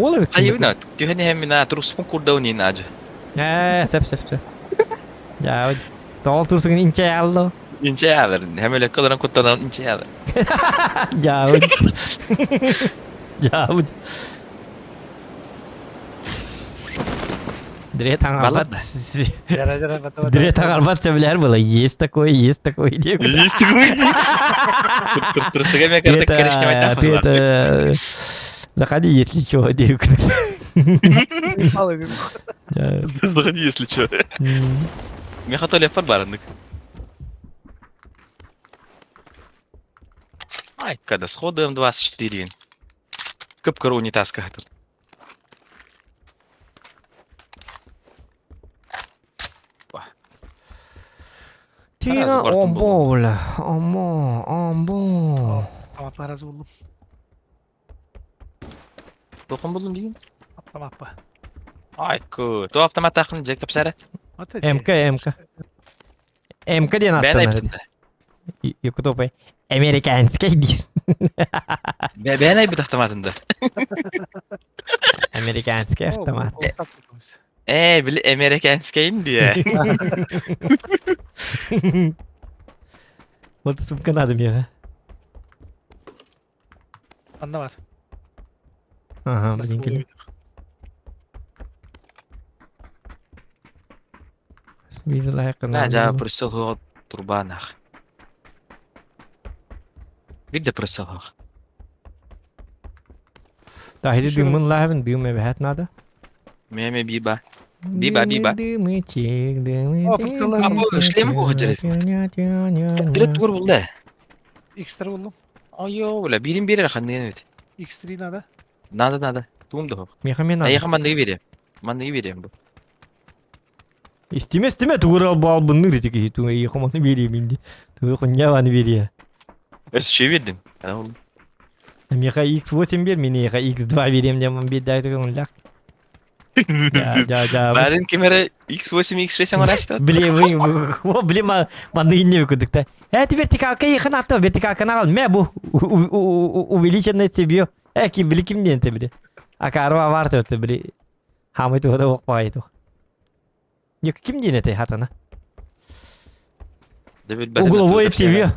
Ola bir. Ayıbına. Tühene hem mina truspun kurdauni naca. Sep. Ya, doğal tursun ince aldı. İnce alır. Hem öyle kalan kutlanan ince alır. Jauh. Jauh. Direkt tang Balad albat. Jara betul. Direkt tang albat sebelah bola. Есть такой dia. Есть такой. Terus saya kata kerja macam Ты это... Заходи, если что, dia. Заходи, если что. Меня хотели подбарник. Ай, когда сходуем 24. Капкару унитаз кахтер. Tira ombo bola. Ombo. Tamam paraz buldum. Dokun buldum diyeyim. Tamam. Ay ku. Tu автомат takın Jacob Sara. MK. MK diye Ben attın. ayıptım. Yok topay. Amerikanski bir. Ben ayıptım avtomatında. Amerikanski автомат. Bile Amerikanskayım diye. Вот сумка надо мне. Bende var. Aha, Nasıl bizimki. oluyor? Bir layıkına. Naca присел в турбанах. Видно присел. Tahidi dümün lahibin düğme bir hat nada. Meme biba. Biba. Dümü çek, dümü O çek. fırtınalar Ama işlemi bu hacı. Direkt dur bulla. X3 buldum. Ayo ulan birim birer kandiyen evet. X3 nada. Nada. Tuğum da ho. Mehamen nada. Ayakım mandayı vereyim. Mandayı vereyim bu. İstime tuğra bal bunları ritiki hitu iyi komanı vereyim indi. Tuğra konya vanı veriyor. Es şey verdim. Tamam. Meha X8 bir mini ya X2 vereyim diye bir daha da lak. Ya. Baren kamera X8 X6 uğraştı. Bilema bana inne kuduk da. Evet vertikal yakın hatta vertikal kanal me bu увеличенное себе. Ki bili kim diye tabi. Akarwa var tabi. Hamı tu da okpay tu. Yok kim diye te hatana. Угловое TV.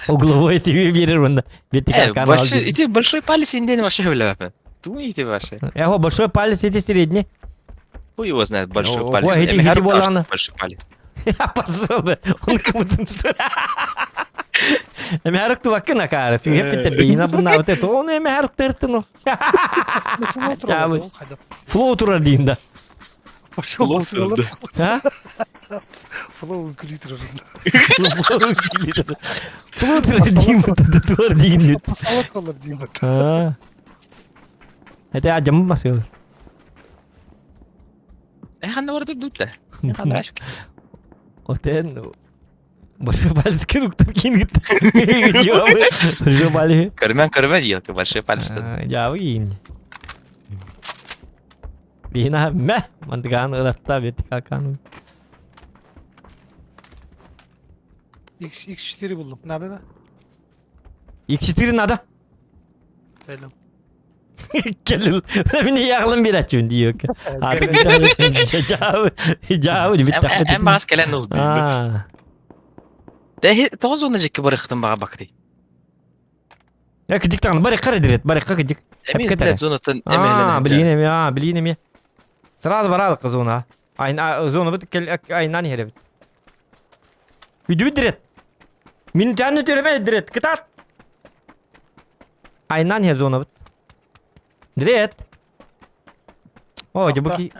Угловое TV verir onda. Vertikal kanal. Эти большой палец инден вообще гуляют. Думаете вообще? Его большой палец эти средний. Хуй его знает большой палец. Ой, эти воланы. Большой палец. Пошел бы. Он кому-то что ли. Эмерик ту вакна кара. Си хеп тедина бунна вот это. Он эмерик тертно. Флоутер динда. Пошел сылır. Ha? Flow kültürü. Флоутер динда tutur din. Pasalat olur diyeyim. Ha. Это acım masıyor. خلنا ورا دوت له. خلنا عشك. Oten. Большой палец кинук такин гит. Jawab. Большой палец. Кармен дел, большой палец. Jawabin. Bina meh mantıkan ıratta vertikal kanun. X4 buldum. Nerede? X4 nada. Benim. Kelil. Beni yağlım bir açın diyor ki. Abi cevabı bitti. En bağız gelen oldu. Aa. De toz olacak ki bıraktım bana bak diye. Ya kıcık tane bari kara diret bari kıcık. Emin ketene. de zonatın Aa bileyim ya bileyim ya. Sırada var aldık zona. Aynı zona bit aynan yere bit. Video diret. Mintanı töreme diret kıtat. Aynan her zona bit. Diret. O bu ki.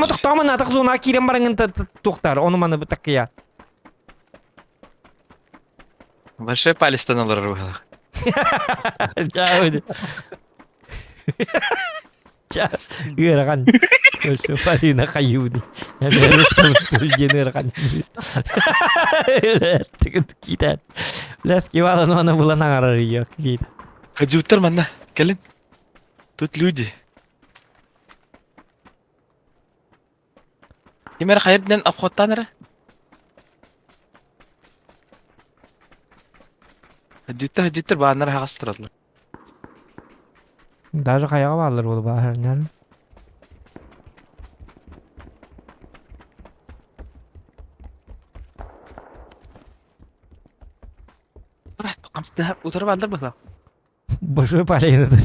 Toktama natak zona kirem barangın toktar onu bana bu takıya. Başka Palestinalılar var. Ciao. Ciao. Gera kan. Şu farina kayudi. Ya ben tuljener kan. Kita. Las ki wala no na bulan ararıyor kita. Kajutar mana? Gelin. Tut ludi. Kimer hayırdan afkottan ara? Kajutar bahanlar hastırlar. Даже kayağa varlar bu bahar ne? Bırak, kamsıda utarı baldır bak. Boşu parayı da.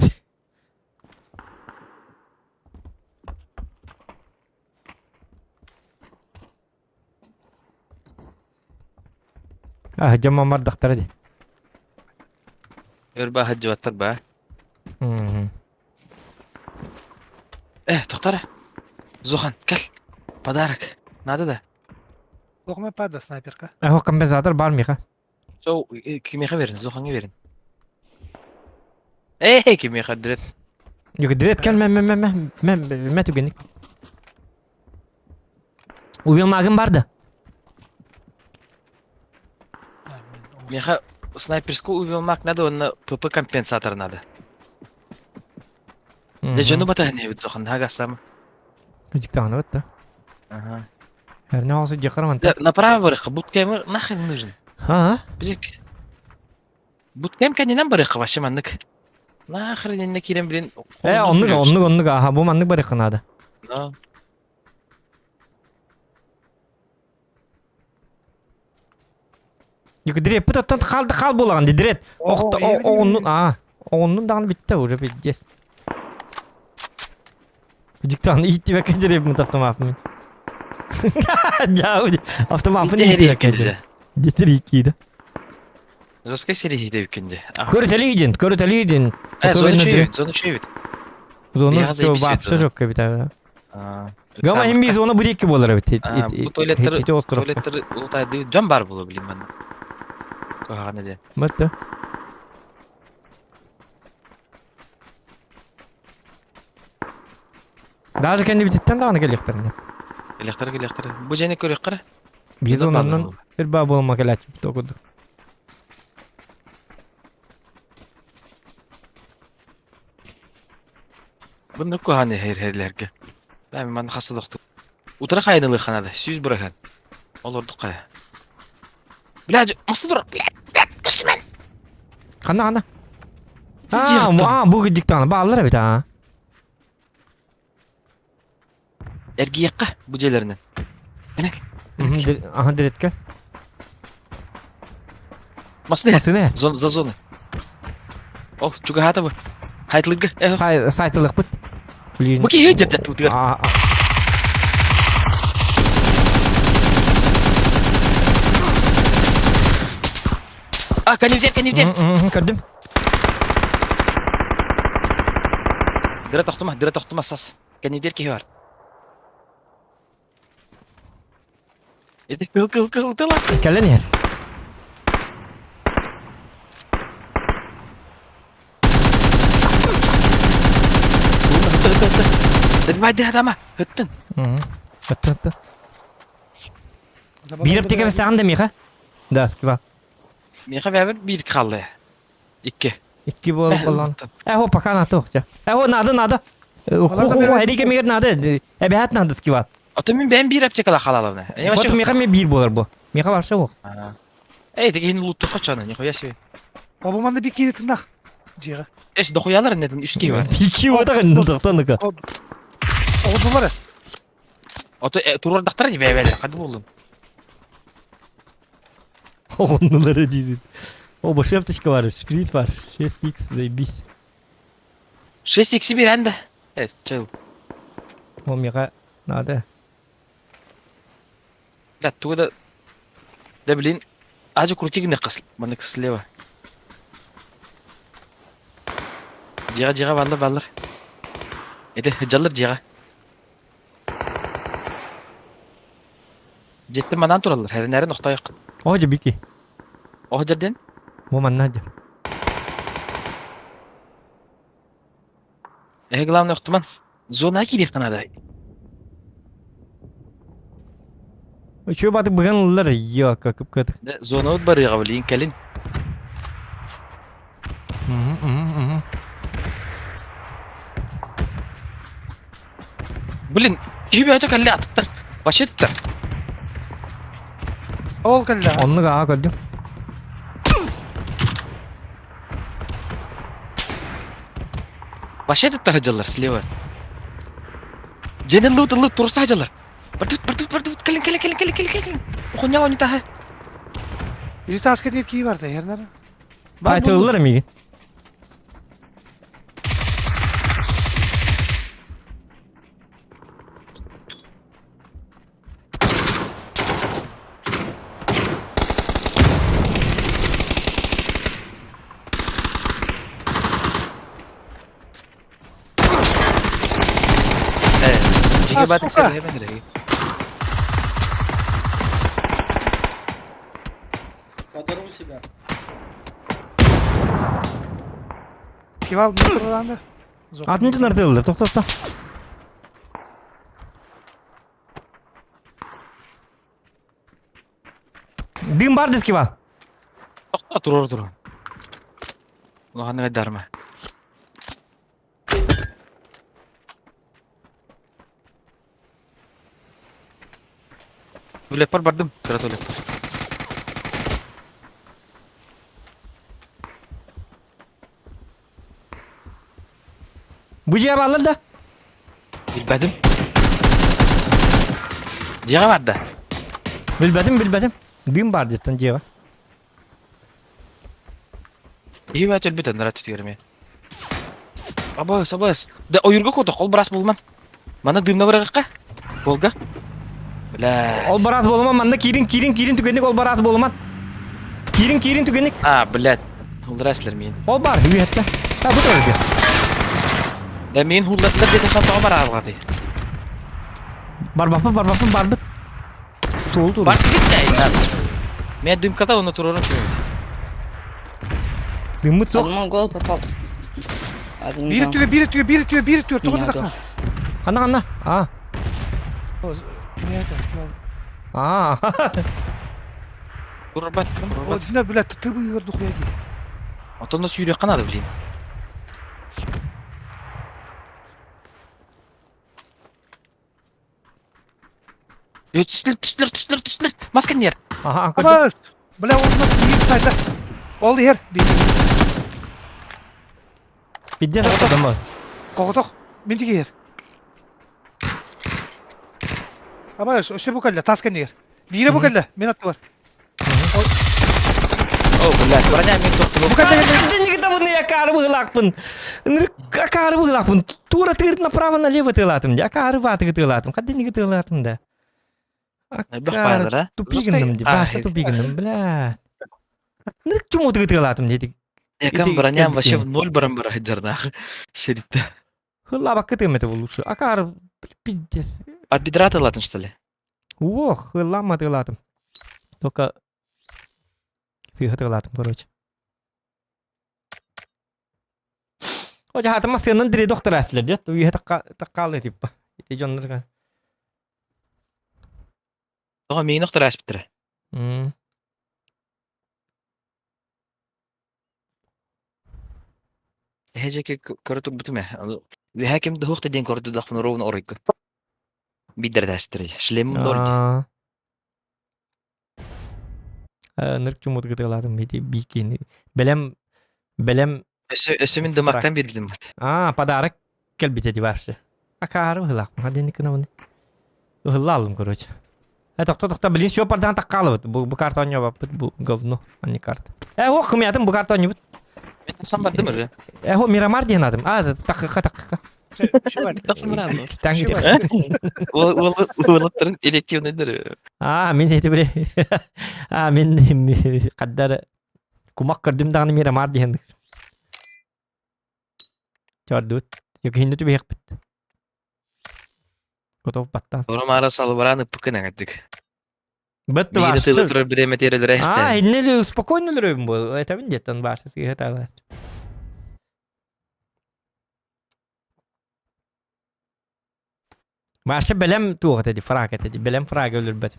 Ah jamam var doktor hadi. Örba hacı vatar ba. Hmm. Doktor. Zohan, gel. Padarak. Nada da. Lokma pada sniperka. O kompensator var mı ka? So, kime verin? Zohan'ı verin. Kime direkt. Yok direkt gel me tügenik. Uyum magım vardı. Меха снайперску увелмак надо, он на ПП компенсатор надо. Я же ну бата не вид Zohan, хага сам. Küçük tane var da. Ага. Her ne olsa cıkarım Да, направо барыха, буткемы нахрен нужен. Ha? Бжик. Буткем кенинен барыха вообще маннык. Нахрен енне кирен билен. Onluk aha bu manlık bırakın hadi. No. Yok direkt pıtattan kal bolan direkt. Onun dağını bitti уже biteceğiz. Küçük tane itti ve kaçır hep mutaftam afmin. Jauh автоматın itti ve kaçır. Getir ikiydi. Жесткой серии de ükünde. Körüteli gidin. Zonu çevit. Zonu Beyaz çok elbise vapsa zonu. çok kabita. Aa. Gama hem biz onu bir iki bolar bit. Bu tuvaletleri ultaydı. Cam bar bulabilirim ben. Kohanede. Mıttı. Даже kendi bititten dağını geleceklerini. Elektrik. Bu jene körük kara. Biz ondan bir bab olmak ilaç bit okuduk. Bunu kohane herlerge. Ben bana hastalıktı. Utara kaynalı kanada. Süz bırakan. Olurdu kaya. Bilacı nasıl dur? Göstermen. Kana. Bu gıcık tane bağlar bit ha. Ergi yakka bu celerinden. Aha direkt gel. Masne. Nasıl ne? Zonu. Oh, juga hata bu. Haytlıgı. Saytılık bit. Bu ki hiç cepte tutuyor. Kan you Gördüm. Dira toktuma sas. Kan you ki var. Kıl lan. Kellen yer. Daripada adama. Hıttın. Hıttı. Bir apteke ve sen de mi ha? Da skiva. Meha ver bir kaldı. İki. İki bol falan. O pakana tokça. O nada. Herike mi nada? Behat nada skiva. Otomin ben bir apteke la kalalım. Foto mi bir bolar bu. Miha varsa o. Teki hin loot kaçanı. Ne koyası? Babamanda bir kere tırnak. Жига. Эш дохуялар неден үске бар. Iki o da kanını doktanıka. Олдулар. Ото турор дактар ди бебелер кады болдум. Onları değil. O boş yaptışka var. Sürpriz var. 6x zaybis. 6x bir анда. Чел. O mega nada. Да, туда да блин. Ажы крутик не кыс. Маны кыслева. Жига баллар. Эде жаллар жига. Жеттим манан туралар. Хернери нокта yok. Hoca biki. О жерден Bu mannaca. главное оқтыман. Зона кирек канада. Şu batı bıganlılar yok kakıp katık. Зона от барыга билин келин. Блин, күйбе өтө калли атыптар. Баш еттер. Ол келді. Onu kağa koydum. Баш еттер жаллар слева. Женен лут турса жаллар. Бартут келин. Ухоня они тахе. Bir taske değil ki vardı yerlere. Baytılılar mı iyi? Жиге батык сука. сен керек. Kim aldı buradan? Altıncı nartılılar. Tokta. Düm var diski var. Турор. Лаганы гадарма. Түлепар бардым. Кратулеп. Bu cevap alır da. Билбедим. Жига барды. Bilbedim. Düm var cidden cevap. Iyi bet ölbet anlara tutuyorum ya. Abas. Da oyurga kodu kol baras bulmam. Mana dımna bırakka. Bolga. Bla. Ol baraz bolman manda kirin tükendik ol baraz bolman. Kirin tükendik. Блядь. Huldraslar min. Ol bar hüyette. Ha bu da öyle. Da min huldraslar dedi hata var algadı. Bar bapı. Soldu. Bak git ya. Men dım kata onu turorun kimi. Dümüt sok. Одного гол попал. Один Bir там. itiyor. Tokadı Меня da. Ana. Ha. Ne taske aldı? Ha. Turbat. O dinle bile tıbı yırdık ya. Otonda sürüyor kanadı bileyim. Tüsler. Masken yer. Aha. Abas. Bile onunla bir sayda. Oldu yer. Bidye sakladım mı? Kokutok. Mindik yer. Abas. Öse bu kelle. Tasken yer. Bire bu kelle. Men attı var. Oh, блядь, броня мен тоқтылып. Bu kelle. Kadın kita bunu ya karı bıhlakpın. Karı bıhlakpın. Tuğra tığırt направо налево тığılatım. Ya karı batı tığılatım. Kadın tığılatım da. Бақпайлар, а? Тупигіндім де. Баша тупигіндім. Бля. Нырк чому тığılatım dedik. Якам броням вообще в ноль барам-бара жарнах. Серитті. Хыла бак кытым это лучше. А кары пиздец. От бедра тылатын, что ли? Ох, хылама тığılatım. Только сыға тığılatım, короче. Hoca hatıma sığının diri doktor әсілер де. Үйе таққалы типа. Ете жонларға. Оға мейін оқтар әсіп біттірі. Хеджеке көрітік бітіме. Хәкем дұқты ден көрді дұқпын ровын орайқы. Бидер дәстірі. Шлемім дорги. Нырк чумут тığılatım. Ете бейкен. Белем Өсümün dımaktan bir bizim bat. Подарок келбитеди вообще. Акары хылак. Хаден икна Hılla aldım короче. Токта, блин, что пардан так калывает. Bu karton не бапыт, bu говно, а не карта. О, хымятым, bu karton не бут. Sen var değil mi? О, Мирамар диyen adım. Так. Şu var. Nasıl mı abi? İkisten Şu gidiyor. var. Oğlatların elektiği nedir? Мен эти бре. Мен каддар кумак кырдым дагы Мирамар диyen. Чардут. Yok hindi tübe yakpıt. Готов баттан. Orum ara salıvaranı pıkına gittik. Бытты Мені var. тылы bir emeterileri ehten. Hindi спокойно лырым был. Это видит, он башты сгиталась. Башы белем туğat dedi, фраг dedi. Белем фраг ölür bet.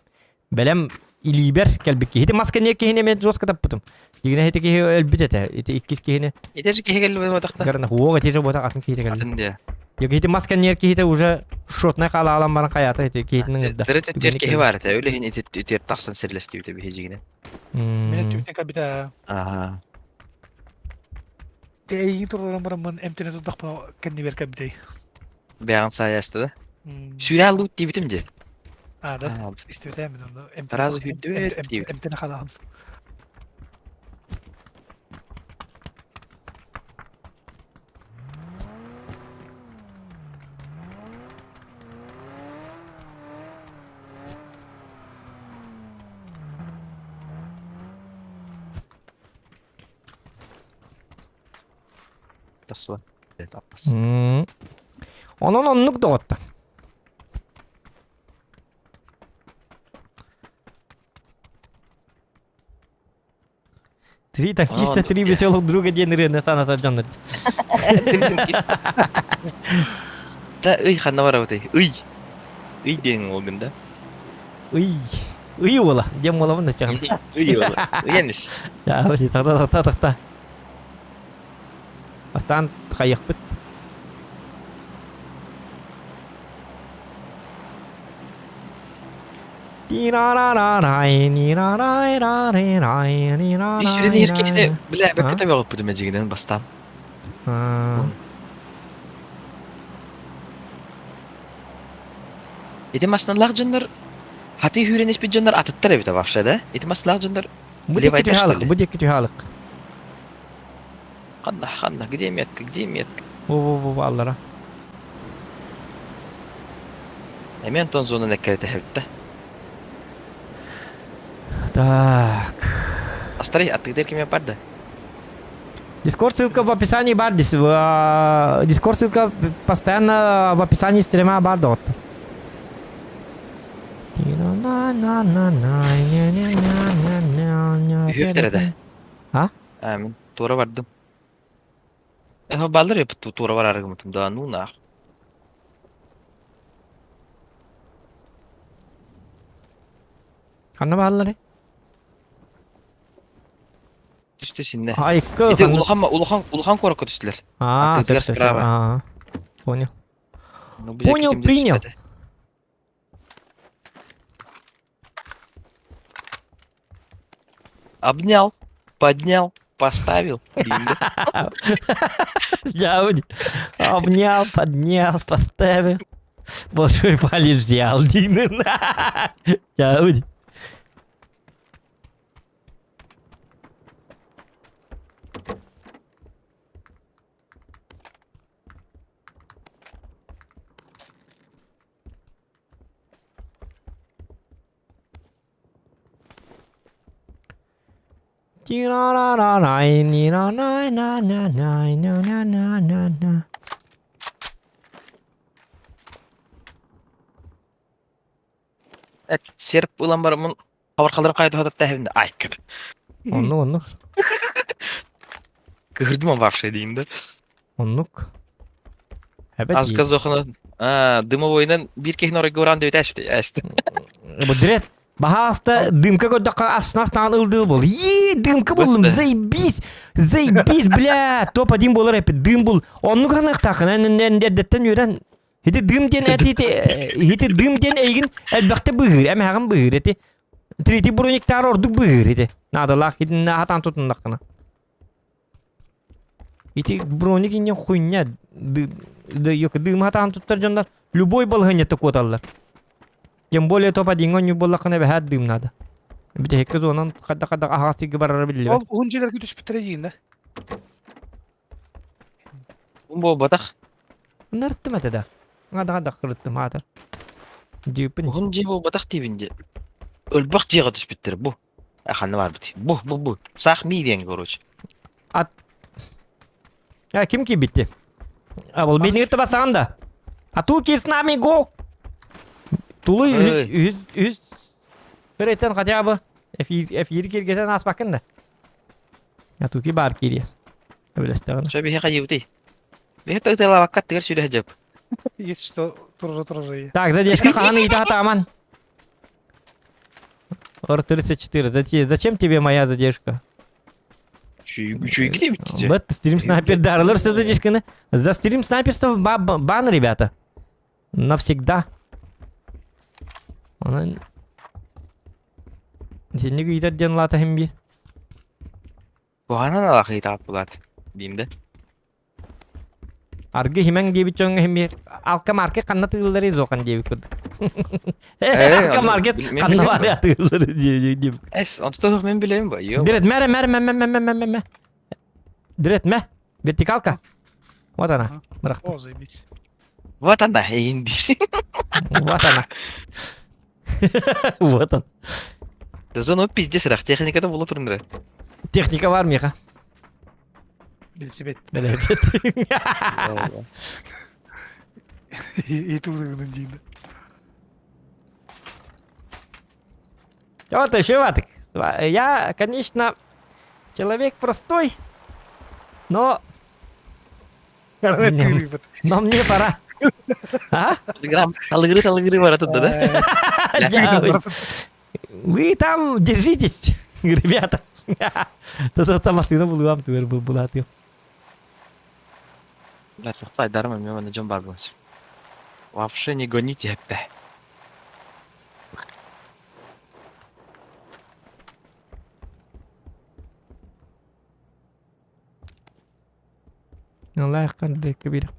Белем илибер келбикки. Хити маска не кехине мен жостка таппытым. Дигине хити кехи ölbüt ete. Ити иккис кехине. Yeterci ki hegel ve vatakta. Гарна хуога тиже бота атын кехите келди. Adın diye. Yok hiti маска нер кехите уже шотна кала алам баран каята хити кехитinin ıdda. Dırıt ötür ki var ete. Öyle hin ötür taksan serlesti bir tabi hecigine. Minä tyypten kabita. Aha. Te ei turun varmaan emtinen tuon tahpana kenni vielä kabitei. Beyan sayesinde de. Sürer loot diye bitimdi. Da. İstedim ben onu. Tarazı hüddü diye. Emtine kalan. Taksı var. Evet Abbas. Onun onluk doğattı. Три танкиста, три веселых друга день Ренессанса Джанет. Da ıy kanna var avtay. Iy. Iy diyen o günde. Үй ола, дем ола мында чагын. Iy ola. Iyenis. Ya, вот та. Астан хаяк бит. Bir sürü nehir kemine bile bekle bir alıp budum ecigiden bastan. Edim aslında lağcınlar hati hürenis bir canlar atıttar evde vafşada. Edim aslında lağcınlar Bu deki halık. Kanna gideyim yatkı. Bu Allah'a. Hemen ton zona nekkarete hevde. Так. Astarı attık der kim yapar da. Дискорд ссылка в описании бар. Дискорд ссылка постоянно в описании стрима бар дот. Hüpterede. Ha? Amin. Tora vardım. Ballar yapıp tora var argımıtım daha nuna. Kanna bağları. Üstü sinne. Hayıkkı. Bir de Uluhan korku üstüler. Attılar sprava. Понял. Понял, принял. Обнял, поднял, поставил. Дяудь. Обнял, поднял, поставил. Большой палец взял. Дяудь. Evet, serp ulan barımın havarkaları kaydı hadat evinde. Ay kıp. Onu. Kırdım ama vafşa diyeyim de. Onluk. Evet. Az gaz okunu. Dıma boyundan bir kehin oraya gören de öteşti. Bu direkt. Bahasta дымка көддөкка астынан ылдыы бол. Дымка болдум. Заебись, бля. Топ один болар эпи. Дым бол. Онну канак такын. Эндеттен үйрен. Хити дымден эйгин элбекте быгыр. Эми хагын быгыр эти. Трети брониктар ордук быгыр эти. Надалак хитин хатан тутундакына. Ити броник инне хуйня. Дым хатан туттар жандар. Любой балганья коталлар. Тем более топа дингон боллакына бәһәт дым надо. Бите хекке зонан кадда ахасыгы барар билли. Ол унчилер күтүш битерейин да. Бу батах. Нырттым атада. Гада кырыттым атар. Дипин. Бу же бу батах тибинде. Өлбак жега түспүттер бу. Аханы бар бит. Бу. Сах миден короче. Ya kim ki bitti? Abul beni gitti basanda. Atu ki с нами go. Tulu yüz. Öğreten хотя бы. F7 kirgeten as bakın da. Atu ki bar kiriye. Öyle işte. Şöyle bir hayıvdi. Bir tek tela vakat tigir şuraya hacap. Есть что турра. Так, задержка хана и тата аман. Ор-34. Зачем тебе моя задержка? Чуй где бит? Вот стрим снайпер дарылырсы задержканы. За стрим снайперство бан, ребята. Навсегда. Она... Сенеге гитар ден лата hem bir. Бугана да хитап булат. Димде. Argı himen diye bir çöngü hem bir. Alka market kanna tığılları zokan diye bir kurdu. Alka market kanna var ya tığılları diye. Es, onu da ben bileyim bu. Yok. Direkt mere. Direkt me. Vertikalka. Вот она. Bırak. О, заебись. Вот она, инди. Вот она. Вот он. Да зону пиздец рах, техникада боло турундар. Техника var mı ya? Велосипед. Böyle И тулыгынын жийинде. Вот еще вот. Я, конечно, человек простой, но мне пора. А? Талыгры бар оттуда, да? Вы там держитесь, ребята. Там машина была, вам теперь была ты. Блядь, фахтай дарма, мне на джон баргонс. Вообще не гоните, опять. Allah yakan kebir.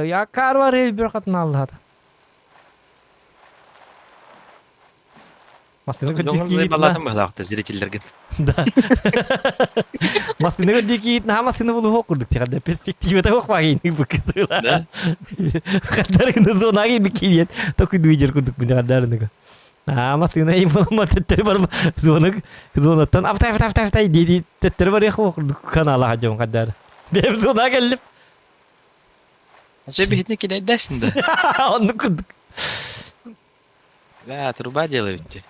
Yakar var bir katın Allah'ta. Masını Жоңыз балатын бахлакты зрительлерге. Да. Masını gidip na masını bulu okurduk ya da perspektifte yok var yine bu kızlar. Да. Kadarını zona gibi kiyen. Toku duyuyor kurduk bu kadarını. Masını iyi bulma tetleri var zonatan aftay dedi tetleri var ya okurduk kanala hacım kadar. Ben zona geldim. Şey bir hitne kide dersin de. Onu kurduk. Бля, труба делаете.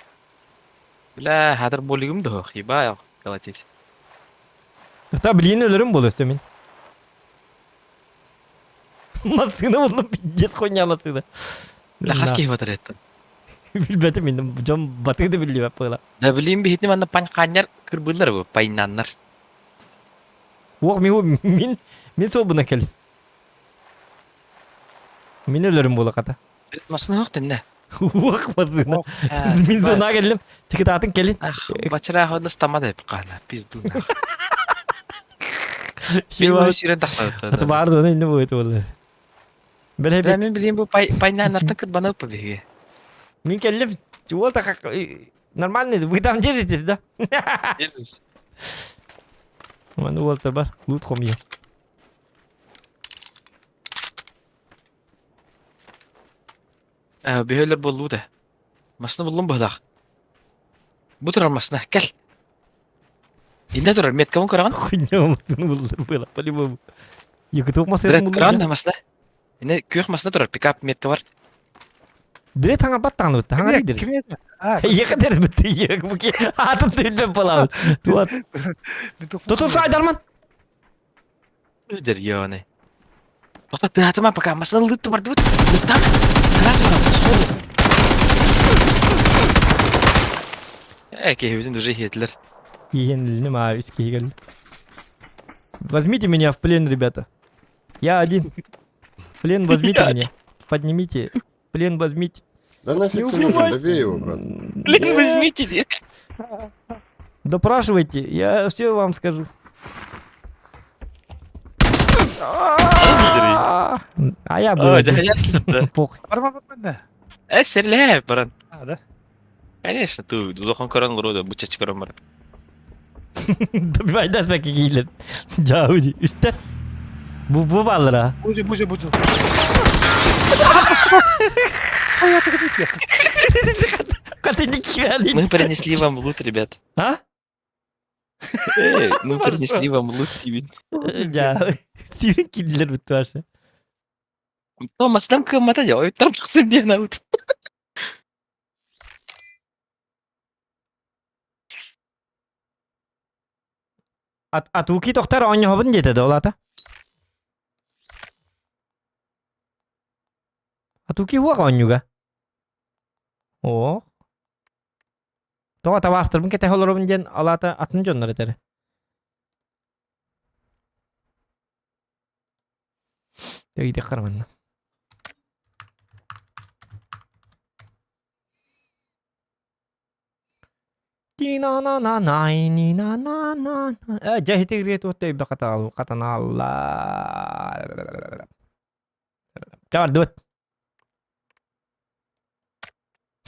Бля, хадыр болигим да, хиба yok. Kalacak. Hatta bilin ölürüm bol üstemin. Masını buldum pideceğiz Konya masını. Бля, хаски хватар это. Bilmedim benim cam batıydı biliyor hep böyle. Да bileyim bir hitne bana pankanlar kırbılır bu, paynanlar. Vok min sobuna gelin. Min ölürüm bol kata. Masını yok ne? Vok masını. Min zona geldim. Tıkıt atın gelin. Ah, бачара хода стамада hep kana, pizduna. Şey Ben var. bu süre taksatı. Hatta bağırdı ona indi bu eti vallahi. Ben hep Ben bileyim bu paynanlardan kır bana öpü bege. min geldim. Çuval da нормально, вы там держитесь, да? Geliriz. Мана вот бар. Лут хомия. Behöler bollu da. Masını buldum bu da. Bu turar masına, gel. İnde turar, met kavun kıran. Хуйня масını buldular böyle. По-любому. Yakıt masını Direkt buldular. kıran da masına. İnde kök masına turar, pick-up met kavar. Direkt hangi battan bitti? Hangi gider? Kim yedi? Ha, Yakıt deriz bitti. Yakıt bu ki. Atın tüyden falan. Tuat. Tutun Saydarman. Öder ya ne. Bakta tıratıma baka, masına lıt tuvar dıvıt. Lıttan. Kalas var, solu. Kehvizin düzey hiyetler. Yenilini mavi iskiye geldi. Возьмите меня в плен, ребята. Я один. Плен возьмите меня. Поднимите. Плен возьмите. Да нафиг Не ты нужен, убивайте. добей его, брат. Блин, возьмите, Допрашивайте, я все вам скажу. А я был. Ой, да ясно, да. Похуй. Барма бende. Стреляй, баран. А, да? Конечно, ты зохан көрөн курууда бучач көрөн бар. Добивай да спеки гейлер. Жауди. Üstte. Bu ballara. Бужи. Hayatı gidip ya. Катыник киали. Мы принесли вам лут, ребят. А? Мы принесли вам лут, Тивин. Жау. Сирин киллер бүтті башы. Томастан кыммата жа, ойттан туксын ден аут. Атуки тоқтар оңы хобын жетеді ол ата. Атуки хуақ оңыға. О. Тоға табастырбын кете холорубын жен алата атын жонлар етері. Тегейдек қарманна. Ти-на-на-на-най, ни-на-на-на. Жахитек рет отта ибда қатана алла. Жавар дөт.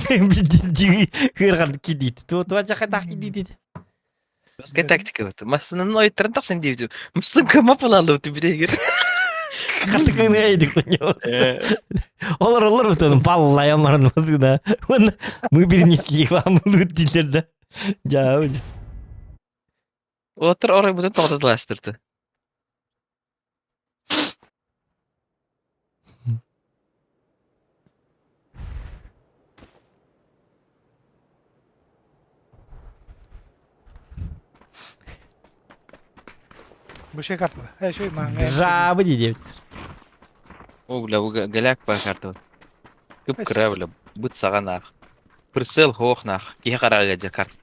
Жиги хырған кидейді. Туа жақа тақ кидейді. Басқа тактика вот. Масының ойттарын тақсын дейді. Мыстың кыма пылалды өті бідегер. Қатықын әйді көне. Олар өтінің баллай амарын мазғыда. Мы перенесли вам лут дейлерді. Жау. Отыр орай бұдан тоқтатыластырды. Bu şey kartmadı. Her şey manga. Жабы дейді. О, бля, галяк па карта вот. Кып кыра, бля, бұт саған ақ. Присел хоқ нақ. Кеге қараға жер карт.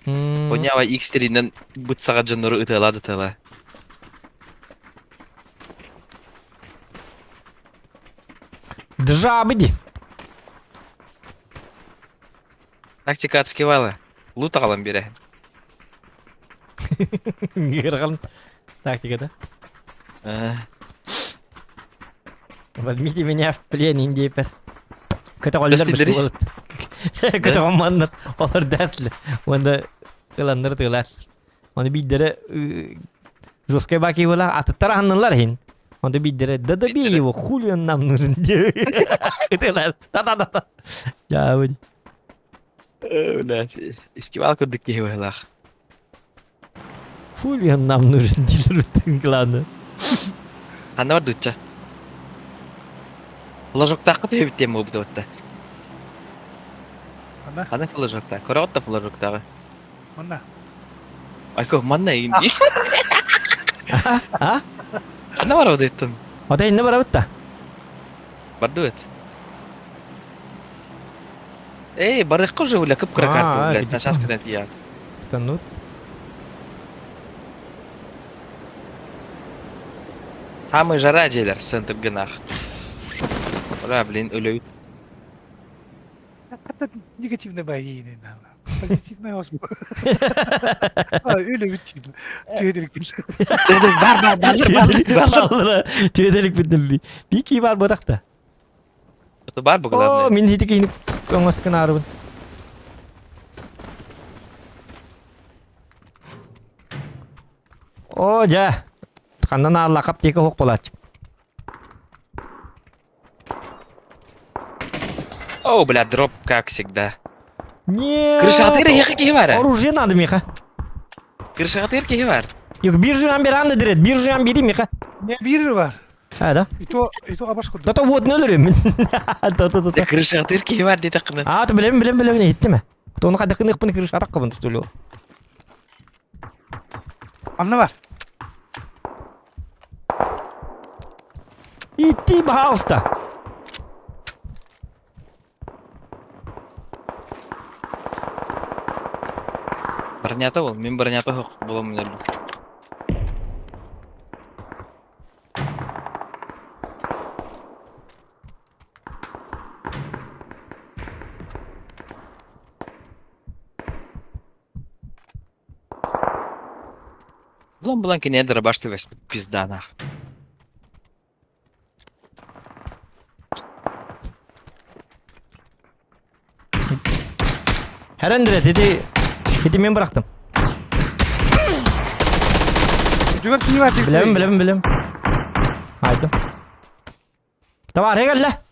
Онява X3-нен бұт саған жонору ұтылады тала. Жабы ди. Тактика атскивала. Лут ағалам бере. Гырған тактикада. Возьмите меня в плен, индейпер. Көте қолдар Дәстелдері? бішті болыт. Көте қолмандар. Олар дәстілі. Онда қыландар тығылар. Оны бейдері жосткай баки бола. Атыттар аннылар хин. Онда бейдері дада бей его. Хули он нам нужен. Көтелер. Та-та-та-та. Жауды. Бля, искивал көрдік кеге ойлақ. Хули он нам нужен. Дилер өттің қыланы. Қанда бар дұтча? Флажоктақы төбіттен бұл бұды өтті. Mana? Қандай флажоктақ? Көрі отта флажоктағы. Mana? Айко, манна енді. А? Қанда бар өді еттін? Ота инне бара өтті. Барды өт. Эй, барыққа уже бля, күп күрі карты, А, бля, видите. ташас күден тияд. Станут. Хамы жара желер, сентіп гынақ. Ура, блин, өлөйт. Hatta негативная боязнь, да. Позитивная осмо. Öyle bitti. Tüyedelik bir şey. Бар, бар. Түйеделік бітін бі. Бейкей бар бодақта. Это бар бұл О, главное. мен хеті кейініп көңіскін арыбын. О, жа. Қандан аллақап декі хоқ болады. О, бля, дроп, как всегда. Не. Крышаға тегір еқі кеге бар. Оружие надо, Миха. Крышаға тегір кеге бар. Yok, bir jüyan bir anda direkt. Bir jüyan biri Mika. Ne biri var. Ha da. İto abaş kurdu. Data вот ne ölürüm ben. Da. Крышаға тегір кеге бар дейді қыны. Aa, tu bilem. Hitti mi? Onu kadar kınık bunu kırış atak kabın tutuyor. Anne var. İtti baha usta. Бронята бол, мен бронята хоқ болам мүнерлі. Булан кине дробаш вес пиздана. Herен diret hedi men bıraktım. Düğer kimi var? Bilem. Haydi. Tamam gel la.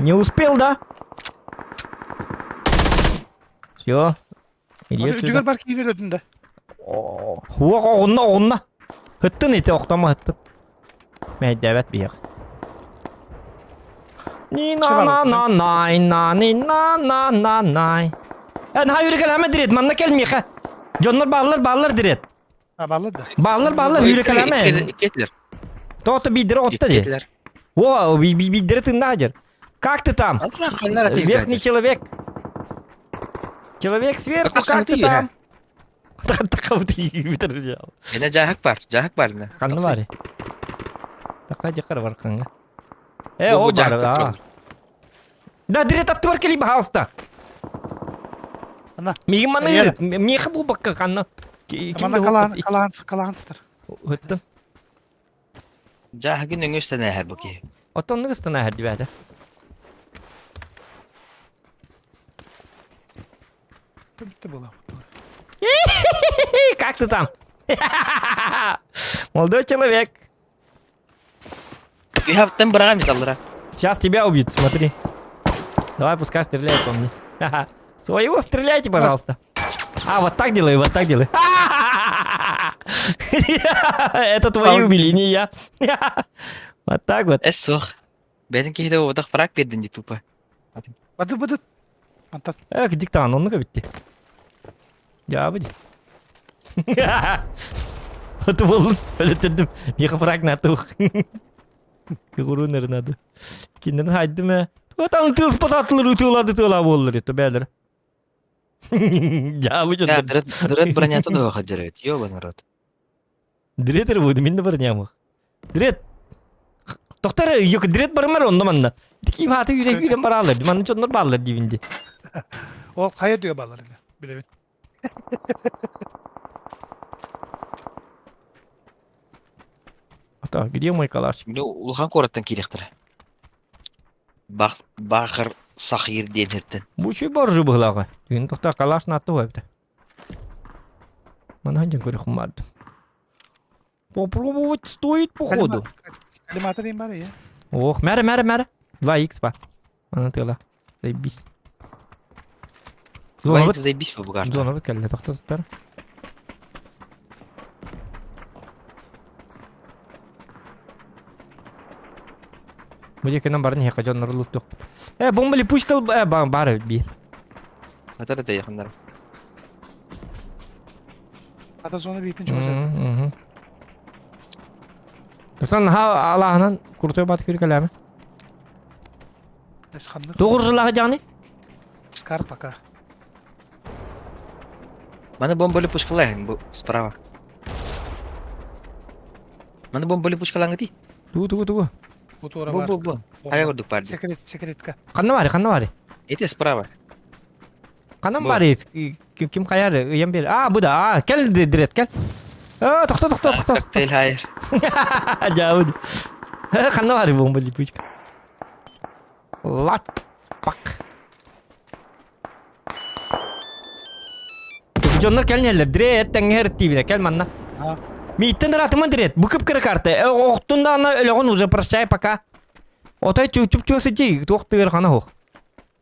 Не успел, да? Все. Иди Düğer отсюда. var kimi ödünde. Onunla. Hıttın iti oktama hıttın. Mehdevet bir yak. Ni na na na nay na ni na na na nay. Ha yürü gel hemen diret manna gelmiyor ha. Jonlar bağlar diret. Ha bağlı da. Bağlar yürü gel hemen. İketler. Totu bir dire otta diye. İketler. О, bir dire тындажер. Как ты там? Azra kanlar atayım. Верхний человек. Человек сверху, Так как ты ты, там? Такав ты bitireceğim. Yine cahak var ne? Kanı var ya. Taka jakar var kanka. Bu O var cahak ha. var. Da direkt attı var keli bahasta. Ana. Mi mana Iya. direkt. Mi bu bakka kanı. Bana kalanstır. Hıttın. Cahakın öngüstene her bakayım. Oton nıgıstına hadi bade. Bitti bu lan. Как ты там? Молодой человек. Там брага мисаллара. Сейчас тебя убьют, смотри. Давай, пускай стреляет по мне. Своего стреляйте, пожалуйста. А, вот так делай. Это твои убили, не я. Вот так вот. Эссох. Benimki de o da frak verdin tupa. Bıdı. Mantar. Эх, диктан, он bitti. Ya bu. Atı oldum. Öyle dedim. Yıkı frak ne atı. Yıkırı nerede adı. Kendini haydi mi? Tuğatan tığız patatları tığla bollar etti beyler. Ya bu Ya dret bronята da hacer evet. Yo bana rot. Diretер bu min de var nyamı. Diret. Doktor yok diret barmar onda manna. Kim hatı yüreğiyle baralar. Manın çonlar bağlar dibinde. O kaya diyor bağlarını. Bilemin. Ata gidiyor mu kalaş? Şimdi ulhan korattan kilektir. Bakır sahir denirden. Bu şey borcu bıhlağı. Gün doktor kalaş natı var bir de. Mana hangi görüyorum vardı. Попробовать стоит походу. Калимата diyeyim bari ya. Ох, мэра. 2х бар. Mana тыла. Заебись. Зона Вайт бит. заебись по бугар. Зона бит келді тоқтатар. Бұл екенен барын хеқа жонлары луттық. Бомбали пушкал бар bir. Hatar da yakınlar. Hatta sonra bir itinci olacak. Dostan Allah'ından kurtuya batı körü kalemi. Eskandır. Doğru jılağı canı. Скар пока. Mana bombali pushkalayın bu sprava. Mana bombali pushkalan gati. Tuh. Bu tora var. Bu. Aya gördük pardi. Sekretka. Kanı var. Itu sprava. Kanım Bu. var. Kim kayar? Yem bir. Bu da. Gel direkt gel. Toxta. Kokteyl hayır. Jauh. Kanı var bombali pushka. Lat. Bak. Jonlar kelneler direkt tenger tibine kel manna. Ha. Mitten ratımın direkt. Bu kıpkırı kartı. Oktunda ana öleğin уже прощай пока. Otay çup çösücü. Toxtır kana hoq.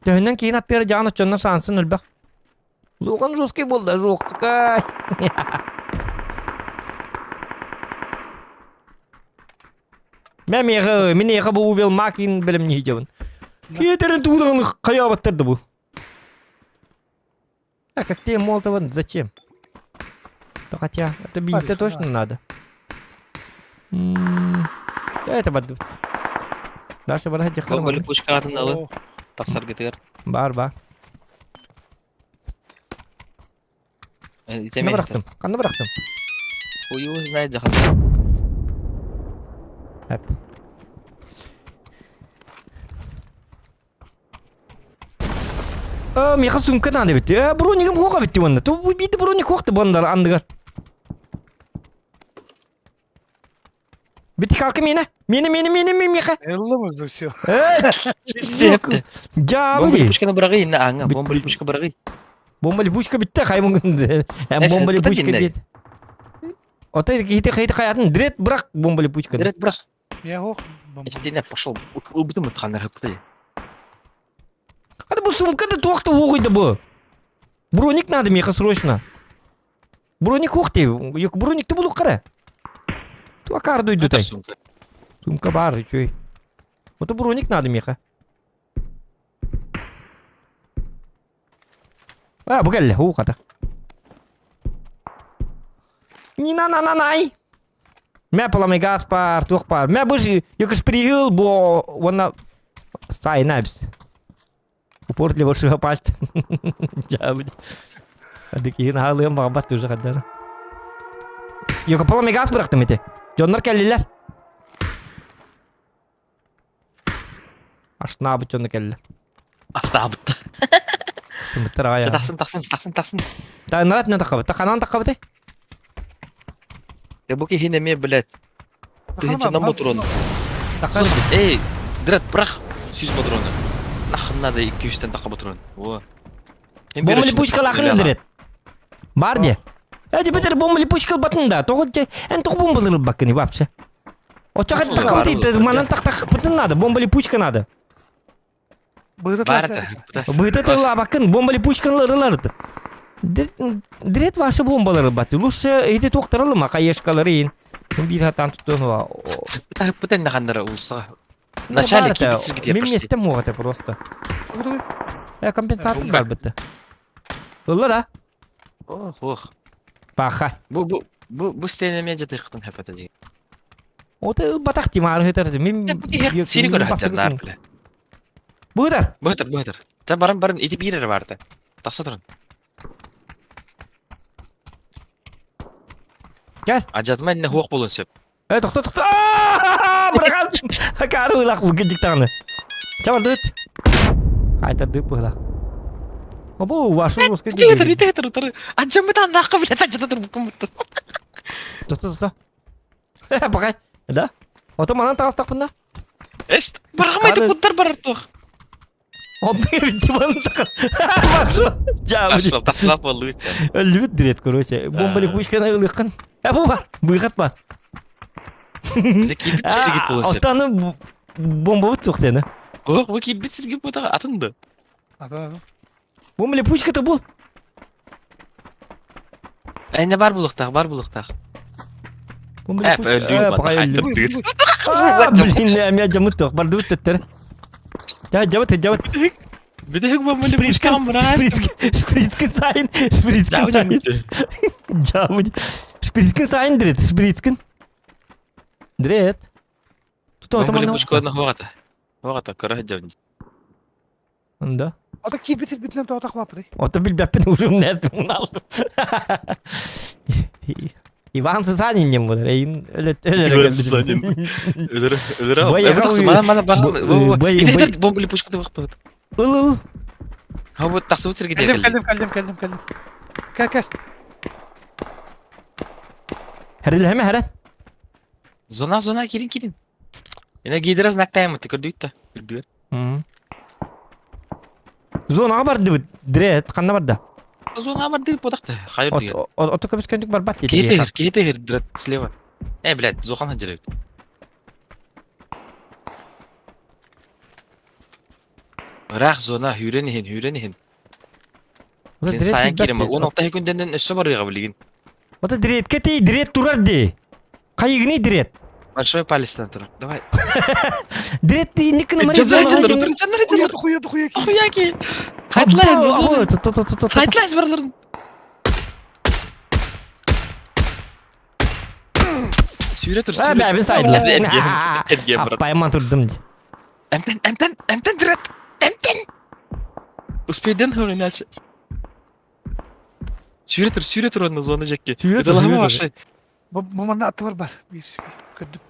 Töhünden keyin attır canı jonlar sansın ölbək. Zoğan жесткий болды, жоқтыкай. Мен еғы бұл увел макин білім не жауын. Кетерін туылығын қая баттырды бұл. А как тебе молотован? Зачем? Да хотя, это бить-то точно надо. Да это бадду. Дальше бар хәтті қырым. Bombali pushkalatın alı. Taksar getir. Бар. İtemeyin. Kanı bıraktım. Uyu знает jahan. Hep. Meka sumka nade bitti. Bronik'im hoka bitti bunda. Tu bu bitti bronik hoktu bunlar andıgar. Bitti kalkı mine. Mine Meka. Ellemez все. Septi. Ja Bombali bu. pushkani bıragı ne anga. Bit- Bombali pushka bıragı. Bombali pushka bitti kaymın. Neyse, Bombali bu da pushka dinle. diye. Ota hite hayatın direkt bırak bombali pushka. Direkt bırak. Я ох. İstediğine pashol. O bütün mutkanlar hep kutu. Hadi bu sumka da tuakta hoğuydu bu. Bronik надо Meka срочно. Bronik hoktu. Yok bronik de bulu kara. Tu akar duydu tay. Sumka. Sumka бар чуй. Вот броник надо, Миха. Bu geldi. Hu kata. Не на. Мя поламай Гаспар, тухпар. Мя быжи, якось пригил, бо вона сай найпс. Упорт лівошого пальця. Джабудь. А такі нагалим мабат уже кадар. Яко поламай Гаспар ахтамите. Джоннар келлилер. Ашна бычонны келлилер. Astağbıttı. İşte bu tarafa ya. Taksın. Та нарат не такабы. Та канан такабы. Ya bu ki yine mi bilet. Tühünce ne motorun. Такабы. Ey, direkt bırak. Süz motorunu. Nahınna da 200 tane takı motorun. O. Бомбали пучкал ахрын дирет. Бар де. Эти битер бомбали пучкал батында. Тогоче эн тох бомбалыр бакыны вообще. Очага Ну, такабы бар, дейт. Манан так бытын надо. Бомбали пучка надо. Барда. Быты ла бакын бомбали пучкалары. Дирет ваша бомбалары баты. Лучше эти тоқтарылы ма каешкаларын. Bir hatan tuttuğunu var. Bu da ne kadar olsa. Начальник битсиз Мен кетер не почти. стем это просто. Компенсатор бар бітті. Ұлы да. Ох. Паха. Bu стенеме жата yıktın hep ötedi. Оты батақ тимары хетер. Мен Сири көрі хатчандар біле. Бұғыдар. Бöter. Ta barın iti bir yeri vardı. Taksa durun. Gel. Acatma eline huok bulun söp. Тоқта. Бұрағаз. Кары ұйлақ бұл кедік тағыны. Чабар дөт. Қайтарды бұғыла. Бұл вашу русқа Ити гетер. Acamı da anlaka bile acata dur bu kumuttu. Тұта. Бақай. Да? Оты манан тағыстақ бұнда. Est. Barğamaydı kuntar barar tuğ. Онтың бітті манан тақыр. Бақшу. Жабы. Aşıl taslap oluyor can. Өлі біт дірет көрөше. Бомбали пучкана ұлыққан. Бұл бар. Бұйғат бар. Bize kilbit çizgi git bulun söp. Отаны бомба бұт соқ сені. Bu kilbit çizgi bu da atındı. Бомбали пучка-то бұл. Ene var buluktaq. Бомбали Hep öldüyüz bana. Бақай Haydi өлі. düğün. Блин, я жамыт тоқ. Бар дұт төттір. Жабыт. Bir de hük bombayla puşkan bırak. Шприцкін сайын. Жабыт. Шприцкін сайын дірет. Шприцкін. Дірет. Bombayla puşkan hoğata. Hoğata kara hıcavın. Да. Ата ки битер битнен тоотак бапы. Ото билбеппин ужум нәсі мұны алды. Иван Сусанин не мұны. Иван Сусанин. Ölür abi. Bayağı Bıraksı uyuyor. bana bak. Bayağı- Bir de bombayla puşkan da bakmadı. Ул. Ha bu taksı uçur gidiyor. Келдим. Кел. Heril hemen heren. Zona girin. Yine giydirez naktayım mı? Tıkır da. Güldüler. Зонаға барды дірет. Қанна барды. Zona var değil podakta. Hayır diyor. Ото көпіскендік бар бат деді. Кейтегір direkt слева. Блядь, Зохан hacırıyor. Bırak zona hürenihin. Ben sayan kirimi. 16 günden üstü var ya bilgin. Ото диретке тей дирет турар де. Қайығыны дирет. Большой палец натур. Давай. Дирет дейінікіні мәрі Canları. Хуя ki. Kayıtlayın Zona. Kayıtlayın varların. Süre. Бәбін сайдылы. Edge bırak. Апайman тұрдым. Emten direkt. Emten. Успейден хөр иначе. Süre tur onun zona Jack'i. Süre tur, Gıdalama süre başlayın. Маманда аты бар. Көрдүм.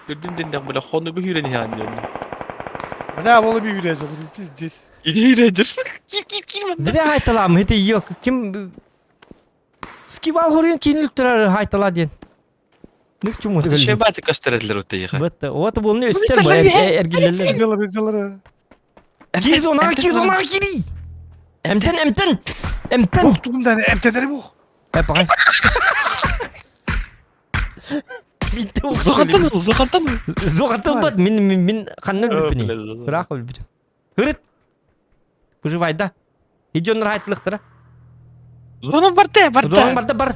Gördüm denden böyle konu bir hüreni yani. Bana bolu bir viraj olur. Biz diz. İyi Ranger. Gir. Dire haytalam hiti yok. Kim Skival horuyun kinlükler haytala diyen. Nik çumu Şey tügüldü. batı gösterdiler o teyge. Battı. O da bunu üstten Tabii, bu tabii. ergillerler. Rızaları. 210 kiri. Emten. Korktuğum tane emteleri bu. Hep bakayım. Bitti o. Zokantan mı? Zokatıl bat min kanlar bilbini. Bırak öl bir. Hırıt. Bu vayda. Hiç onlar haytlıktır. Zonan var da var Doğan da. barda bar.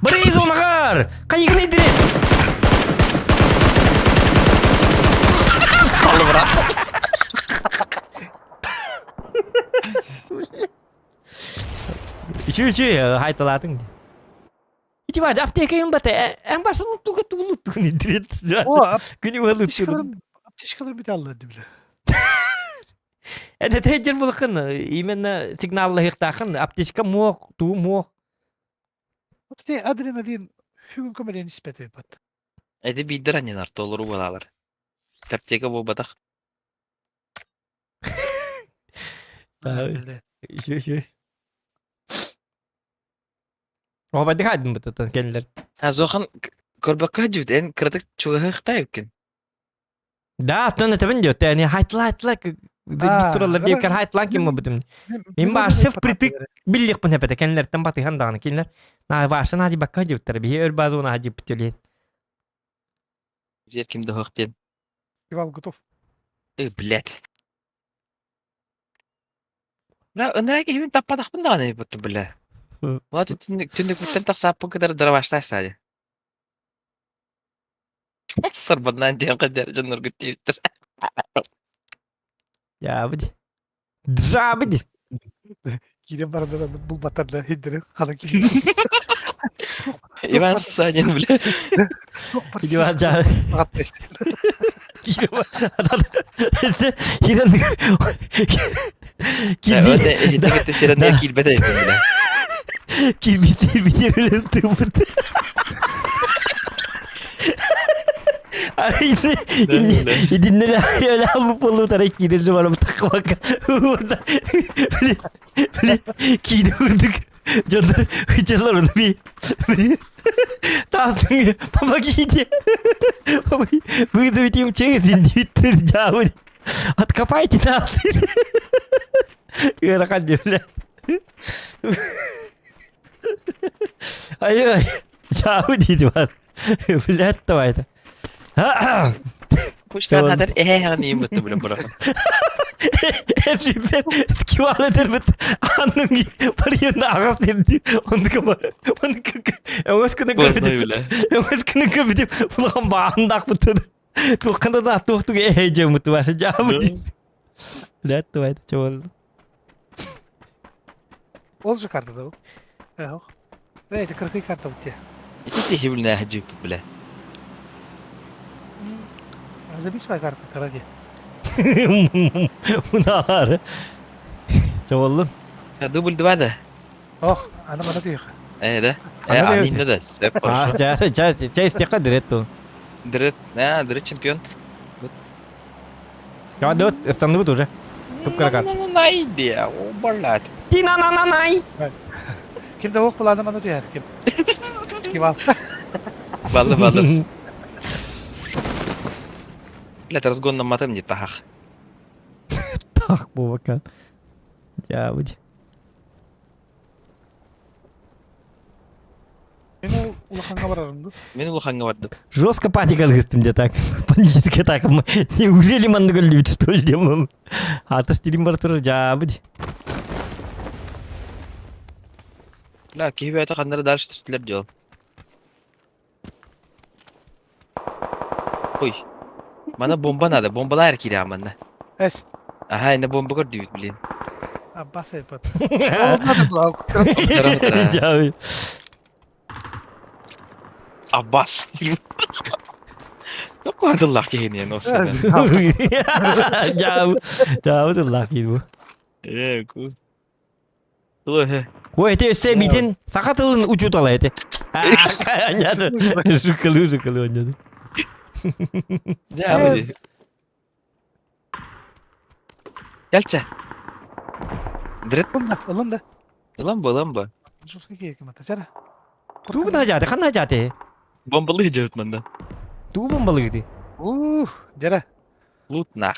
Bariz onagar. Kayıgın edire. Salı bırak. Şu haytaladın. İki var apteka yang bate. En başta unuttuk edire. O Günü var aptişkalarım bir de Allah'ın bile. Ene tecir bulakın. İmenna signalla hıktakın. Aptişka muok. Tu muok. O da adrenalin hügün kameraya nispet yapar. Ede bidir annen artı olur u balalar. Tapteka bu batak. Öyle. Şu. O badi haydın bu tutan kendiler. Ha zokan korbakka hacıvit en kritik çoğu hıkta yukin. Da tönne teben diyor. Yani haytla. Bir turalar diye kar haytlan kim bu bitim. Min var sıf pritik billik bu nepete kendilerden batı handağını kendiler. Na varsa hadi bakka hacıvitler. Bir öl bazı ona hacıvit bitiyoliyin. Yer kimde hıkten. Kival готов. Блядь. La önlerek evim tappadak bunda ne bu bile. Hı. Valla tündük bitten tak sapı kadar dıravaşta sadece. Sarbandan diyen kadar canlar güttüyüktür. Ya budi. Dra budi. Yine baradan bul batarla hindire kalan kişi. İvan susanyen bile. Gidi var can. Rahat bestir. Gidi var. Hiran. Öyle hiddet sirenler kilbede yapın bile. Kilbi öyle stupid. Ay dinle öyle alıp olup tarak girince bana bu takmak. Orada böyle kiydi vurduk. Canlar hıçırlar onu bir tahtın baba giydi. Baba bu kızı biteyim çekesin bittir cevabı. At kapayı ki nasıl? Yarakan diyorlar. Ay cevabı değildi var. Böyle hatta vardı. Kuşkan hadar hani mutlu bile bırakın. Süper. Skivala derbet. Annem parayı ağız verdi. Onu kama. Onu Emas kena Korkma gördüm. bile. Emas kena gördüm. Ulan bağındak buton. Tuğkanda da tuğtuk ehece mutlu var. Cevabı değil. Lihat tuh itu coba. Olacak kartı da bu. Yok. Evet 42 kartı bitti. İki hibilne hacı bile. Забей kartı karadi. Bunlar. Coba lu. Ha double dua da. Oh, ana mana diyor. Da. Ana da yok. Aninde de. Step Ah, cara istiqad itu. Direkt. Ha direkt champion. Ya dot, stand bu tuh. Kepkerakan. Naydı ya. O barlat. Tina nanay. Kim de ok bulandı mana diyor kim. Kival. Vallahi. لا ترزقون لما تمجي طهخ. Tak bu bakan. Ya bu. Beni ulakanga vararındı. Мен улаханга варды. Жестко паникал где так. Паническая атака. Неужели мандагал любит что ли демом? А то стрим бартур жабы. لا كيف يعتقد ان دارش تستلر جو. Oy. Bana bomba nada. Bombalar erkeği amanna. Es. Aha ne bomba gördü bilin. Abbas yapat. Olmadı bu. Jauh. Abbas. Çok vardı laki yeni no sen. Jauh tuh laki bu. Cool. Tuh he. Wah itu saya bikin sakatulun ucu tola itu. Kayaknya tuh. Sukalu aja tuh. Ne abi? Gelçe. Direkt Alın da. Lan bu. Juska ki kim atacak? Tuğ ne hacate? Kan hacate? Bombalı hıcavut mandan. Tuğ bombalı gitti. Jara. Loot nah.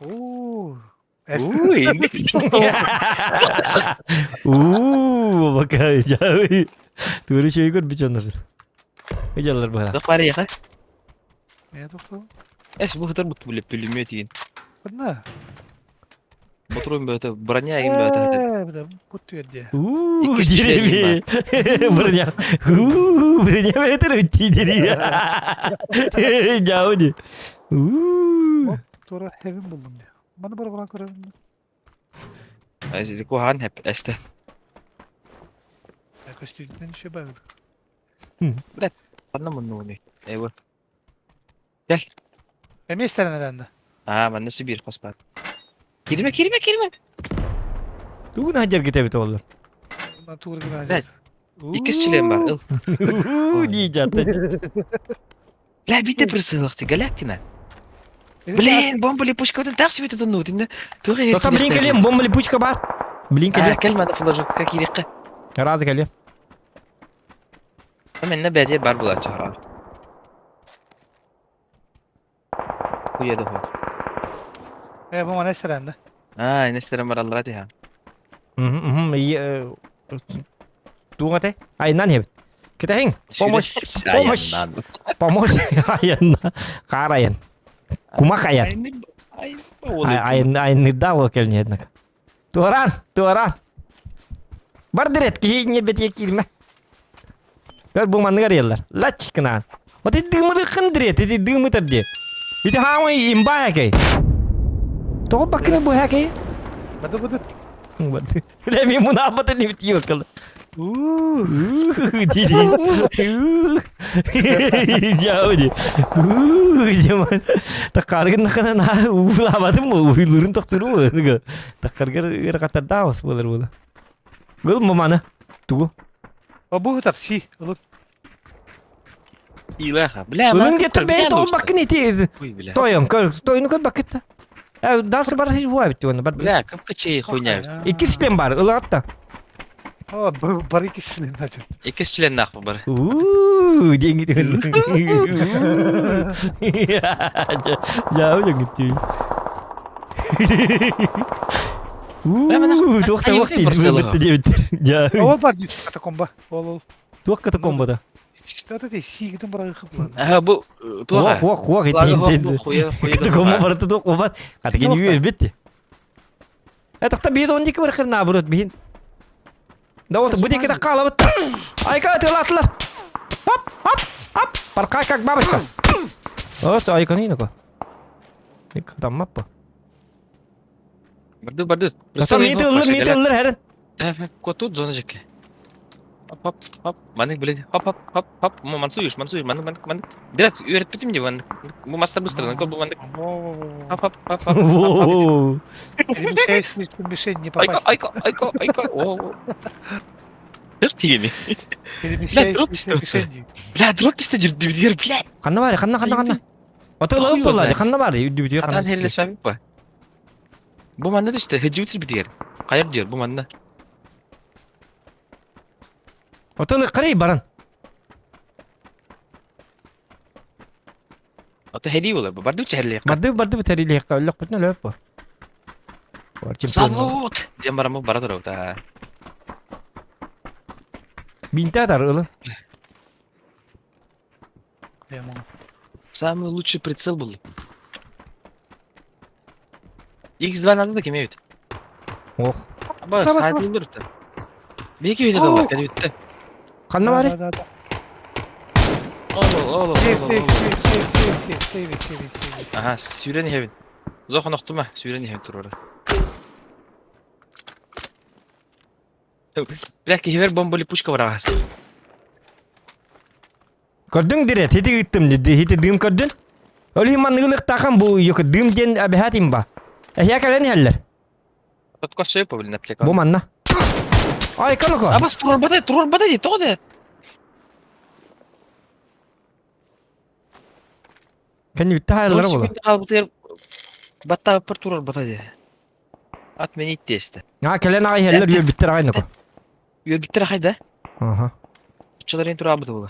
Indi. Bak jauh. Tuğru şey gör bir canır. Geceller bana. Dok bari ya ka? Ya doktor. Bu kadar mutlu bile pülümüyor tiyin. Benar. Motorun böyle bıranya ayın böyle. Benar. Putu dia. İki kişi Jadi bernya. Bernya betul uci jadi. Jauh dia. Doktora heaven buldum diyor. Bana bara bırak oraya. Di kuhan hep este. Ya kaçtığından işe bağlı. Karena menuni. Ewa. Emi ister neden de. Mana sih bir pas banget. Kirime. Tuğ ne hajar kita betul olur. Ben tuğra gibi Evet. hazır. İkiz çilem var. Dia jatuh. Lah bitte bersılıktı galaktina. Блин, бомба липучка вот так себе тут нутин. Тугай. Tohta beli kalian bom beli pushka bar. Beli kalian. كلمة فلوجك كيريقة. Razı kalian. من نبات بار بلا شهر. ويا ده هو. Bu bana ister de. نستلم مرة الله تها. Iya. Tuğ ngate? Ay nan heb. Kita hing. Pomos. Ayan. Karayan. Kumakayan. Ay niddaw kelnya ednak. Tuaran. Bardiret ki ne betiye kilme. Gör bu mangar yallar. Laç kınan. O dedi dığmı kındırıyor. Dedi dığmı tırdı. Itu hawa imba ya kay. Tuh bakın bu ya kay. Betul. Remi munabat ni bitiyor kal. Didi. Jauh dia. Zaman takargan nakana na ulamadım mı? Uyulurun takturu mu? Takargan kata dawas bolar. Gol mu mana? Tuh. Bu tafsi. Olur. إله. بلا Ulun getir ben to bakın iti. بلا. Toyong kal. Toyunu kal bakit. Dans bar hiç bu abi tuan. بلا كم كشي خويا. İki sistem var. Ulatta. Bari kişinin acı. İkiz çilen nak bar. Dia gitu. Jauh yang gitu. Tuh kata waktu itu betul dia betul. Jauh. Awal var diyor katakomba. Ol. Tuh kata komboda. Tata de si gidin bırakıp lan. Bu tuha. Wah gitu. Kata kombo baru tuh kombo. Kata gini juga betul. Tak bihin onji kau kena berut bihin. Dah tu budi kita kalah betul. Ay kau telat. Hop. Parkak babas kau. Oh, so ay kanina ko. Kata apa? Bardu. Masa mitul heran. Kuatu zona jeke. Hop. Manik boleh. Hop. Mau mansuyuş. Man. Direkt öğretmedim diye man. Bu master booster lan. Bu mandık. Hop. Wow. Bir şey ne papaz. Ayko. Oo. Dört yeni. Bir şey diyor. Bla drop işte jirdi bir diğer bla. Kanna var ya, kanna. Oto lalu pula, kanna var ya, video Katan heriyle sebep bu. Bu manda da işte hıcı bitir bir diğer. Hayır diyor bu manda. Oto lu kari baran. Atau hedi olur bu. Bardu çerli. Bardu betari lihat kau lok betna lepo. Salut. Dia marah barat udah ta. Binta tar ulan. Самый лучший прицел был. X2 надо da kim evet. Oh. Bas hadi olur da. Belki öyle de var hadi bitti. Kanna var ya. Oğlum. Sev. Aha süreni hevin. Zoh noktuma süreni hevin tur orada. Belki hever bombali puşka var ağası. Gördün direkt, hiti gittim dedi, hiti dım gördün. Öyle hemen nığılık takım bu, yok dım jen abihatim ba. Ya kalian haller. Kau siapa boleh nak cek? Bu mana? Ay kan ko. Abas turun badai, toh deh. Kan you tahal Kalau lah sih bola. kalau betul bata per turun badai. At meni itti işte. Ha kelen ay heller yol bitter aynı ko. Yol bitti rakayda. Aha. Uççaların turu abıdı bula.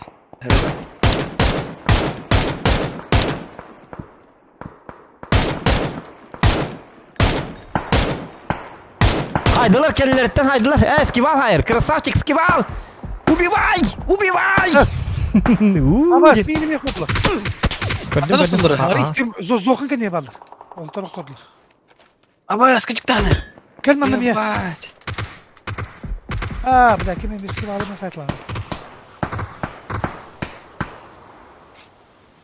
Haydılar kelleretten haydılar. Skibal hayır. Красавчик Skibal. Убивай! Убивай! Ama ismini mi yapmadılar? Gördüm Nasıl olur? Aa. Kim zokin kan yaparlar. Oltar oktadılar. Ama yaskıcık tane. Gel bana bir ya. Yavaş. Ha bir dakika kimin miskin alımına saklandı.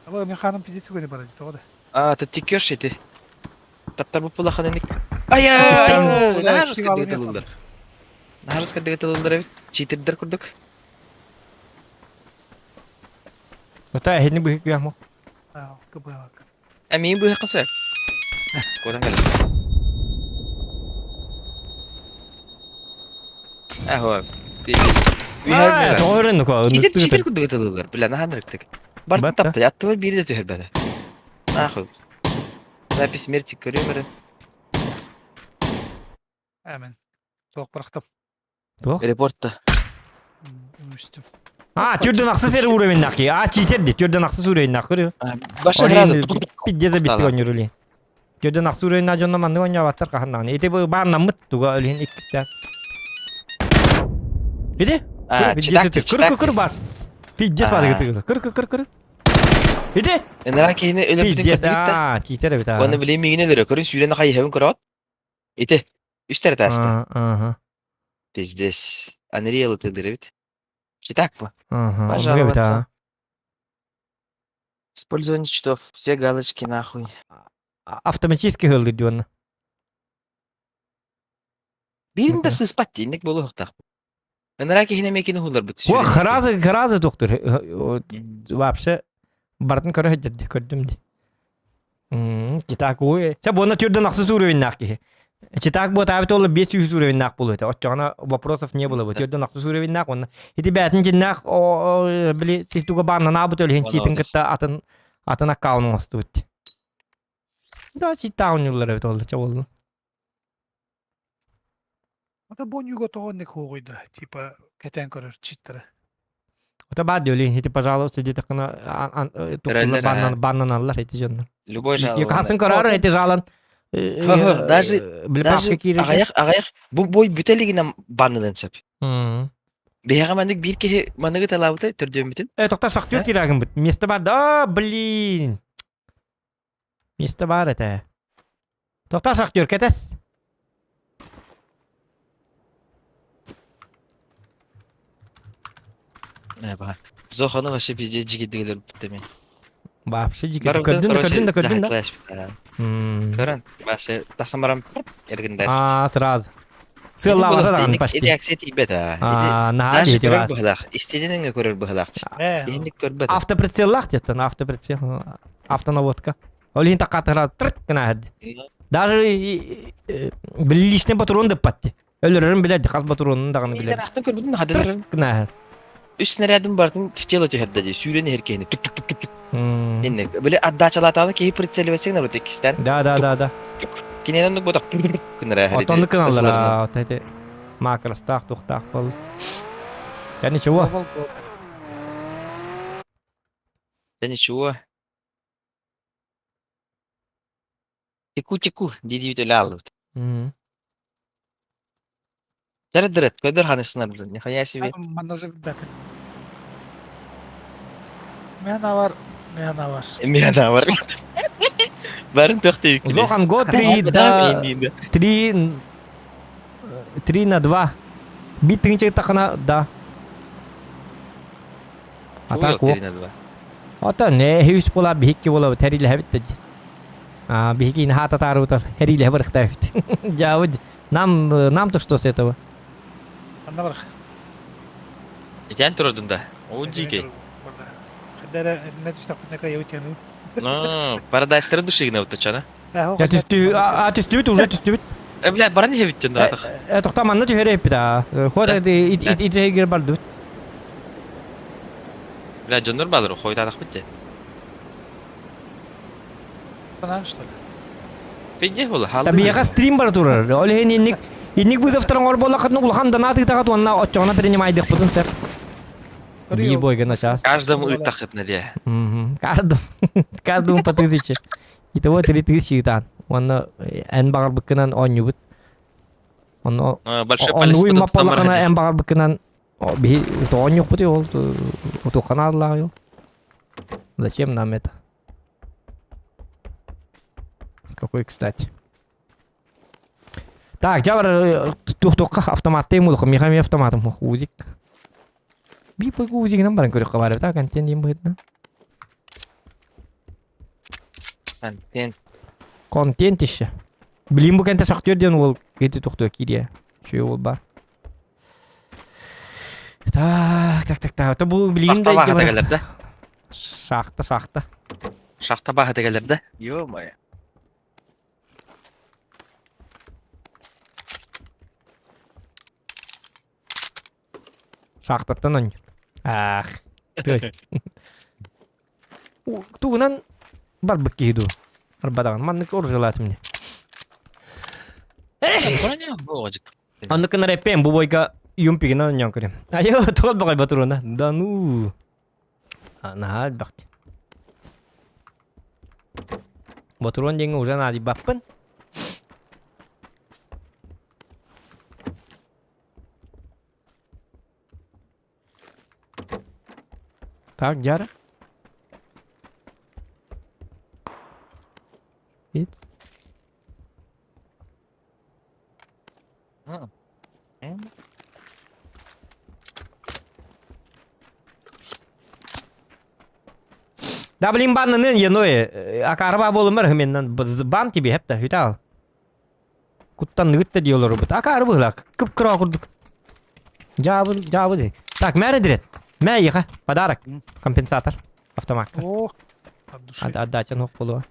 Ama mekanın pidesi koydu bana ciddi o da. Aa tuttik gör şeydi. Tattar bu pula kanenik. Ay Sistem- ay. Ne harus Kim kadar alımı gatılırlar. Ne harus kadar gatılırlar evet. Cheater'lar kurduk. Ota ehini büyük ya mı? Ha kapıya bak. Emin bu hakası. Kodan gel. Aho. Ha, doğru ko. Cheater kurduk gatılırlar. Bilen hanırıktık. Bartın Batta. taptı. Yattı var biri de tüher bana. Aho. Запись смерти Кремера. Hemen. Soğuk bıraktım. Reportta. Üstüm. Ha, türden aksı seri uğrayın nakı. Ha, çiğterdi. Türden aksı uğrayın nakı. Başa Oraya razı. bir ceza bitti Tamam. oynuyorlar. Türden aksı uğrayın naconda mandı oynuyor batar kahandan. Ete bu bağından mıt tuğa ölehin ikisten. Ede? Ha, Bir çıdak ceza kır kır kır var. Bir ceza var gıtı. Kır kır. Ede? Enrak yine öyle Bir bütün ceza. kötülükte. Ha, çiğter evet ha. Onu bileyim yine lira. Körün sürene kayı hevin kırat. İte. Üstleri terste. Aha. Pizdes. Aneri yalıtılır evet. Çıdak mı? Ага, Пожаловаться. да. Использование читов. Все галочки нахуй. Автоматически hıldı diyor onu. Birinde siz pattinlik bolu hıktak. Enrak yine mekini hular bu. O хразы доктор. Вообще бартын көрө хәҗәт көрдүм ди. Читак ой. Се бона түрдөн аксыз уровень нахки. Читак бот абит ол 500 уровень нах болот. Отчана вопросов не было. Түрдөн аксыз уровень нах он. Эти бәтин жиннах о били тистуга банна набут өл хентитин кытта атын аккаунун астут. Да читаун юллар evet oldu çabuk. Это бонюго того не хуйда. Типа кетен көрөр читтері. Это бад диоли. Эти пожалуйста где-то кана Реллер, баннан аллар эти жоннор. Любой жалобы. Якасын көрөр эти жалан. Даже ағаяқ бұл бой бүтелігінен баннынан сәп. Бияға мәндік бір кеге мәндігі талауыты түрден бүтін. Тоқта шахтер кирагын бит. Место бар. Да, блин. Место бар это. Тоқта шахтер кетес. Зоханы вообще пиздец жигеддігілер бұтты мен. Вообще жигет. Көрдүн да. Көрін. Башы тақсан барам ергін дәс. Сразу. Сыллавата да почти. Реакция тибет а. Нахали Даже эти көрір вас. бұғылақ. Истеденіңе көрір бұғылақчы. Ендік көрбеді. Автоприцеллах где-то, на автоприцел. Автонаводка. Олин такатыра трык кына хәдди. Даже лишний патрон деп патти. Өлөрөрүн билет, каз патронун даганы билет. Ақтын көрбідің хадыларын. Кына. Үш снарядын бардың тифтел өте хәрдәді. Сүйрені herkeni. Tuk tuk tuk tuk tuk. Енді. Біле аддачалатаны кейі прицелі бәсеңдер өте кістен. Да. Киненен nuk bodak. Кыныра хәрді. Отонды кыналар. Вот эти макростах, тухтах был. Я ничего. Да ничего. Теку. Диди өте лалып. Дәрет. Көдір ханысынар біздің. Нихая себе. Манда уже бәкін. Мена бар. Мена бар. Бәрін тоқты өкілі. Зохан го 3-3-2. Бит тыңчы тақына да. Атак о. Ата не хүйс бола бихикки бола тәрилі хәбітті. Бихикки ин хата тару тар хәрилі хәбіріқті хәбіт. Жауыд. Нам-то что с этого? Манда бар. Итен тұрудың да. О, жиге. Хәддәрі не түстақ күтнеқа еутену. Парадайстары душығына өттічана. Тістібіт, уже тістібіт. Бля, бара не хәбіттен да. Тоқтаманны түйері еппі да. Хода итігер барды бит. Бля, жондар балыр, қойта адақ бітті. Банан, что ли? Peki ola halda. Tabii ya stream бар турар. Оле инник вызов торгор бола катны улхан да наты тагат онна очона принимайдык бутун сеп. Би бойга начас. Каждому ытахытны де. Каждому по 1000. Итого 3000 тан. Онна эн багар быккынан онюбут. Онно Большой он палец. уй потом мапалакана тамар эн багар быккынан би тонюк бути ол. Ото каналла. Зачем нам это? С какой, кстати? Так, жабар тух-тухка автоматты мулха, мехами автоматом хузик. Би пой хузик нам баран көрөк кабар, так контент дим бытна. Контент. Контент иши. Билим бу контент актёрден ол кети тухту кирия. Чүй ол бар. Так. Это бу билим да Шахта багы да? Шахта. Шахта багы дегелер да? Ё-моё. Шахтаттан он. Ах. Тугунан бар быккиду. Арбадаган маннык оржалат мне. Коня божик. Аннык на репем бу бойга юмпигина нянкырым. Айо, тол багай батуруна. Да ну. Ана бакт. Батурон денге уже нади баппын. Так, Джара. Ит. Да блин баннын еной акарба болумар хменнен бан тебе хепта хитал. Куттан нытта диyorlar бут. Акарба ла кып-кыра курдук. Жабы. Так, мэре дирет. Мэ йыха подарок. Компенсатор. Автомат. О, от души. Отдача ног болу.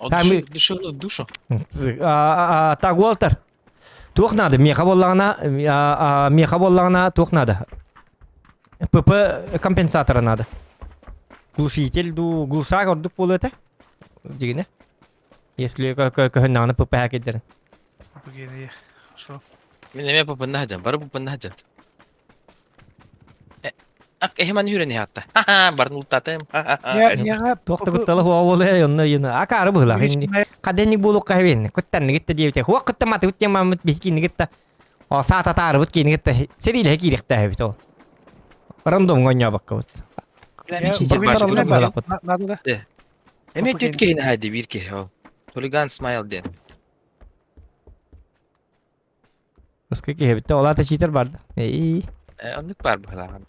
Душевно в душу. Так, Уолтер. Тух надо, меха боллагана тух надо. ПП компенсатора надо. Глушитель глушак ордук болу это. Дигине. Если көхөннаны ПП хакедер. Погени. Хорошо. Мен эме попынна хажам, бары попынна хажам. Ак эхман хүрени хатта. Ха, барын ултатым. Я Тохта кытталы хуа болу онна йына. Акары была. Каденник болу кайвен. Кыттан нигитте диевте. Хуа кытта маты үткен мамыт бихки нигитте. О саата тары үткен нигитте. Сериле хекиректе хэбит ол. Рандом гоня бакка вот. надо да. Эме түткейин хайди бирке. Хулиган смайл ден. Сколько хэбит. Олата читер барды. Онлук бар балаган.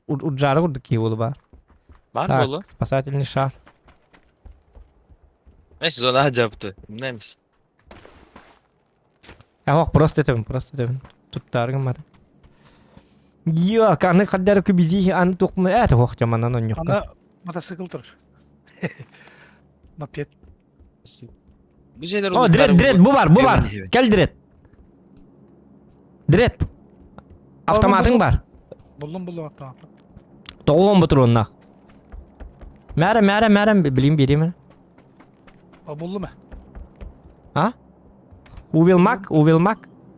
Уджары курдук ки болу бар. Бар Так, болу. спасательный шар. Нейсе зона хажаптı. Немис. Ах, просто это. Тут таргам. Я, каны каддар күбизи аны тукмы это хох жаманан он юкка. Ана мотоцикл тұр. Мопед. Bu şeyler О, дред, bu бар. Кел дред. Дред. Автоматың бар. Buldum автомат. Тоғылын бұтыр оннақ. Мәрі, білейм береймін. Buldum mu? А? Увелмак.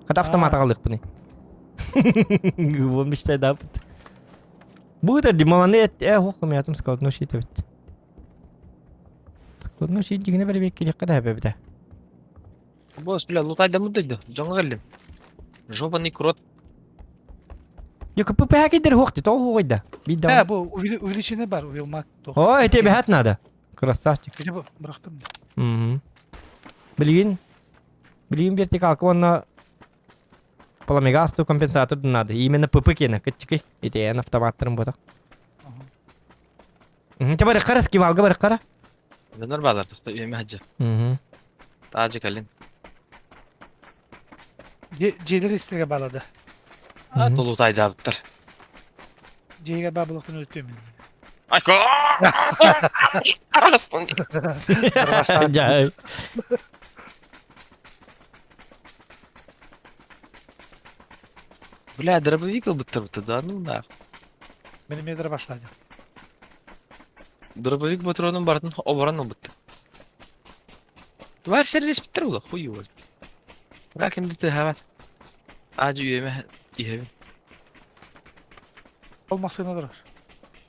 Қад автомата қалдық бұны. Болмыш тайда бұд. Бұда дималаны хоқым ятым складно шит өт. Складно шит дегіне бір бек келек қада әбі. Бос, бля, лутайда мұдайды. Жаңа келдім. Жованный крот. Yok bu paketer hoqti to hoyda. Bidda. Ha bu увеличение бар, увелмак. Ой, тебе хат надо. Красавчик. Я бы бырақтым. Блин вертикалка он пламегасту компенсатор надо. Именно ПП кена кычки. Это на автоматтарым бота. Тебе рахарас кивалга барахара. Донор балар тоқта үйеме хаджа. Тажы калин. Жейлер истеге балады. Толу тайда абыттар. Жейге бабылықтың өттем. Айко! Арастын. Жай. Бля, дробовик абыттар да, ну да. Benim yedire başladı. Дробовик патронun бартын оборон абытты. Var servis bitter ola koyu var. Lakin de havat. Acı üyeme iyi. Olmasına durar.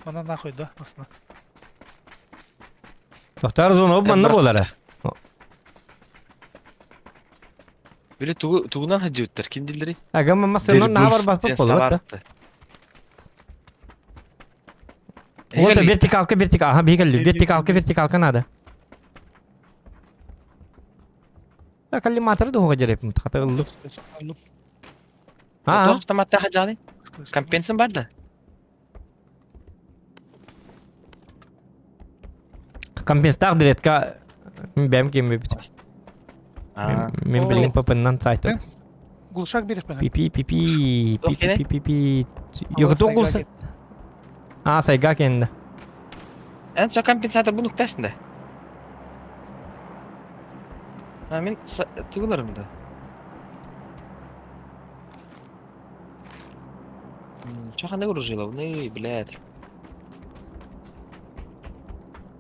Bana ne koydu aslında. Doktor zonu manna bolara. Böyle tuğunan hacı ötter. Kim dilleri? Aga mamma senin ne var basıp olur da. Orta vertikal. Aha bir geldi. Vertikal kanada. Ya kalli matara da hoca rep mutaqata oldu. Ha. Tamam tamam hacı ali. Kampensin var da. Kampens taqdir et ka bem kim bit. Men bilgin papandan saytı. Gulşak birik bana. Pipi. Yok to gulsa. Ha sayga kende. En son kampensator bu noktasında. Ben tuğlarım da. Çakanda vuruşuyla bu ne blad.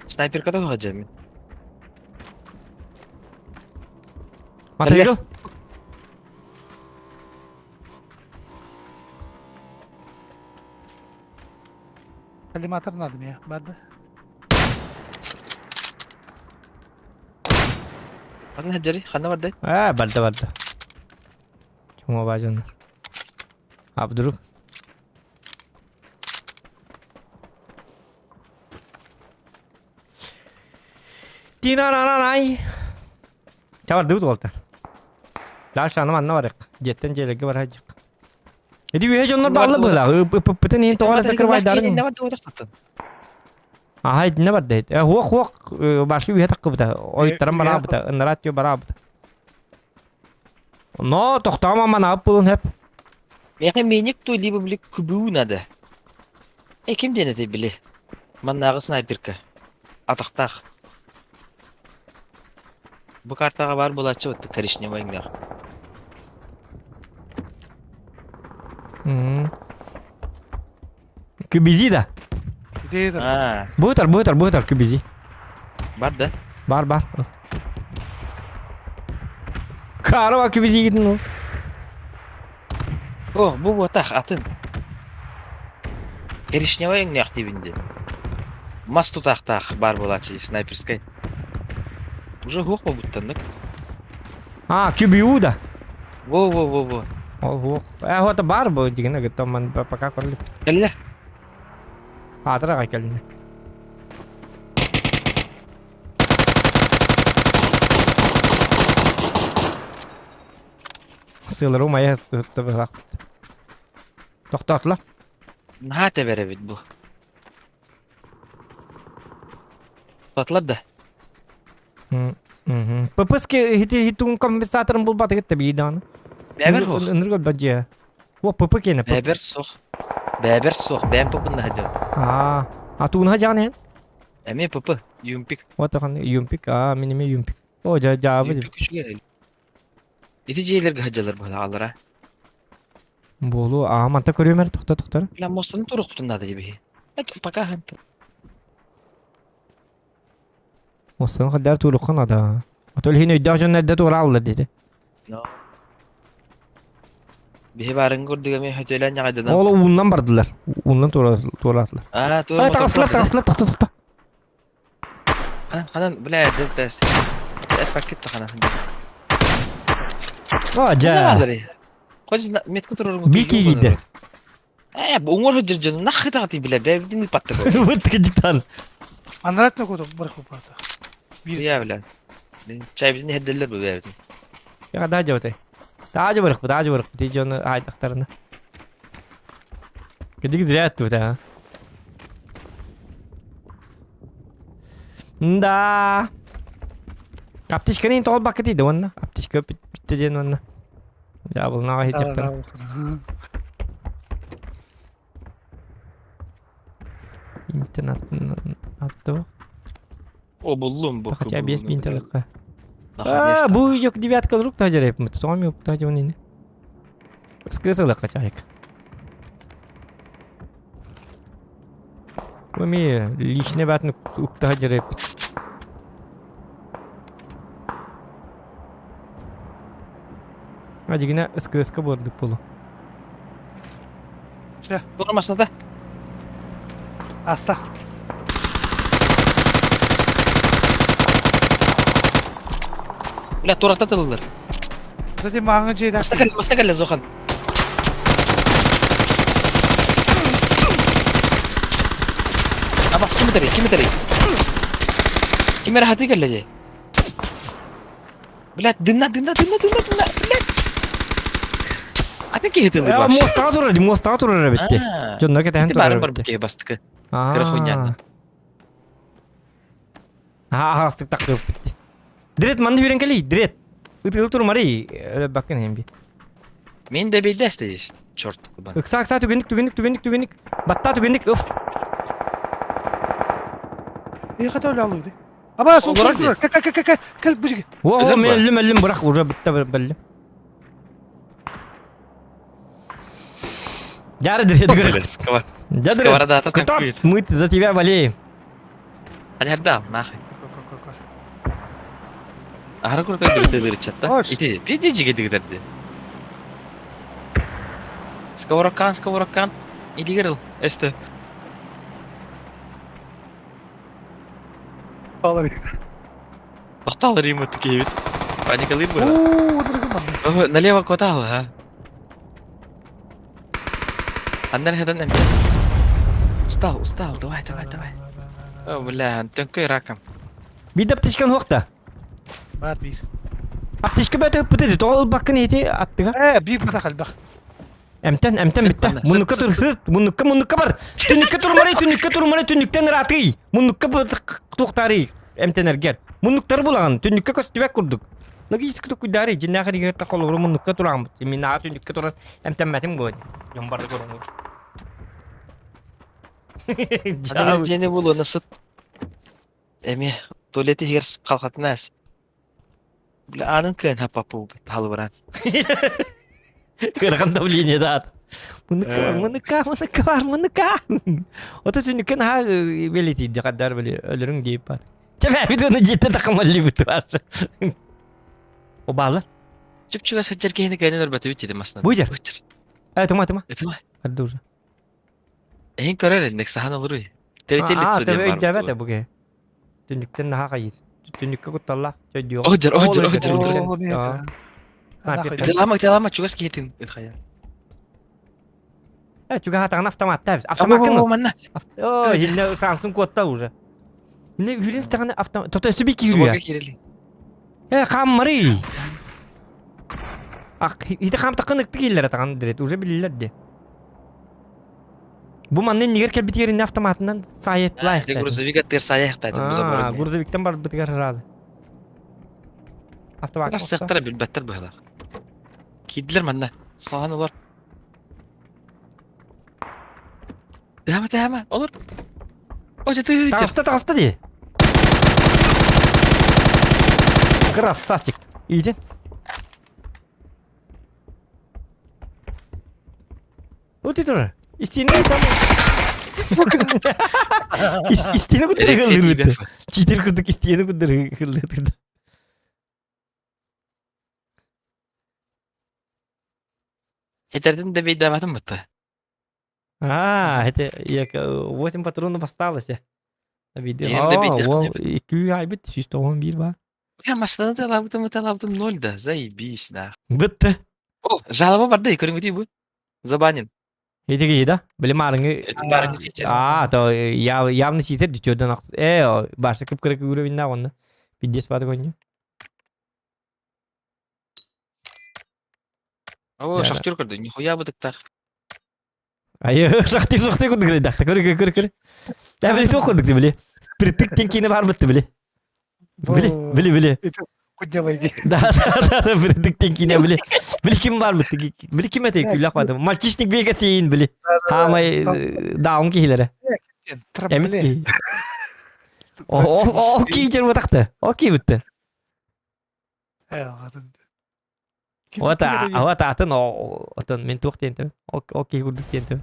Sniper kadar hocam. Material. Kalli matar nadım ya. Bada. Bakın hacari, xana vardı. Ha balda. Cuma bacanlar. Abduruk. Dinananay. Çavar dıvıt oldu. Daha şanım anna var. Jetten jelegi var hacık. Edi üye onlar bağlı bıla. Pıtın hin toğala zakır vaydarın. Ne vardı o da tattın. Aha ne var deyit. Huok başı üye takkı bıda. Oyutlarım bana bıda. Naratyo bana bıda. No toxtama ama ne yapılın hep. Meğe menik to libe bile kubuğuna da. Kim denedi bile. Man nağı sniperka. Ataqtaq. Bu kartaga var bulaçı öttü karışne bayınlar. Kübizi de. Değildir. Ha, Buhtar kübizi. var da. Bar. Karo kübizi gidin o. Oh, bu bataq atın. Karışne bayınlar aktivinde. Mas tutaqtaq var bulaçı sniperskay. Уже хух mu buttanlık? Ha kübiu da. Во. Oh. Hota bar bu digine gitto man pakak korli. Gel. Adra kakelne. Sığılır o maya tuttu bak. Toxtatla. Ha teberebit bu. Tatlar da. Pıpıski hitun kompensatorun bulbatı gitti bir idanı. Beber hoş. Nırgol bacı. O pıpı kene pıpı. Beber soğuk. Ben popun da hacı. Ha. Atun hacan hen. Emi popu. Yumpik. O takan yumpik. Minime yumpik. O cevabı. Yumpik küçük gel. İticiler hacılar böyle alır. Bolu manta körüyor mer toxta. Lan mostranın toruk tutunda da gibi. Et pakahan. Olsun kadar tuğluqan ada. Atol hin öddajon nerede tuğla aldı dedi. Bir barın gördüğüm hötelen yağdı. Oğlu undan bardılar. Undan tuğla attılar. Ha, doğru. Takaslar toxta. Kanan bile erdip ders. Fakit de kanan. Oca. Koç metku turur. Bilki gider. Bu umur hıcırcın. Nakı dağıtı bile. Bevdin patlı. Vıt gıcıktan. Anlarat ne koydum? Bırak bu parta. Ya bilen. Çay bizim heddeller bu bevdin. Ya daha cevate. Daha bırak. Tijon ay taktarına. Gıcık ziyat bu da. Da. Aptişkanı in tol bakati de onna. Aptişka bitti diyen onna. Ya bu na hiç taktar. İnternet attı. O buldum bu. Kaça 5000 TL. Bu yok девятка рук тажер yapmış. Tamam yok tажер onu ne? Скрысала kaçayık. Bu mi lişne batını tажер yapmış. Acıgına ıskı boğduk bulu. Durmasın da. Asta. Ulan turakta tılırlar. Zaten mağın ceyden. Masta kalle Zohan. Abas kimi tari? Kimi rahati kalle je. Bilat dinna. Bilat. Ata ki hitılır Ya bak. mostağa durur bitti. Jonlar keten Barın durur bar bitti. bukeye bastık. Aa. Kırık oynandı. Ha astık takıp bitti. Direkt mandı yürün kali direkt. Itıl turmari. Öyle bakın hem bir. Men de bildi isteyiz. Çort kurban. Iksa tügünlük. Batta tügünlük. Uf. İyi kadar öyle alıyordu. Ama son Olur dur. hadi. Kal bu cigi. Wow, Öyle mi? men ölüm bırak vura bitti belli. Gel direkt gör. Сковородка. Gel Сковорода direkt. ата Кутап, танкует. мы за тебя болеем. Hadi hadi nahай. Ара курка дөрөтө чатта. Хош. Ити, биди жиге дигдерди. Сковородкан. Илигерил. Эсте. Алır. Тоқтал римут кейбит. Паникалыр burada. Ooo dırgın bana. Ого, налево котал, а. Андан хадан эм. Устал, давай. О, бля, төнкөй ракам. Bir de aptişkan hokta. Var bir. Aptişka bete pıtı tol bakın eti attıga. Bir bata kal bak. Emten bitti. bana. Munukka tur sıt. Munukka bar. Tünükka turmari tünükten ratı. Munukka tuhtari. Emten erger. Munukktar bulan. Tünükka kostübek kurduk. Lagi sıkı kudari. Cinna kadi gerta koluru munukka turam. Minna tünükka turan. Emten metim goy. Yombarda korum. Ана дени болу насыт. Эми, туалети херс калкатнас. Бля, анын көн хапапу талы баран. Kırgan davliye da at. Munukka. Oto tünükkan ha beleti de kadar böyle ölürüm deyip var. Çefe bir de cidden takamalı bir tuvar. O bağlar. Чук-чуга саджар кейни кайны нөрбәтү үтчиде масна. Буйжар. Буйжар. Evet tamam. Этма. Hadi dur. Эйн көрөр эндек сахан olur уй. Тевителик Tabii сөден бар. ödeme de bu ge. Tünükten daha kayır. Tünükka kutalla. Çocuğu. Ojjar. Oo ne ya. Телама, чугас кейтин. Этхая. Evet çünkü hatan avtomat tabii. Ама Avtomat бу mı? манна. Oh yine Samsung kodda уже. Ne hürün tane avtomat. Toto üstü bir ki yürüyor. Собога кирели. Kamari. Hiç kam takınıktı killer takan direkt. Уже bilirlerdi. Bu mannen niger kel bit yerinde avtomatından sayet layık. Де грузовик аттер саяхтады бу Aa, заборот. Грузовиктен бар битгер herhalde. Avtomat. Бак сактара билбеттер быгылар. Кидлер манна. Сахан олар. Тама, olur. Ojja ты. Tağısta diye. Красавчик. İyice. Вот это. İsteğini tamam. İsteğini kutları kıldırdı. Çiğdir kırdık isteğini kutları kıldırdı. Хетердин де бейдаматым бытты. Это 8 патронов осталось. Видео. Benim de bir О, yakın 2 ay bitti. 111 var. Я машинаны талабытым 0 да. Заебись, да. Bitti. О, жалоба бар да, көрүнгүтүй бу. Забанен. Эти да? Білім арыңы... Это барыңы сетер. То явно сетер дичёдан ақ... Башты кіп-кірік уровень оны. 50 бады көне. О, шахтер көрдү. Нихуя быдыктар. Шахтер күндік рейді. Көрі. Я біле тоқ көндік біле. Притік теңкені бар бітті біле. Біле. Куднявайги. Да, притік теңкені біле. Біле кім бар бітті. Біле кім әтек күлі ақпады. Мальчишник беге сейін біле. Хамай дауын кейлері. Әміз кей. Ол кей жер бұтақты. Ол кей бітті. Вот атын отын мен тоқ дейін. Ол кей күрдік дейін.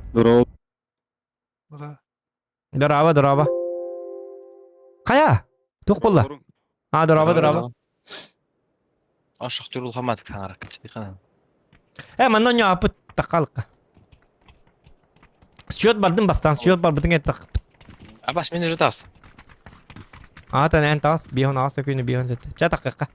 Здорово. Дұрава. Қая? Тоқ болла. Дұрава. А шахтер улхаматык таңарак кечти кана. Hemen onu yapıp takalka. Счет бардым бастан, счет бар бытың так. Абас мен уже тағыстым. Атан эн тас, бион ас күнү бион зет. Чатакка.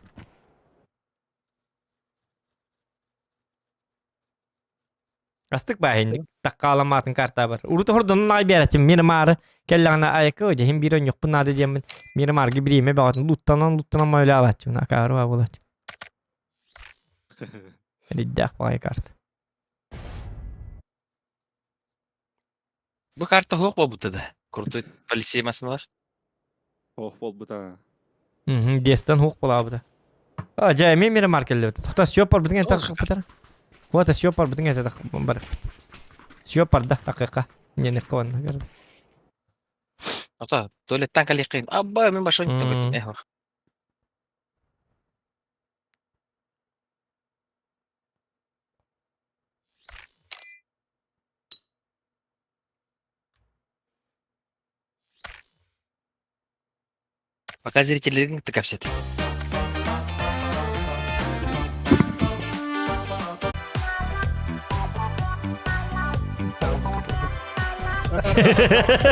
Астык баһинdik. Таккаламатын карта бар. Урут хордон най бератим. Мени мары келлана айкы жем бирон жок бунады жем. Мени мар гибриме багатын луттанан майлы алачым. Накары ба болат. Риддак бай карта. Bu kartta hoq bu butada. Kurtu polisiye masını var. Hoq bol buta. Дестен хук була буда. Жай мен мери мар келди. Тохта счёт бар бүтүн так бутар. Вот счёт бар бүтүн так бар. Счёт бар да такыка. Не кон. Ата, туалеттен калиқин. Абба мен башын төгөт. Эхо. Пока зрителерин тыкапсет.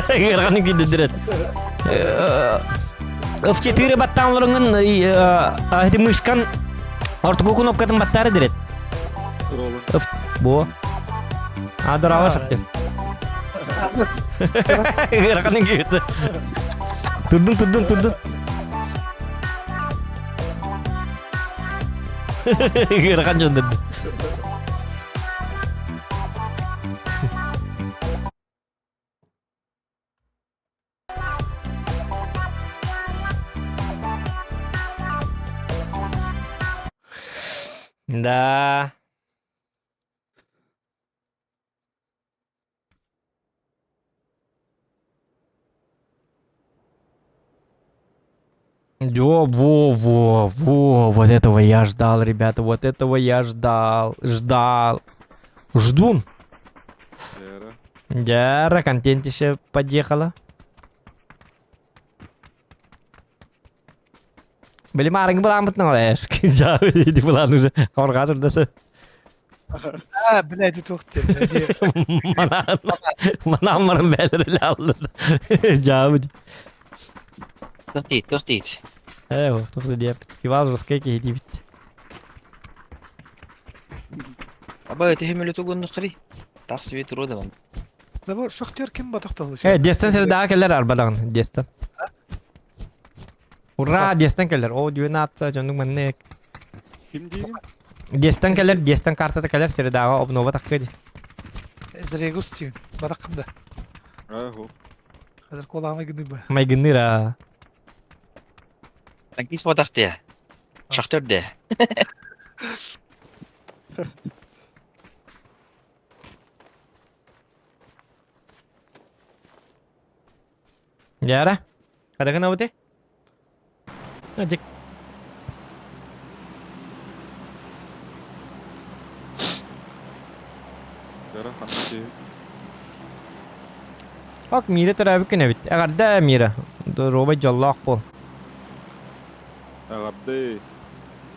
Гырганы киддирет. F4 баттанларыңын ахди мышкан ортуку кнопкатын баттары дирет. Ролы. Бо. Адрава шактер. Гырганы кидди. Турдун. Гырган жондырды. Да. Вот этого я ждал, ребята, вот этого я ждал. Ждун. Yara. Дяра, контент еще подъехала. Были маринг была мутная, жабы иди была уже. Хоргатор да. Ha, bileydi toxtu. Manamların belirli aldı. Jabı. Тохтит. Evet, toxtu diye. Kivaz ruskaya ki hedi bitti. Абба техмеле тугунны кыри. Таксы бет рода мен. Da bu şahtiyar kim bataktalı? Evet, destan seri daha keller arbadan. Destan. Ura, destan keller. O düğün atsa canım ben ne? Kim diyeyim? Destan keller, destan kartada keller seri daha obnova takkıydı. Zregustiyun. Barakımda. Aho. Kadar kulağıma gidiyor bu. May gındır ha. Танкист батакты я. Шахтерде. Yara. Kada kena bute? Ajik. Yara hangi? Bak mira terabi kena bit. Agar da mira. Do roba jallaq bol. Agabde.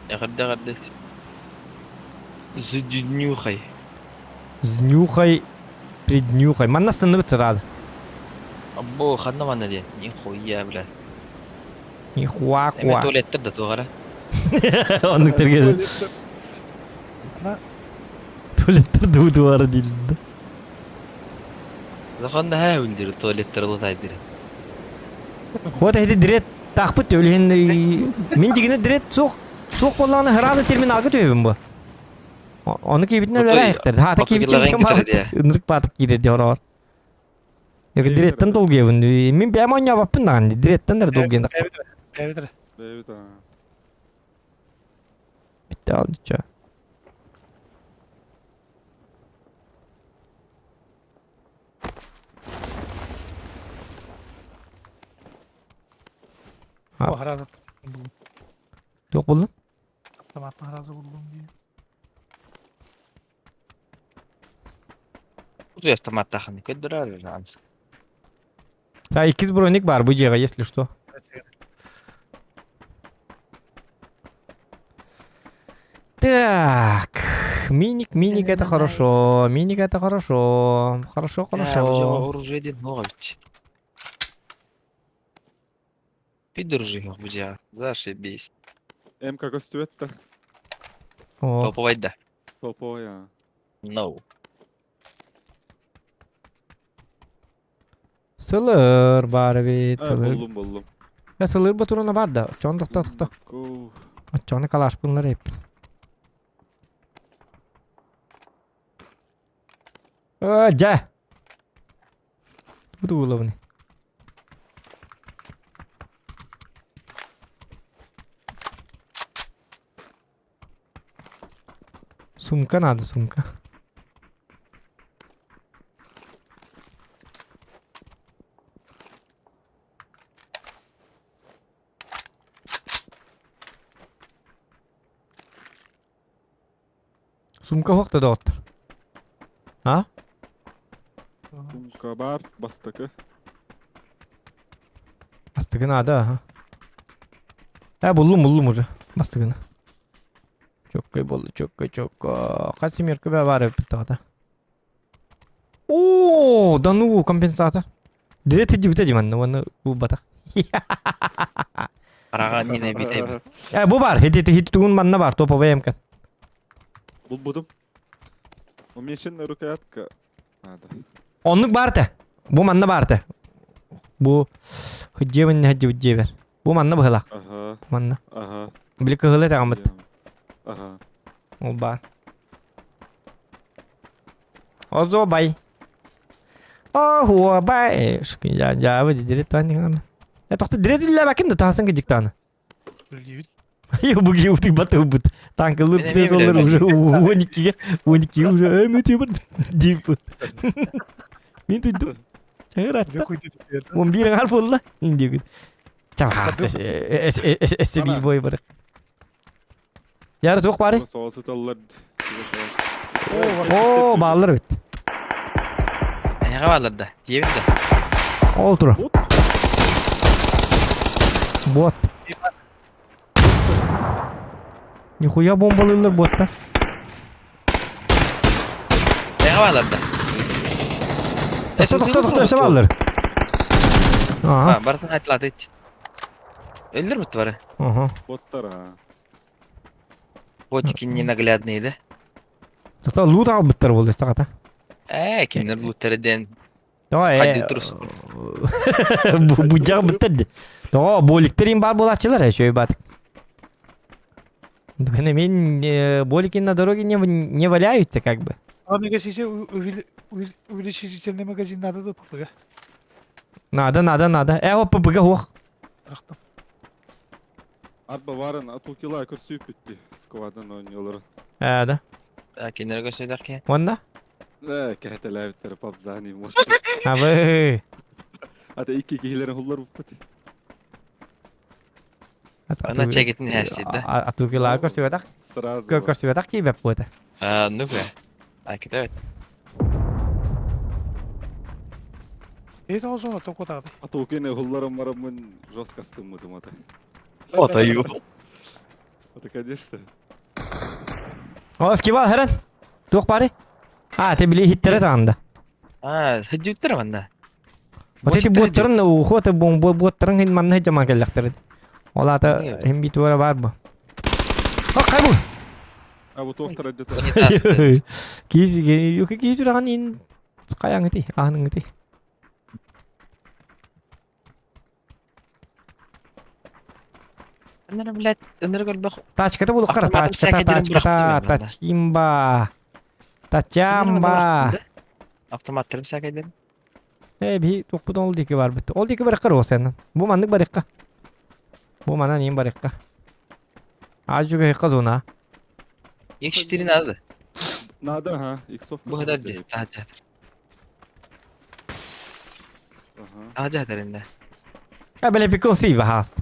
Гадде. Зуднюхай. Знюхай. Приднюхай. Манна становится рад. Аббо ханна манна де. Нихуя, бля. Нихуа Эме куа. туалетте да тугара. Onu tergedi. Tuvaletler de duvara değildi. Заханда ха үндир туалеттер лутайдыр. Вот эти дирет тахпыт өлген мен дегене дирет соқ болғаны разы терминалға төбім бұл. Оны кейбітін өлері аяқтырды. Хаты кейбітін ынырық батып кейдерді орағар. Егі диреттен дол кебін. Мен бәм ойна баппын дағанды. Диреттен дәр дол кебін. Evet. Evet ha. Bitti aldı çöğü. O harazat. Yok buldun. Tamam, harazat buldum diye. Тут я автомат-таханы көддірар ранс. Та ikiz броник бар bu cega, если что. Так. Миник это хорошо. Миник это хорошо. Хорошо, Уже хорошо. оружие дед много ведь. Пидоржи их, бузя. Зашибись. МК көстүбетте. О, Топовый да. Топовый, а. No. сылыр бар бит. Болдум. Сылыр батуруна бар да. Чондукта. Ку. Чоны калаш bunlar hep. Ja. Буду головный. Сумка надо, сумка. Сумка хокта да оттыр. А? Сумка бар, бастыкы. Бастыгы надо, ага. Buldum уже. Бастыгыны. Чоккой болды, чоккой. Kaç семерка бар bir tane. Oo, да ну, компенсатор. Direkt hıcı diman, onu bu batak. Qarаған yine biteyim. Bu var, hedi tuğun manna var, topa vayamkan. Будем. Умещенная рукоятка. Надо. Onluk bardı. Bu manna bardı. Bu hıcı ver. Bu manna bu hılak. Ага. Manna. Ага. Bilik hılı tamamı. Ага. Ol bar. Ozo bay. Oh bay. Şu ya bu direkt tane kan. Ya tohtu direkt ülle bakayım da tahsın gıcık tane. Bildiğin. Ya bu gibi batı bu. Tankılır Benim direkt olur evim уже 12 уже. Müthiş bir dip. Min tuydum. Çağır Ne hatta. koydu diye. 11'in harf oldu la. İndi gün. Çağır. SB boy bırak. Yarı çok bari. Soğusu tallar. Oo bağlar bit. Ne varlar da? Diyelim de. Oldur. Bot. Nihуя bombalıyorlar botlar. Ne varlar da? Doktor bağlar. Aha. Ha, baratan atladı hiç. Öldür mü var? Aha. Bottар, а. Ботики ненаглядные, да? Doktor loot al bitler oldu işte kata. Кинер лутерден. Давай. Hadi duruz. Bu bucak bitti. Tamam boliklerin бар булачылар еще бат. Дгане мен болики на дороге не валяются как бы. А мне кажется, увеличительный магазин надо да попуга. Надо. Опа быга хох. Рахтам. Arba varın atukila kürsüyüp bitti. Skvadan oynuyorlar. Да. Кинер gösteriyor ki. Ванда? Ne kehteler bitleri papzani moş. Абы. Hatta iki kihilerin hullar bu pati. Она чекетин хастид, да? Атукила көрсөтөк. Сразу. Көрсөтөк кийбеп бута. Ну-ка. Кидай. Это озона только так. Atukine hullarım varamın jos kastım mıdım ata. Отаю. Это конечно. О, скива херен. Тук бари. Те били хиттере таанда. Hıcıktır bana. Вот эти боттарын ухоты боттарын хин манна жаман келлектер. Олата хим битура бар бу. Кайбу. А bu doktor acıtı. Киз жүрган ин каяң ити, аның ити. Анар блядь, анар гөлбөх. Тачката булук кара, тачимба. Тачамба. Автоматтарым сакайдым. Би токпудан ол деки бар бит. Ол деки бар кыр о сенен. Бу мандык барыкка. Бу мана нем барыкка. Ажуга хекка зона. Yekiştirin adı. Nada ha. Xsoft. Bu kadar değil. Daha cadır. Daha cadır inde. Böyle bir consiva hast.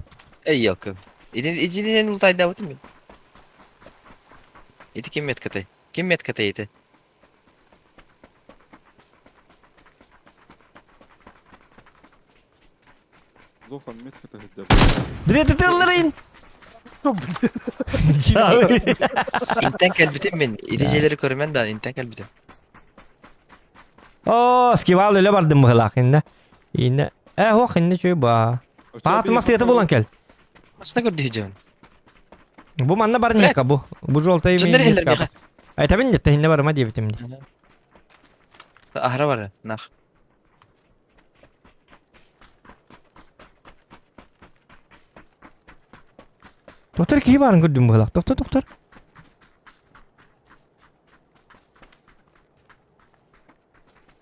Ey yakın. İcinin ultay davet mi? İti kim met katay? Kim met katay iti? Zofan met kata hıcca. Direkt tılırın. Çavi. İnten kelbitim ben. İleceleri körümen daha inten kelbitim. Oo, skival öyle bardım bıhlak indi. Yine. Hoş indi çöy ba. Pahat masiyeti bulan kel. Aslında gördü hücum. Bu manna bar niyaka bu. Bu joltayı Cındırı heller bir kas. Ay tabii nette hinne barıma diye bitimdi. Ahra var. Nah. Doktor ki barın gördüm bıhlak. Doktor.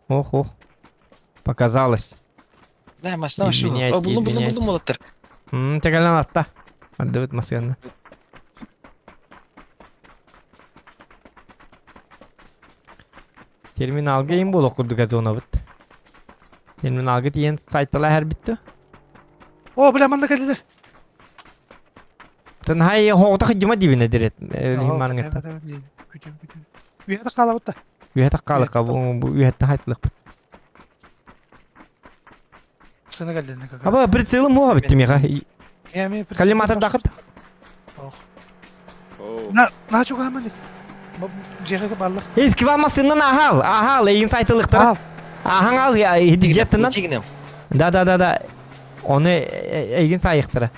Oh. Показалось. Да, масна şu. İlbiniyet, Buldum ilbiniyet. olattır. Tekelden atta. Hadi bitmesi yanına. Terminalga in bol okurduk hadi ona bit. Terminalga diyen saytalar her bitti. Oo bile manda geldiler. Tan hay hoğda hıcıma dibine diret. Öyleyim manın etten. Küçük. Bir yerde kalabalık da. Üyete kalık bu üyete haytlık. Sana geldi ne kaka. Ama bir sığılım mu bittim ya. Kalimatı dakıt. Oo. Na çok ahmadik. Cehre ballar. Eski valmasından ahal egin saytılıktır. Al. Ahan al ya hidicetinden. Çekinem. Da. Onu egin sayıktır.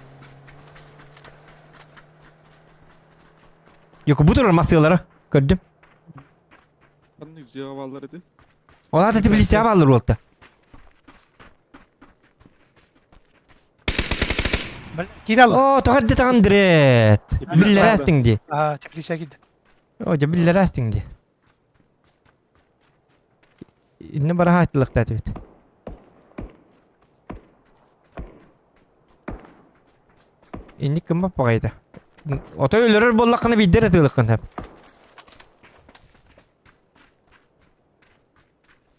Yok bu durur masyaları. Gördüm. Anne cevaplar idi. Onlar da Tbilisi alır oldu. Geri al. Oo tohaddi tağın diret. Biller asting di. Aa Tbilisi'ye gitti. Oca biller asting di. İnne bara haytılık da evet. İnni kim bap bagayda. Ota ölürür bollakını bidder etılıkın hep.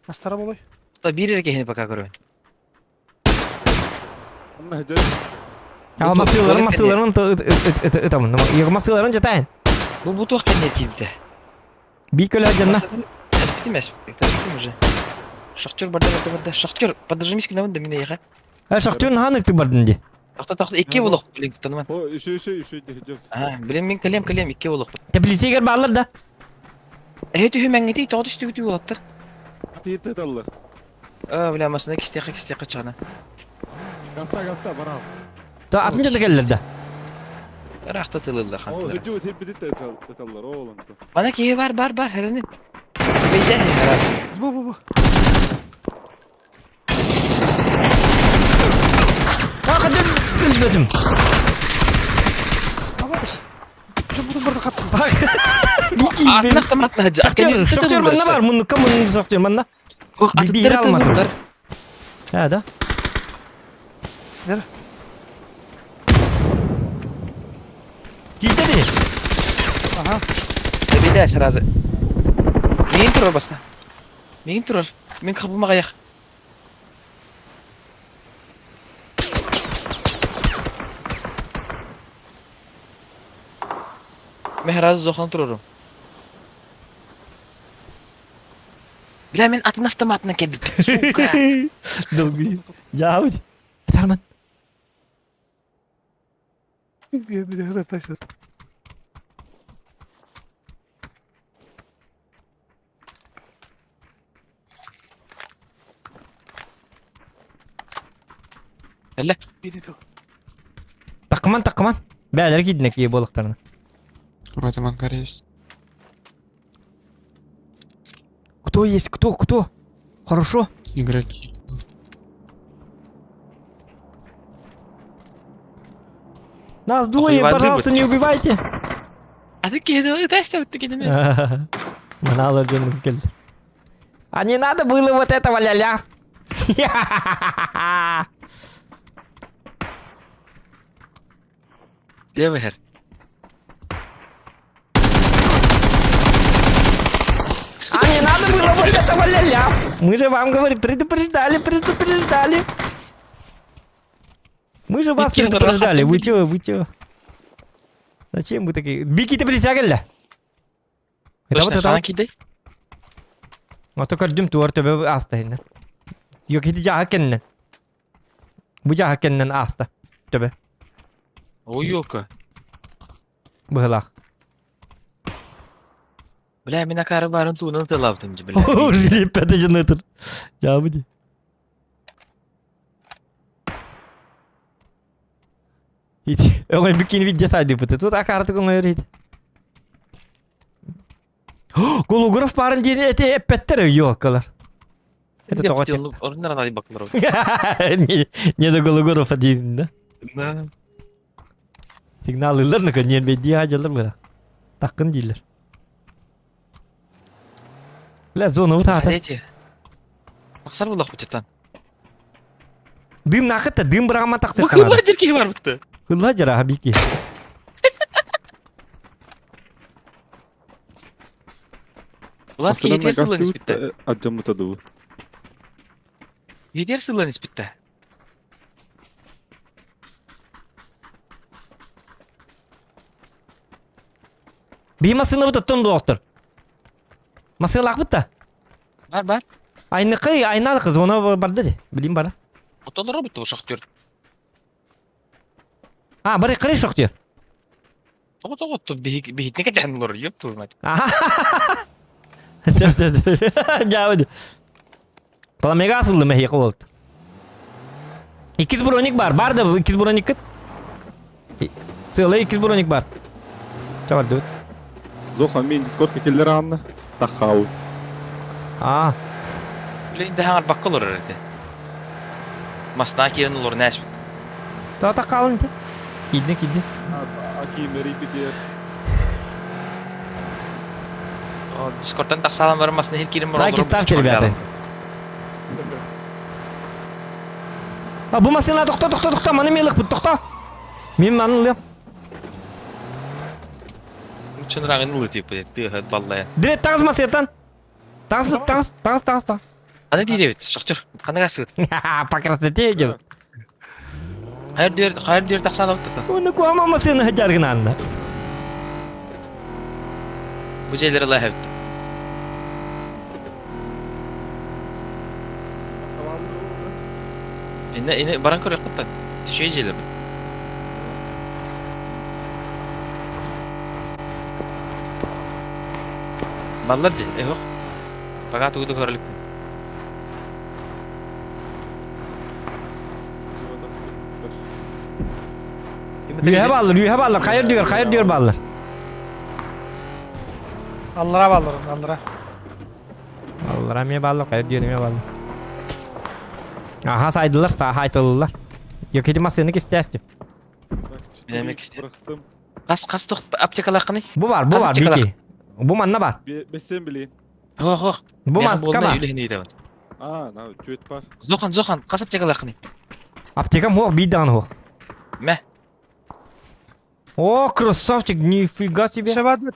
Astara boloy. Da bir yere gehini baka görüyorum. Anne hece. Ama masyaların tamam. Masyaların jatayn. Bu tuh kan yer kildi. Bir köle canına. Эспитим уже. Шахтер барда. Шахтер, подожди мискина вон да меня яха. Şaktörün hanıktı bardın di. Тахта iki болок билин таныман. O üşü de hece. Ага, билин мен калем iki болок. Tbilisi'ye gel bağlar da. Эти хүмәнгети тоод истүгүтү болоттар. Tiyirte dallar. Бля масына кистеқа чана. Gasta bara. Da 60 da gelirler de. Рахта тылылар O хантылар. hücum tepedit de dallar oğlan da. Мана ки бар хәрәнен. Бейдә хәрәс. Bu. Hakikaten üzmedim. Avaş. Bunu burada kattım. Bak. Атнах таматна хаҗа. Şaktör bana var. Bunu kamunun şaktör bana. Bir yer almadım. Ha da. Nere? Gitti de. Aha. Бейдә сразу. Мен турар баста. Мен турар. Мен кабылмага як. Mehraz zoxan tururum. Bile men atın avtomatına geldim. Suka. Dolgu. Cavit. Tarman. Bir de taşlar. Hele. Bir de Takman. Beyler gidnek iyi balıklarına. В этом ангаре есть. Кто есть? Кто? Хорошо. Игроки. Нас двое, Охуевать пожалуйста, любит. не убивайте. А ты кидал, тестил ты кидал. Mana alacağım geldi. А не надо было вот этого ля-ля. Левый хер. А не надо было вот этого ля-ля. Мы же вам говорим, предупреждали. Мы же вас Биткин предупреждали. дорога. Вы чё? Зачем вы такие? Биките присягали. Точно, хана кидай. Ото gördüm duvar töbe asta henne. Yok hidi jaha kennen. Bu jaha kennen asta töbe. Ой, ёлка. Bıhlak. Bile min akarı barın tuğunu tılavdımcı bile. Jilip petecin ıtır. Ya bu di. Hidi. Öyle bikin video saydı bu. Tut akartı konu öyle hidi. Golograf barın diye ete epetler yok kalar. Ete tokat. Orundan hadi bakılır o. Ne de golograf diyorsun da. Ne? Signal alırlar ne kadar belediye hacılar böyle. Takın değiller. La zona bu tahta. Hadi. Aksar bulak bıçıtan. Dım nakit da dım bırakma taksir Bu kanada. kıllar cirki var bıttı. Hıllah jara habiki. Ulan Aslında yeter sıllan gazete ispitte. acım mutadı bu. Yeter sıllan ispitte. Bir masını bu tuttun doktor. Masını lak bıtta. Var. Aynı kıy, aynı kız ona bardı de. Bileyim bana. Otolara bıttı o şaktör. Ha bari kırı şok diyor. Toğut. Bir hitne kadar olur. Yok durmadı. Söz. Cavadi. Pala mega asıldı mı hiyaka oldu. İkiz bronik var. Bar da bu ikiz bronik kıt. Sığla ikiz bronik var. Çabal dur. Zohan min Discord fikirleri anla. Takhavu. Aa. Böyle indi hangar bakkal olur herhalde. Masna kirin olur näş. Ta kalın te. Gidne. Aki meri diye. O Discord'dan tak salam verin masna her kirin var Belki staff çeli bir atay. Ha bu masina doktor. Manı melik bu doktor. Mim manılıyım. Çınrağın ulu tipi. Tığ vallahi. Direkt tağız masiyatan. Tağız. Ana değil evet. Şaktör. Kana gafir. Pakrası teyce. Hayır diyor tak salam tuttu. Onu kuama masina hajargın anda. Bu şeyleri Allah hep. İne baran kör yaptı. Şey şeyler. Ballar de. Yok. Fakat uydu körlük. Yuha ballar. Hayır diyor ballar. Allara ballarım, allara. Allah mi ballar. Hayır diyor mi ballar. Aha saydılar, haytılılar. Yok hedi masını istestim. Bilemek istedim. Bıraktım. Kas tok aptekalar kını. Bu var Azıcık biki. Bu manna var. Besin bileyim. Ho. Bu maska var. Öyle ne devam. Aa, na tüet var. Zokan kas aptekalar kını. Aptekam hoch, bir dan hoch. Meh. О, красавчик, нифига себе. Sebadet.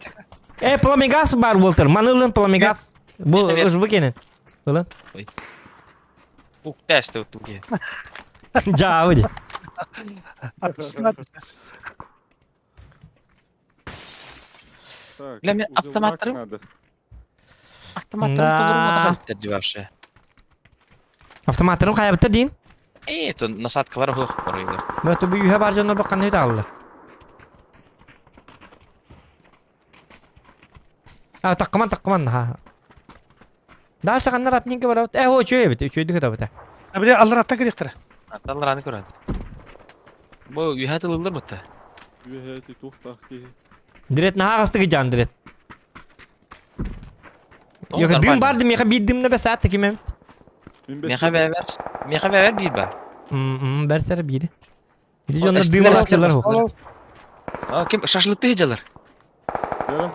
Plamigaz var Walter. Manılın plamigaz. Bu Evet. ıжвыкенин. Ulan. Teste uttu ki. Cavidi. Так. Bilen uzun автоматтарım. makinadır. Автоматтарım Да. толурuma да тәҗрибәше. Avtomatlarım kayıptı deyin. То насадкалар хох орыйлар. Böyle bu yuha barcanına bakan ne alırlar. Ha takman ha. Daha sakanlar atın ki var. O çöye bit. Çöye dikkat et. Bir de allar attan gidiyor. Аталар аны көрәди. Бу юһәт ылылар бутта. Üheti tuhtak ki. Direkt naha kastı ki can direkt. Yok dım vardı mı? Bir dımla be saat ki mem. Меха бәбәр бир бар. Bersere biri. Bir de O onlar eskiler dım eskiler açtılar ho. Ким шашлыкты һеҗалар. Yarım.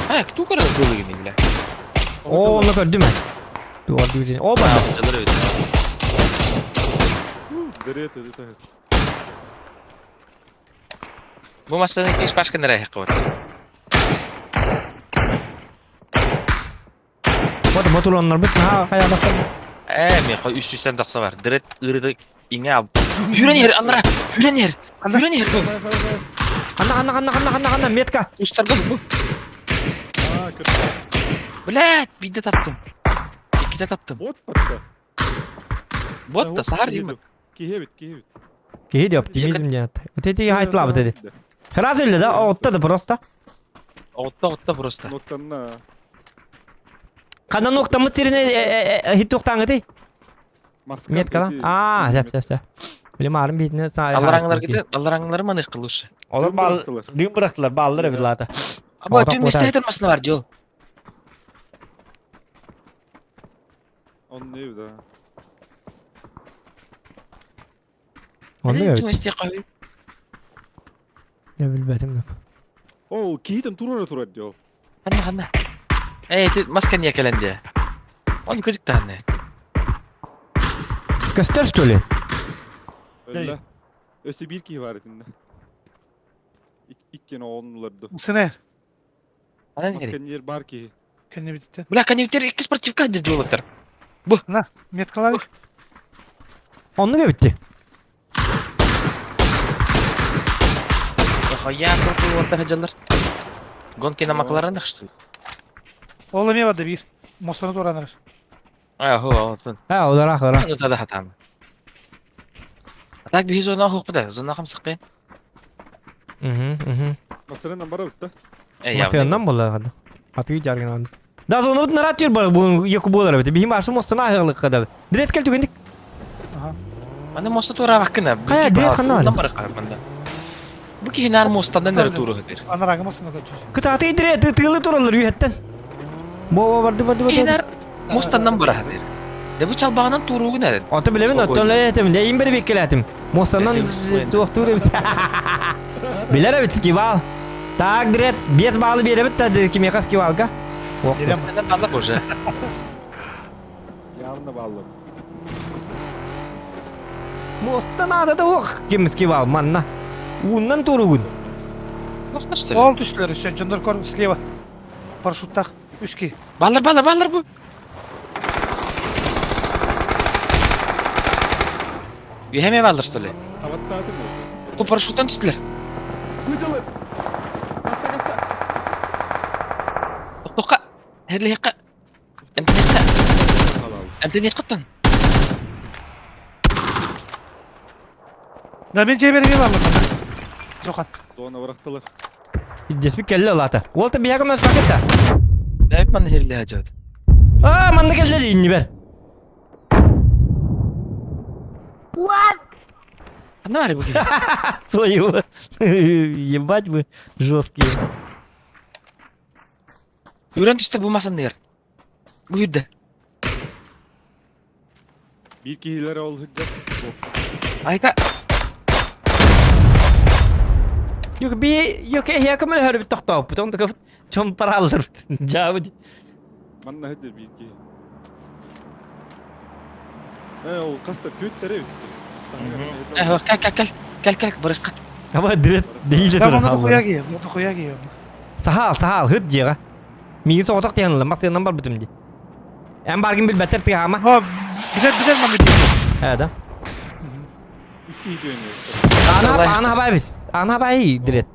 Ха, кту көрәди булыгы билә. Oo onu gördüm ben. Duvar düzeni. O bana. Һәҗалар өйдә. Deret dedi tez. Бу мәсьәләне кеш башка нәрсә хакы. Motor onlar bir ha kaya bakar. Меха üst-üstten taksa var. Direkt ırıdı иңе алып. Юрен ер, аллара. Юрен ер. Anna metka. Устарга бу. Aa, kötü. Блядь, бидде таптым. Икide таптым. Bot battı. Вот да сар дейм. Kihebit. Ki optimizm diye. Öteki haytla bu dedi. Раз öyle de ottadı prosta. Отта просто. Noktanına. Kana noktamı sirine hit toktan gidi. Maskar Met kalan. dedi, Aa, şey, sep. Bilim arım bitine sağ. Аллараңлар gidi. Аллараңлар маны кылышы. Olur Dün bal. bıraktılar. Dün bıraktılar ballar evladı. Ama Adam tüm orada- istehtermasını var Joel. Onun ne evde ha? Onu evet. Tüm istehter. Ne bilmedim. Oo kihiten tur diyor. Hanna. Maskan yakalendi. Onu kızık tane. Göster stölü. Öyle. Öste bir ki var etinde. İlk gene onlardı. Siner. Ana ne? Maskan yer bar ki. Kendi bitti. Бля, конъюнктер iki спортивка dedi Joel'lar. Metkalar. Onu bitti. Ya korku orta hacalar. Gonki namaklarına nakıştı. Oğlum yevadı bir. Mostonu doğranır. Ho, olsun. Ha o da rakı. Onu da hatam. Tak bir zona hukuk da. Zona kam sıkayım. Masanın nambara bitti. Masyandan bolar kadar. Atıyı jargın aldı. Da sonra naratıyor bu yoku bolar bitti. Bihim arşı mostana ayırlık kadar. Direkt gel tükendik. Ana mosta tora bakına. Kaya, direkt kanal. Namara kalmanda. Bu ki hinar mostandan nere turu hadir. Anarangı mostonu kaçıyor. Kıtatıyı direkt tığlı turalır yühetten. Bo vardı. Hinar mostandan bara hadir. De bu çalbağından turuğu ne? Ata bilemin ottan leyetim. Neyin beri bekkeletim. Mostandan tuğtur evet. Biler evet ki val. Tak direkt 5 bağlı bir evet dedi ki mekas ki valga. Direm. Neden bağlı koca? Yarın da bağlı. Mostan ada da ok kimiz ki val manna. Undan turugun. Baklaştır. Ол düştüler üstüne. Cundar kor sleva. Paraşuttak. 3-2. Bağlar bu. Yeheme bağlar stole. Tavat dağıtın mı? Bu paraşuttan düştüler. Hıcalı. Kasta. Toka. Herli heka. Emtini qattan. Ne ben cebere bir varlık. Zokan. Doğuna bıraktılar. Jespi kelle olata. Volta biya kamas paketta. Ne hep man herli hacad. Aa manda kelle de inni ver. Ne var bu ki? Свою. Ебать вы жесткие. Yuran düştü bu masanın yer. Bu yudda. Bir ki hilere ol hıccat. Ayka. Yok bir yok ya kamel her bir tahta. Putan da kafet. Çom para alır. Cevabı. Manna hıccat bir ki. O kasta püttere bitti. Gel bırak. Ama direkt değil Ben onu da tur. koya giyiyorum. Onu da koya giyiyorum. Sahal hıt jega. Mi so otak tiyan la masya number bitim di. Em bargin bil beter tiya ama. Ha bize ben de diyeyim. Hada. İyi dönüyor. Ana habai bis. Ana habai direkt.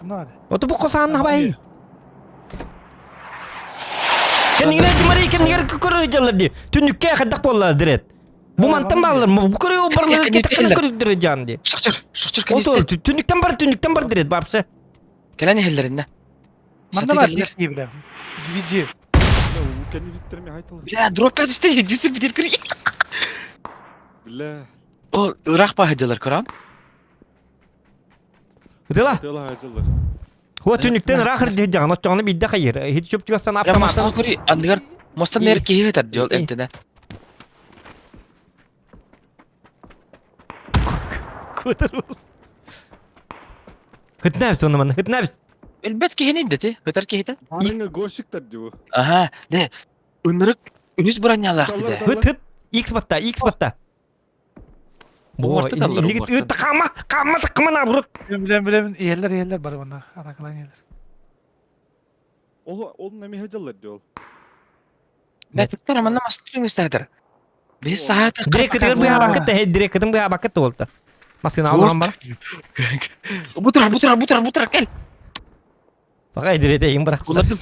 Bunlar hadi. Otu bu kosan habai. Kan ingre cumari kan ingre kukuru jalan di. Tunjukke kadak pola direkt. Bu mantan balır mı? Bu kuru barlı kita kuru direkt jan di. Şakçır kan Otu tunjuktan bar direkt babsa. Gelen hellerinde. Banda var bir iyi bile. Vici. Bu kendi bittirme haytalı. Bila drop et işte cüsür bitir kırı. Billah. O Irak bahacılar Kur'an. Itıla. Hıcalı hıcalar. Huwa tunjuktan rahir jan. Ocağını bir de hayır. Hiç çöp çıkarsan Ya afta mastan mastan. kuri andigar. Mastan ner ki hevet at jol emtine. Hıt nefs onu bana. Hıt nefs. Elbet ki henin dedi. Höter ki hete. Hanınga goşluklar diyor. Aha ne? Ünürük ünüz buranyalar dedi. Hıt. X batta. Bu orta dallar, bu orta. Hıt kama na burut. Bilen yerler bari bunlar. Arakılan yerler. Onun nemi hıcalar diyor. Ne tutar ama namaz tutun istedir. Biz saat Direkt ketir bu ya bakat da direkt ketim bu ya bakat da oldu. Masih Allah'ım bana. Butar gel. Pakai direkt yang berak. Bulardım.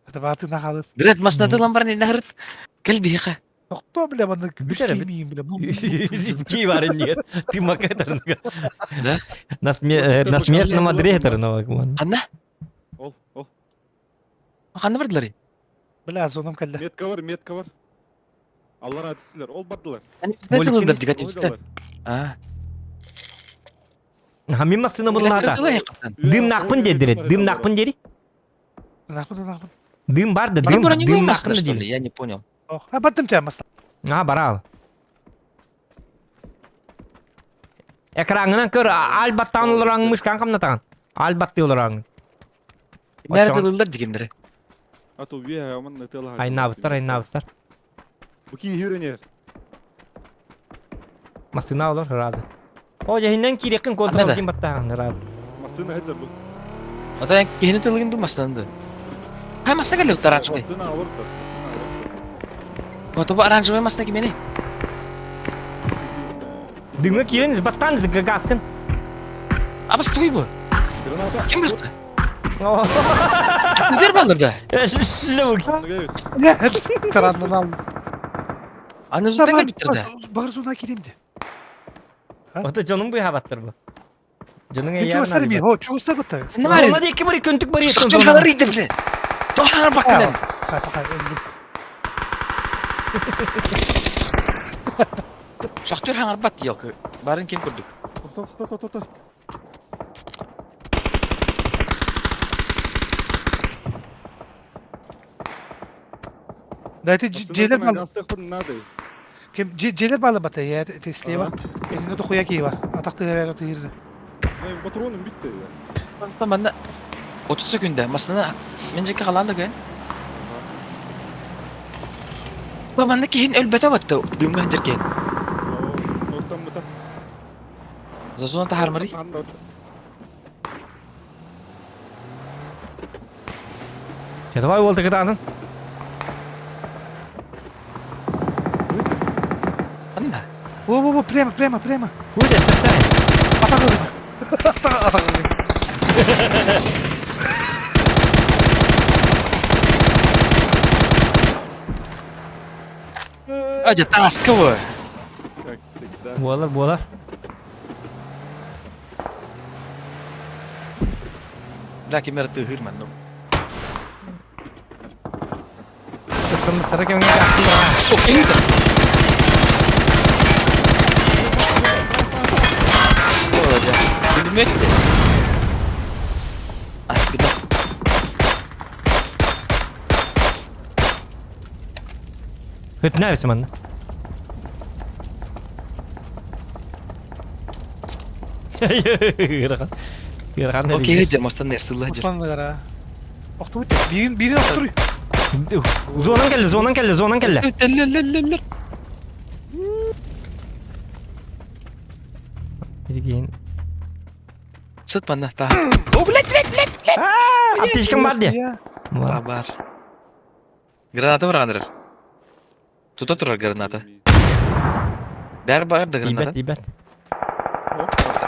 Hadi batı ne kalır. Direkt masnada lambar ne nahret. Gel bir yaka. Тохто биле баны Bir күш kere bir- киймейин биле. Ski var indi. Ты макетер. Да? На смертном одре это. Анна? Ол, ол. Қанды бардылар? Биле сонам келди. Метка бар. Аллар адыскилер, ол бардылар. Ne Болик tılırlar kene- dikkat etmişler. Ойдалар. Ha. Hamim masına bunlarda. Dым Dim nakpın dedirir. Dым nakpın dedi. Нахуй. Dым vardı. Бұрын Dым не dым қоймасына, nakpın что ли? dedi. Я не понял. А баттым темаста. Ha baral. Ekranından kör albattan olurangmış kankam natan. Albattı olurang. Nerede Açan. tılırlar dikendiri? Ато вие аман нетела. Ay nabıtlar ay nabıtlar. Bu ki hürenyer. Masına olur herhalde. O cehinden ki yakın kontrol Anladı. edeyim batta herhalde. Масына хәзер бу. Ата кені тылығын думасынан. Хай масына келді ұтты оранжевый. Масына алырдар. Вот bu оранжевый масына кемені. Dımı kireniz battan gaskın. А бас туй bu. Граната. Kim yıktı? Күдер балырда. Лук. Сынга Тарандан алдым. Аны зұттан кел бітtirdi. Бар зона киремди. O da canım bu habattır bu. Canın Мен eğer чугастар ми, о, чугастар бата. Сыны бар Olmadı iki bari küntük bari yakın. Шықтыр қалар еді біле. Тоғанар баққыдан. Хай, öldüm. Шақтыр хаңар бат yok. Барын кем көрдік. Тота. Дайте желер бал. Астахпын надо. Кем желер балы бата я теслева. Элинде дохуя кийва. Атакты дерege тыгырды. Мен патроным битти. Tamam ben de 30 sekünde masana menceke kalandı ki. Ben de kihin ölbete battı. Düğümü hancerken. Оттан мыта. Zazona ta harmari. Давай oldu kadar. Anna. Во, прямо. Bu da sen. Атакы. Acı taskı bu. Как всегда. Bu olar. Lakin mer tığır man. Kısım tarık yang yaptım. Sok ini de. Oh aja. Bilmek de. Ah bir de. Hıt ne yapıyorsun bana? Yırgan ne Okey hacı mastan nersilla hacı. Osmanlı gara. Oktу бит. Бири октуруй. Zonan kelle. Lelelelelel. Bir giyin. Sıt bana ta. Oh bilet. Ateşkin var diye. Var. Var. Granata var anır. Tuta turar granata. Ber var da granata. İbet.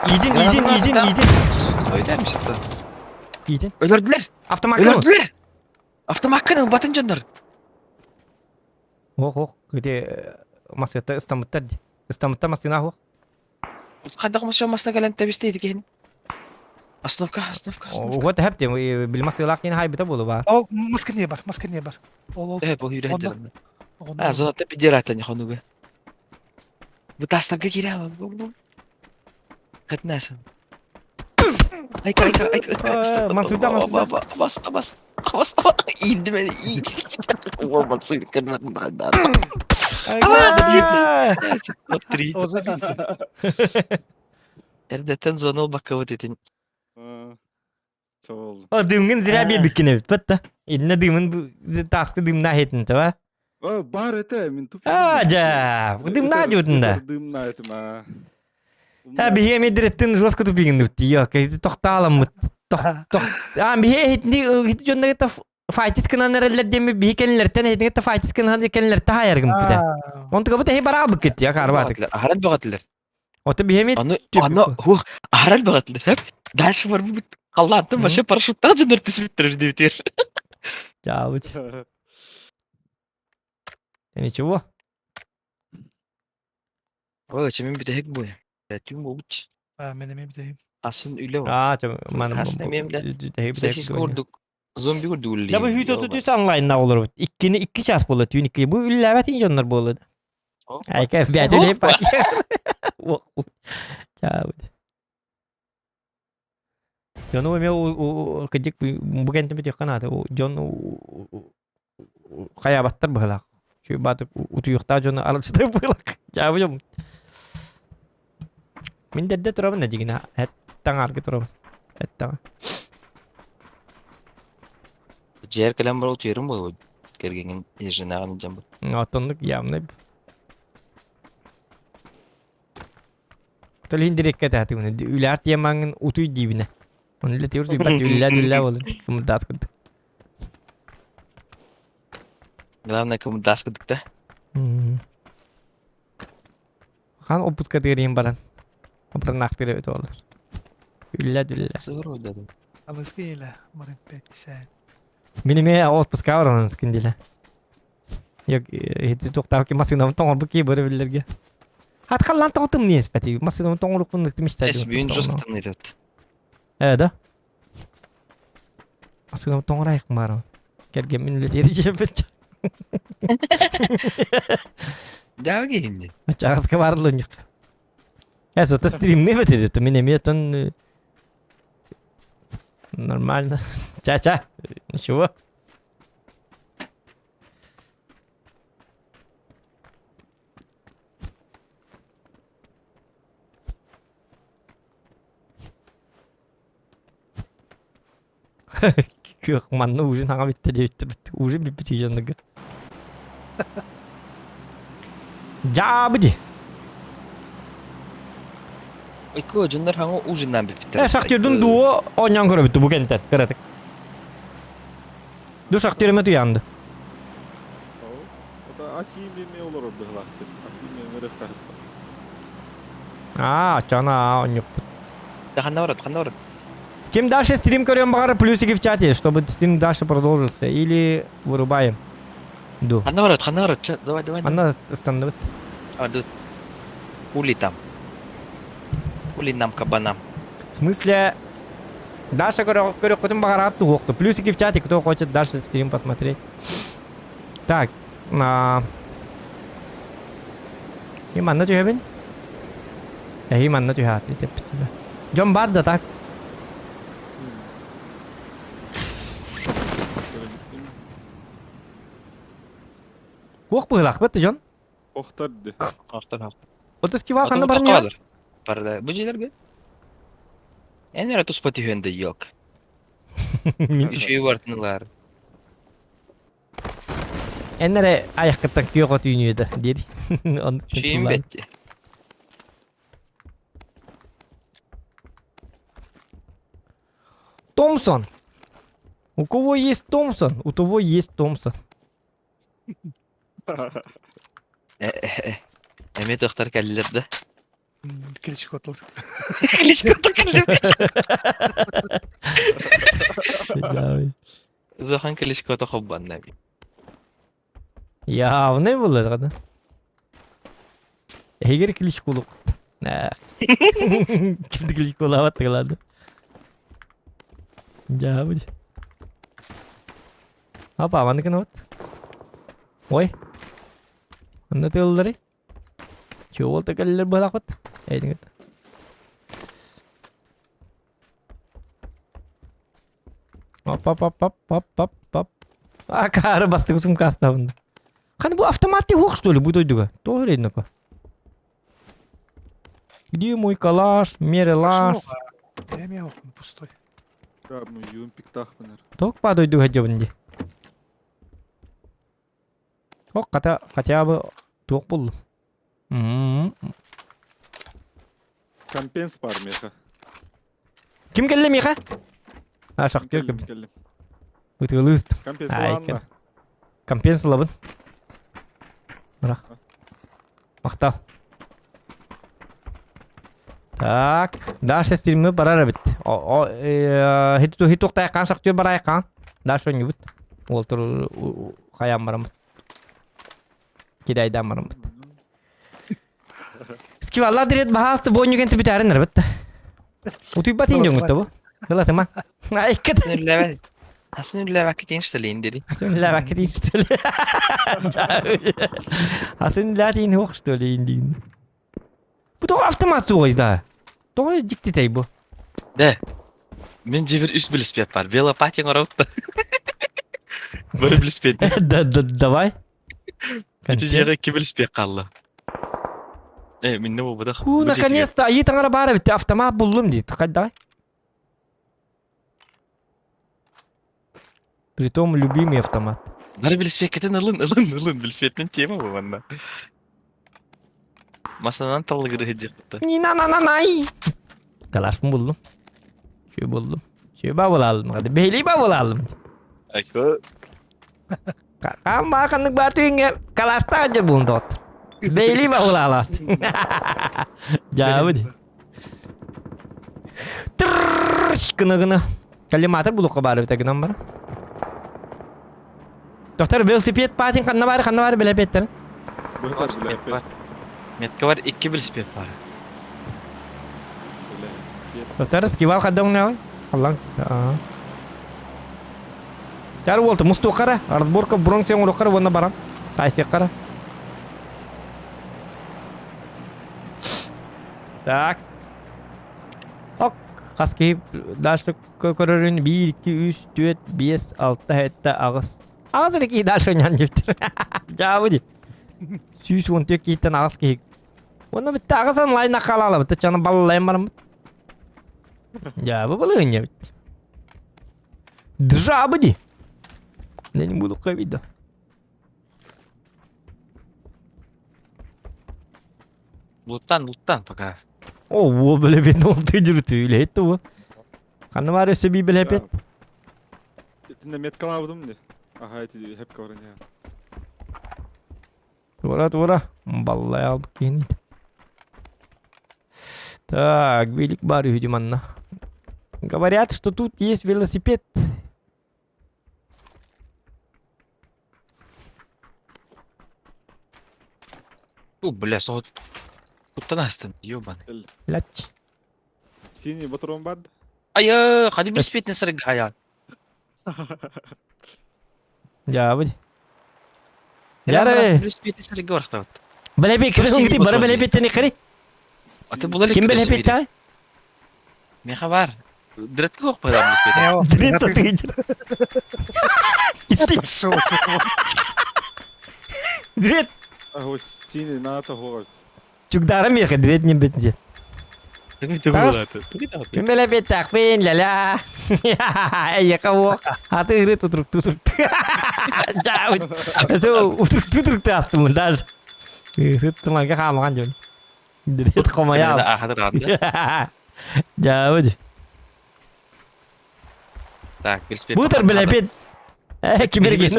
İdin. Söyler misin da? İdin. Öldürdüler. Aftamakını. Öldürdüler. Aftamakını batın canlar. Oh. Gede masyata İstanbul'da masina ho. Kandak masya masna gelen tebisteydi ki. Asnafka. What happened? Bil masila yine haybita bulu var. О, маскане бар. Ол. Evet bu yürü hacı. Онда. Ha zona tepi diratan ya konuga. Bu tastabga gire ama. Hadi neyse. Ay. Mansuda. Bas. İndi beni. Olmadı suyu kırmadım ben daha. Top 3. Оза бит. Erdetten zona ol bakkavat edin. Çoğul. O dümgün zira bir bikine bit. Batta. İdine dümün bu taskı dümna hetin tava. Бар это, мен туп. Acayip. Bu dümna acıyordun da. Дымна это ма. Ha bir hem edirettin жестко tupigin dutti. Yok. Tohtalam mı? Toh. Ha bir hem hitni jönde ta faytis kınan nereller demi bir kenlerten hitni ta faytis kınan kenler ta hayargım pide. Onu kabul he bara bıkıt ya karbatık. Aharal bağatlılar. O da bir hem Onu aharal bağatlılar hep. Daş var bu Allah'tan başa paraşütten cınırtısı bitirir bitirir. Çavuş. Nичего. Ой, чемин бүтehek bu. Tüm bu uç. Menem ebdeyim. Asın üle var. Aa, man. Aslında benim de Sessiz kurduk. Zombi kurdu ulli. Ya bu hüt otutuyorsa online'da olur. İkkini 2 ças bolu tüyün 2. Bu üllavet injonlar bolu. Ay ka biyade hep bak. Ciao. John o kejik bu kentte bir kan ada. John kaya battır bıhlak. Şu batık utuyukta John'u alıçtı bıhlak. Ciao jom. Min dedde turabın da jigina. Het tangar ki turabın. Het tangar. Ciğer kalem var otuyorum bu. Gergengin yerine alınacağım bu. Atonluk yamne. Tolhin direkt kata hati bunu. Ülart yamangın utuy dibine. Onu ile tiyoruz ibat ülla olun. Kımıldas kuduk. Главное, кому даст кудuk-da. Kan oput kategoriyin baran. Opran aktir evet olur. Ülla. Sıvır oldu. Alışkı ile. Umarım pek sen. Benim ya otpus kavranın skindile. Yok hiç toktav ki masih nam tongor buki böyle bilirge. Hat kallan totum niye spati? Masih nam tongor pun nitmiş tadi. Es büyün jos kıtımlıydı. Evet da. Masih nam tongor ayak marah. Kerge minlet yeri cepet. Daha giyindi. Çağız kavar lunjuk. Ya sota stream ne vetir tu benim ya ton normal. Cha. Şu. Yok manna uzun hangi bitti diye bitti. Uzun bir bitti canlığı. Cabıcı. Iku junlar hango uzundan bir bitir. Saktörün duo onyan göre bitti bu kentten. Karatık. Du saktörüme duyandı. O da akiyim bir olur o bıhlaktı. Akiyim bir refah. Cana он yok. Ханна врат. Кем дальше стрим корем багара плюсики в чате, чтобы стрим дальше продолжился. Или вырубаем. Ду. Ханна врат. Давай. Она остановит. Тут. Ули там. Ули нам кабанам. В смысле, дальше корем котом багара оттухло. Плюсики в чате, кто хочет дальше стрим посмотреть. Так. Himan na tuhebin? Himan na tuhat. John Barda tak. Kuak bıhlak betti John. Oktardı. Haftar. Otus ki vakanda barın ya. Parda. Bu jilerge. Enler atus patihönde yok. Üçüyü vartınlar. Enlere ayak kıtak yok o tüyünüydü. Dedi. Şeyim betti. Томпсон. У кого есть Томпсон, у того есть Томпсон. Emet oktar kalliler de. Kiliç kotlar. Kiliç oktar kalliler. Zohan kiliç kota hobban nabi. Ya ne bulur kadın? Heger kiliç kuluk. Ne? Kimdi kiliç kulağı var tıkladı. Jauh aja. Apa mana kenapa? Woi. Mana tuh dari? Coba tegal balakot. Ini. Pap. Kara bastı kusum kasta bunda. Hani bu автоматный хук что ли будет дуга? То вредно ка. Где мой калаш, мерелаш? Benim yok пустой. Ya bu yığın pik tahminer. Tok падает дуга жабынды. Ок хотя бы ток buldu. Компенс var meha. Kim geldi Miha? Şaktör gibi. Geldim. Bıtılız. Компенс Ay, var mı? Компенс labın. Bırak. Maktal. Так, дальше стримны барар бит. Хит токтай кан шактör барай кан. Дальше не бит. Ол тур хаям барам. Кидайдан барам. Ki valla direkt bahastı boynu kenti biterin bitti. Utuy batın yok bu. Gala tamam. Ay kat. Hasan öyle vakit inştaleyin dedi. Sen la vakit işte. Hasan latin hochstelle din. Bu da avtomat soyda. Doğru ciddi tay bu. De. Men cebir üst bilspet var. Velopatya orada. Böyle bilspet. Давай. Эти жері кебіліспек қалды. Мен не болды? Наконец-то, ай таңара бара битти автомат buldum дейді. Қайда? Притом любимый автомат. Бары біліспеккетін ылын біліспеттен тема бұл банда. Масанан талlı gırı hediye kuttu. Ninanananay. Kalas mı buldum? Şey buldum. Şey bavul aldım. Hadi beyliği bavul aldım. Ako. Kamu makanlık batu inge kalasta aja bundot. Beyliği bavul alat. Jauh deh. Terus kena. Kalimatnya buluk kabar kita kena mana? Dokter velosiped patin kan var bela petten. Metke var 2 bilspet var. Dokter skival kadang ne? Allah. Dar woltu mustu kara. Arbor ka burung seng urukar wana barang. Saya sekara. Tak. Ok. Kaski daşlık kororun 1 2 3 4 5 6 7 ağız. Ağız iki daş oynayan giftir. Jauh di. Süs untuk kita ağız ki. Ona bitti ağızan lain nakalalı bitti. Canım balı lain barım. Jauh balığın ya bitti. Jauh di. Ne bulduk kavido. Luttan pakas. Oh, bu böyle bir ne oldu öyle etti bu. Kanı var ya bir bile hep. Etinde met kalabdım de. Aha eti hep kavarın ya. Тура. Vallahi aldık yeni. Так, велик бар видимо. Говорят, что тут есть велосипед. Бля, соғыт. Туттан астын, ёбаны. Ляч. Синий батарон бар. Айы, қады біліспетіне сырыг аян. Жабы. Яры. Біліспетіне сырыг орақта бат. Білебек кірдің дейді, бары білебеттен екірі. Аты бұл әлі Кім білебетті ай? Меха бар. Діретке қоқ пайдам біліспетіне. Дірет тұты егер. Дірет. Ого, синий на это город. Чукдары меха, дірет не бітінде. Кім білебетті ақпен, ля-ля. Аяқа оқ. Аты ғыры тұтырық. Жабы. Сол ұтырық астымын даже. Сыттыманға қамыған жөн. Дірет қомай ал. Ахадыр ады. Жабы. Так, біліспет. Бұтыр білебет. Кемерген.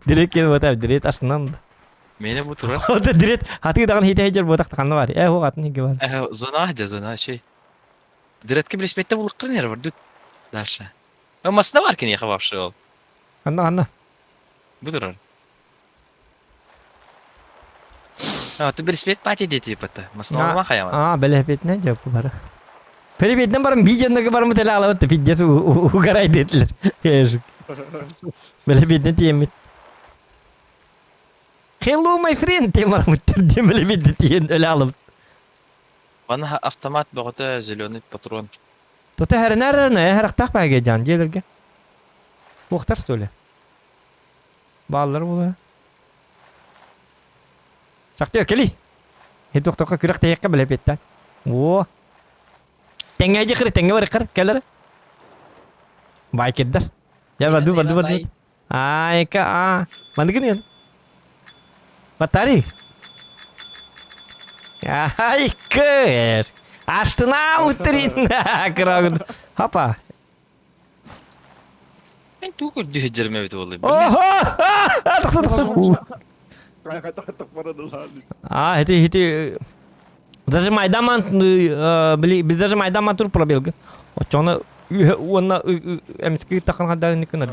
Дірет келіп отыр. Дірет ашынан. Мені bu tur. O da direkt hati dağın hite hecer bodak tıkanlı var. O atın hige var. Zona şey. Diretke bir ispette buluklar nere var? Düt. Дальше. Masada var ki niye вообще ol? Anla. Bu tur. Ты bir ispet pati de tip ata. Masada olma kayama. Aa belebet ne cevap var. Belebet'ten barım videonda barım tela alavet videosu ugaray dediler. Yazık. Belebet'ten diyemet. Hello my friend diye barım tercih belebet diyen öyle alıp. Bana автомат богота зеленый патрон. Тота her aktak bağa can gelirge. Muhtar söyle. Bağlar bu. Saktıyor keli. Hidup toka kürek teyekka belebetten. Oo. Tenge aja kiri tenge var keller. Baik eder. Ya badu. Ay ka. Mandi gini kan. Batari. Ya ke. Astına uterin. Keragun. Apa? Ben tuğ dühcerme bit olayım. Oho! Atık. Так пора дали. А, это даже майдаман biz даже майдаман тур пробел. Очона ona эмски такан хадар не кына.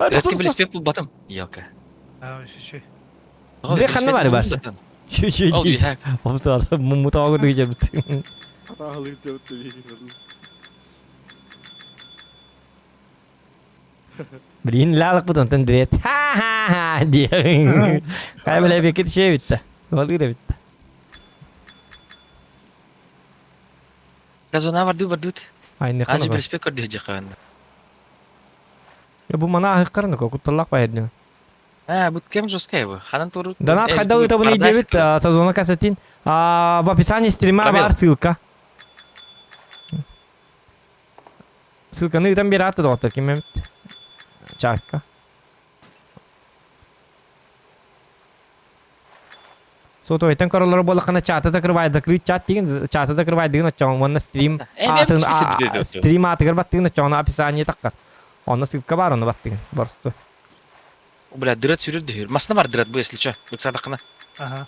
Diretke bir ispet bul batım. Yok. Şey. Direkt kanı var. Şu Ol değil. ya. Olsa adam mutağı duyacağım. Атаалы жабыт деп Bilin lalık bu tanıtın direkt. Ha ha ha diye. Kaya böyle bir şey bitti. Vallahi da bitti. Sezona var dut. Aynı Acı kanı bir var. speaker diye kawan. Ya bu mana ahıkkarın ko kutallak bayar. Ha, bootcamp joskay bu. Hanan turu. Донат хайда это не девит сезона кассетин. В описании стрима Пробел. бар ссылка. Ссылка ну и там бират туда вот таким чатка. Сото это короллар бола кана чата закрыть чат деген чата закрывает деген очон вон стрим стрим атыгар баттыгын очон описание таккар. Онна ссылка бар оны баттыгын барсты. Бля, дырат сүйрер дүйір. Масына бар дырат bu, если чё. Бөксада қына. Aha.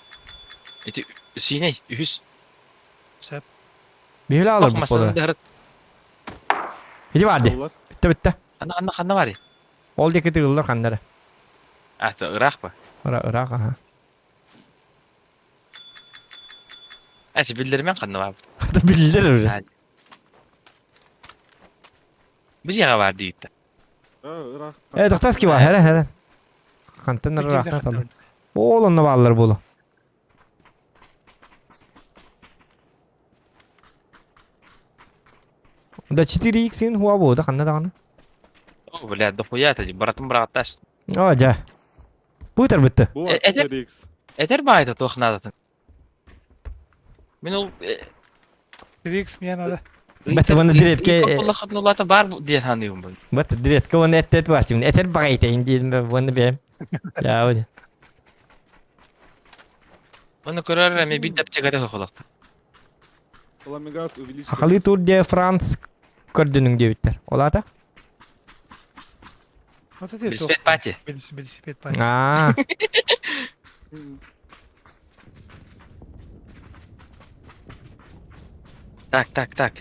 Эти синей, үхіс. Сәп. Бейле алыр Ох, bu масына kodu. дырат. Иди vardı. Bitti. Ана қанда бар. Ол деке тыгылдар кандары. Аты, Irak па. Irak aha. Әсі білдермен қанда бар. Bildiler öyle. Біз яға бар дейді. Doktaski var hele. Kantin rahat aldı. Oğlum ne varlar bulu. Да 4x'in huwa bu da kanna da. О, бля, дохуя тади. Братым братташ. О, ja. Bu iter bitti. Бу Этер- X. Этер байты тоқнадатын. Мен ол... Rix mi yanada? Bitti bunu diretke. Қолақыт нулата бар ден ханыйым бұл. Bitti diretke onu ettet var şimdi. Eter bagaytayın diyelim ben bunu benim. Ya öyle. Оны көрер әме бит дәптегәді қолақты. Ламигас увеличил. Akalı tur diye Frans kördünün diye bitter. Ola da? Вот это Велосипед пати. Велосипед пати. Aa. Так.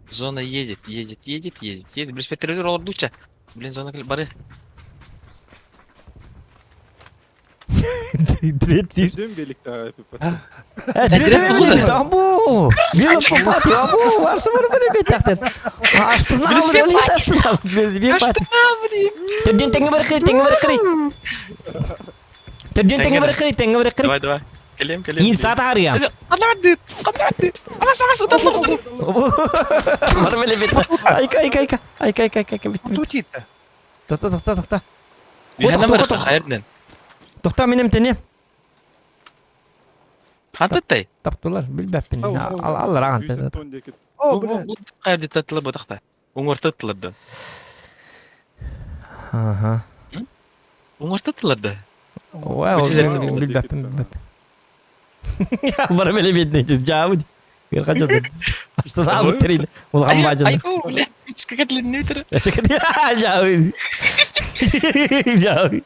Зона едет. Велосипед террор ордуча. Блин, зона бары. Diret sir. Ждем велик-то. Diret bu. Tabu. Bir papatya bu. Varsa var böyle bir takdir. Astına alır öyle astına. Bir papatya. Tedin tenge berkri. Tedin tenge berkri. Давай. Келем. İnsan arıyor. Қанады. Амас, ұтамды. Var böyle bir. Ay. Bitti. Тут это. Tohta. Үйәні мұрықта қайырден. Tohta benim teni. Қантыттай? Taptılar. Bilbepin. Allah rahat et. О, бля. Бұл қайырды тәттілі бұдақта. Оңыр тәттілерді. Aha. Оңыр тәттілерді. Wow, Öteleri- bilbepin. Ya var böyle bir ne? Cavud. Bir kaç oldu. Astına alıp tereydi. Ulgan bacın. Айко, бля. Скакатлен нөтірі. Cavud.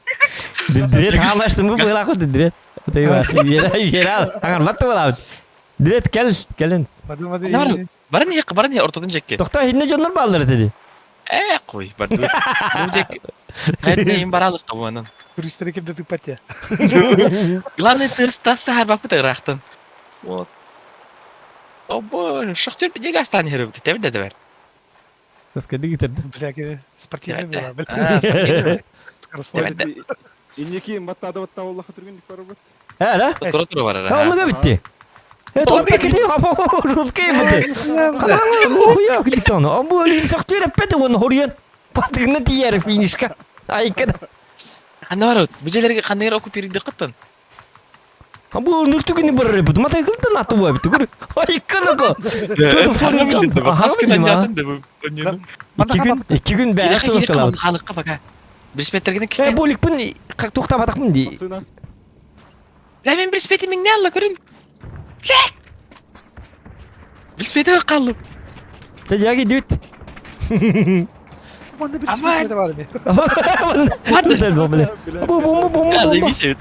Direkt anlaştım bu böyle akıllı direkt. Tabii var. Yere al. Hangar battı mı lan? Direkt gelin. Hadi. Ne var? Баран я ортадан жекке. Doktor hinne jonlar bağları dedi. Қой, барды. Бұл жек. Қайырден баралық қабуанын. Туристер кем ты пати. Главное, ты стасты har бапы тағырақтын. Вот. Обо, шахтер бедеге астан херіп. Тәбір дәді бәр. Көскеді getirdi. Бля, спортивный была, бля. Спортивный. Скоростной. Иннеки маттады баттан Аллах'a түргендік бар бат. He la. Тұра бар Ha onu da bitti. Evet o bitti. Ama Ruskaya bitti. Kalan ya gitti onu. Ama öyle saktı repete onu horiyan. Pastığını diğer finişka. Ay kadar. Қандай бар? Бүжелерге қандай окуп беруді қыттын? Ama bu nürtüğünü bir repete. Mata yıkıldın atı bu bitti. Ay kadar ko. Қаны білді бі? Қас күн әнятын да бұл. İki gün beyaz Ерқе ерек kalabalık. қалды халыққа бака. Біліспеттерген кісі. Bu likpin tohta batakmın diye. Сына. Ля мен біліспетімін не алла көрін? Ля! Біліспеті қалып. Tecagi düt. Bunda bir Aman. sürü var mı? Vardı. Bu. Қалды емесе өт.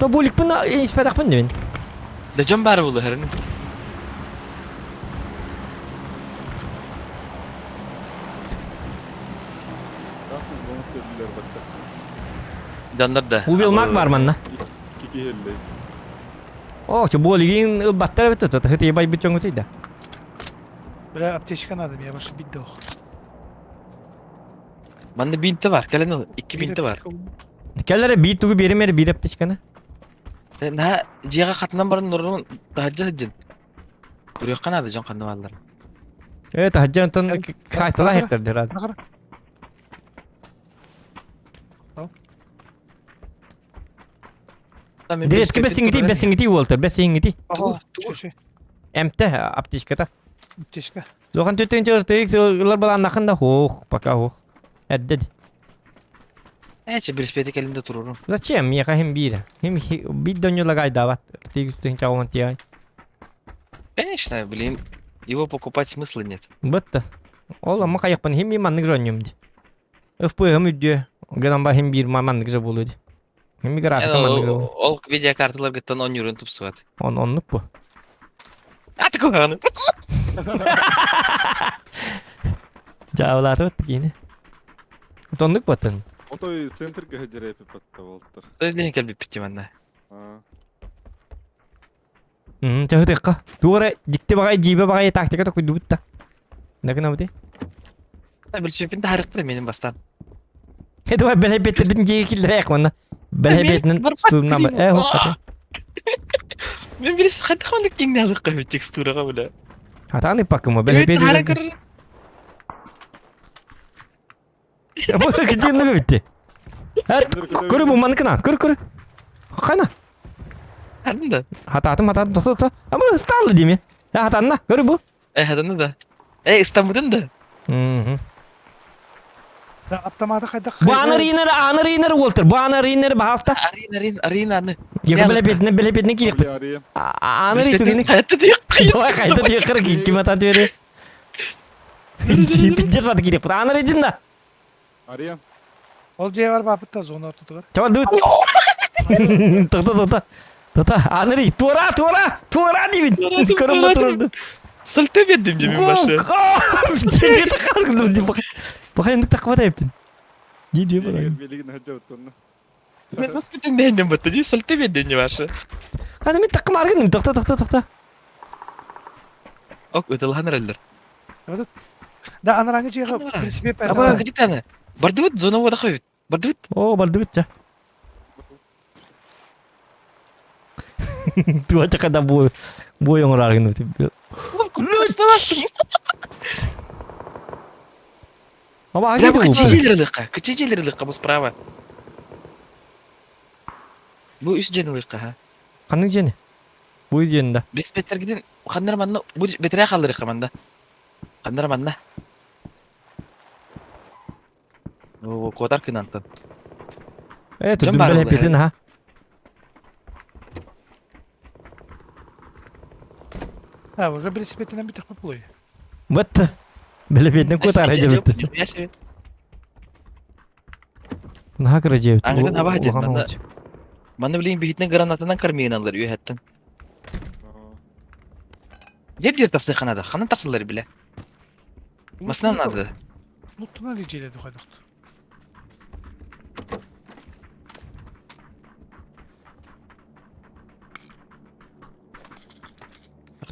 Da bu likpin ispetakmın diye. Да жон бары бұл әрінің. Расын зонық көрділер батта. Жандар да. Bu vilmak var manna. Кики хеллей. О, чо болигин баттар бит то хете бай бит чоңгу тейди. Бля аптечка надо я başı bitdi o. Bende binti var. Gelen 2 binti var. Kellere bir tuğu berimeri bir aptişkana. Ha ciğe katından barın nurun dahacı hıcın. Kuruyor kanadı can kandı valları. Evet haccan ton kaytıla hektar herhalde. Bakara. Direkt besingiti Walter besingiti. Aha. Şey. Emte aptişkata. Aптечка. Lokan tütün çörtük yıllar balan nakında hoh baka hoh. Eddedi. Neyse bir spedik elinde dururum. Зачем? Я хим бира. Хим бит доню лагай дават. Ты что чаун тяй. Конечно, блин. Его покупать смысла нет. Бытта. Ола ма каяк пан хим маннык жоньюм ди. ФПМ үддү. Гынан ба хим бир маннык жа болуди. Хим график маннык жа. Ол видеокарталар гыттан 10 euro туп сыгат. Оннук бу. Аты көганы. Жаулаты бит кийини. Тоннук батын. Отой центрге хеджереп патта болттар. Söyleyeyim kelbi bitti bende. Чахытыкка. Туора жикти багай жибе багай тактика токуй дубутта. Накына бути. Bir sebebin de harıktır benim bastan. Хеду беле беттердин жекилдер якмана. Беле бетинин тустуунан бар. Хоккаты. Ben birisi hadi kandık yine alık kahve teksturaga bile. Атаны пакыма беле Evet бетин. harıkır. Бу где ну битти. Көрү бу маныкына. Көрү. Кана. Hadi de. Хататым тосо. Ама сталы дими. Я хатанна. Көрү бу. Hadi da. İstanbul'dan da. Da aptamada kayda. Бу аныр инер Уолтер. Бу аныр инер баалта. Аринаны. Яга беле бетин кирип. Arayayım. Аныр итүгүнү. Hayatta diyor. Давай кайда тие кыр ким ата төре. Пиндер вады кирип. Аныр идин да. Arayayım. Ol J var bapıtta zona ortada var. Чавал дут. Тота. Аныр тура дибит. Көрүм турду. Salta verdim yemin başı. Жеде такалгым дип. Бахайымдык такып атайпын. Жеде бар. Beligin hacı oturna. Ben nasıl bütün beğendim battı diye salta verdim yemin başı. Аны мен такым аргын. Токта. Ok ödülhan herhalde. Da anarangı J'ga Anarang. принципе Ama gıcık tane. Bardıvıt zona vada koyut. Bardıvıt. О, бардыбытча. Туа чакада боюңур аргын өтүп. Bastım bastım. Ама Ya агиди bu бу. kıçıcıları lıkka bu sprava. Bu üst canı lıkka ha. Каның жени? Бу женде. Biz beter gidin. Kanlar manna bu betere kalır lıkka manda. Kanlar manna. O kodar kınantan. Түдүм бар беле ол, бетин ha. Ha уже принципетинен bir takma buluyor. Бытты. Беле бетин котар жебиттис. Нахакра жебит. Аңгыдан хава хажет Manna bileyim bir hitne granatından karmayın alır üye hatten. Gel bir tafsı kanada. Kanın tafsıları bile. Masnan adı. Mutluna diyeceğiyle dokaydık.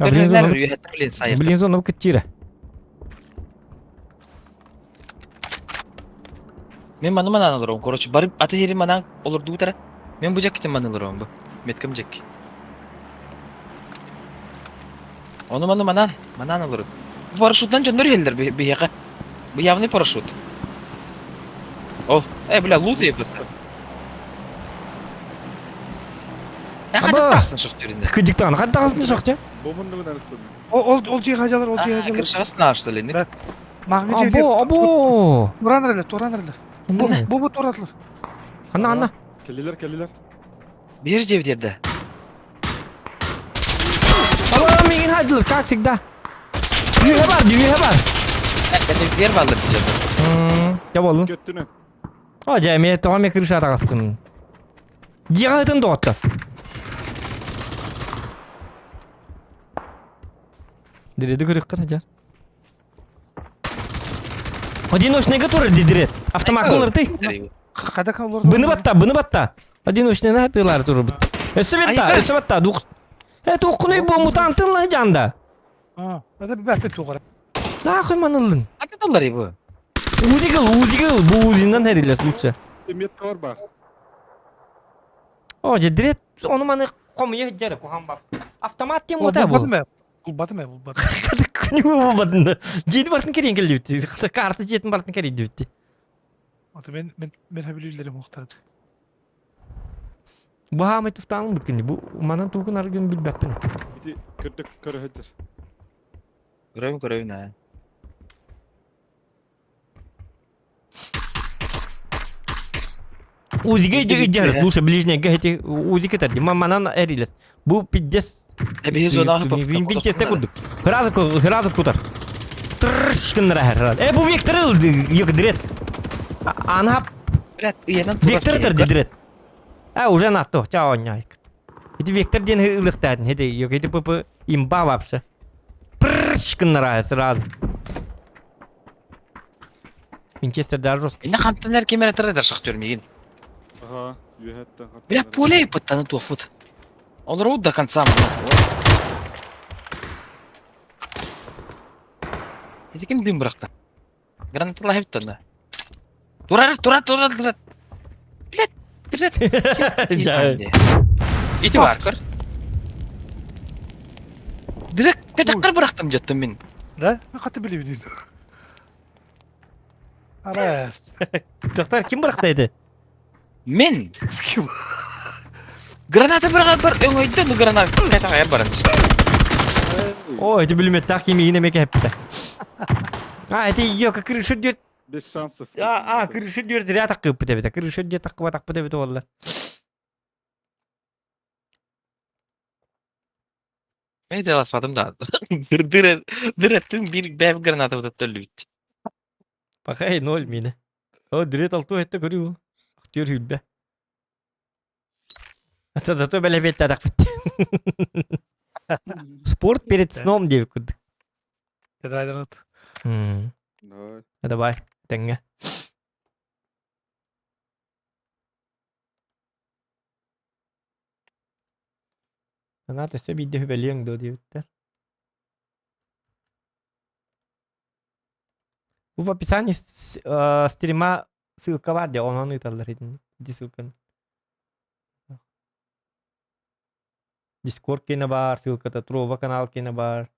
Bilirler üye hatten bilin sayık. Блин, зона кытчире. Men manı manan alırım. Korоче barıp atı yeri manan olur du tara. Men bu jaketim manan alırım bu. Metkim jack. Onu manı manan alırım. Bu paraşuttan canlar geldiler bir yaka. Bu явный paraşut. Oh, bля, loot yapıyor. Ya hadi Aba! tasın çık türünde. Кыдыктан кантагысын шакча? Bomun ne kadar istedim? Ol J'ga hajalar, ol J'ga hajalar. Kırşağısını açtı lenir. Evet. Mağını J'ga. Або. Toran erler. Bu toratlar. Анна. Kelliler. Bir cevderde. Ала меген хайдылар, как всегда. Düğüne var. Ben de bir yer vardır diyeceğim. Ya болдун. Göttünü. Ажа, мен томе крыша тагыстым. Жигатын доотта. Диреди көрүк ажа. Одиночныйга турар дидирет. Автоматтын ты. Kada kan olur. Быны батта. Одиночныйна тылар турар. Өсү батта. Дук. Tokunuy bu mutantın lan canda. Ha, hadi bir bak bir tuğra. Ne koy manıllın? Hadi doları bu. Uzigil. Bu uzinden heriles lütse. Metka var bak. Oje direkt onu manı komuya hecere kohan baf. Avtomat diye muta bu. Bulmadı mı? Bulmadı mı? Bulmadı. Kuni bu badında. Jedi bartın kerin geldi. Kartı jetin bartın kerin ditti. Atı ben habilirlerim muhtardı. Bu Ahmet Uftan'ın bükünü. Bu manın tukun argın bilbep beni. Bir de kırdık körü hıdır. Görev ne? Uziga jar luşa ближняя гахти узика тadi манан эрилес. Bu piddes Biz ona Vinçeste kurduk. Hırazı kutar. Tırşkınlara herhalde. Bu Victor öldü. Yok direkt. Ana Biraz yanan Victor tırdı direkt. Уже на то. Чао няйк. Эти Victor ден ылыктадын. Эти yok эти папа имба вообще. Тыршкынlara сразу. Винчестер'da жестко. İnne kamtanlar kemere tırıdır şaktör miyin? Aha. Yühetten. Bля, пулей паттаны туфут. Он роут до конца. Это кем дым быракта? Гранаталар hep tane. Durar. Блядь, İti var kır. Direkt petaklar bıraktım jattım ben. Da? Ne katı biliyorsun? Aras. Doktor kim bıraktıydı? Men. Sikim. Granata bırakıp öngöydü granat. Petak ayar barın işte. O эти bilmet takimi yine meke hep de. Эти yok kırışı diyor. 5 şansı. Kırışı diyor direkt takıp bite. Kırışı diyor takıp bite valla. Neydi basmadım da. Direttin bir bev granata uzattı. Bak hey ne olmuyor yine. O direkt altı etti görüyor. Aktör hülbe. Зато böyle bir tadak bitti. Sport перед сном diye kurduk. Tedaydan at. No. Hadi bay. Denge. Neredeyse bir de hüveliyen de diyor. Bu в описании стрима ссылка var ya onu yutarlar edin. Ссылканы. Discord kene var, ссылкада Трова канал kene var.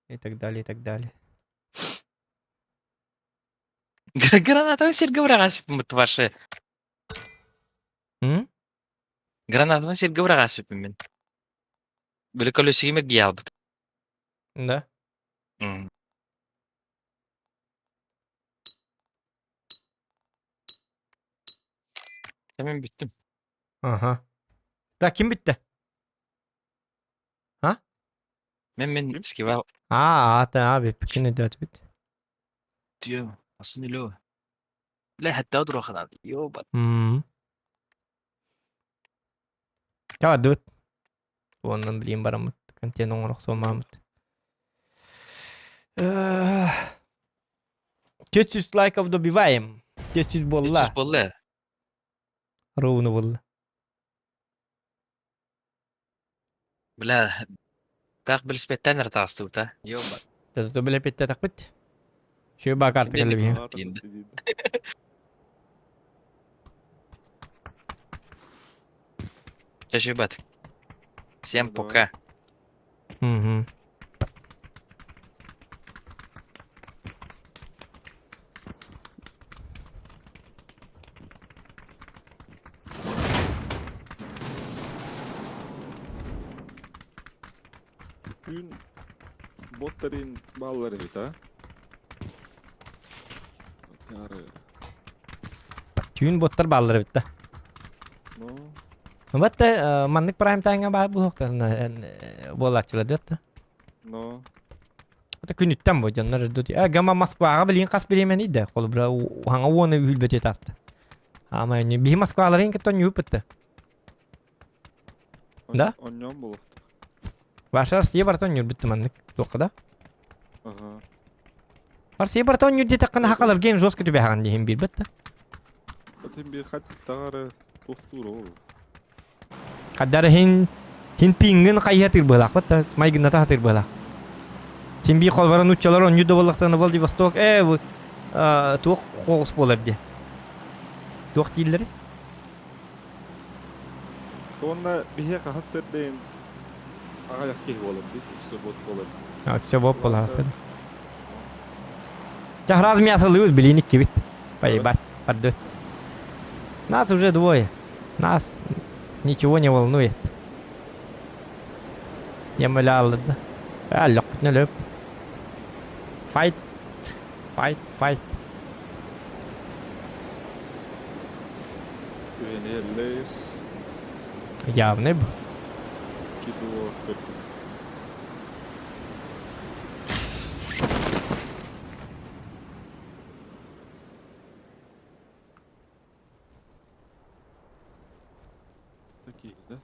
И так далее, и так далее. Гранатовый серьга врагас ваши. Гранатовый серьга врагас мен. Böyle kolosiyime geldi. Да. Hemen bittim. Aha. Da kim bitti? Men skival Hatta abi pikini dört bit. diyor. Aslında lo. La hatta dur o kadar. Yo bak. Ya dört. Ondan bileyim baramut. Kan nongorok so mamut. 400 like of добиваем. 400 bolla. Sus bolla. Ровно bolla. Bla. Так بالسبتان رتاستو та. Yo bak. Zато бля питта так бит. Şu bakar tekrar bir. Чаще бат. Всем пока. Hı. Gün botların balları bit ha. Yarı. Tüyün botlar balları bitti. No. Batta manlık prime time'a bağlı bu noktalarına bol diyordu. No. Hatta günütten bu canlar diyor. Gama Moskva'ya bilin kas bilemen idi. Kol bra hanga wona hülbete tastı. Ama yani bir Moskva'ların ki ton yupattı. Da? Onyon buluk. Başar siye barton yur bitti manlık. Dokada. Aha. Var siye barton yur diye takına hakalar gen jos kötü bir hagan diyeyim bir bitti. Zaten bir kat tağarı doktor o. Kadar hin Hin pingin kayha tirbelak bat maygında ta tirbelak. Sen bir kolbaran uççalar on yuda bolaktan Vladivostok bu tuq qoğus bolardı. Tuq dilleri. Sonra bir hek hasırdeyin. Ağa yakkih olur. Bir bot olur. Ya cevap bolasın. Jahraz мясо блиник кибит. Поебать, поддет. Нас уже двое. Нас ничего не волнует. Yamalı da. Lok ne löp. Fight. Fight. Fight. Güvenirler. Ya ne bu? Gidiyor. Takiydi.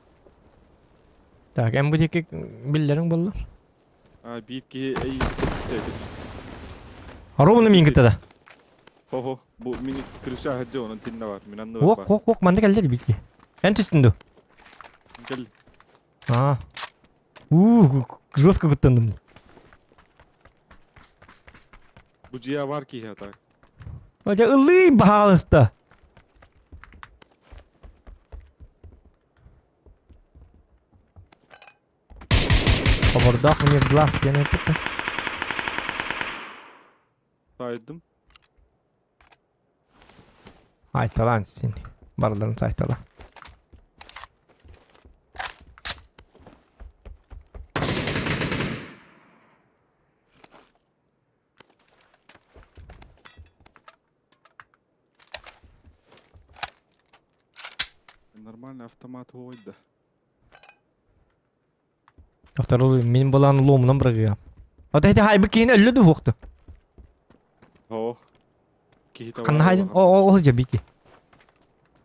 Tak en bu teki billerin bollar. Bir ki ey. Haro bunu min gitti da. Ho bu minik kırışa hacı onun tinne var. Minanlı var. Wok manda geldi bilgi. En üstünde. Gel. Ha. Жестко guttandım. Bu ciğer var ki ya tak. Hoca ıllı bahalısta. Kabardak mı glass gene yapıp. Saydım. Aytalan seni. Barların saytalan. Нормальный автомат ойды. Doktor ol benim balanı lomundan bırakıyor. O da hadi hay bir keyin öldü hoktu. Ho. Ki Kan haydın o hoca bitti.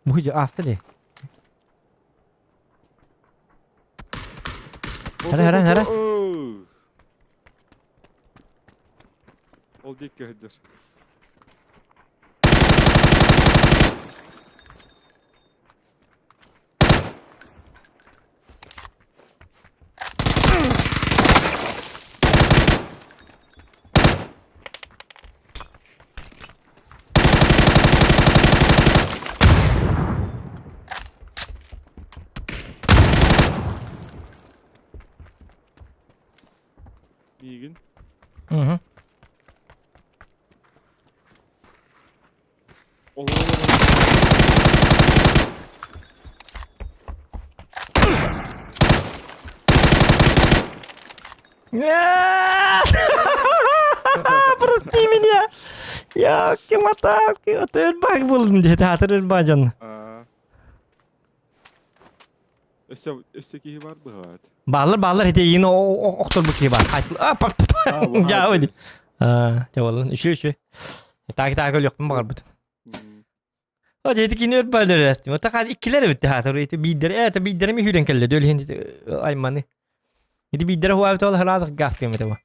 Bu hoca astı de. Hara. Ol dik hıdır. İyi gün. Hı. Olur. Прости меня. Ya kim atak? Öl bak buldum dedi hatırır bacanı. Öseki var bu hayat. Bağlar hadi yine oktor bu ki var. Haydi. Ya hadi. Cevabın üşü. Tak yok mu bakar bütün. O dedi ki ne böyle restim. O tak ikileri bitti hatırır. Bir dere mi hüren kelle döl hindi aymanı. Idi bir dere huwa tol hala gas kemete bu.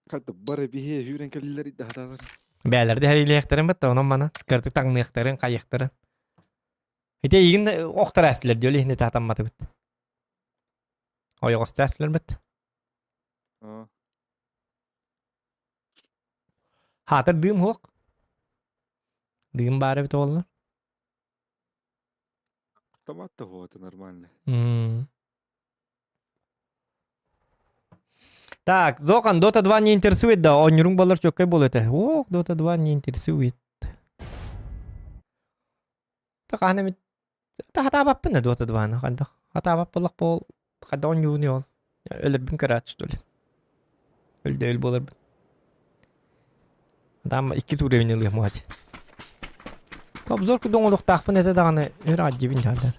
Katta bare bir hüren kelleri de hatalar. Bəylərdə hər ilə yaxtarın bət onun bana. Skırtık tağını yaxtarın, qay yaxtarın. Hidi iyigin oqtar əslər diyor, hindi tatanmadı bit. O yoqosta əslər bit. Hatır dığım hoq. Dığım bari bit oğlu. Автомат то вот нормально. Так, Зохан, Dota 2 не интересует, да, ойнырың балар чөккай бол өте. Ох, Dota 2 не интересует. Так, анемит. Та хата баппын да Dota 2-ны, қанда. Хата баппылық бол, қанда ойнуыны ол. Өліп бін көрі атышты өлі. Өлді өл болар бін. Адам 2 тур evini ылық мұғады. Топ зор күдің олық тақпын әті дағаны өр аджи бін жалдар.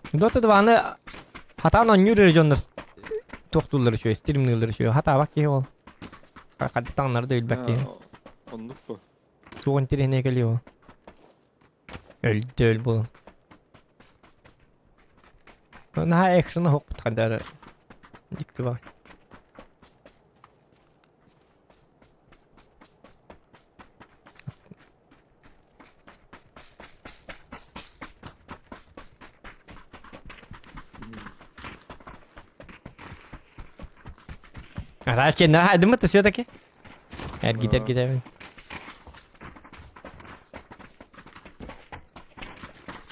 Dota 2'ны hatan on yürü regionlar toxtulları şöyle streamlerleri şöyle hata bak ki ol. Hadi tanrı da ölbek ki. Onluk bu. Çoğun tirene geliyor. Öldü bu. Ona action'a hop kadar dikti bak. Ada kendine hadi mı все-таки? Her gider Aa. gider.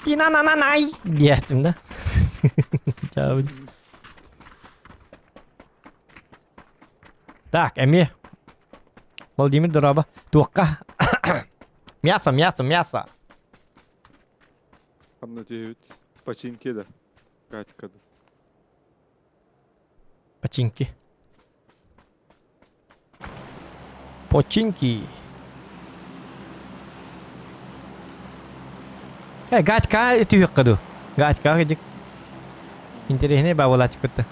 Dinananay diyecektim de. Cevabı. Так, Эми. Владимир Дораба. Туакка. Мясо, мясо, мясо. Там на 9. Починки да. Катькада. Починки. Починки. Гатка түйөккаду. Гатка гыжык. Интерехне бабалач кытты.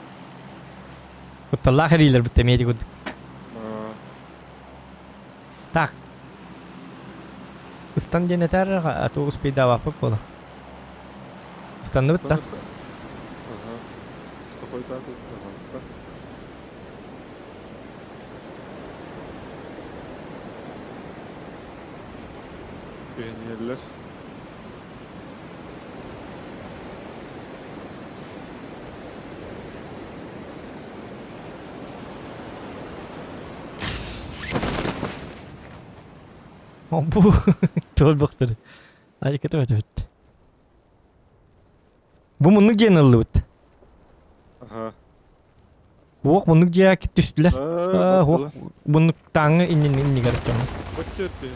Кутталла херилер битте меди куд. Aa, Так. Устан денетер ату успейда вапык болу. Устанды битта. Ага. Сухой тату. Ага. Pionierler. Bu tol baktırı. Hadi kötü öte bitti. Bu munluk jenallı bitti. Aha. Oğuk munluk jaya kit düştüler. Oğuk Baktılar. munluk tağı inni garip canım. Bak çöptü.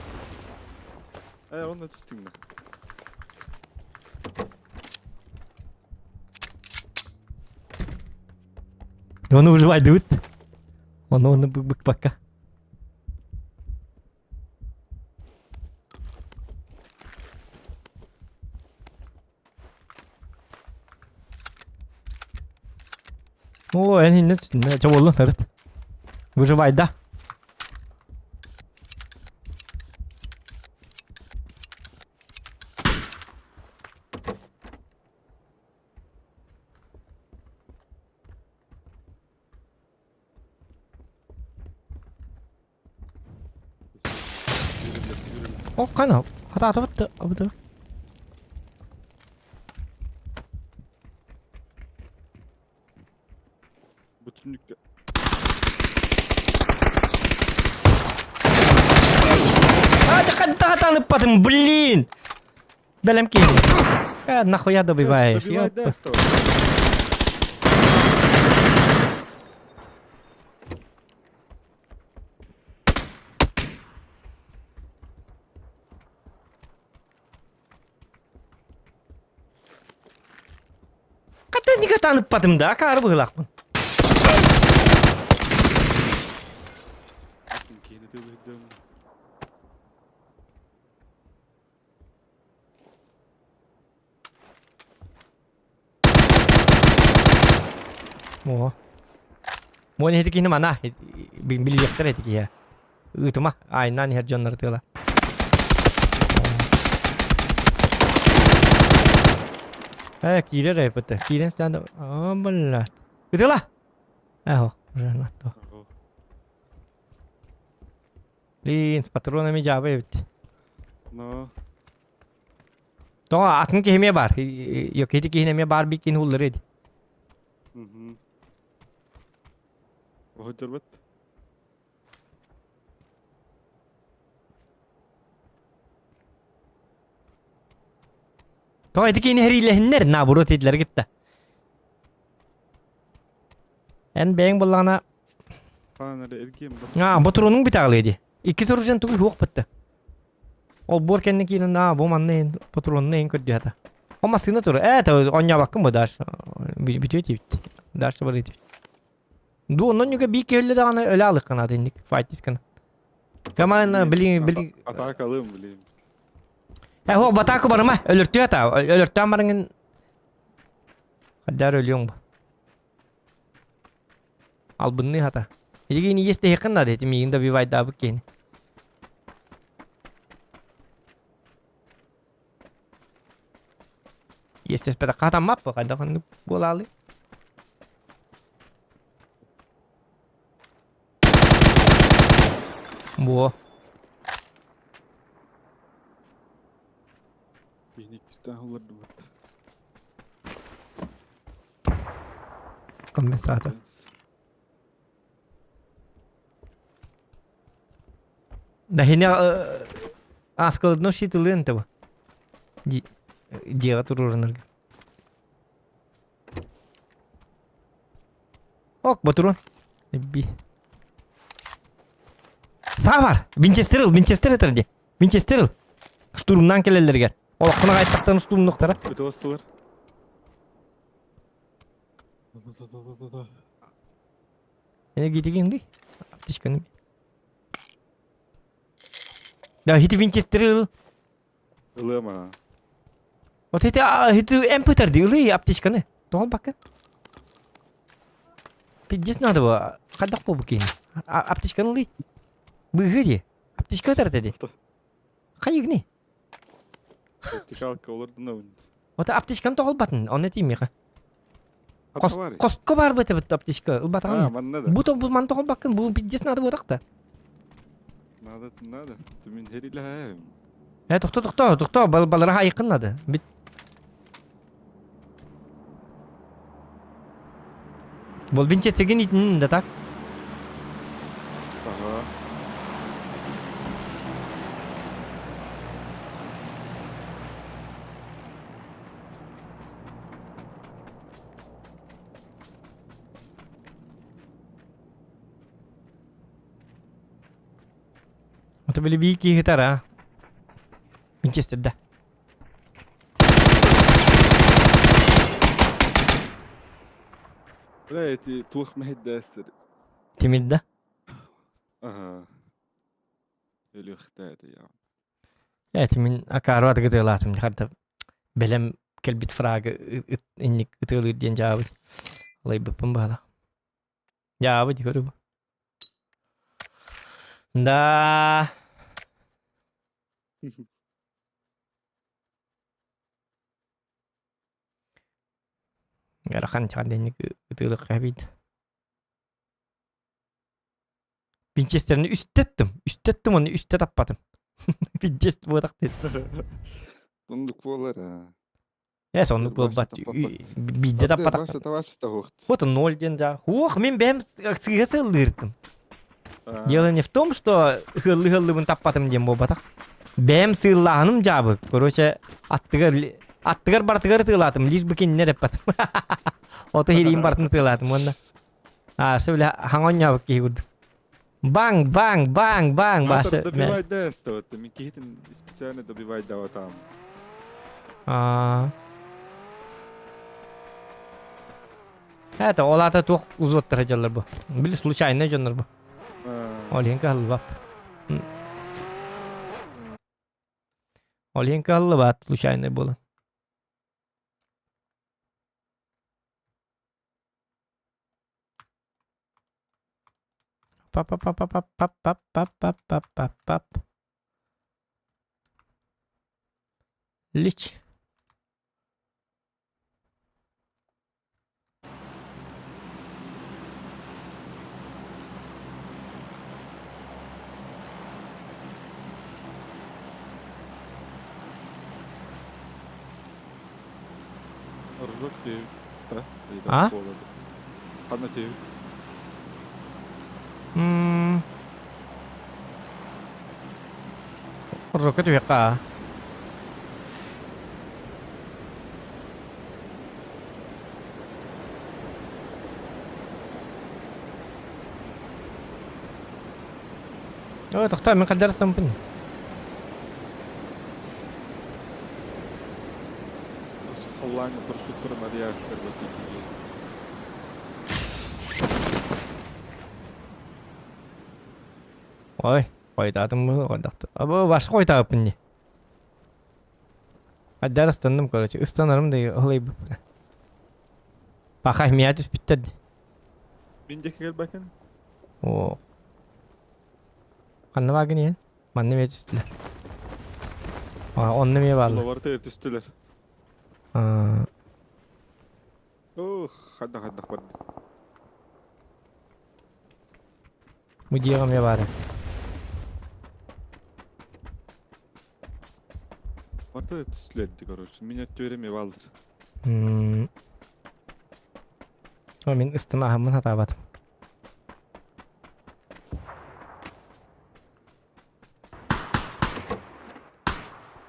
Onu da tüstüm de. Onu выживать бит. Onu bık baka. О, en hinne üstünde. Çabolun evet. Выживать да. О, kana. Hata bitti. Bitti. Bütünlük. Хата нападем, блин! Белем кинь. Нахуя добиваешь? Добивай, да, Ёпта. что? Kata ni kata napадем, да? Кар быгылак. Кені де вийдемо. О. Мон хети кине мана. Билектер хети кия. Ытыма. Айнан хер жоннор тыла. Кире репете. Кирен станда. О, блядь. Ытыла. Эхо. Уже на то. Ого. Блин, с патронами жабы бит. Но. То атын кеме бар. Yok hedi kehine бар биkin hulları edi. Мгм. Ого, дербет. То hedi kehine heriyle hinler na buru tediler gitti. En beğen bulana Kaan nerede erkeğim bak. bu turunun bir tağlıydı. İki sorucan tuğu yok bitti. O bor kendine kinin bu manne patronun en kötü hata. Ama sığına turu. Onya bakın bu ders. Bitiyor diye bitti. Ders var idi. Du ondan yuka bir kelle de ana öyle alık kana dendik. Fight diskana. Kaman bilin. Atağa kalığım bileyim. O batakı barıma ölürtü hata. Ölürtü amarın. Kadar ölüyorsun bu. Al bunu hata. İlgi yine yeste yakın da dedim. Yine bir vay daha bak yine. Yeste sepeda kata map kada kan bolali. Bu. Beni ikisinden hırladım hatta. Kompensata. Да hine askıldığın şey tılığın tabi. Diye tururun. Ok baturun. Bir. Sağ var. Winchester etirdi. Winchester. Штурмдан келелерге. Олаққына қайттақтан штурмдықтара. Өтіп бастылар. Ene gidegen di. Aптечканы. Да, хити Winchester. Ылыма. Вот хити MP4 ди ылы аптечканы. Тоғал баққа. Пиддес надо ба. Қадақ бол бұкен. Аптечканы ылы. Бұғы де. Аптечка тарты де. Қайығыны. Тишалка олардың ауын. Вот аптечканы тоғал батын. Оны теймеға. Хатавари. Қосқа бар бөті бітті аптечка. Ылбатаған. Манна да. Бұл ман тоғал баққан. Бұл пиддес надо бодақта. Надо. Ты мен херилі хәйім. Тоқта. Балараға айқын надо. Бит. Бұл Winchester'ген итінің да так. Ага. Ото били бийки гитара. Winchester'da. لا يتي توخ مهد داستر. Timidda. Aha. Ölü اختاتي يا. Evet, min akarvat gıdılatım. Hatta belem kelbit fraga innik ıtılır diyen cevabı. Alay bıpım bağla. Cevabı diyor bu. Da. Garakan çağında innik ıtılır kabit. Winchester'ını üstettim onu üstte tapmadım. Winchester bu tak dedi. Bunduk bolar ha. Ya sonluk bu bat bir de tapmadım. Başta hoht. Вот 0 ден да. Ух, мен бәм сыгасы ылдырдым. Дело не в том, что хыллы-хыллыбын таппатым дем болбатак. Бәм сыйлағаным жабы. Короче, аттыгар бартыгар тыйлатым. Лишь бы кенне реппатым. Ото херейін бартын тыйлатым. Онда. Сөйле хаңон ябык кейгурдым. Банг. Басы. Добивай дэста, вот. Мен кейтін специально добивай дава там. Это олата тух узоттара жаллар бу. Били случайно жандар бу. Олен калбап. Олен калбат случайно было. Пап. Лич. Ржок тевик. Да? А? Одна тевик. Roket WK. Oh, تختار من قدر استنبني. Холландия парашюттер авиация работает. Ой, қойдадым бұл қойдақты. Абы башы қойдағып не? Қаддар ұстандым, короче. Ұстанарым да ұлай бұл. Бақай мия түс біттеді. Мен де кел бәкен? О. Қанны бағын ең? Манны мия түстілер. Онны мия балы. Лаварты түстілер. Ох, хадда барды. Мұдиға мия бары. Лаварты түстілерді, короче. Меня төреме балдыр. Мен ұстын ағымын хата батым.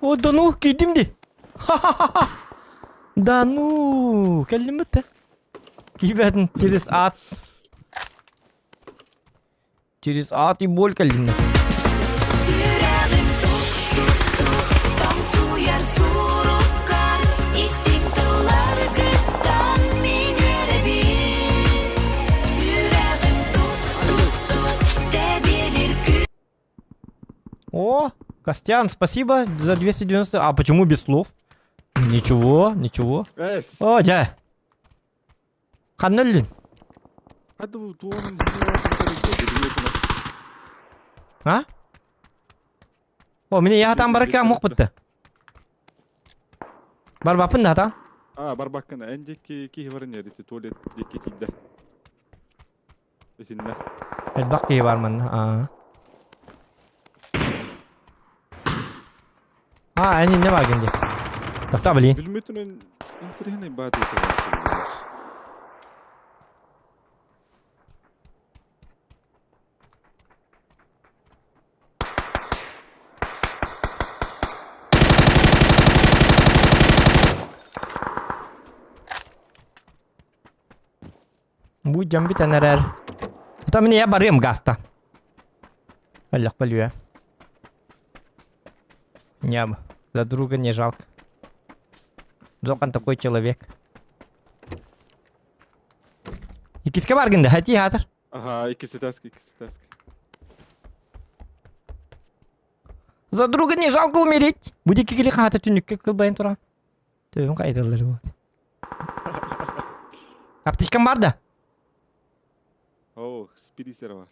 O Danu giydim de. Danu geldim mi de? Giydin tiris at. Tiris at i bol geldim de. Sürəlim Tamsuyar surukkan İstiklallar gıttan minerebil Sürəlim Debilir kü О, Костян, спасибо за 290. А почему без слов? Ничего, ничего. Эс. О, жа. Каннөлүн. Hadi bu duvarın dinliyorsun. А? О, мене яхатан баракка мук битти. Бар бапын да тан. Бар bakın önceki iki varın yeri tuvalet dikkat Esinler. El bakki var manda. Hani ne var gende? Tahta bileyim. Bilmetinin interihine ibadet ediyorlar. Bu jam bir tane rer. Tahta mene ya barıyorum gasta. Allah полюя. Ням. За друга не жалко. Зокан такой человек. İkisi var gende. Hadi hatır. Aha ikisi task. За друга не жалко умереть. Буде кикили хата тюнükке кылбайын туран. Тövün кайдырлары вот. Аптечкам бар да? Oh, spirisleri var.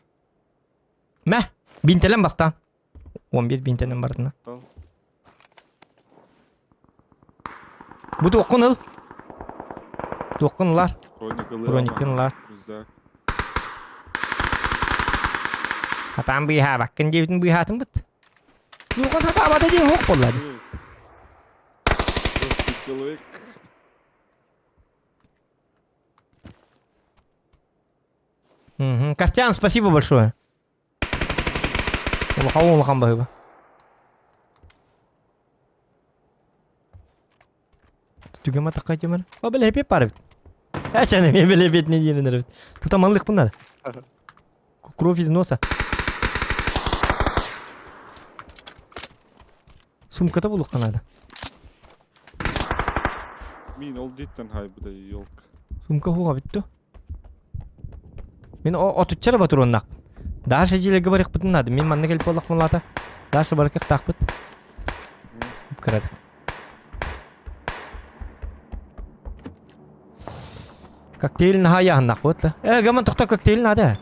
Meh. 1000 TL'm bastan. 11.000 TL'm bardına. Tamam. Bu dokunul. Dokunlar. Kronikler. Güzel. Hatam bir ha bakın cebin bir hatım bit. Dokan hata abada değil hok bolladı. Русский человек. Костян, спасибо большое. Улахам бахыба. Түгема такай жаман. О беле хепеп бар бит. Ачаны мен беле бет не дирендер бит. Тутаманлык bunlar. Кровь из носа. Сумкада булук канада. Min ol cidden haybıda yok. Сумка хуга битту. Мен отуччара батыр оннак. Даша жилеге барык битин нады. Мен манна келип болдук мулата. Даша барык такпыт. Кырадык. Коктейль на яхнак вот. Гаман токта коктейль надо.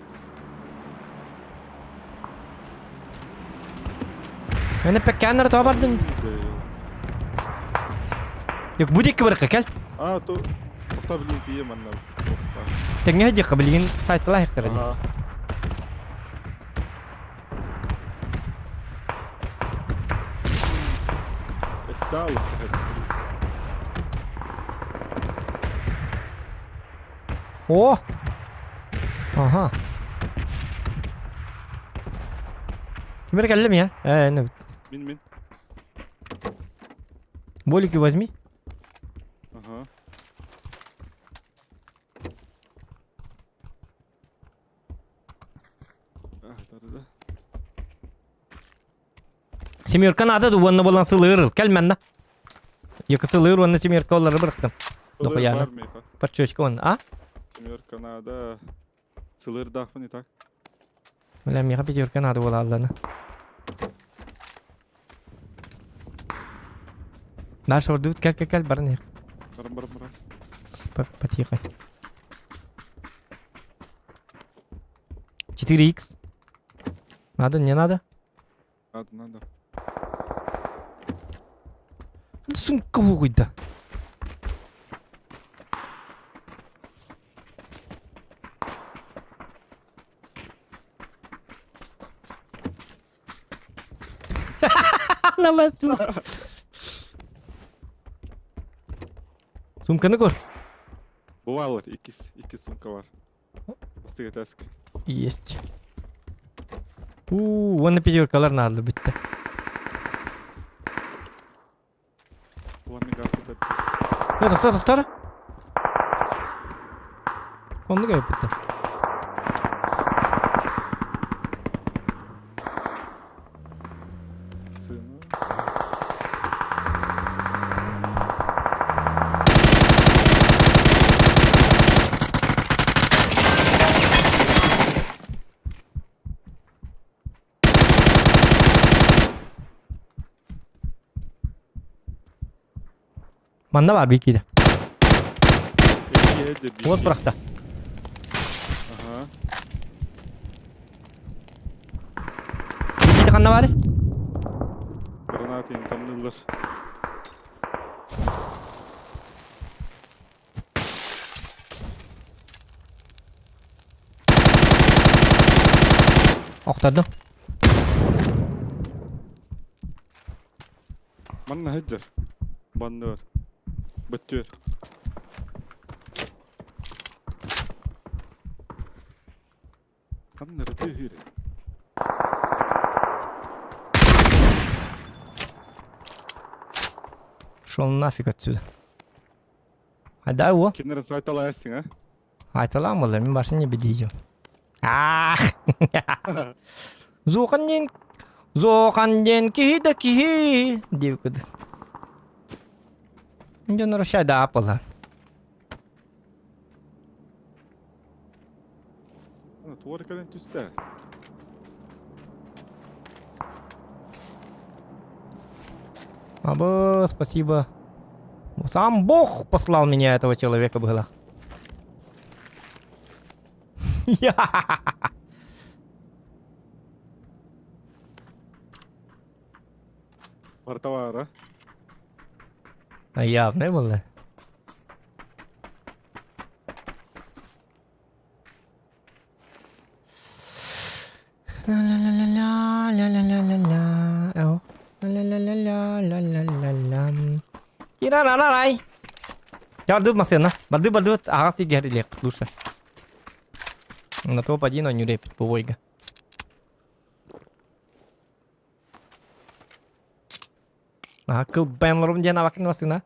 Мен пек камера табардын. Yok bu dik barık kel. Tutabilin diye manlar. Tenge hece kabilin saytla hektar di. Estağfurullah. Oh. Aha. Kimler geldi mi ya? Ne? Min. Болики возьми. Ага. Да. Семерка надо, ванна болан сылыр. Келмен на. Екі сылыр, ванна семерка олары бырықтым. Доқы яна. Парчочка ванна, а? Семерка надо. Сылыр дақпы не так? Бля, меха пятерка надо бола алланы. Дальше ордут, кел, барны. Барам. Потихо. 4х. Надо, не надо? Надо. Сумка уйда. Намасту. Сумканы көр. Bu alır. İki sumka var. Bastığı task. Есть. Вон на пятеркалар надо битті. Тоқтар. Онды кайып бітті. Сыны. Manda var bir iki de. Yedi, bir Вот iki. bıraktı. Aha. Bir de kanna var. Granatayım tamamlar. Oktadım. Manna heccer. Bandı var. Bitiyor. Kan nerede hiri? Шел нафиг отсюда. Hadi abi o. Kimlere sahip alayasın ha? Айталам болар, мен барсын не бедейжім. Ах! Зоқанден кихи деп көді. Енді нарушайды апылар. Ana tuvarı kalen tüste. Або, спасибо. Сам Бог послал меня этого человека было. Varta var ha. Явно было. Ла-ла-ла-ла-ла-ла-ла-ла-ла. Ла-ла-ла-ла-ла-ла-ла-ла. Кира-ла-ла-лай. Барды машина. Барды. Ага, си гери лек. Лучше. На топ-1 он не репит по войга. Akıl benlerim diye bakın nasıl na?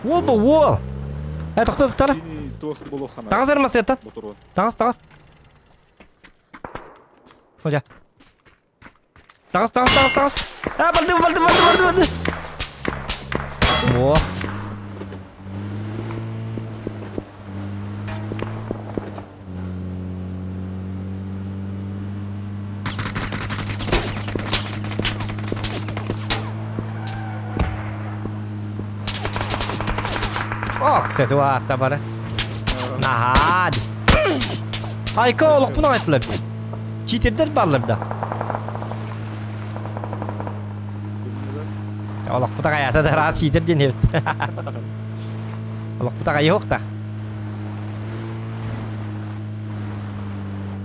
Oba wall. To'xta. Yine tuğ bulu xana. Tağız vermesi yetten. Motoru. Tağız. Hoca. Tağız. Ha baldı. О. О, кстати, вот табары. Нахад. Айка олық бұны айтылып. Читердер балырда. Олық бұтаға ятады раз читерден епті. Олық бұтаға yok da.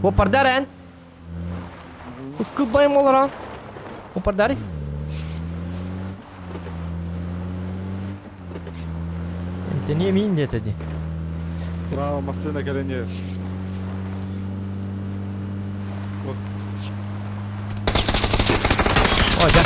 Опардарын. Кылбайым оларан. Опардары. Ты не мин где-то ди. Bravo masına gelen yer. О, да.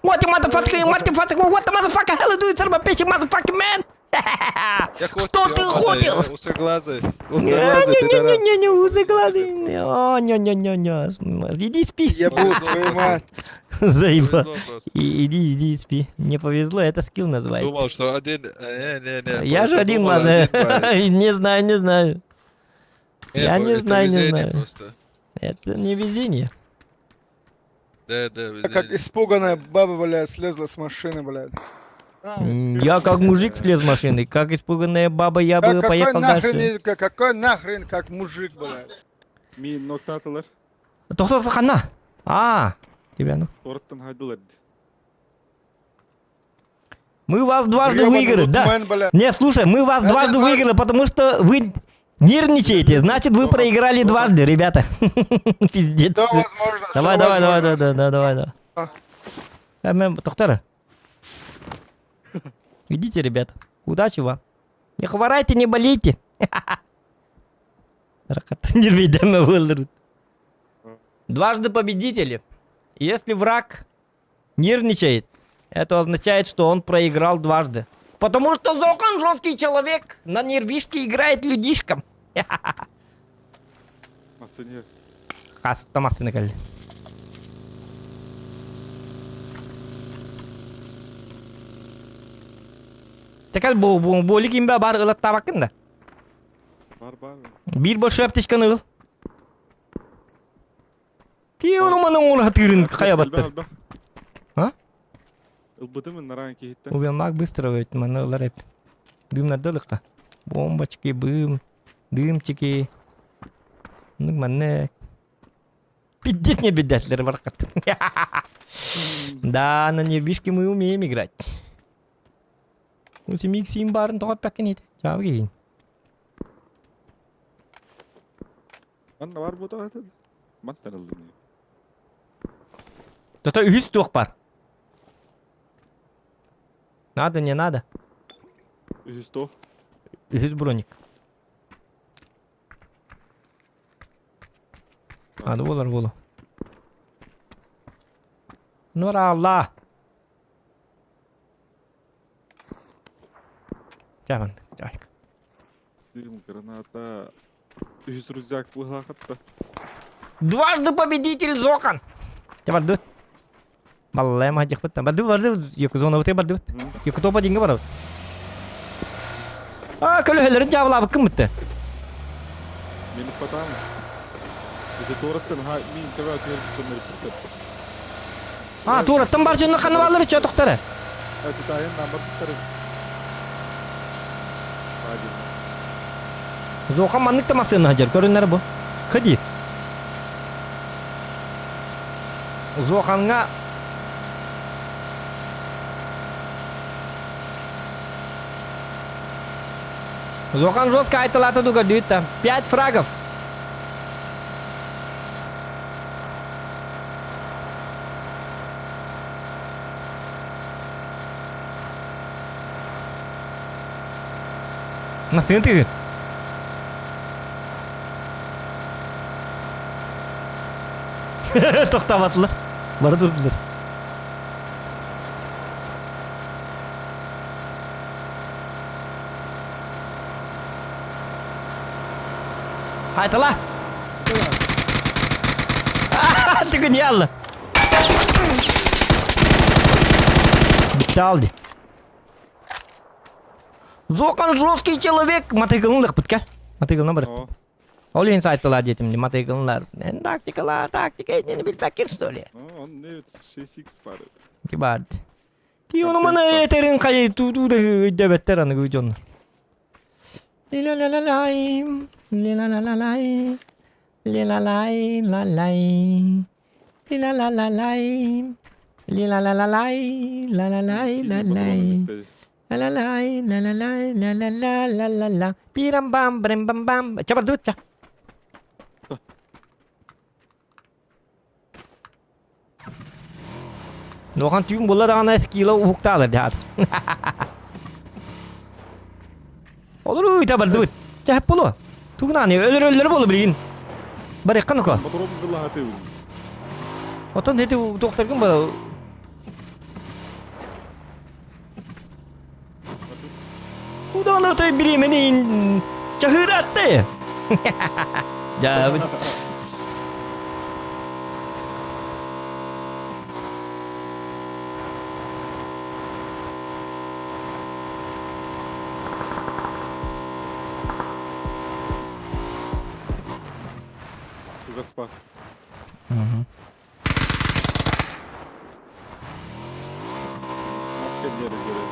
What the motherfucker, what the motherfucker hell do you son of a bitch, motherfucker man? Что ты ходил? Не, усы глазы. Не. Иди спи. Я буду твою мать. Заебал. Иди спи. Не повезло, это скилл называется. Думал, что один... Не. Я же один, ладно. Не знаю. Я не знаю. Просто. Это не везение. Да, Как испуганная баба, блядь, слезла с машины, блядь. Я как мужик слез с машины, как испуганная баба, я бы поехал дальше. Какой нахрен, как мужик, блядь. Min nokta atılar. Тоқтар, хана. Тебя ну. Ortadan haydılar. Мы вас дважды Гребаный выиграли, да? лутмен, блядь. Не, слушай, мы вас Это дважды ваш- выиграли, потому что вы нервничаете, значит вы проиграли дважды, ребята. Пиздец. Да, возможно. Давай. всё возможно. Тоқтар. Идите, ребята. Удачи вам. Не хворайте, не болейте. Нервидемо вылрут. Дважды победители. Если враг нервничает, это означает, что он проиграл дважды. Потому что Зокон жесткий человек. На нервишке играет людишкам. Масынер. Хас, тамасыны кәлі. Текәл болик имбе бар ылат табакында. Бар. Bir boş аптечканы ыл. Ки оны маның оны хатырын каябаттыр. А? Ылбытымын наран кейтті. Увелмак быстро ведь маны ылар эп. Дым надылыкка. Бомбочки, бым, дымчики. Ну манне. Пиздец не бедетлер варкат. Да, на нервишке мы умеем играть. Осы миксим барын тоғап бәккен еді. Жауы кейін. Анна бар бұта атады. Маттан ылдым. Тота үйіз тоқ бар. Надо, не надо. Үйіз тоқ. Үйіз броник. Hadi olur bolu. Nur Allah. Jaman, jayk. Дым граната. Үйіз рюкзак бұға қатты. Дважды победитель Зокон. Тебя бардут. Баллай махаджих бутта. Барды. Екі зона өте барды. Екі топа денге бар. Көлі хелерін жабылабы кім бітті? Мені патамы. ఇది తోరత్తన్ హా మీ ఇంతగా చేరుతున్నారు Туураттан бар жөнү каны балыр чө токтары. అది తాయన్ నంబర్ ఇస్తారు Зокон маннык тамасыны хажар көрүнөр бу. Кыди. Зоконга Зокон жестко айтылаты дуга дүйттә. 5 фрагов. Насыны тыгы. Тоқтабатылар. Бары тұрдылар. Айтыла. Тыгы не алды. Бітті алды. Зокон жесткий человек. Мотыгылын біткен. Мотыгылына бір. Ол ең сайттыла детімді. Мотыгылынлар. Тактика едені білбәккен, что ли? Он не 6x бар. Ки барды. Ти оны мана етерін қайы туды дөбеттер аны көйден. Лилалалалай. Лилалалалай. Лилалай. Лалай. Лилалалалай. Лилалалалай. Лалалай. Лалай. Лалалай. Лалалай. Лалалай. Пирам-бам, брем-бам-бам. Ча барды ча. Nohan tüm bunlar ana eskiyle hukta alır ya. Olur uyta bardı. Çahep bolu. Tuğna ne ölür bolu bilin. Bari kanı ko. Motorum billah atıyor. Oton dedi doktor kim bu? Udan öte biri beni çahır attı. Ya. Gaspa. Askerlere göre.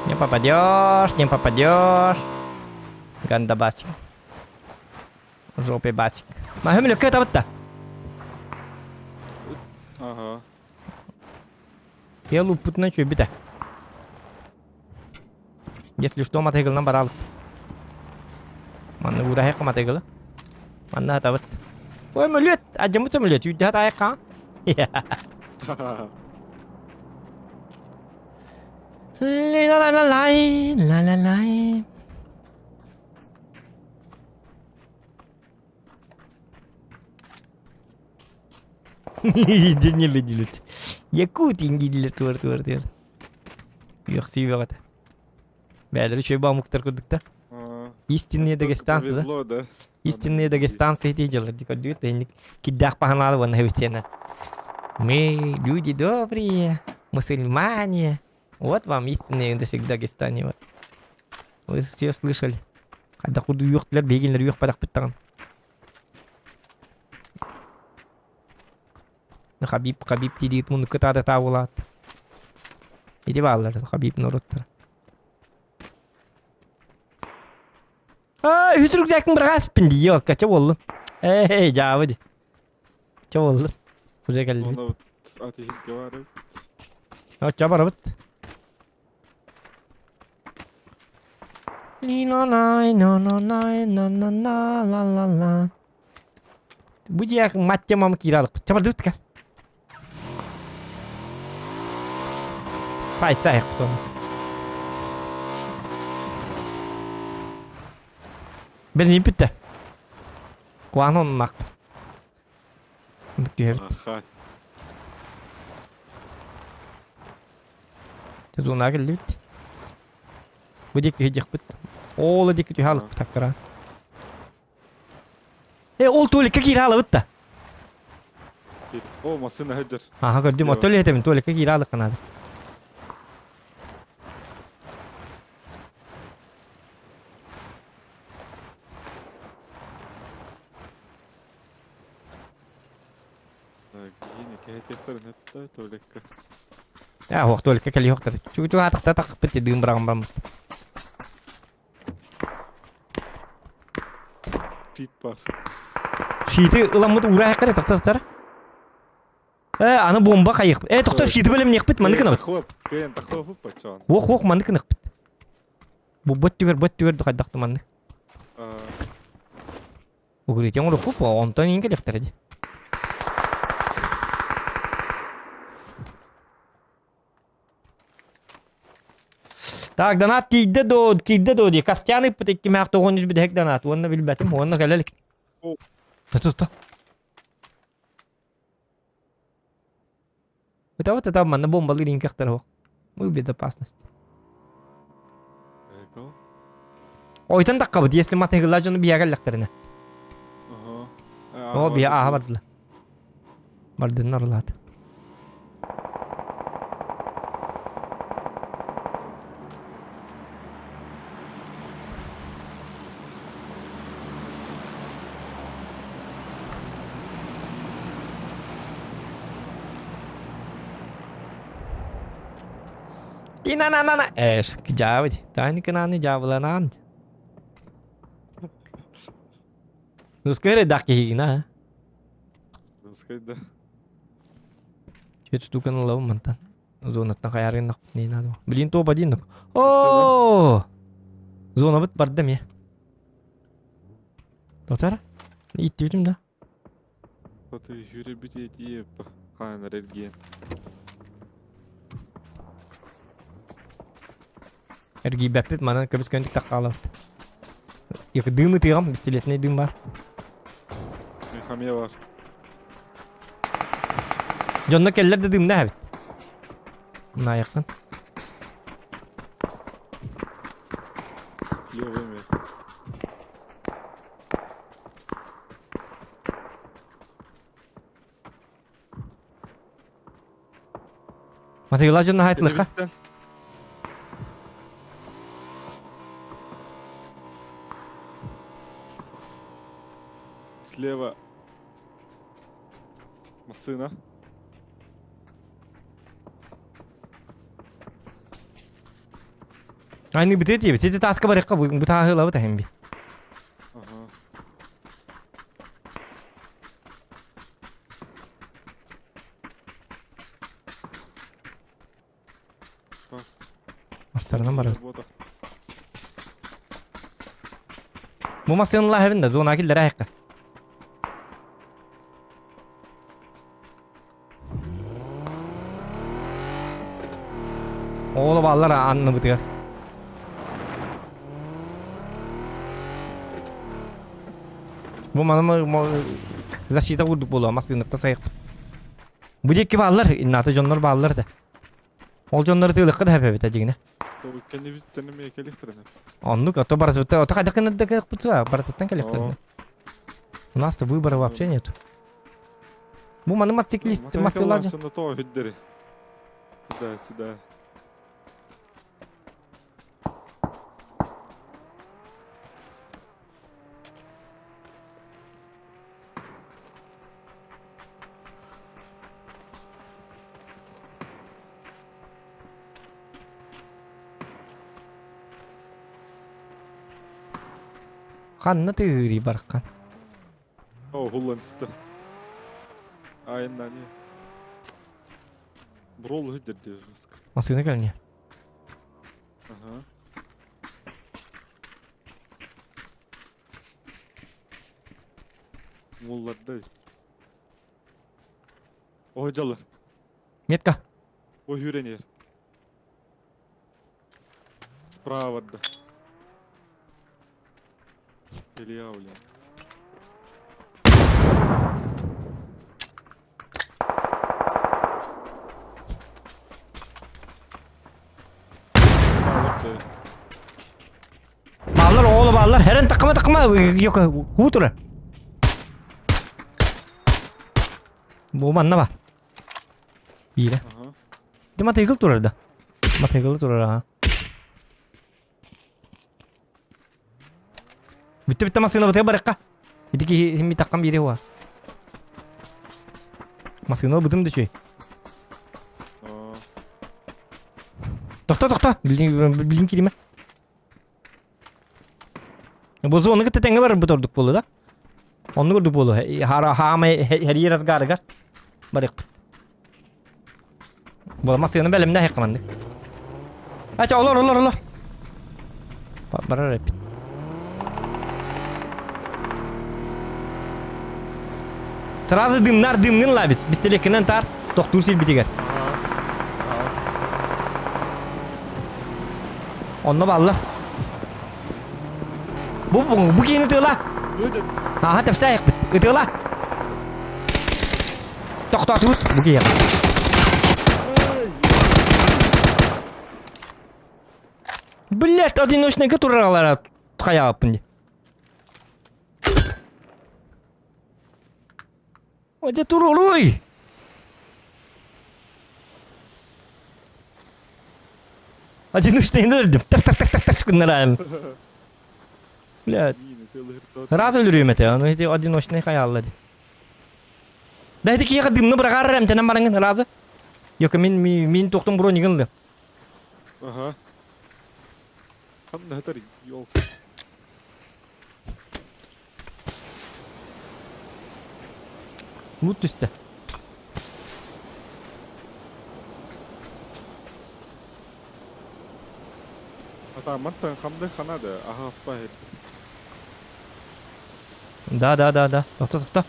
Не попадешь, не попадешь. Ганда басик. В жопе басик. Махамилю, какая-то вот та. Ага. Я лупут на чё, бита. Если что, мотыгыл набрал. Манны урахек мотыгыл. Манны атават. Bu emülüt. Acımı emülüt. Yüdde hata ayakka. La la la lay. La la lay. Dinle be dilut. Yakut İngilizler tuvar. Yok sivi vata. Beyler şöyle bağımlıklar kurduk da. İstinliğe de gestansı da. Повезло, да? İstinliğe de gestansı hediyeler. Dikkat diyor. Tehlik. Kiddak pahanlar var ne hüseyinler. Мы люди добрые, мусульмане. Вот вам истинные до всегда Дагестане. Вот. Вы все слышали. Когда худу юхтлер, бегенлер юх падак биттаган. Хабиб тидит муну кытада табылат. Иди баллар, Хабиб нороттар. Hüsrük jaktın bir gaspın diyor. Kaça oldu? Cavadi. Kaça oldu? Güzel geldi. Ona вот ateş var. O çabar bit. Ni no nay no la la la. Bu ciyak matça mam kiralık. Çabar dırt gel. Say yaptım. Benzin bitti. Kuanon nak. Diyor. Aha. Zona geldi bit. Bu dik hicik bit. Oğlu dik halık takara. Ol tuğlik kira halı bitti. Olmasın hacer. Aha gördüm o tuğlik etemin tuğlik kira halık kanadı. Yine kehitletlerin hatta tuğlekka. Ya hoq tuğlik kali hoq tadı. Çünkü hatıqta taqıp bitti düğün bırakım. Cheat var. Şiiti ılamıdı uğraya kadar taqtar. Ana bomba kayık. Toqtar şiiti bölüm niyik bit mandık nabit. Kıyan takhofuk paçan. Hoq mandık niyik bit. Bu bot tüver duqaddaqtı mandık. Uğrayt yangur xup ondan inge lektar edi. Так, донат кийде до ди. Кастяны пытык кимак 900 бидек донат. Онна билбетим, онна келелик. Та. Это манна бомбалы ринкахтар хо. Мы в безопасности. Ойтан такка бит, если маты гылажыны биягеллектерине. О, бия аха бардыла. Бардын нарлат. На. Jawab. Tanya kenapa jawab lan? Terus kira dak hina. Скайда. Itu tuh kan lo mantan. Zona tak kayarin nak ni nado. Beliin tuh apa nak? Oh. Zona bet bardem ya. Tahu cara? Itu tim dah. Foto jüri bitiyip. Kan redgen. Ergi bepip mana kabis köntik tak kalah. Ya kedüm tiram bistiletne düm var. Mehamiye var. Jonda keller de düm ne habit. Na yakın. Yok mi? Mata yıla jonda hayatlık ha. Слева машина. Aynı biteti taska barıkka bu tahı lavu tahem bi. Aha. Mastardan var. Burada. Bu masanın la evinde zona killer ayakka. Oğlu ballar anını bitiyor. Bu manama защита vurduk bolu ama sınıfta sayık. Bu deki ballar innatı jonlar ballar da. Ol jonları tığlıqqa da hep evet ajigine. Kendi biz tanımaya kelektirene. Оннук, а то барасыта, а то кайда кына да как путса, баратыттан келектер. О. У нас-то выбора вообще нету. Бу маны мотоциклист масылажы. Сонда то хүддери. Сюда. Ханна тыгыри баркан. О, хулланчысты. Айында не. Брол хүддери. Масыны келне. Ага. Мулларды. Ой, Метка. Ой, Юренер. Справа, да. Илья, блин. Ballar oğlu ballar heren takma yok hutura. Bu manna ba. Bire. Ага. De mategıl turar da. Mategıl turar ha. Bitti masını bataya baraka. Bitti himmi takam biri var. Masını bıdım düşüyor. Aa. Tokta. Bildiğin kelime. Bu zonu gıtı tenge var butorduk bolu da. Onu gördük bolu. Hama her yer az gar. Barik. Bu masını belimde hekmandık. Aç olur. Bara rap. Сразу дымнын лабис. Biz telekinden tar. Doktor sil bitiger. Onunla ballar. Bu kini tığla. Ha tepsi ayak bit. Tığla. Tokta tut. Bu kini. Блять, одиночные которые ткая пни. Оде туруруй. Одиночные öldüm. Tak şunlara. Блять. Раз ölürüyüm ete. Onu hedi одиночные hayalladı. Da hedi ki yakadımını bırakarım tenem barangın razı. Yok min toktum bronigınlı. Ага. Hamda hatar yol. Loot üstte. Ata matan hamda kanada. Aha spahir. Да. Токта.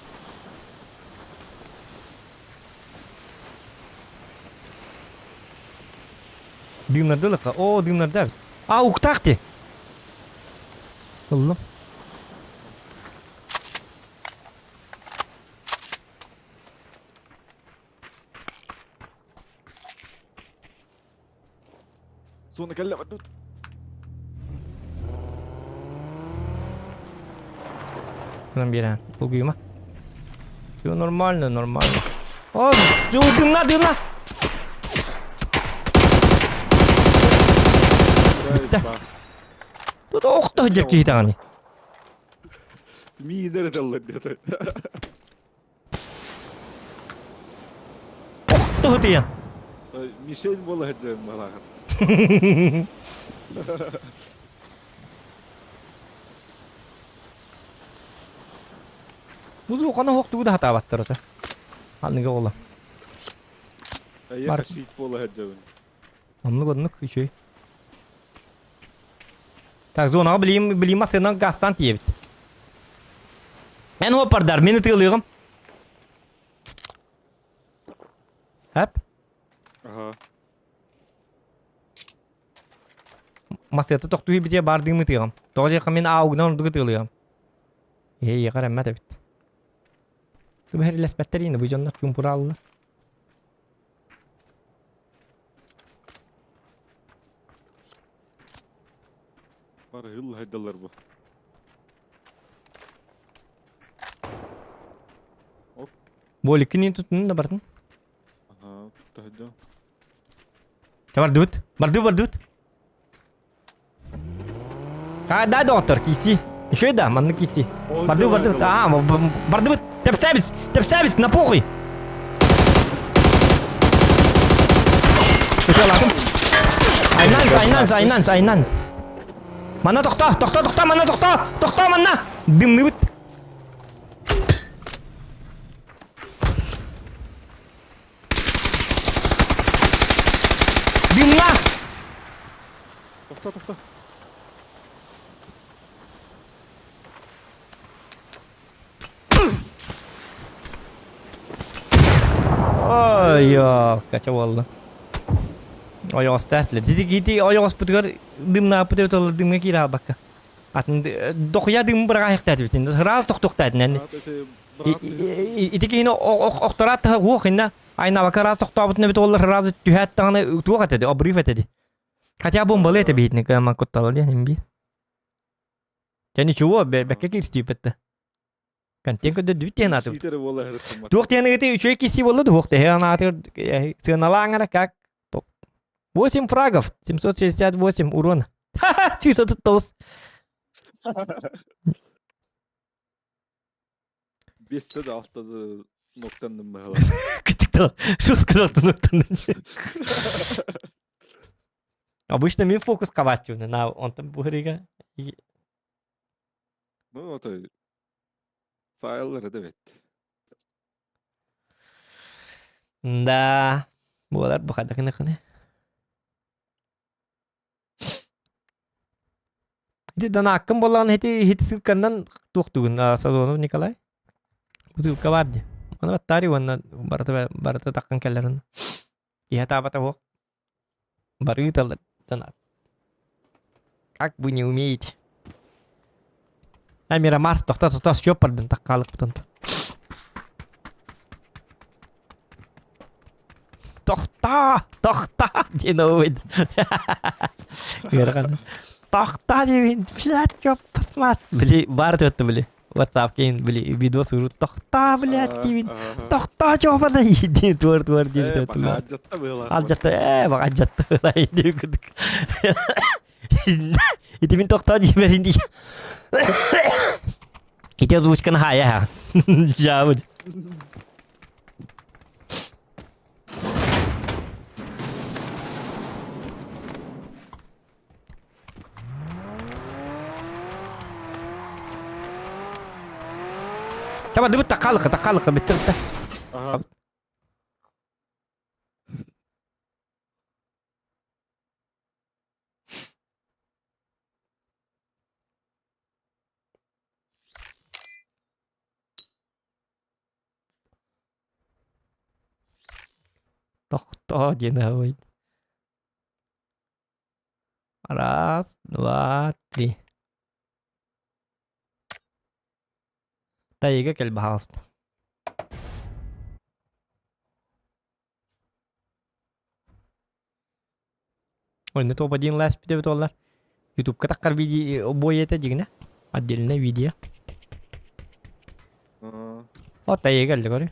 Дымнарда лака. О, дымнарда. А, уктакти. Oğlum. Sonra kelle bak. Buradan bir an. Bu büyüme. Все нормально. О, дымна. Тут окта hıcak ki tane. Mi nerede Allah diye. Okta hıtıyan. Michel bola hacım bana. Buzu kana hoktu da hata battır ota. Anlıga ola. Ya kaşit bola hacım. Anlık şey. Так, зонаға білейм масынан гастан тиебіт. Мен хопардар, мені тығылығым. Әп? Ага. masiyatı toktuğu bitiye bardığımı tığım. Doğru yakın ağugdan ordu tığılıyım. Yakar emme de bit. Bu her lesbetleri yine bu canlar cumpura alırlar. Var yıl haydalar bu. Bu likini tutun da bardın. Aha, tuttu hayda. Bardut. Bardut. Ha da doktor kisi. Еще да, man kisi. Bardut. Bardut. Тепсебис, на похуй. Айнанс. Mana тохта, mana тохта, mana. Дымный вот. Дымна. Тохта. Ой, кача oldu. Oyoq astasli. Dedi oyoq asputugar dımna putu tol dımga kira bakka. Atın dokuya dım bırak ayakta bitin. Raz toktadın yani. İtiki yine oktorat hoq inna. Ayna bakka raz toktabutna bit ollar raz tühat tane tuğat dedi. Abrif etedi. Hatta bombalı ete bitni kama kottalı diye nimbi. Yani çuva bekka kirsti pette. Kan tenko de düt yana tu. Çiğdere bola herifim var. Tuh tiang itu cuy kisi bola tuh teh yang atur senalang kak. 8 фрагов, 768 урона. Ха-ха, 709. Beste de atladı noktanın bayağı. Küçükte şu скрытый нокtanın. Обычно ми фокус кавачу, на он там бухрига. No, tabii. Sayıları evet. Да. Болар бухада кene. Di dana akım bolan hit sıkandan doktuğun sezonu Nikolay. Bu sıkı vardı. Bana battari wanna barata takkan kellerin. Iya ta bata ho. Baru tal dana. Как бы не умеете. А Мирамар, тохта шопардын таккалык бутун. Тохта дені ойды. Görген. Тохта дейін, блядь, көп посмат. Бли, барды өтті, бли. WhatsApp кейін, бли, видос ұру. Тохта, блядь, дейін. Тохта жопада ейді. Туар дейді өтті. Bak Acat'ta böyle. Aljatta, bak Aljatta. Deyді күдік. Itu min tokta di berindi. Itu озвучка на я. Жабud. Coba dulu takal betul tak. Aha. To dia wait. Раз, два, три. Тайга келб хаст. Ой, не то один лас пидет доллар. YouTube катакар видео бой это жигне. Отдельное видео. О, тайга келди говорю.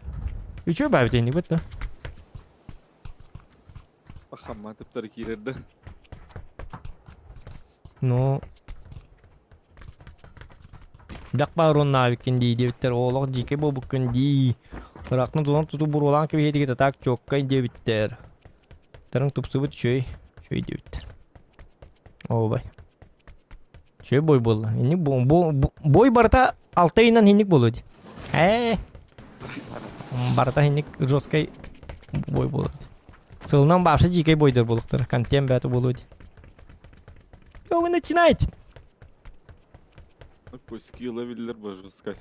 И чё бабит не бит, да? Bakalım tıpları girerdi. Ну. Бак барон навикен дейдебиттер оолок жеке болбуккун дий. Ыракны тулан туту бурулан кебейдиги так чоккай дебиттер. Тарың тупсубут чөй дебиттер. Обай. Чөй бой болду. Эни бой барта алтайынан хинник болду. Барта хинник жесткой бой болду. Сылынан бапсы жеке бойдор болуктар. Контент бәті болду. Что вы начинаете? Пусть olabilir bu Joskay.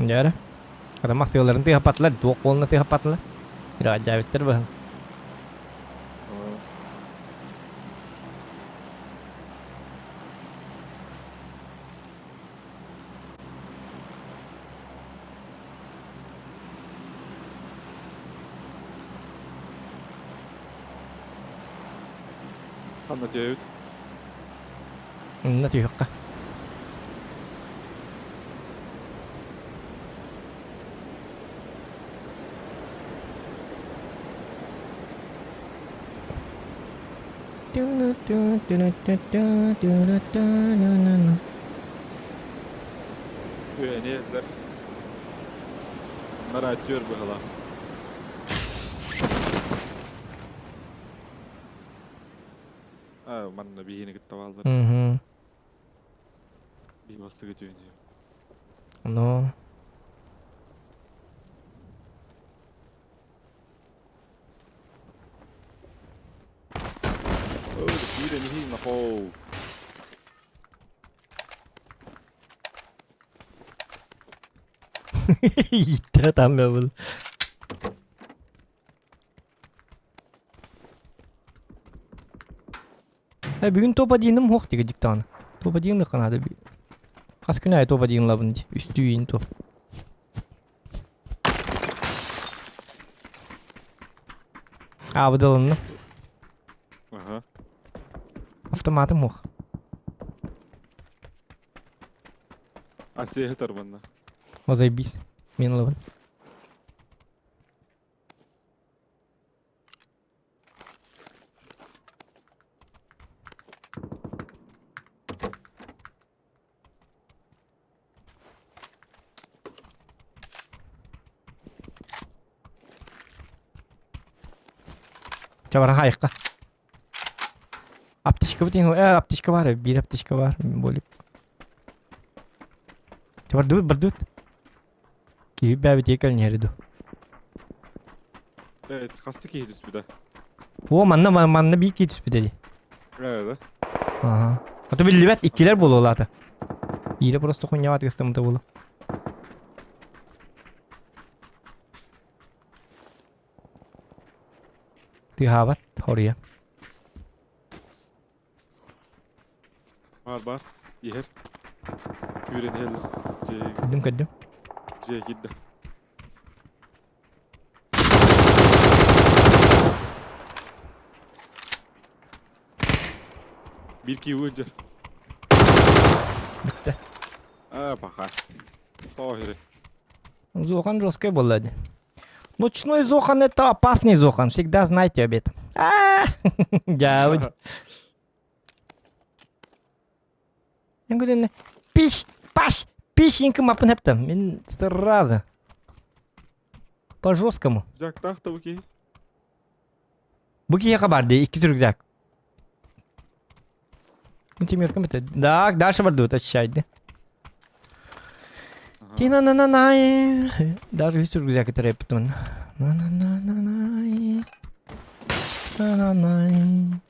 Jara. Ada masyalarını teh patlar, dua kolna teh patlar. Bir acayiptir bu. Anlatıyor. Ne diyor ka? Güveniyetler. Bunlar atıyor bu hala. Manna bir yeni gitti vallahi. Mhm. Bir bastı gidiyor diyor. No. Oh, det blir en himla på. Gitti tam ya bu. Bugün topa değindim hoş diyecek tane. Topa değindim kanada bir. Kaç gün ay topa değindim labın diye. Üstü yiyin top. Abi dalındı. Aha. Автоматом hoş. Asiye yeter bana. O zaybis. Min labın. Çabaran hayıkka. Aptişka bu değil. Aptişka var ya. Bir aptişka var. Böyle. Çabar dur berdut. Ki bir diye kalın yeri dur. Evet, kastı ki hiç bir de. O manna bir iki tüspü dedi. Evet. Aha. Hatta bir libet ikiler bolu olata. İyi de prosto konya vat kıstım da bolu. Tihavat oraya. Var. Yer. Güven heller. Kaddım. Gitti. Bir ki vurdu. Bitti. Пока. Тохире. Зохан жесткий был, ладно. Ночной Зохан это опасный Зохан, всегда знайте об этом. Дяудь. Я говорю, пищеньком апнептом, сразу. По жесткому. Зак так tabii Bu ki kabardı, iki rükzak. Тимир это. Да, дальше борду, очищайте. Тина-на-на-най. Даже весь рюкзак это рэптон. На-на-на-на-най. На-на-най.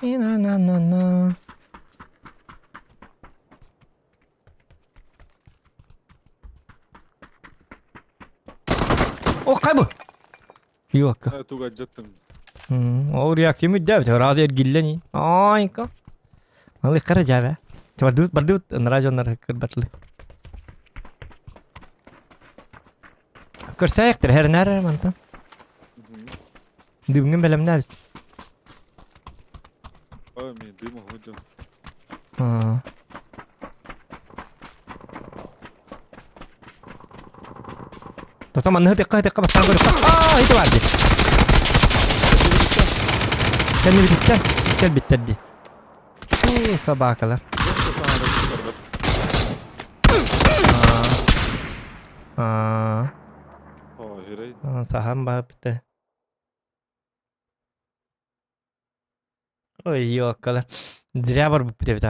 И на-на-на-на. О, кайбы! Yok. Tuga jattım. O reaksiyon müddet. Razı ergilleni. Ayka. Vallahi karaca be. Bardut. Naraja onlara kırbatlı. Kırsayaktır her nere mantan. Dümgün belem ne biz. Amin değil mi hocam? Ha. Tamam hıtıkka bas tango. Itu vardı. Sen bitti. Sabaha kadar. Hayır. Saham bitti. Ой, ёккалар. Зря бар бит бит.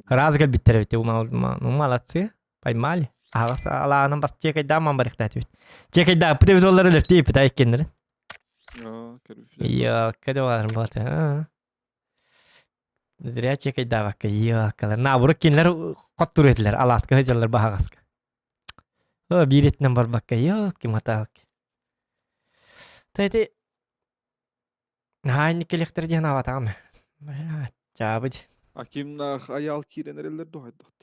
Раз гел биттер бит. Ну молодцы. Поймали. Аланың бас чекайда ман бар ихтат бит. Чекайда бит доллары лефт бит айкендер. Ёккалар бар бат. Зря чекайда бак. Ёккалар. Набуры кинлер коттур этлер. Алатка хыжалар багаска. О, биретнен бар бакка. Ёкки маталк. Тайти Хайни келектер ден аватам. Чабыд. Акимнах аял киренерелер дохайдат.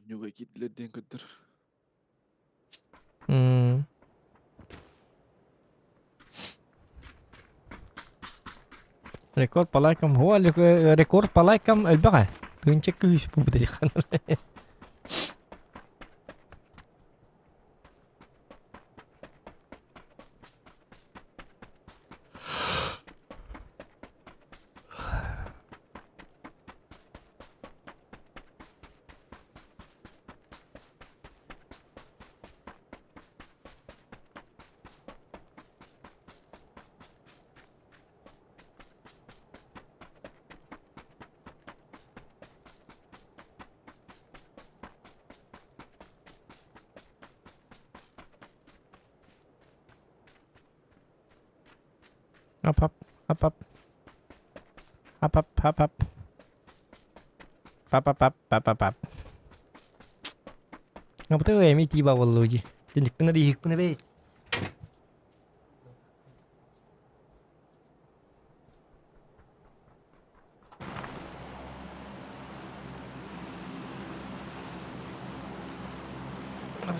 Нюга китлерден көтөр. Рекорд по лайкам. О, рекорд по лайкам элбага. Тынчык күш бу бу дихан. Hop hop hop hop. Hop hop hop hop. Hop hop hop hop hop hop. Ngapa tuh emi tiba wallo ji. Tunjuk bener di hikmah be.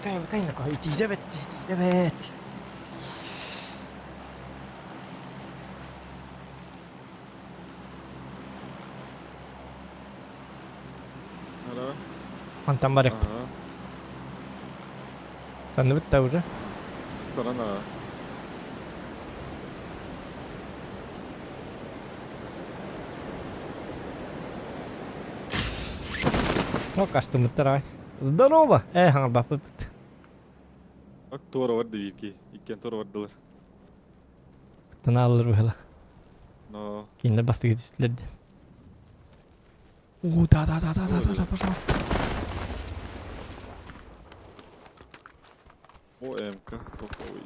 Betul nak kau itu jabet. Hala. Mantan barek. Aha. Sen de bitti burada. Sarana. Ну, кажется, мы второй. Здорово! Хангар бапы бит. Ак тора варды вики. Иккен тора вардылар. Tana alır böyle. Но. Кинler bastı üstlerdi. Da, пожалуйста. О, МК. Ой.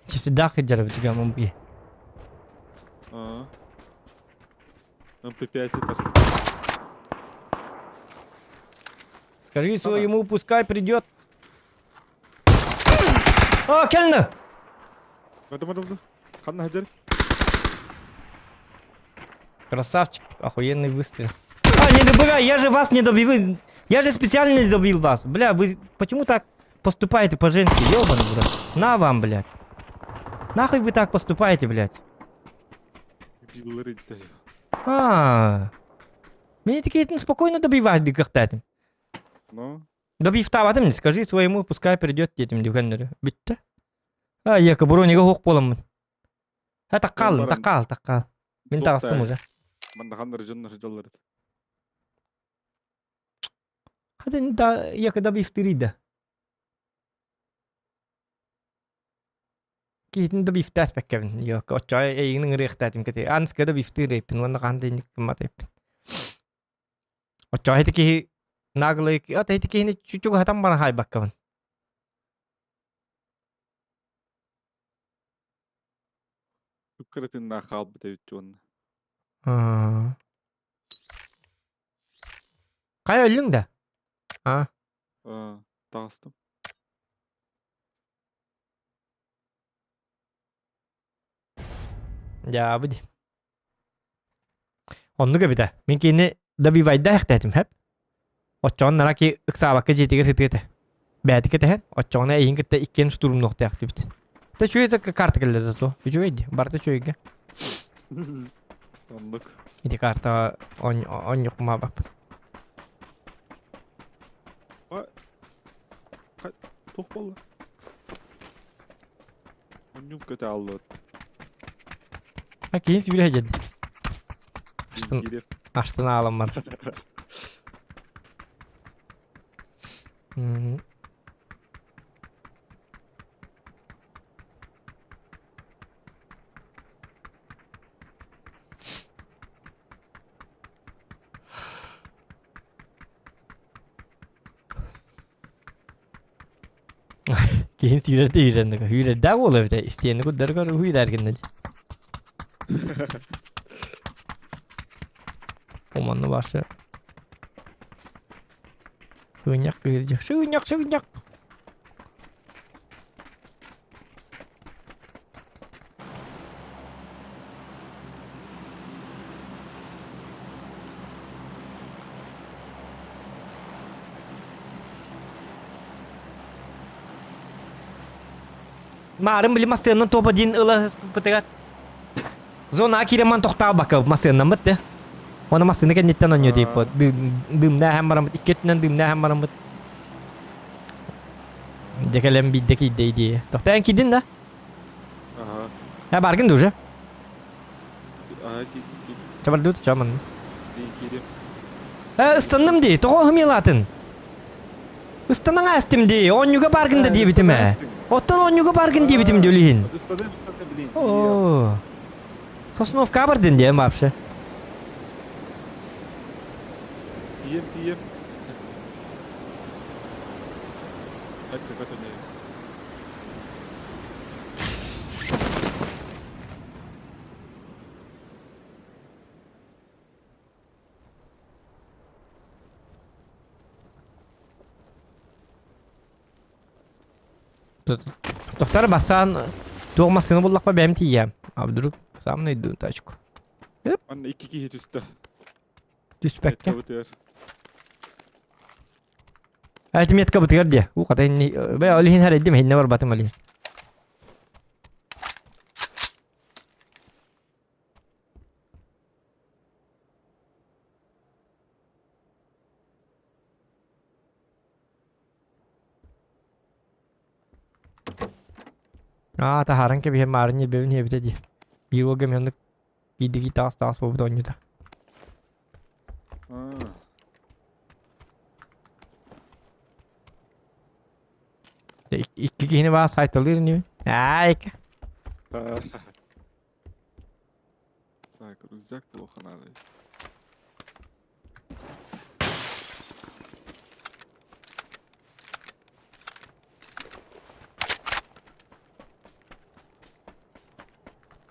Чисто дахи джараб juga мумки. МП5 это. Скажи своему, пускай придет. О, келді! Мада. Ханна хаджар. Красавчик, охуенный выстрел. Не добивай, я же вас не добил. Я же специально не добил вас. Бля, вы почему так поступаете по-женски? Ёбаный, блядь. На вам, блядь. Нахуй вы так поступаете, блядь? Меня такие спокойно добивают, дикахтатим. Ну? Добив таватым, скажи своему, пускай придет детям дивгеннері. Битті. Екі бронеге хоқ боламын. Таққал. Мен тағыстым уже. Манда хандар жоннар жаллар. Хадын екі добив тириді. Кейтін добив тәспәк кәбін. Yok, очай әйгінің рейхтатым кәте. Анска добив тирейпін, ванда қандай никматайпын. Очай тікі наглый, это такие чуть-чуть хатам бана хай баккаван. Шуккаратын нахал бітеуіт жонна. Қай өлің да? Тағыстым. Ya бұды. Онны көбіді. Мен кейіні добивайда әқтәтім хәп. Очоğun nara ki ıksabakka jetiger hıtıgete. Bäti ketehen, очоğuna eyin kette ikken sturum nokta yaktı bit. Ta şöyle zaka kartı geldi zato. Üçü öyle. Barda şöyle. Anlık. İdi karta on yok ma bak. Toq bolla. Onum kötü aldı. Ha keyin süyle hecedi. Açtın, Girip. açtın ağlam var. Hı. Keyin süyle yürüyendik. Hüyre daha olur bir de. İsteyenlik o dergar hüyre erken dedi. Omanlı başla. Sığınyak girecek. Sığınyak sığınyak. Marım bili masyanın topa din ıla pıtıgat. Zona kiraman tokta bakı masyanın bitti. Ona masyanı kan nitten onyo deyip o. Dımda hem baramıt. İkketinden dımda hem baramıt. Cekalem biddeki ideydi. Tokta en kidin da. Aha. Ya bargın durca. Aha Coba dulu cuman. girip. Istandım di. Toko hamilatın. Istandan astim di. On juga bargın da diye bitime. Ottan on juga bargın diye bitim diyorlihin. Istadım bileyim. Oo. Sosnovka bardın diye mi apşa? Tiyem. Hadi ne? Doktor basan doğmasını bullakma benim tiyem. Abi duruk. Samına idun taşku. Anne 2 hit üstte. Düspek ya. Biter. Aytim yet kabut diye. Bu kadar inni. Be alihin her eddim hinne var batım alihin. Taharan ke bihe marin yel bevin hebite di. Bir o gem yandık. Gidi tas bu donyu da. Ha. İki kihini var saytılır ni. Ay. Так, рюкзак плохо надо.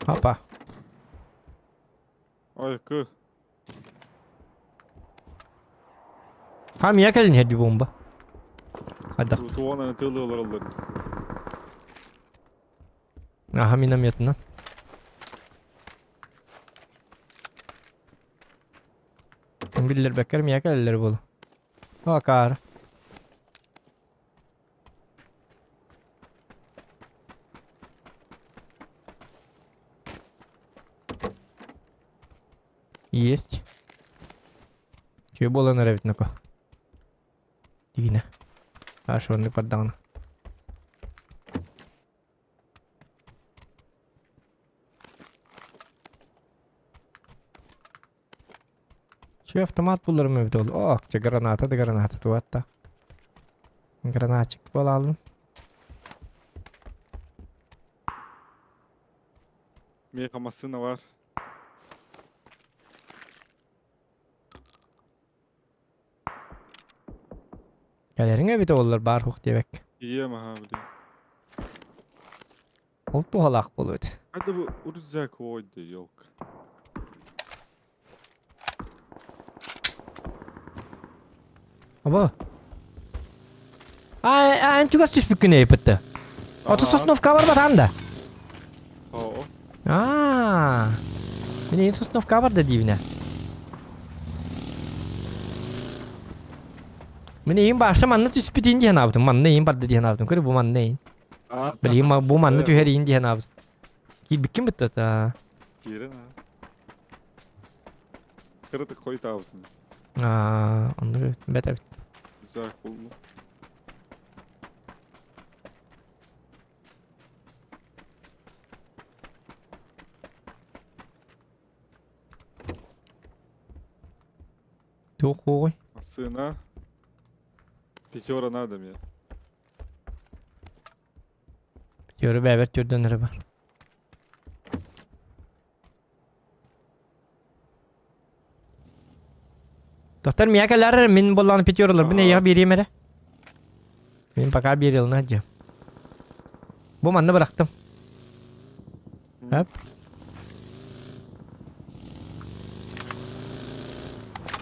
Hoppa. Ой, кı. Tam yakalın hadi bomba. Hadi. Tuğanın tığlıyorlar onların. Aha minam yatından. Biller bekar mi yakalırlar bolu. Bakar. Есть. Чего было наравить на ко? Дигина. Аж он не поддал. Че автомат булар мı bidol? Oh, че granata da granata tu hatta. Granatçık bol aldın. Meykamasına var. Galerine bidollar bar huk diyek. İyi ama ha biliyorum. Oldu halak buluyordu. Hadi bu rüzgar koydu yok. Abo. An juga süspük ne yapıttı? Oto sosnovka var batanda. Oo. Benim sosnovka var da divine. Benim başta manna süspük diye ne yaptım? Manna yiyeyim barda diye ne yaptım? Kırı bu manna yiyin. Benim bu manna tüher yiyin diye ne yaptım? Ki bikim bitti ta. Girin ha. Kırıtık koy tavutun. Onu bete bit. Güzel kullu. Yok oy. Sığına. Pekora ne adam ya? Yürü bebek dördönleri var. Doktor miyakalar min bollanı pitiyorlar. Bu ne ya bir yemere? Benim bakar bir yılını hacı. Bu manını bıraktım. Hop.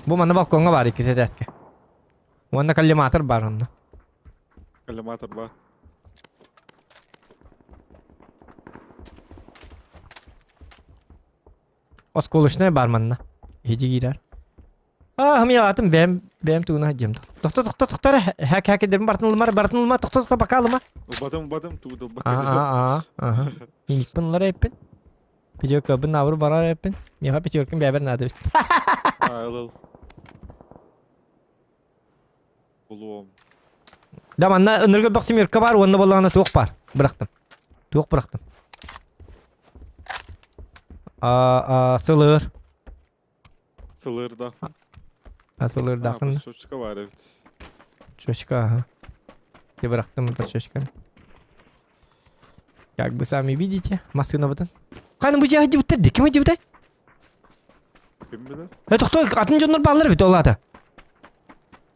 Bu manını balkonga var ikisi de eski. Onda kallimatır var onda. Kalimatır var. Oskoluşna var manına. Hici girer. Hım yalatım benim tuğuna hacım. Doktor hak edelim bartınılma doktor bakalım ha. Badım tuğdu. Aha. İnik bunları hepin. Biliyor ki bu navru bana hepin. Miha bitiyor ki beber nadir. Al. Oğlum. Damanna ınırgı baksım yurka var onda bolağına tuğuk var. Bıraktım. Tuğuk bıraktım. Sılır. Sılırda. Sılır dakın. Çocuk var evet. Çoşka aha. Я bıraktım burada çoşkanı. Как бы сами видите, машина вот. Kanı bu cihazı bitirdi. Kim acı bitirdi? Kim bilir? Doktor atın canlar bağlar bit olada.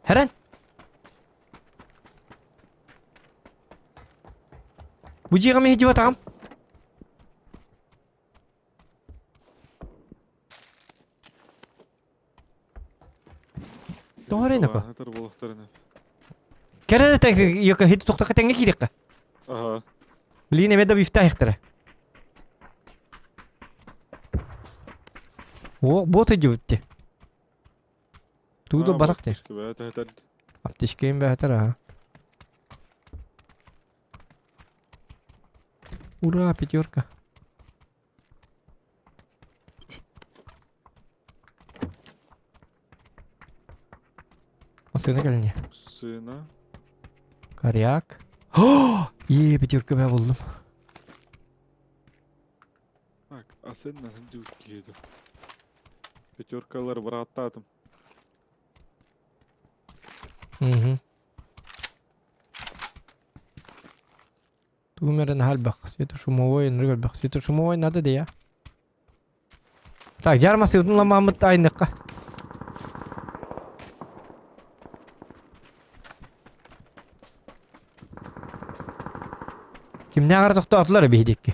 Heren. Bu cihazı mı hiç batam? Doğru ne ko? Hatır buluklarını. Kerere tek yok hiç doktor katenge kirek. Aha. Line med bifta hektere. O bot acı bitti. Tuğda barak de. Aptişkeyin beter ha. Ura pitiyorka. Masına gelin. Sığına. Karyak. Oh! İyi pitiyorka ben buldum. Bak aslında hındı giydi. Peterkaları bıraktım. Hı. Tu meren hal bak. Situ şumovay nırgal bak. Situ şumovay nada de ya. Tak jar masih utun lama Mahmut aynı ka. Kim ne kadar doktor atlar bir hidikki.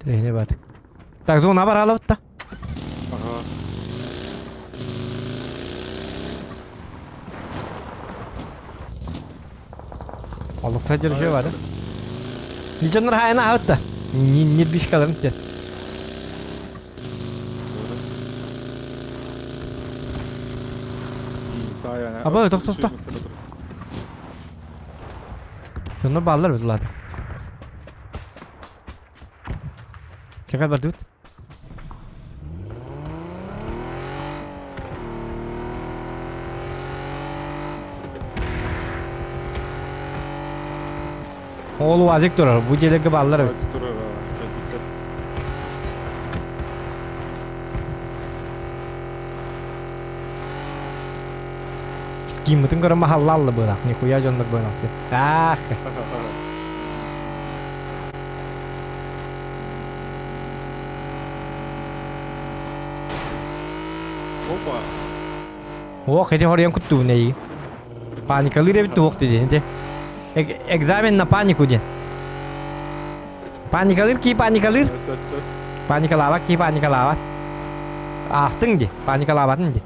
Trene batık. Tak zona var hala da. Aha. Allah sadece şey var. Niçinler hayana hatta. Ni bir şey kalır mı? Sağ yani. Aba, doktor. Şunlar bağlar mı lan? Çekal var tut. Oğlu azık durar. Bu celeke bağlar mı? Azıcık durur ha. Dikkat. Скиммытын көрі махаллалы бұлақ. Нихуя жондар бұлақ. Ах. Опа. О, хотя хорьян кутту не. Паника лире бит тоқ dedi. Экзамен на панику ден. Паникалыр ки паникалыр. Паникалавак ки паникалавак. Астың де. Паникалаватын де.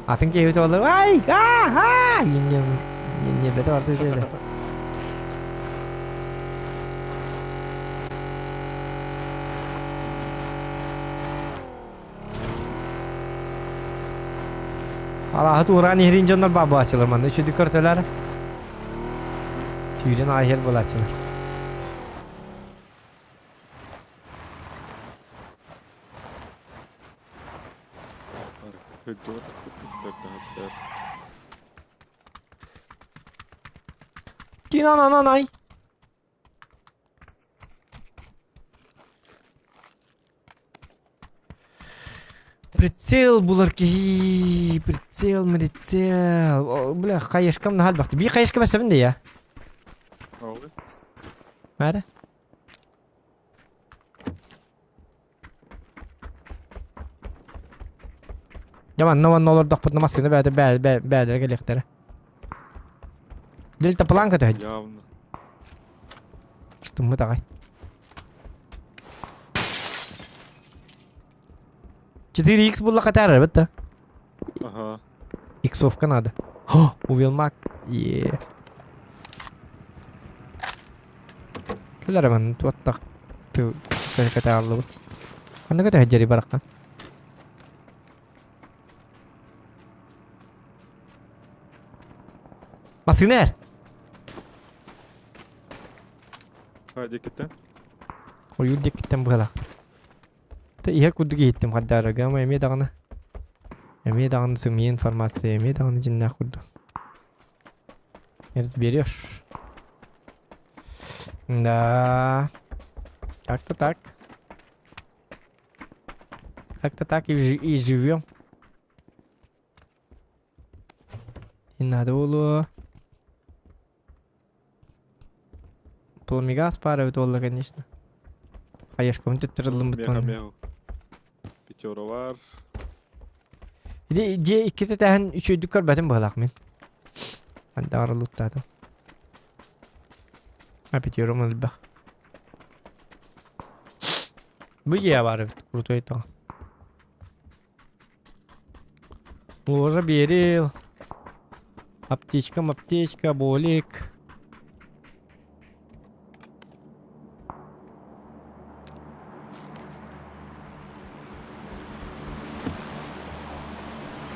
Atın keyfi olur. Ay! Ha! Yenge bete var tuh şeyde. Allah tu orang ni rinjon nol baba açılır manda. Şu dikörteler. Tüyden ahir bol açılır. Dinananay. Прицел булар ки. Прицел. Бля, кайышкам нахал бақты. Би кайышка басабын да я. Алды. Мәрі. Jamан, наван олар дақпытны масканы бәдір келектері. Дельта планка төхеді. Явно. Штымы тағай. 4х бұлла қатары, бітті. Ага. Иксовка надо. О, увелмак. Көлері мән, туаттақ. Қатарлы бұл. Қанда көті әджері бараққан. Масынер! Hadi kitten. Ой, үлдек кеттен бұғалақ. Иер күрдіге еттім қаддарыға, ama әме дағаны сымей информация, әме дағаны жиннақ күрді. Разберешь. Да. Как-то так. Как-то так и живем. И надо было... Пламега спаривать олла, конечно. Хаешка, он тут трылым бутон. Мега. Пятёра var. Де иккете тәһен үчөйдүк көрбәтим быһалак мен. Анда арылыктадым. Апетиром алба. Бу я бар, крутой то. Ложа берил. Аптечка, болик.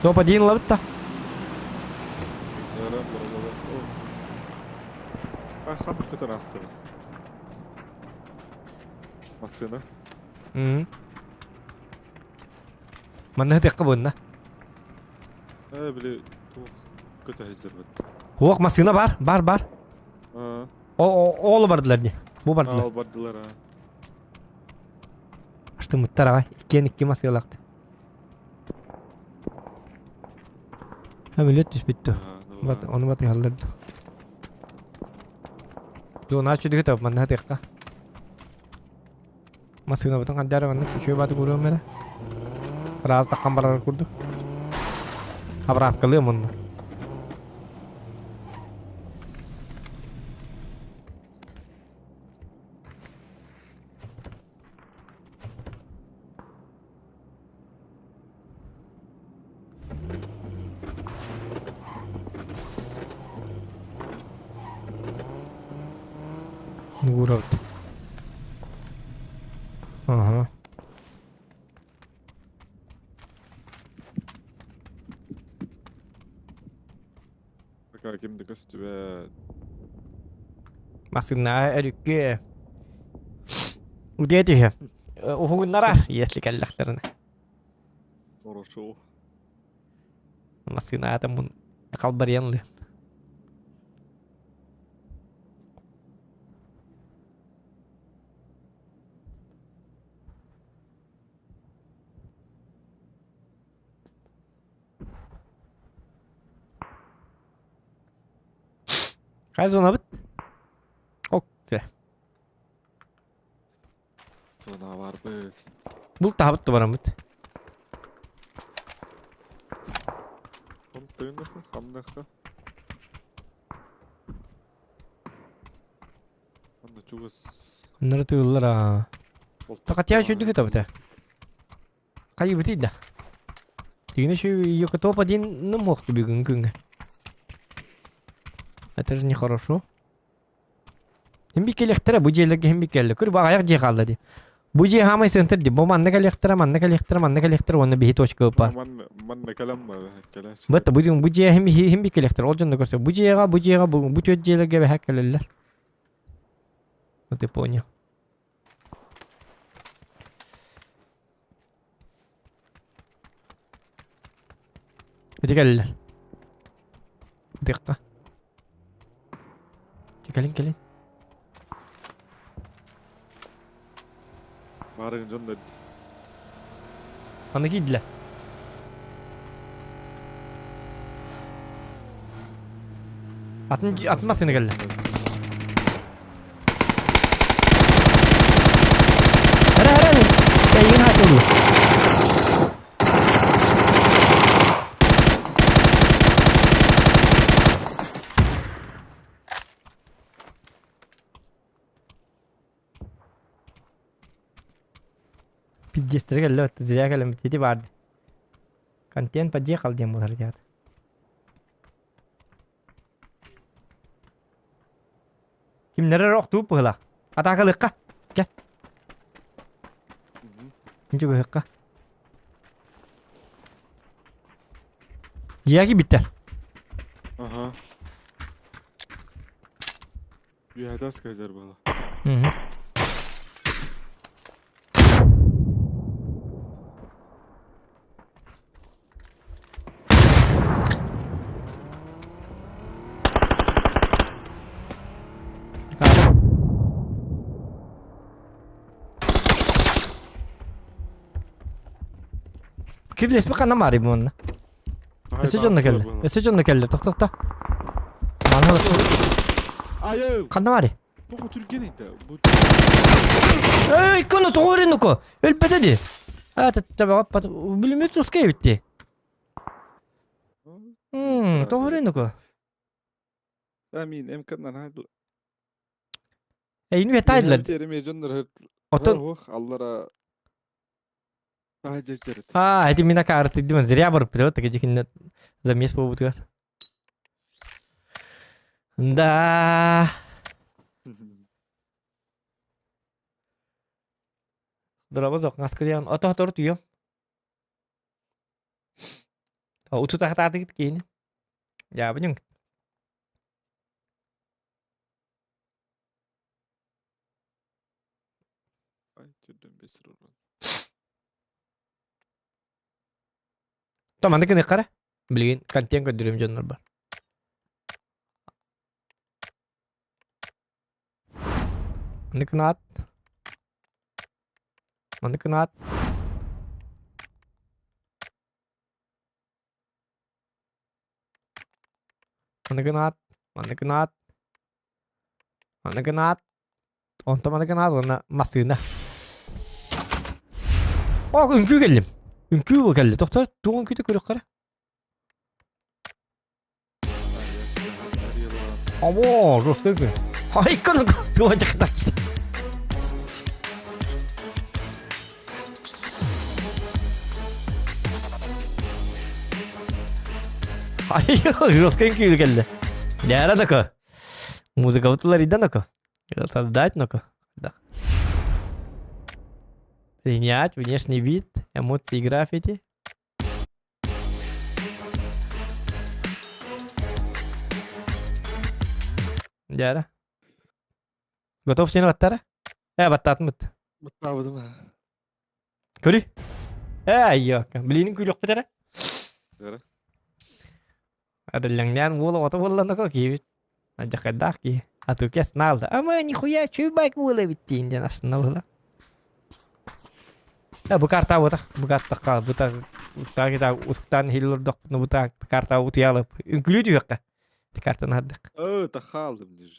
Топ-1 ловит-то. Хан kötü rastları. Masını. Mana tek bunna. Bile kötü hicret. Hoq masina бар. Ha. Oğlu bardılar ne? Bu bardılar. Al bardılar ha. Açtı muttara. İki masiyalaktı. Hamile bitti. Bat onu batı halleddi. Jo naçı dige tap mana tekka. Masina batın kadar mana şu batı kuruyor mera. Raz da kambarar kurdu. Habraf kalıyor mun. Нугурат. Ага. Bakar kimdi kastı ve Masina erükke. Udiyeti ya. Uhugunlara если kallaklarına. Oroşu. Masina atamun kalbaryanlı. Kaç ona bit? Okey. Sonra var biz. Bul tahabıt da var bit. Komtayında hamdaka. Anda çuğuz. Onları tığırlar ha. Takat ya şu dükü tabi. Kayı bitiydi de. Dikine şu yok topa din nım hoqtu bir gün. Это же нехорошо. Химбикелектера бужелерге химбикелле. Көр багаяк же калды. Буже хамай сентер ди. Бо манна калектера оны бихи точка бар. Manna kalam var. Kalaş. Бата будем буже химбикелектер. Ол жонда көрсө. Бужега бу төжелерге бахакелелер. Вот ты понял. Дикеллер. Дикка. Gelin. Varın canım. Bana giydiler. Atmasını geldi. Hadi. Yine hat oluyor. Piddestere geldi. Ziraya geldi. Dedi vardı. Kantiyen pacıya kaldı bu harekat. Kimlere roktu bu hala? Atakalıkka. Gel. İkinci bu hıkka. Ciyaki bitter. Aha. Bir yerde asker bana. Hı hı. Kirles mi kanna mari bununla? Öseconda geldi. Öseconda geldi. Tok. Bana bak. Ayo. Kanna mari. Bu Türkiye'nin de. Bu Ey konu doğru nuko. Elbette de. Ha tabii pat. Bilmiyorum Ruskaya bitti. Doğru nuko. Amin imkanlar hadi. Ey ne taydılar. Terim canlar. Oton. Allah'a. Hajecek. Hadi mina kartı değil mi? Zirya barıp bize otta gecekin zamiyes bu butuyor. Da. Drama zok ngaskerian oto tuyo. Utu tak git kini. Ya benyung. Ay çözdüm besir olan. Tamam kene kara. Beliin kantiyan ko dirim jonor bar. Niknat. Maniknat. Maniknat. Onta maniknat ona masina. Oh, ünkü geldim. Ünkü bu geldi. Doktor, doğum kütü kırık kara. Abo, rostek mi? Hay kanı doğacak da. Hay, rostek kütü geldi. Ne arada ko? Muzika utular idan ko. Я создать ну-ка. Да. Принять внешний вид, эмоции граффити. Яра. Готов сені баттара? Баттатмыт. Баттабыдым ha. Көрі? Yok. Білінің күйлік бітара? Яра. Адылаңнан болы оты болланы ко кейбіт. Ажақадақ кей. А то кес налды. Ама нихуя чубайк болы биттейінден астына болы. Bu karta bu tak, bu karta kal, bu tak, kita ututan hilur dok, bu tak karta utuyalım. Ünklü diyor ka. Karta nerede? Takhaldım diye.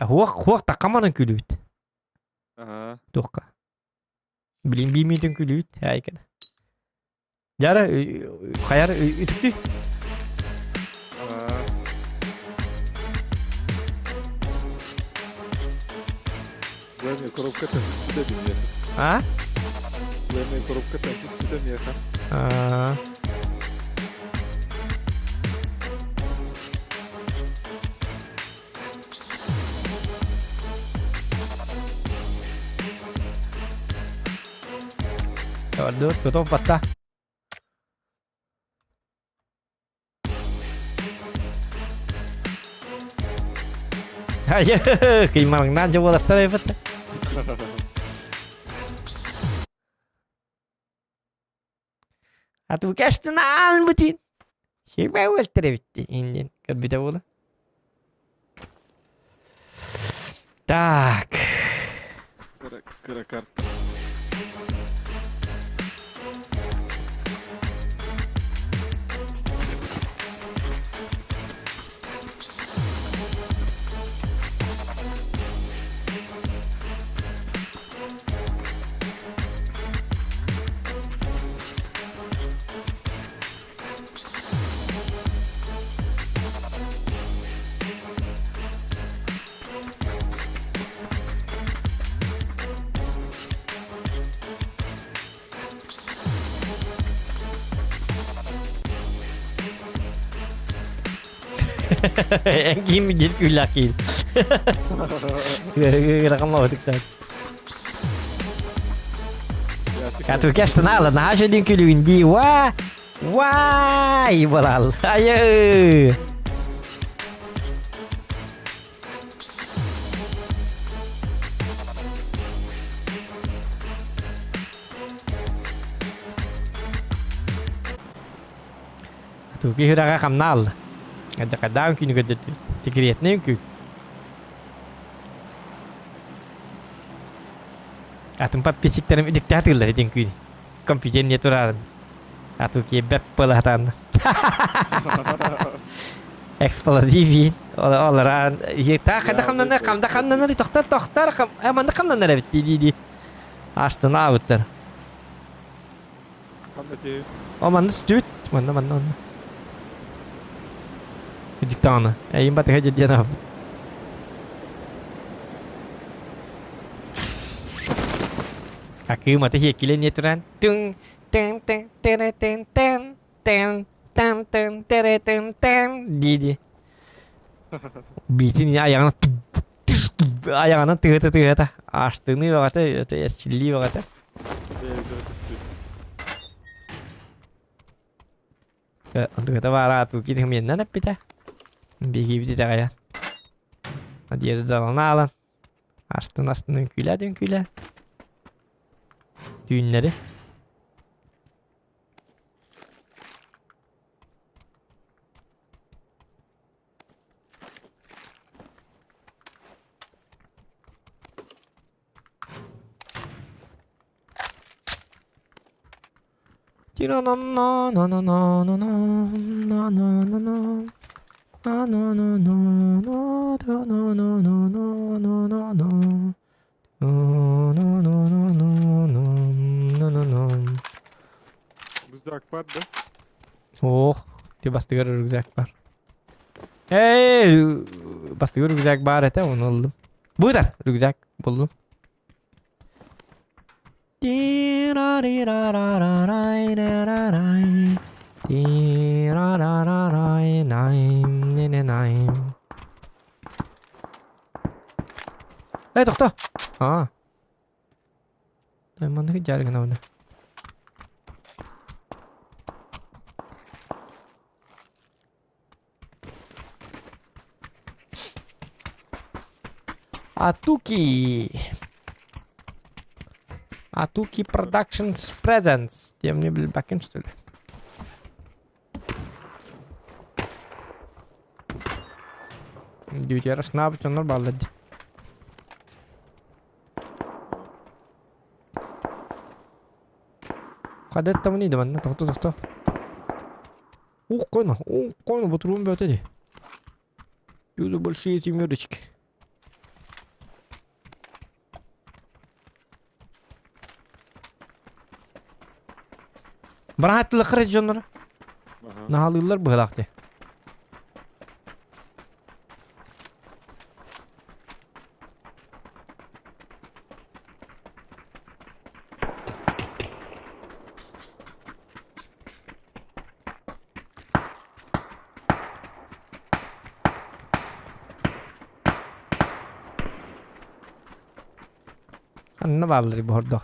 Huak takaman ünklü. Aha. Dok. Bilin bilmiyordun ünklü. Hay kada. Jara kayar ütüktü. Aha. Ben koropka tepkisi de bilmiyorum. Ha? Ben koropka tepkisi de bilmiyorum. Waduh, tutup patah. Ayo, keimanan coba lah terlibat. Atu kestin almatin. Şey ben terlibat indin. Kad bir de bola. Tak. Kara kart. En kim mi küllakil. Rakamla olduk da. Katu kestin alın. Ha şu din külüğün di. Vay balal. Ayo. Tuh kira ka kamnal. Ngajak kadang kini gede tikrietnya yuk. Tempat fisik terem diktator lah yang kini. Komputer natural. Atau kebab pelah tanah. Eksplosif. Olaran. Ya tak kadang kamna di dokter kam. Mana kamna nara di. Astana outer. Kanka Oh mana stut. Mana. Diktator. Ayam bat aja dia nak. Aku mati hikilan ya turan. Tung teng teng tere teng teng teng teng teng tere teng teng di. Biti ni ayang ayang tuh ta. Astuni bagata ya chilli bagata. Untuk kata bara tu kita kemana nak pita? Bigi biti tak ya. Dia jalan alan. Astın küle. Düğünleri. Rüzgar vardı. Oh, dia pasti ada rugzak bar. Pasti rugzak bar itu onu aldım. Budur rugzak buldum. Doktor. Ha. Mana kejar kenapa? Atuki Productions Presents. Dia мне били бакен, что ли? Дьюти раснаб, что нормально. Хадет там не деман, то. Койно, вот рум бётеди. Юзу большие семёрочки. Bana tıkır canları. Nahalıylar bu helakte. Anne varları bu arada.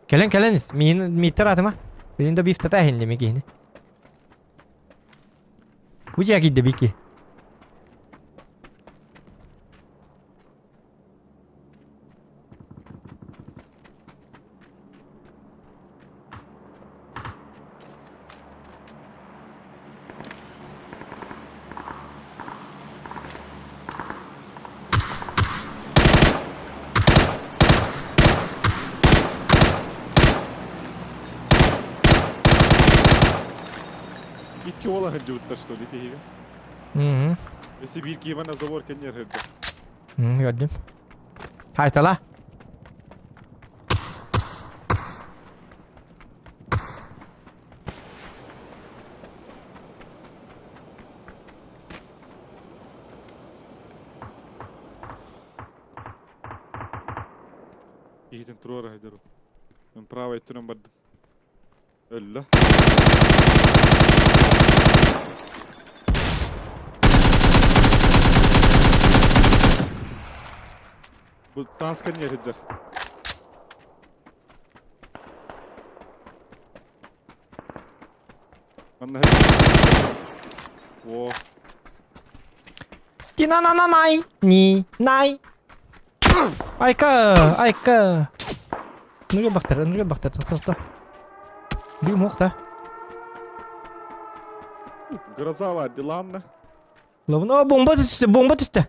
Keleniz. Mitter atma. Benim de bir iftata hindi mi kihni. Bu cakide biki. İki olan hıcıvıtlar что ли тиги. Если bir ki bana zavor kenyer hırdı. Gördüm. Haydi la. Yiğitin turora haydar o. Ben prava ettiğine bardım. Öyle. Bu tanskan yer haydar. Bana hep... Oo. Dinananay. Ni. Nay. Ayka. Nurga baktır. Ta. Bir muhta. Groza var, dilan ne? Lan bomba düştü.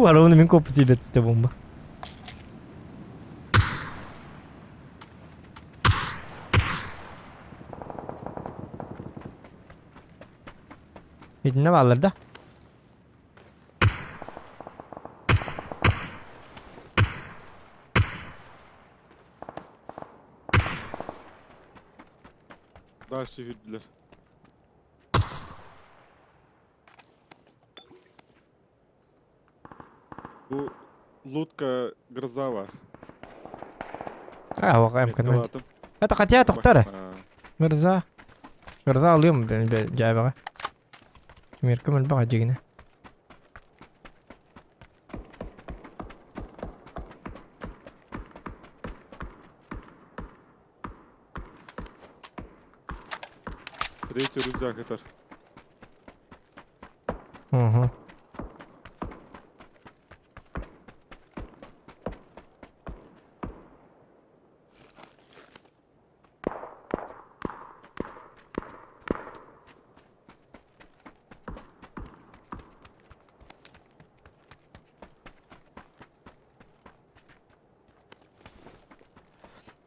Alone min kopusuyla düştü bomba. Ne varlar da? Daha şehirdiler. Bu Lutka Groza var. Bakayım kanım. Hadi kaçaya doktora. Gırza alıyorum ben cevabı. Kimir kımıl bakacak yine. Tretий рюкзак это. Hı.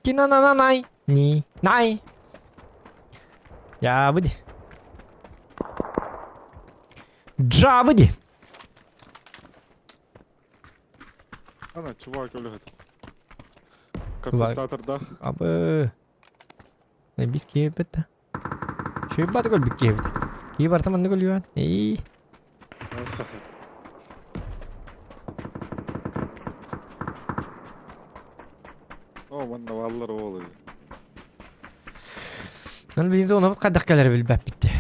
Dinananay. Ni. Nay. Ya budi. Джабуди. Ana çuval öyle hadi. Çuval. Компенсаторда. Abi. Ne biz kiyebet de. Şu batı gol bir kiyebet. Ki var tamam ne gol yuan. İyi. O bana vallar o oluyor. Lan birinci ona kadak gelir bilbep bitti.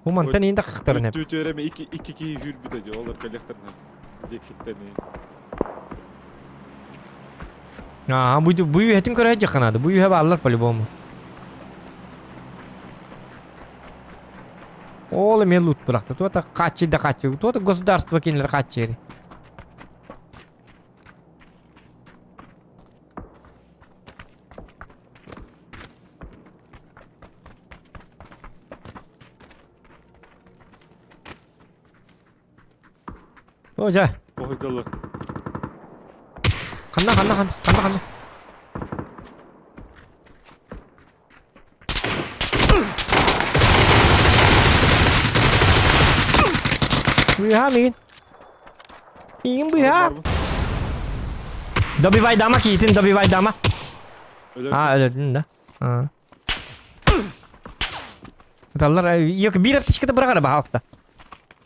Bu mantan indi kıktarın hep. Tütüreme iki yür bitece olur kolektorlar. Dikitten iyi. Bu hetin köre hecek kanadı. Bu hep allar pali bomu. Oğlum ya loot bıraktı. Tuota kaçı da kaçı. Tuota государство кинулер kaçı yeri. Hoca. Oydalı. Kanna. Buyha min. İyiyim buyha. Dobivay dama kitin dobivay dama. Öldürdün de. Dallar yok bir hafta çıktı bırak araba hasta.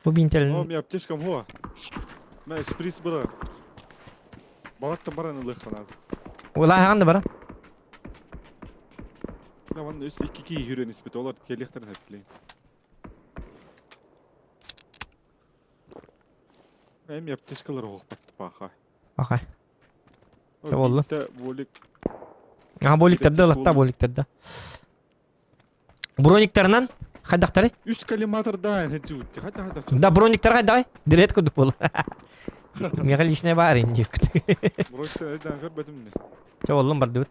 Bu bintelin. Oğlum yapacağım ho. Ben espris bırak. Balıkta baranı lıklan. Ulan hangi bara? Ya bana üst iki yürü nispeti olur. Kelekten hepleyin. Hem yapacaklar o baktı baka. Bakay. Oldu. Bolik. Boliklerdi alatta boliklerdi. Broniklarından kadakları. Üst kalimatır daha ne cüvdi. Hadi. Da broniklar hadi. Direkt kurduk bolu. Meğer işine var indi. Bronikler neden görmedim ne? Çoğullum var düt.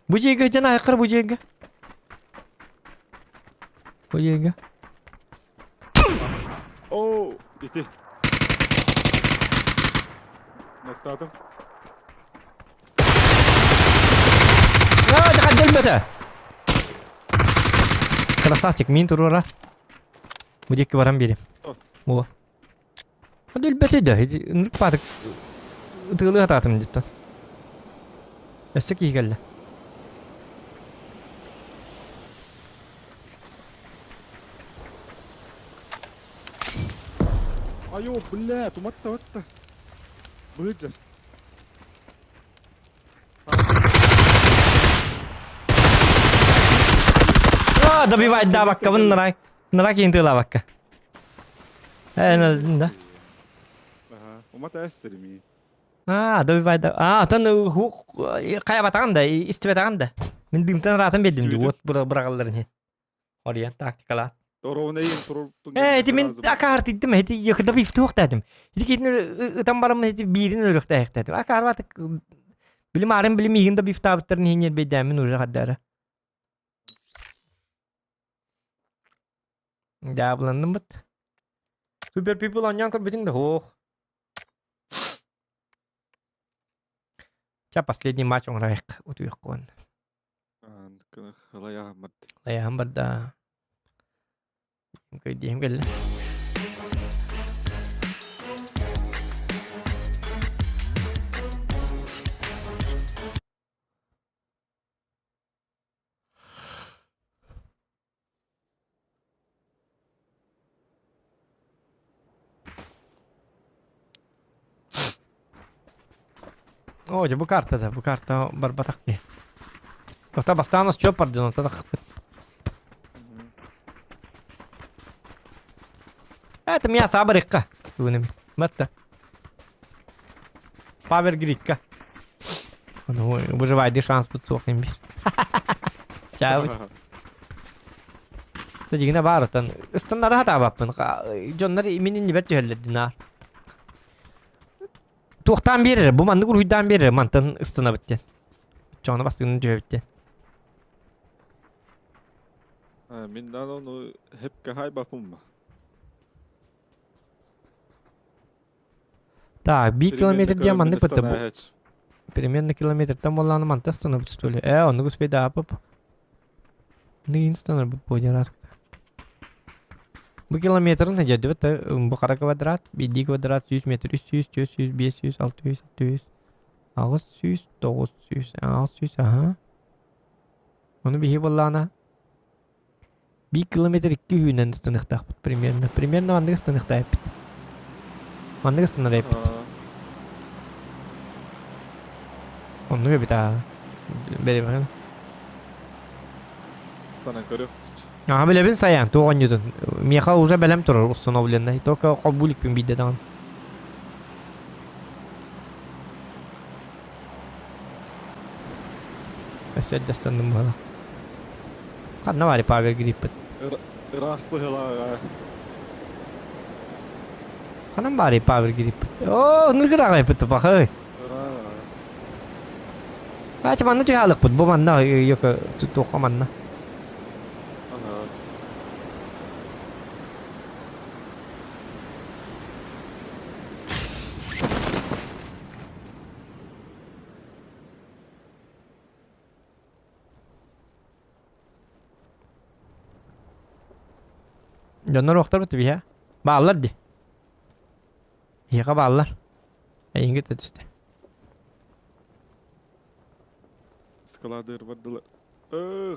Bu cega cana yakır bu cega. Bu cega. Oo, iti. Noktadım. Ya jangan delbete. Красавчик, min turura. Bu cega varan biri. Bu. Hadi elbette de. Nırk batık. Itığılı hatatım cidden. Esek iyi geldi. Ayo, блядь, уматта, уматта. Быгдер. Добивать, да, бакка. Bunu nırak. Nırak yintığıla bakka. En azından. Ага, уматта эстерми. Добивать да. Atan kaya batağın da, isti batağın da. Min dımtan rahatın bellim di. Ot bırakalların he. Oraya taktikalar. Торовнейин, туру. Heti min akar dedim. Heti yakında bir iftuh dedim. Heti gidin ıtan barım heti birin ölük dayak dedim. Akar batık. Bilim arım bilim yığında bir iftuh bitlerin hinyel beydemin uğra kaddara. Ya bulandım bıt. Super people onyan kır bütün de hoh. Čia последний матч он раек от Юкон. Халая мат. Лая хамбарда. Кайдем гэл. Ой, bu kartta barbatak bir. Yoksa bastağınız çöp vardı onu da. Evet ya sabır ikka. Bunu matta. Power grid-ка. Ну, выживает шанс подсохнем. Чао. Та жигне барытан. Стандар хата баппын. Жоннар иминин нибет жөллердинар. Tuğtan verir. Bu mandık uydan verir. Mantın ıstına bitti. Çoğuna bastığını diyor bitti. Mindan onu hep kahay bakım mı? Так, 1 километр diye mandık bitti bu. Примерно километр там olan mantı ıstına bitti öyle. Onu kuspey daha yapıp. Ne insanlar bu boyun rast. Bu kilometrenin hecedi bitti. Bu kara kvadrat. 1 kvadrat 100 metre. 300, 400, 500, 600, 600. 600, 900, 600. Aha. Onu bir hivalana. 1 kilometre 2 hünen ıstınıkta. Примерно. Примерно mandık ıstınıkta yapıp. Mandık ıstınıkta yapıp. Onu bir daha. Böyle bakın. Sana görüyor. Ага, білебін саян, тоған едін. Меха уже бәлем тұрыр установленный. Только қобуликпен бейді даған. Өсет дастандым бала. Қадна бari павер грипп біт. Irak bıhıla. Қанан bari павер грипп біт. О, нұргыр ағай бітті бақ, өй. Ачы манна түйхалық біт. Бұл манна, йока, тоқа манна. Jonlar oktar bitti bir ya. Bağlar di. Yaka bağlar. Eyin git işte. Складыр бадыла.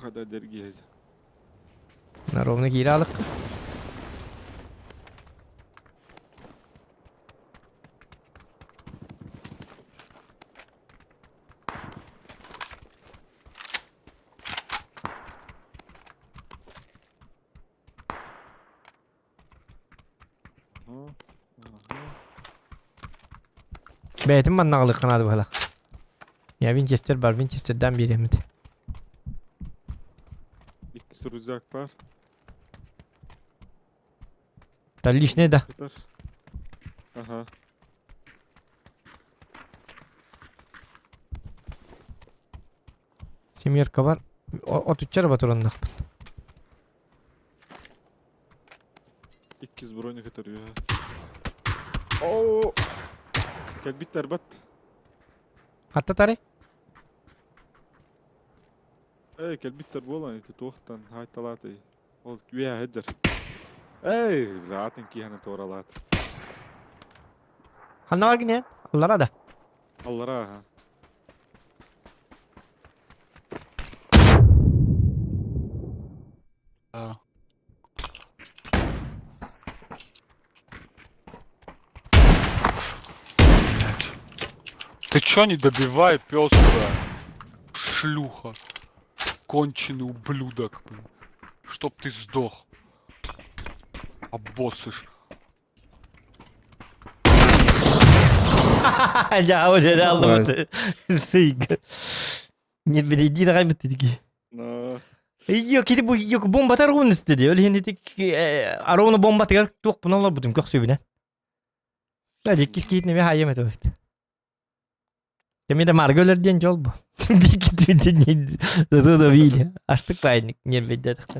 Хада дергез. Na rovno geri alık. Beytim ben nağlık kanadı bala. Ya Winchester var. Winchester'dan biri mi? İkisi rüzak var. Talliş ne da? Aha. Semyerka var. O tüccar batır onunla. İkiz bronyu getiriyor. Oo. Gel bitter bat. Hatta tari. Gel bitter bu olan iti tohtan haytalat ey. Ol güya heder. Ey rahatın ki hani toralat. Hanna var gine. Onlara da. Allara ha. Ты чё не добивай, пёсtra? Шлюха. Конченый ублюдок, блин. Чтоб ты сдох. Обоссышь. Ya o seni anlamadı. Ne bileyim değil kaybettik ki. No. Yok gidip bu yok bomba tarafının istedi. Öyle hani dedik arabana bomba tekrar yok bunu Allah budum çok bilen. Hadi git ne bir hayyemet o işte. Demin de margolar diyen yol bu. Bir gitti da değil. Açtık payını. Niye beddedik.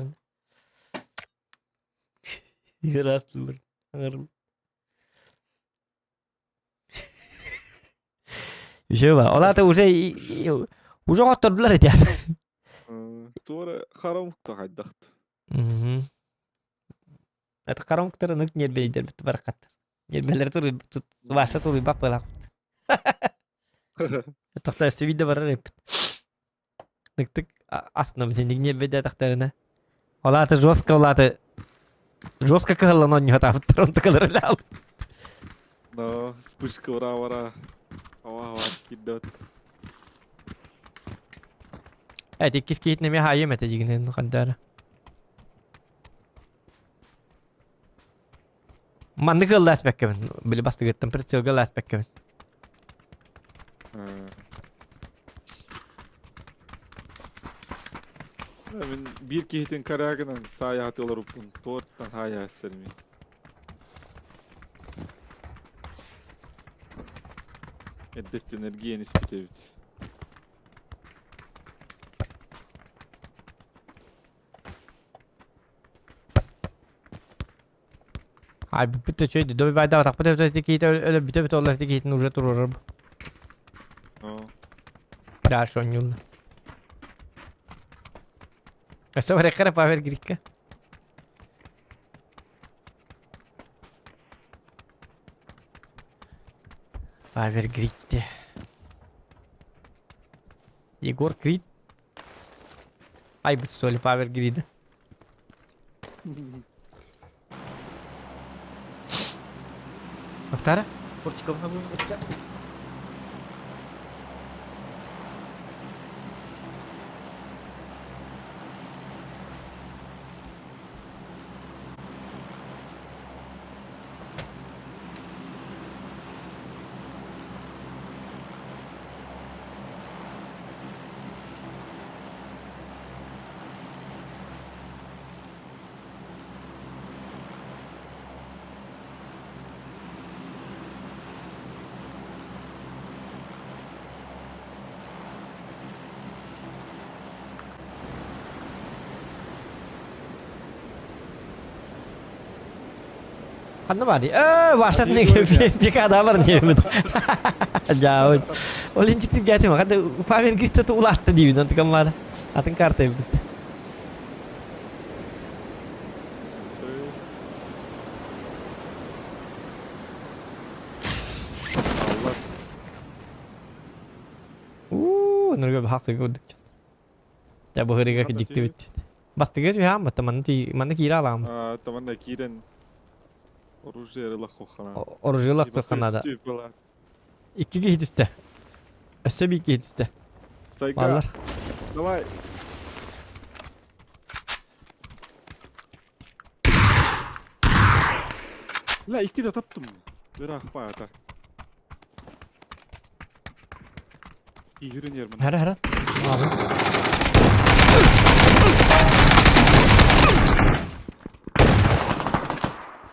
Yaraslılar. Anlarım. Bir şey var. Ola da уже oturdular ya. Sonra karamukta kaydaktı. Ata karamuklara nuk nyelbeyler bitti barakat. Nyelbeler turu başta turu bak bala. Takta sevide var hep. Tık tık aslında bir tane nyelbeyde taktarına. Ola da жестко кыгыллан он не хатап тұрын тыкылыр лал. No, вспышка вара. Hava kiddet. Evet ikis kiyitne mi hayem eteceksin kandara. Mandı kıllı aspek kevin. Bili bastı gittim pretzel kıllı aspek kevin. Ben bir kihitin karagından sayahati olarak torttan haya eserimi. Eddet enerjiye nispet evet. Ay bu bitti şöyle de bir vayda tak bitti kiyit öyle bitti onlar kiyitin uca durur. No. Daha şu an yolda. Esa var ekara paver girikka. Paver girikti. Егор Крид. Ай, быть что ли, Павер Грида. Актара? Порчиков на будет. Kanı var ya. Vasat ne gibi bir kadar var diye mi? Jauh. Olin çıktı geldi mi? Kada Pavel gitti tu ulattı diye nanti kamar. Atın kartı yaptı. Nerede bir haksı gördük. Ya bu hırıga gecikti bitti. Bastı geçiyor ha, teman kira alam. Teman da kiren. Orujeri lakokana. Orujeri lakokana. İki kişi üstte. Össe bir kişi üstte. Vallahi. Давай. La iki de taptım. Bırak bayata. İyi yürün yerim. Her. Abi.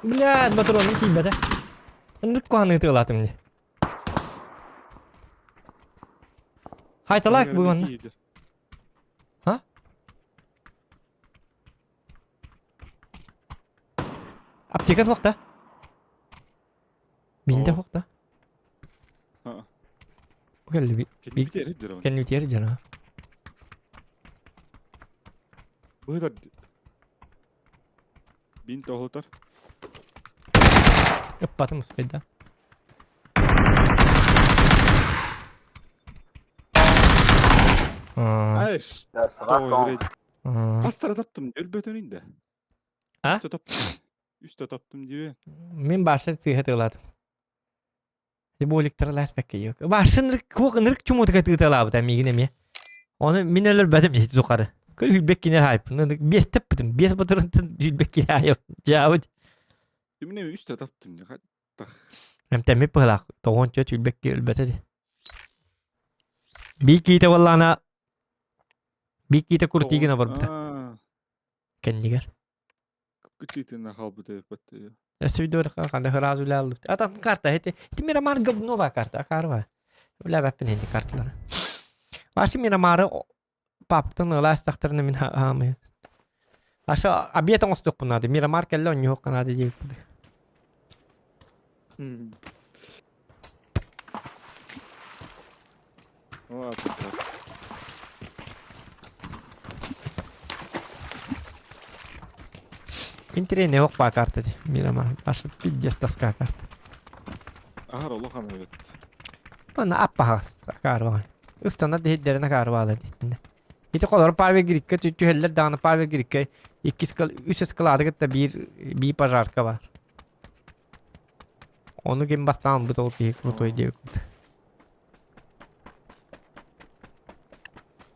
Блядь, патроны кибете. Ындык куаны тыгылатым не. Хайталак буйган. Ha? Аптека вакта. Минде вакта. Ha. Bu geldi bir. Bitirir. Kendi bitirir cana. Bu da bin tohlutar. Yapatım uspeda. Eş. Doğru red. Aa. Pastara taptım. Ölbet önünde. Ha? Üste taptım. Üste taptım gibi. Men başa sihat uladım. Bu elektrik aspekti yok. Başın nırk çumut katı da migine mi? Onu mineler bedim hiç yukarı. Kul feedback kiner hype. Bir step bitim. Bir batırın feedback kiner hype. Cevap. Şimdi üste taptım ya. Hem temi pılak. Doğun çöt feedback ki elbette. Bir kita vallana. Bir kita kurtigine var bir de. Kendiler. Küçüğünden halbı da yapıttı ya. Eski videoda kanka hıraz ulan aldı. Atan karta heti. Miramar gavno ba karta karva. Ulan ben hindi kartları. Başı Miramar'ı paptın ıla istaktarını min hamı. Aşağı abiyeten ostuk bunlar. Miramar kelle on yok kanadı diye. O artık. Intire ne yok ba karta di. Miramar. Başı bir gestas karta. Ahar Allah ham evet. Bana appa has karva. Istana de hidderine karva alır diye. Hiç kadar parve girikke tütü heller dağını parve girikke. İki skal, üç skaladık da bir pajarka var. Onu kim bastan bu da o bir krutoy diye.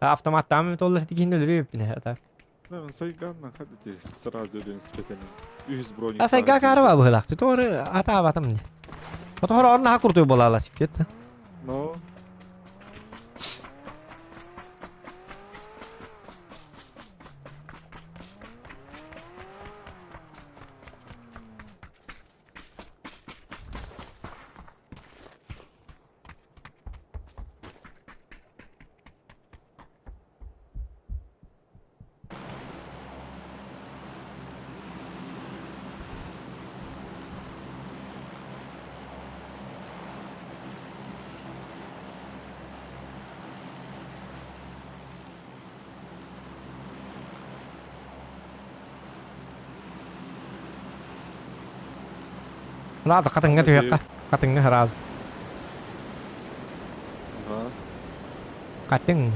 Автоматтан мı толлар диkin ölürüyor bile hatta. Ben sayganla hadi de sırası ödüyor nispeten. 100 bronix. Asay gakarva bu halaktı. Doğru hata batam ne. O da orna ha kurtoy bolala siklet. No. Razı katınga tüyekka. Katınga razı. Ha. Katın.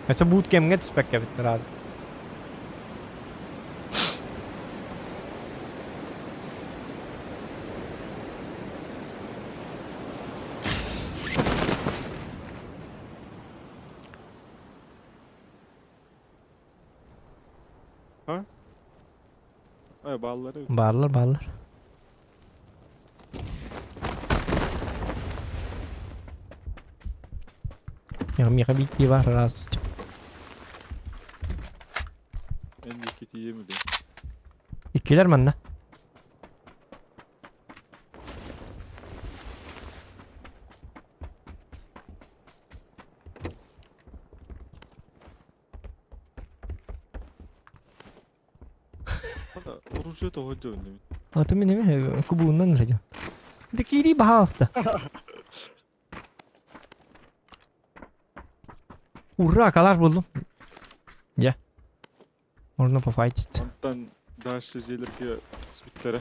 Mesela bootcamp'e tüspek ya bitti razı. Ay balları. Bağırlar. Yaka bir var razı. En dikkat iyi mi de? İkiler manda. Bana orucu da hoca önde. Atı mı ne mi? Kubuğundan mı? Dikiri baha hasta. Urra kalar buldum. Ya. Orada pafayt işte. Ondan daha şeyler ki spitlere.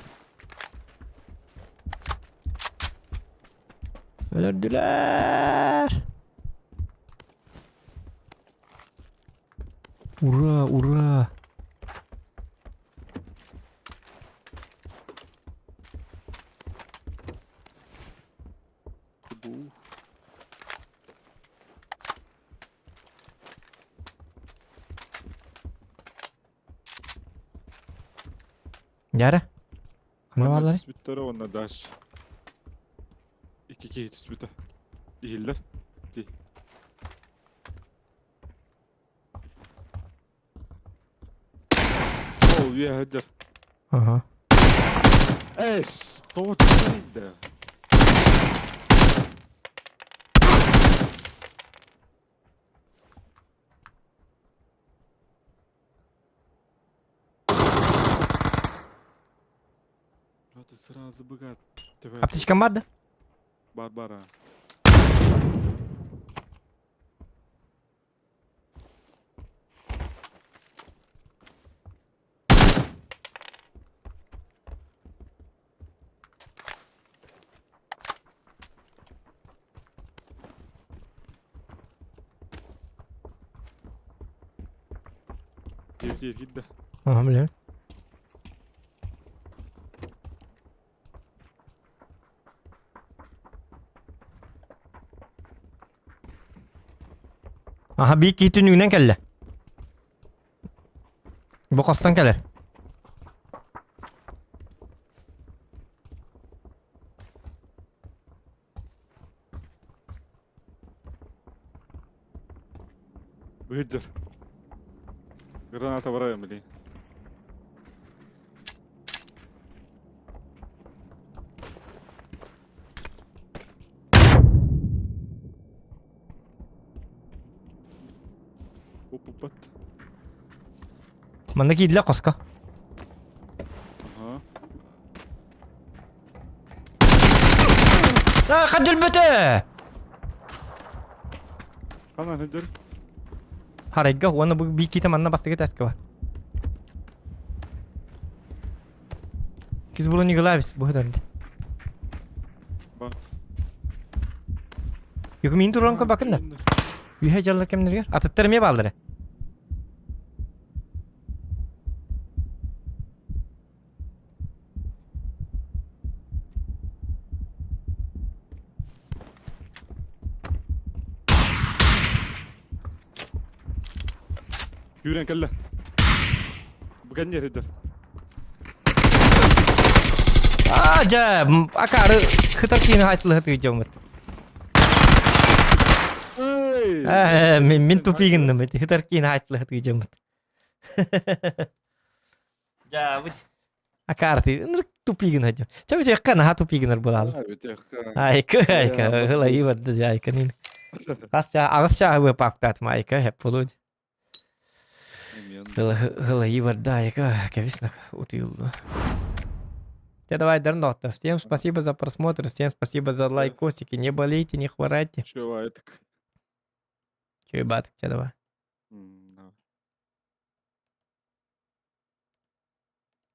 Öldüler. Urra. Bu. Yara. Ne var lan? Spitlere onunla daş. İki hit spite. Değiller. Değil. Oh yeah hadi. Aha. Eş. Doğru değil. Hadi сразу богат. Аптечка vardı. Барбара. Yeter git de. Aha bileyim. Aha bir kitin yünden kelle. Bu kostan keler. Bıhıcır. Granata var ya milli. Hop hop pat. Manda kidle koska. Aha. خد البتة Kanan hıcır. harega وانا bir kita manna bastı git eski var. Kiz bulun yıgıla biz bu kadar. Bak. Yok min turun ko bakın da. Ühe jallar kemler yer. Atıttırmaya bağlıları. Yürüyen kelle. Bu genyer hıcır. Aja akarı kıtar kini haytlı hıtı jomut. Hey. Min tupi gindim hıtar kini haytlı hıtı jomut. Ja bu akarti tupi gin hajam. Çabuk yakkan ha tupi ginler bulal. Evet yakın. Ayka hıla iyi vardı ya aykanın. Kasça ağızça bu paktat mayka hep bulu. Hıla iyi vardı ayka kevisnak utuyuldu. Давай, Дарнота. Всем спасибо за просмотр, всем спасибо за лайкосики. Не болейте, не хворайте. Şöyle ayıtık. Чё, баток, давай.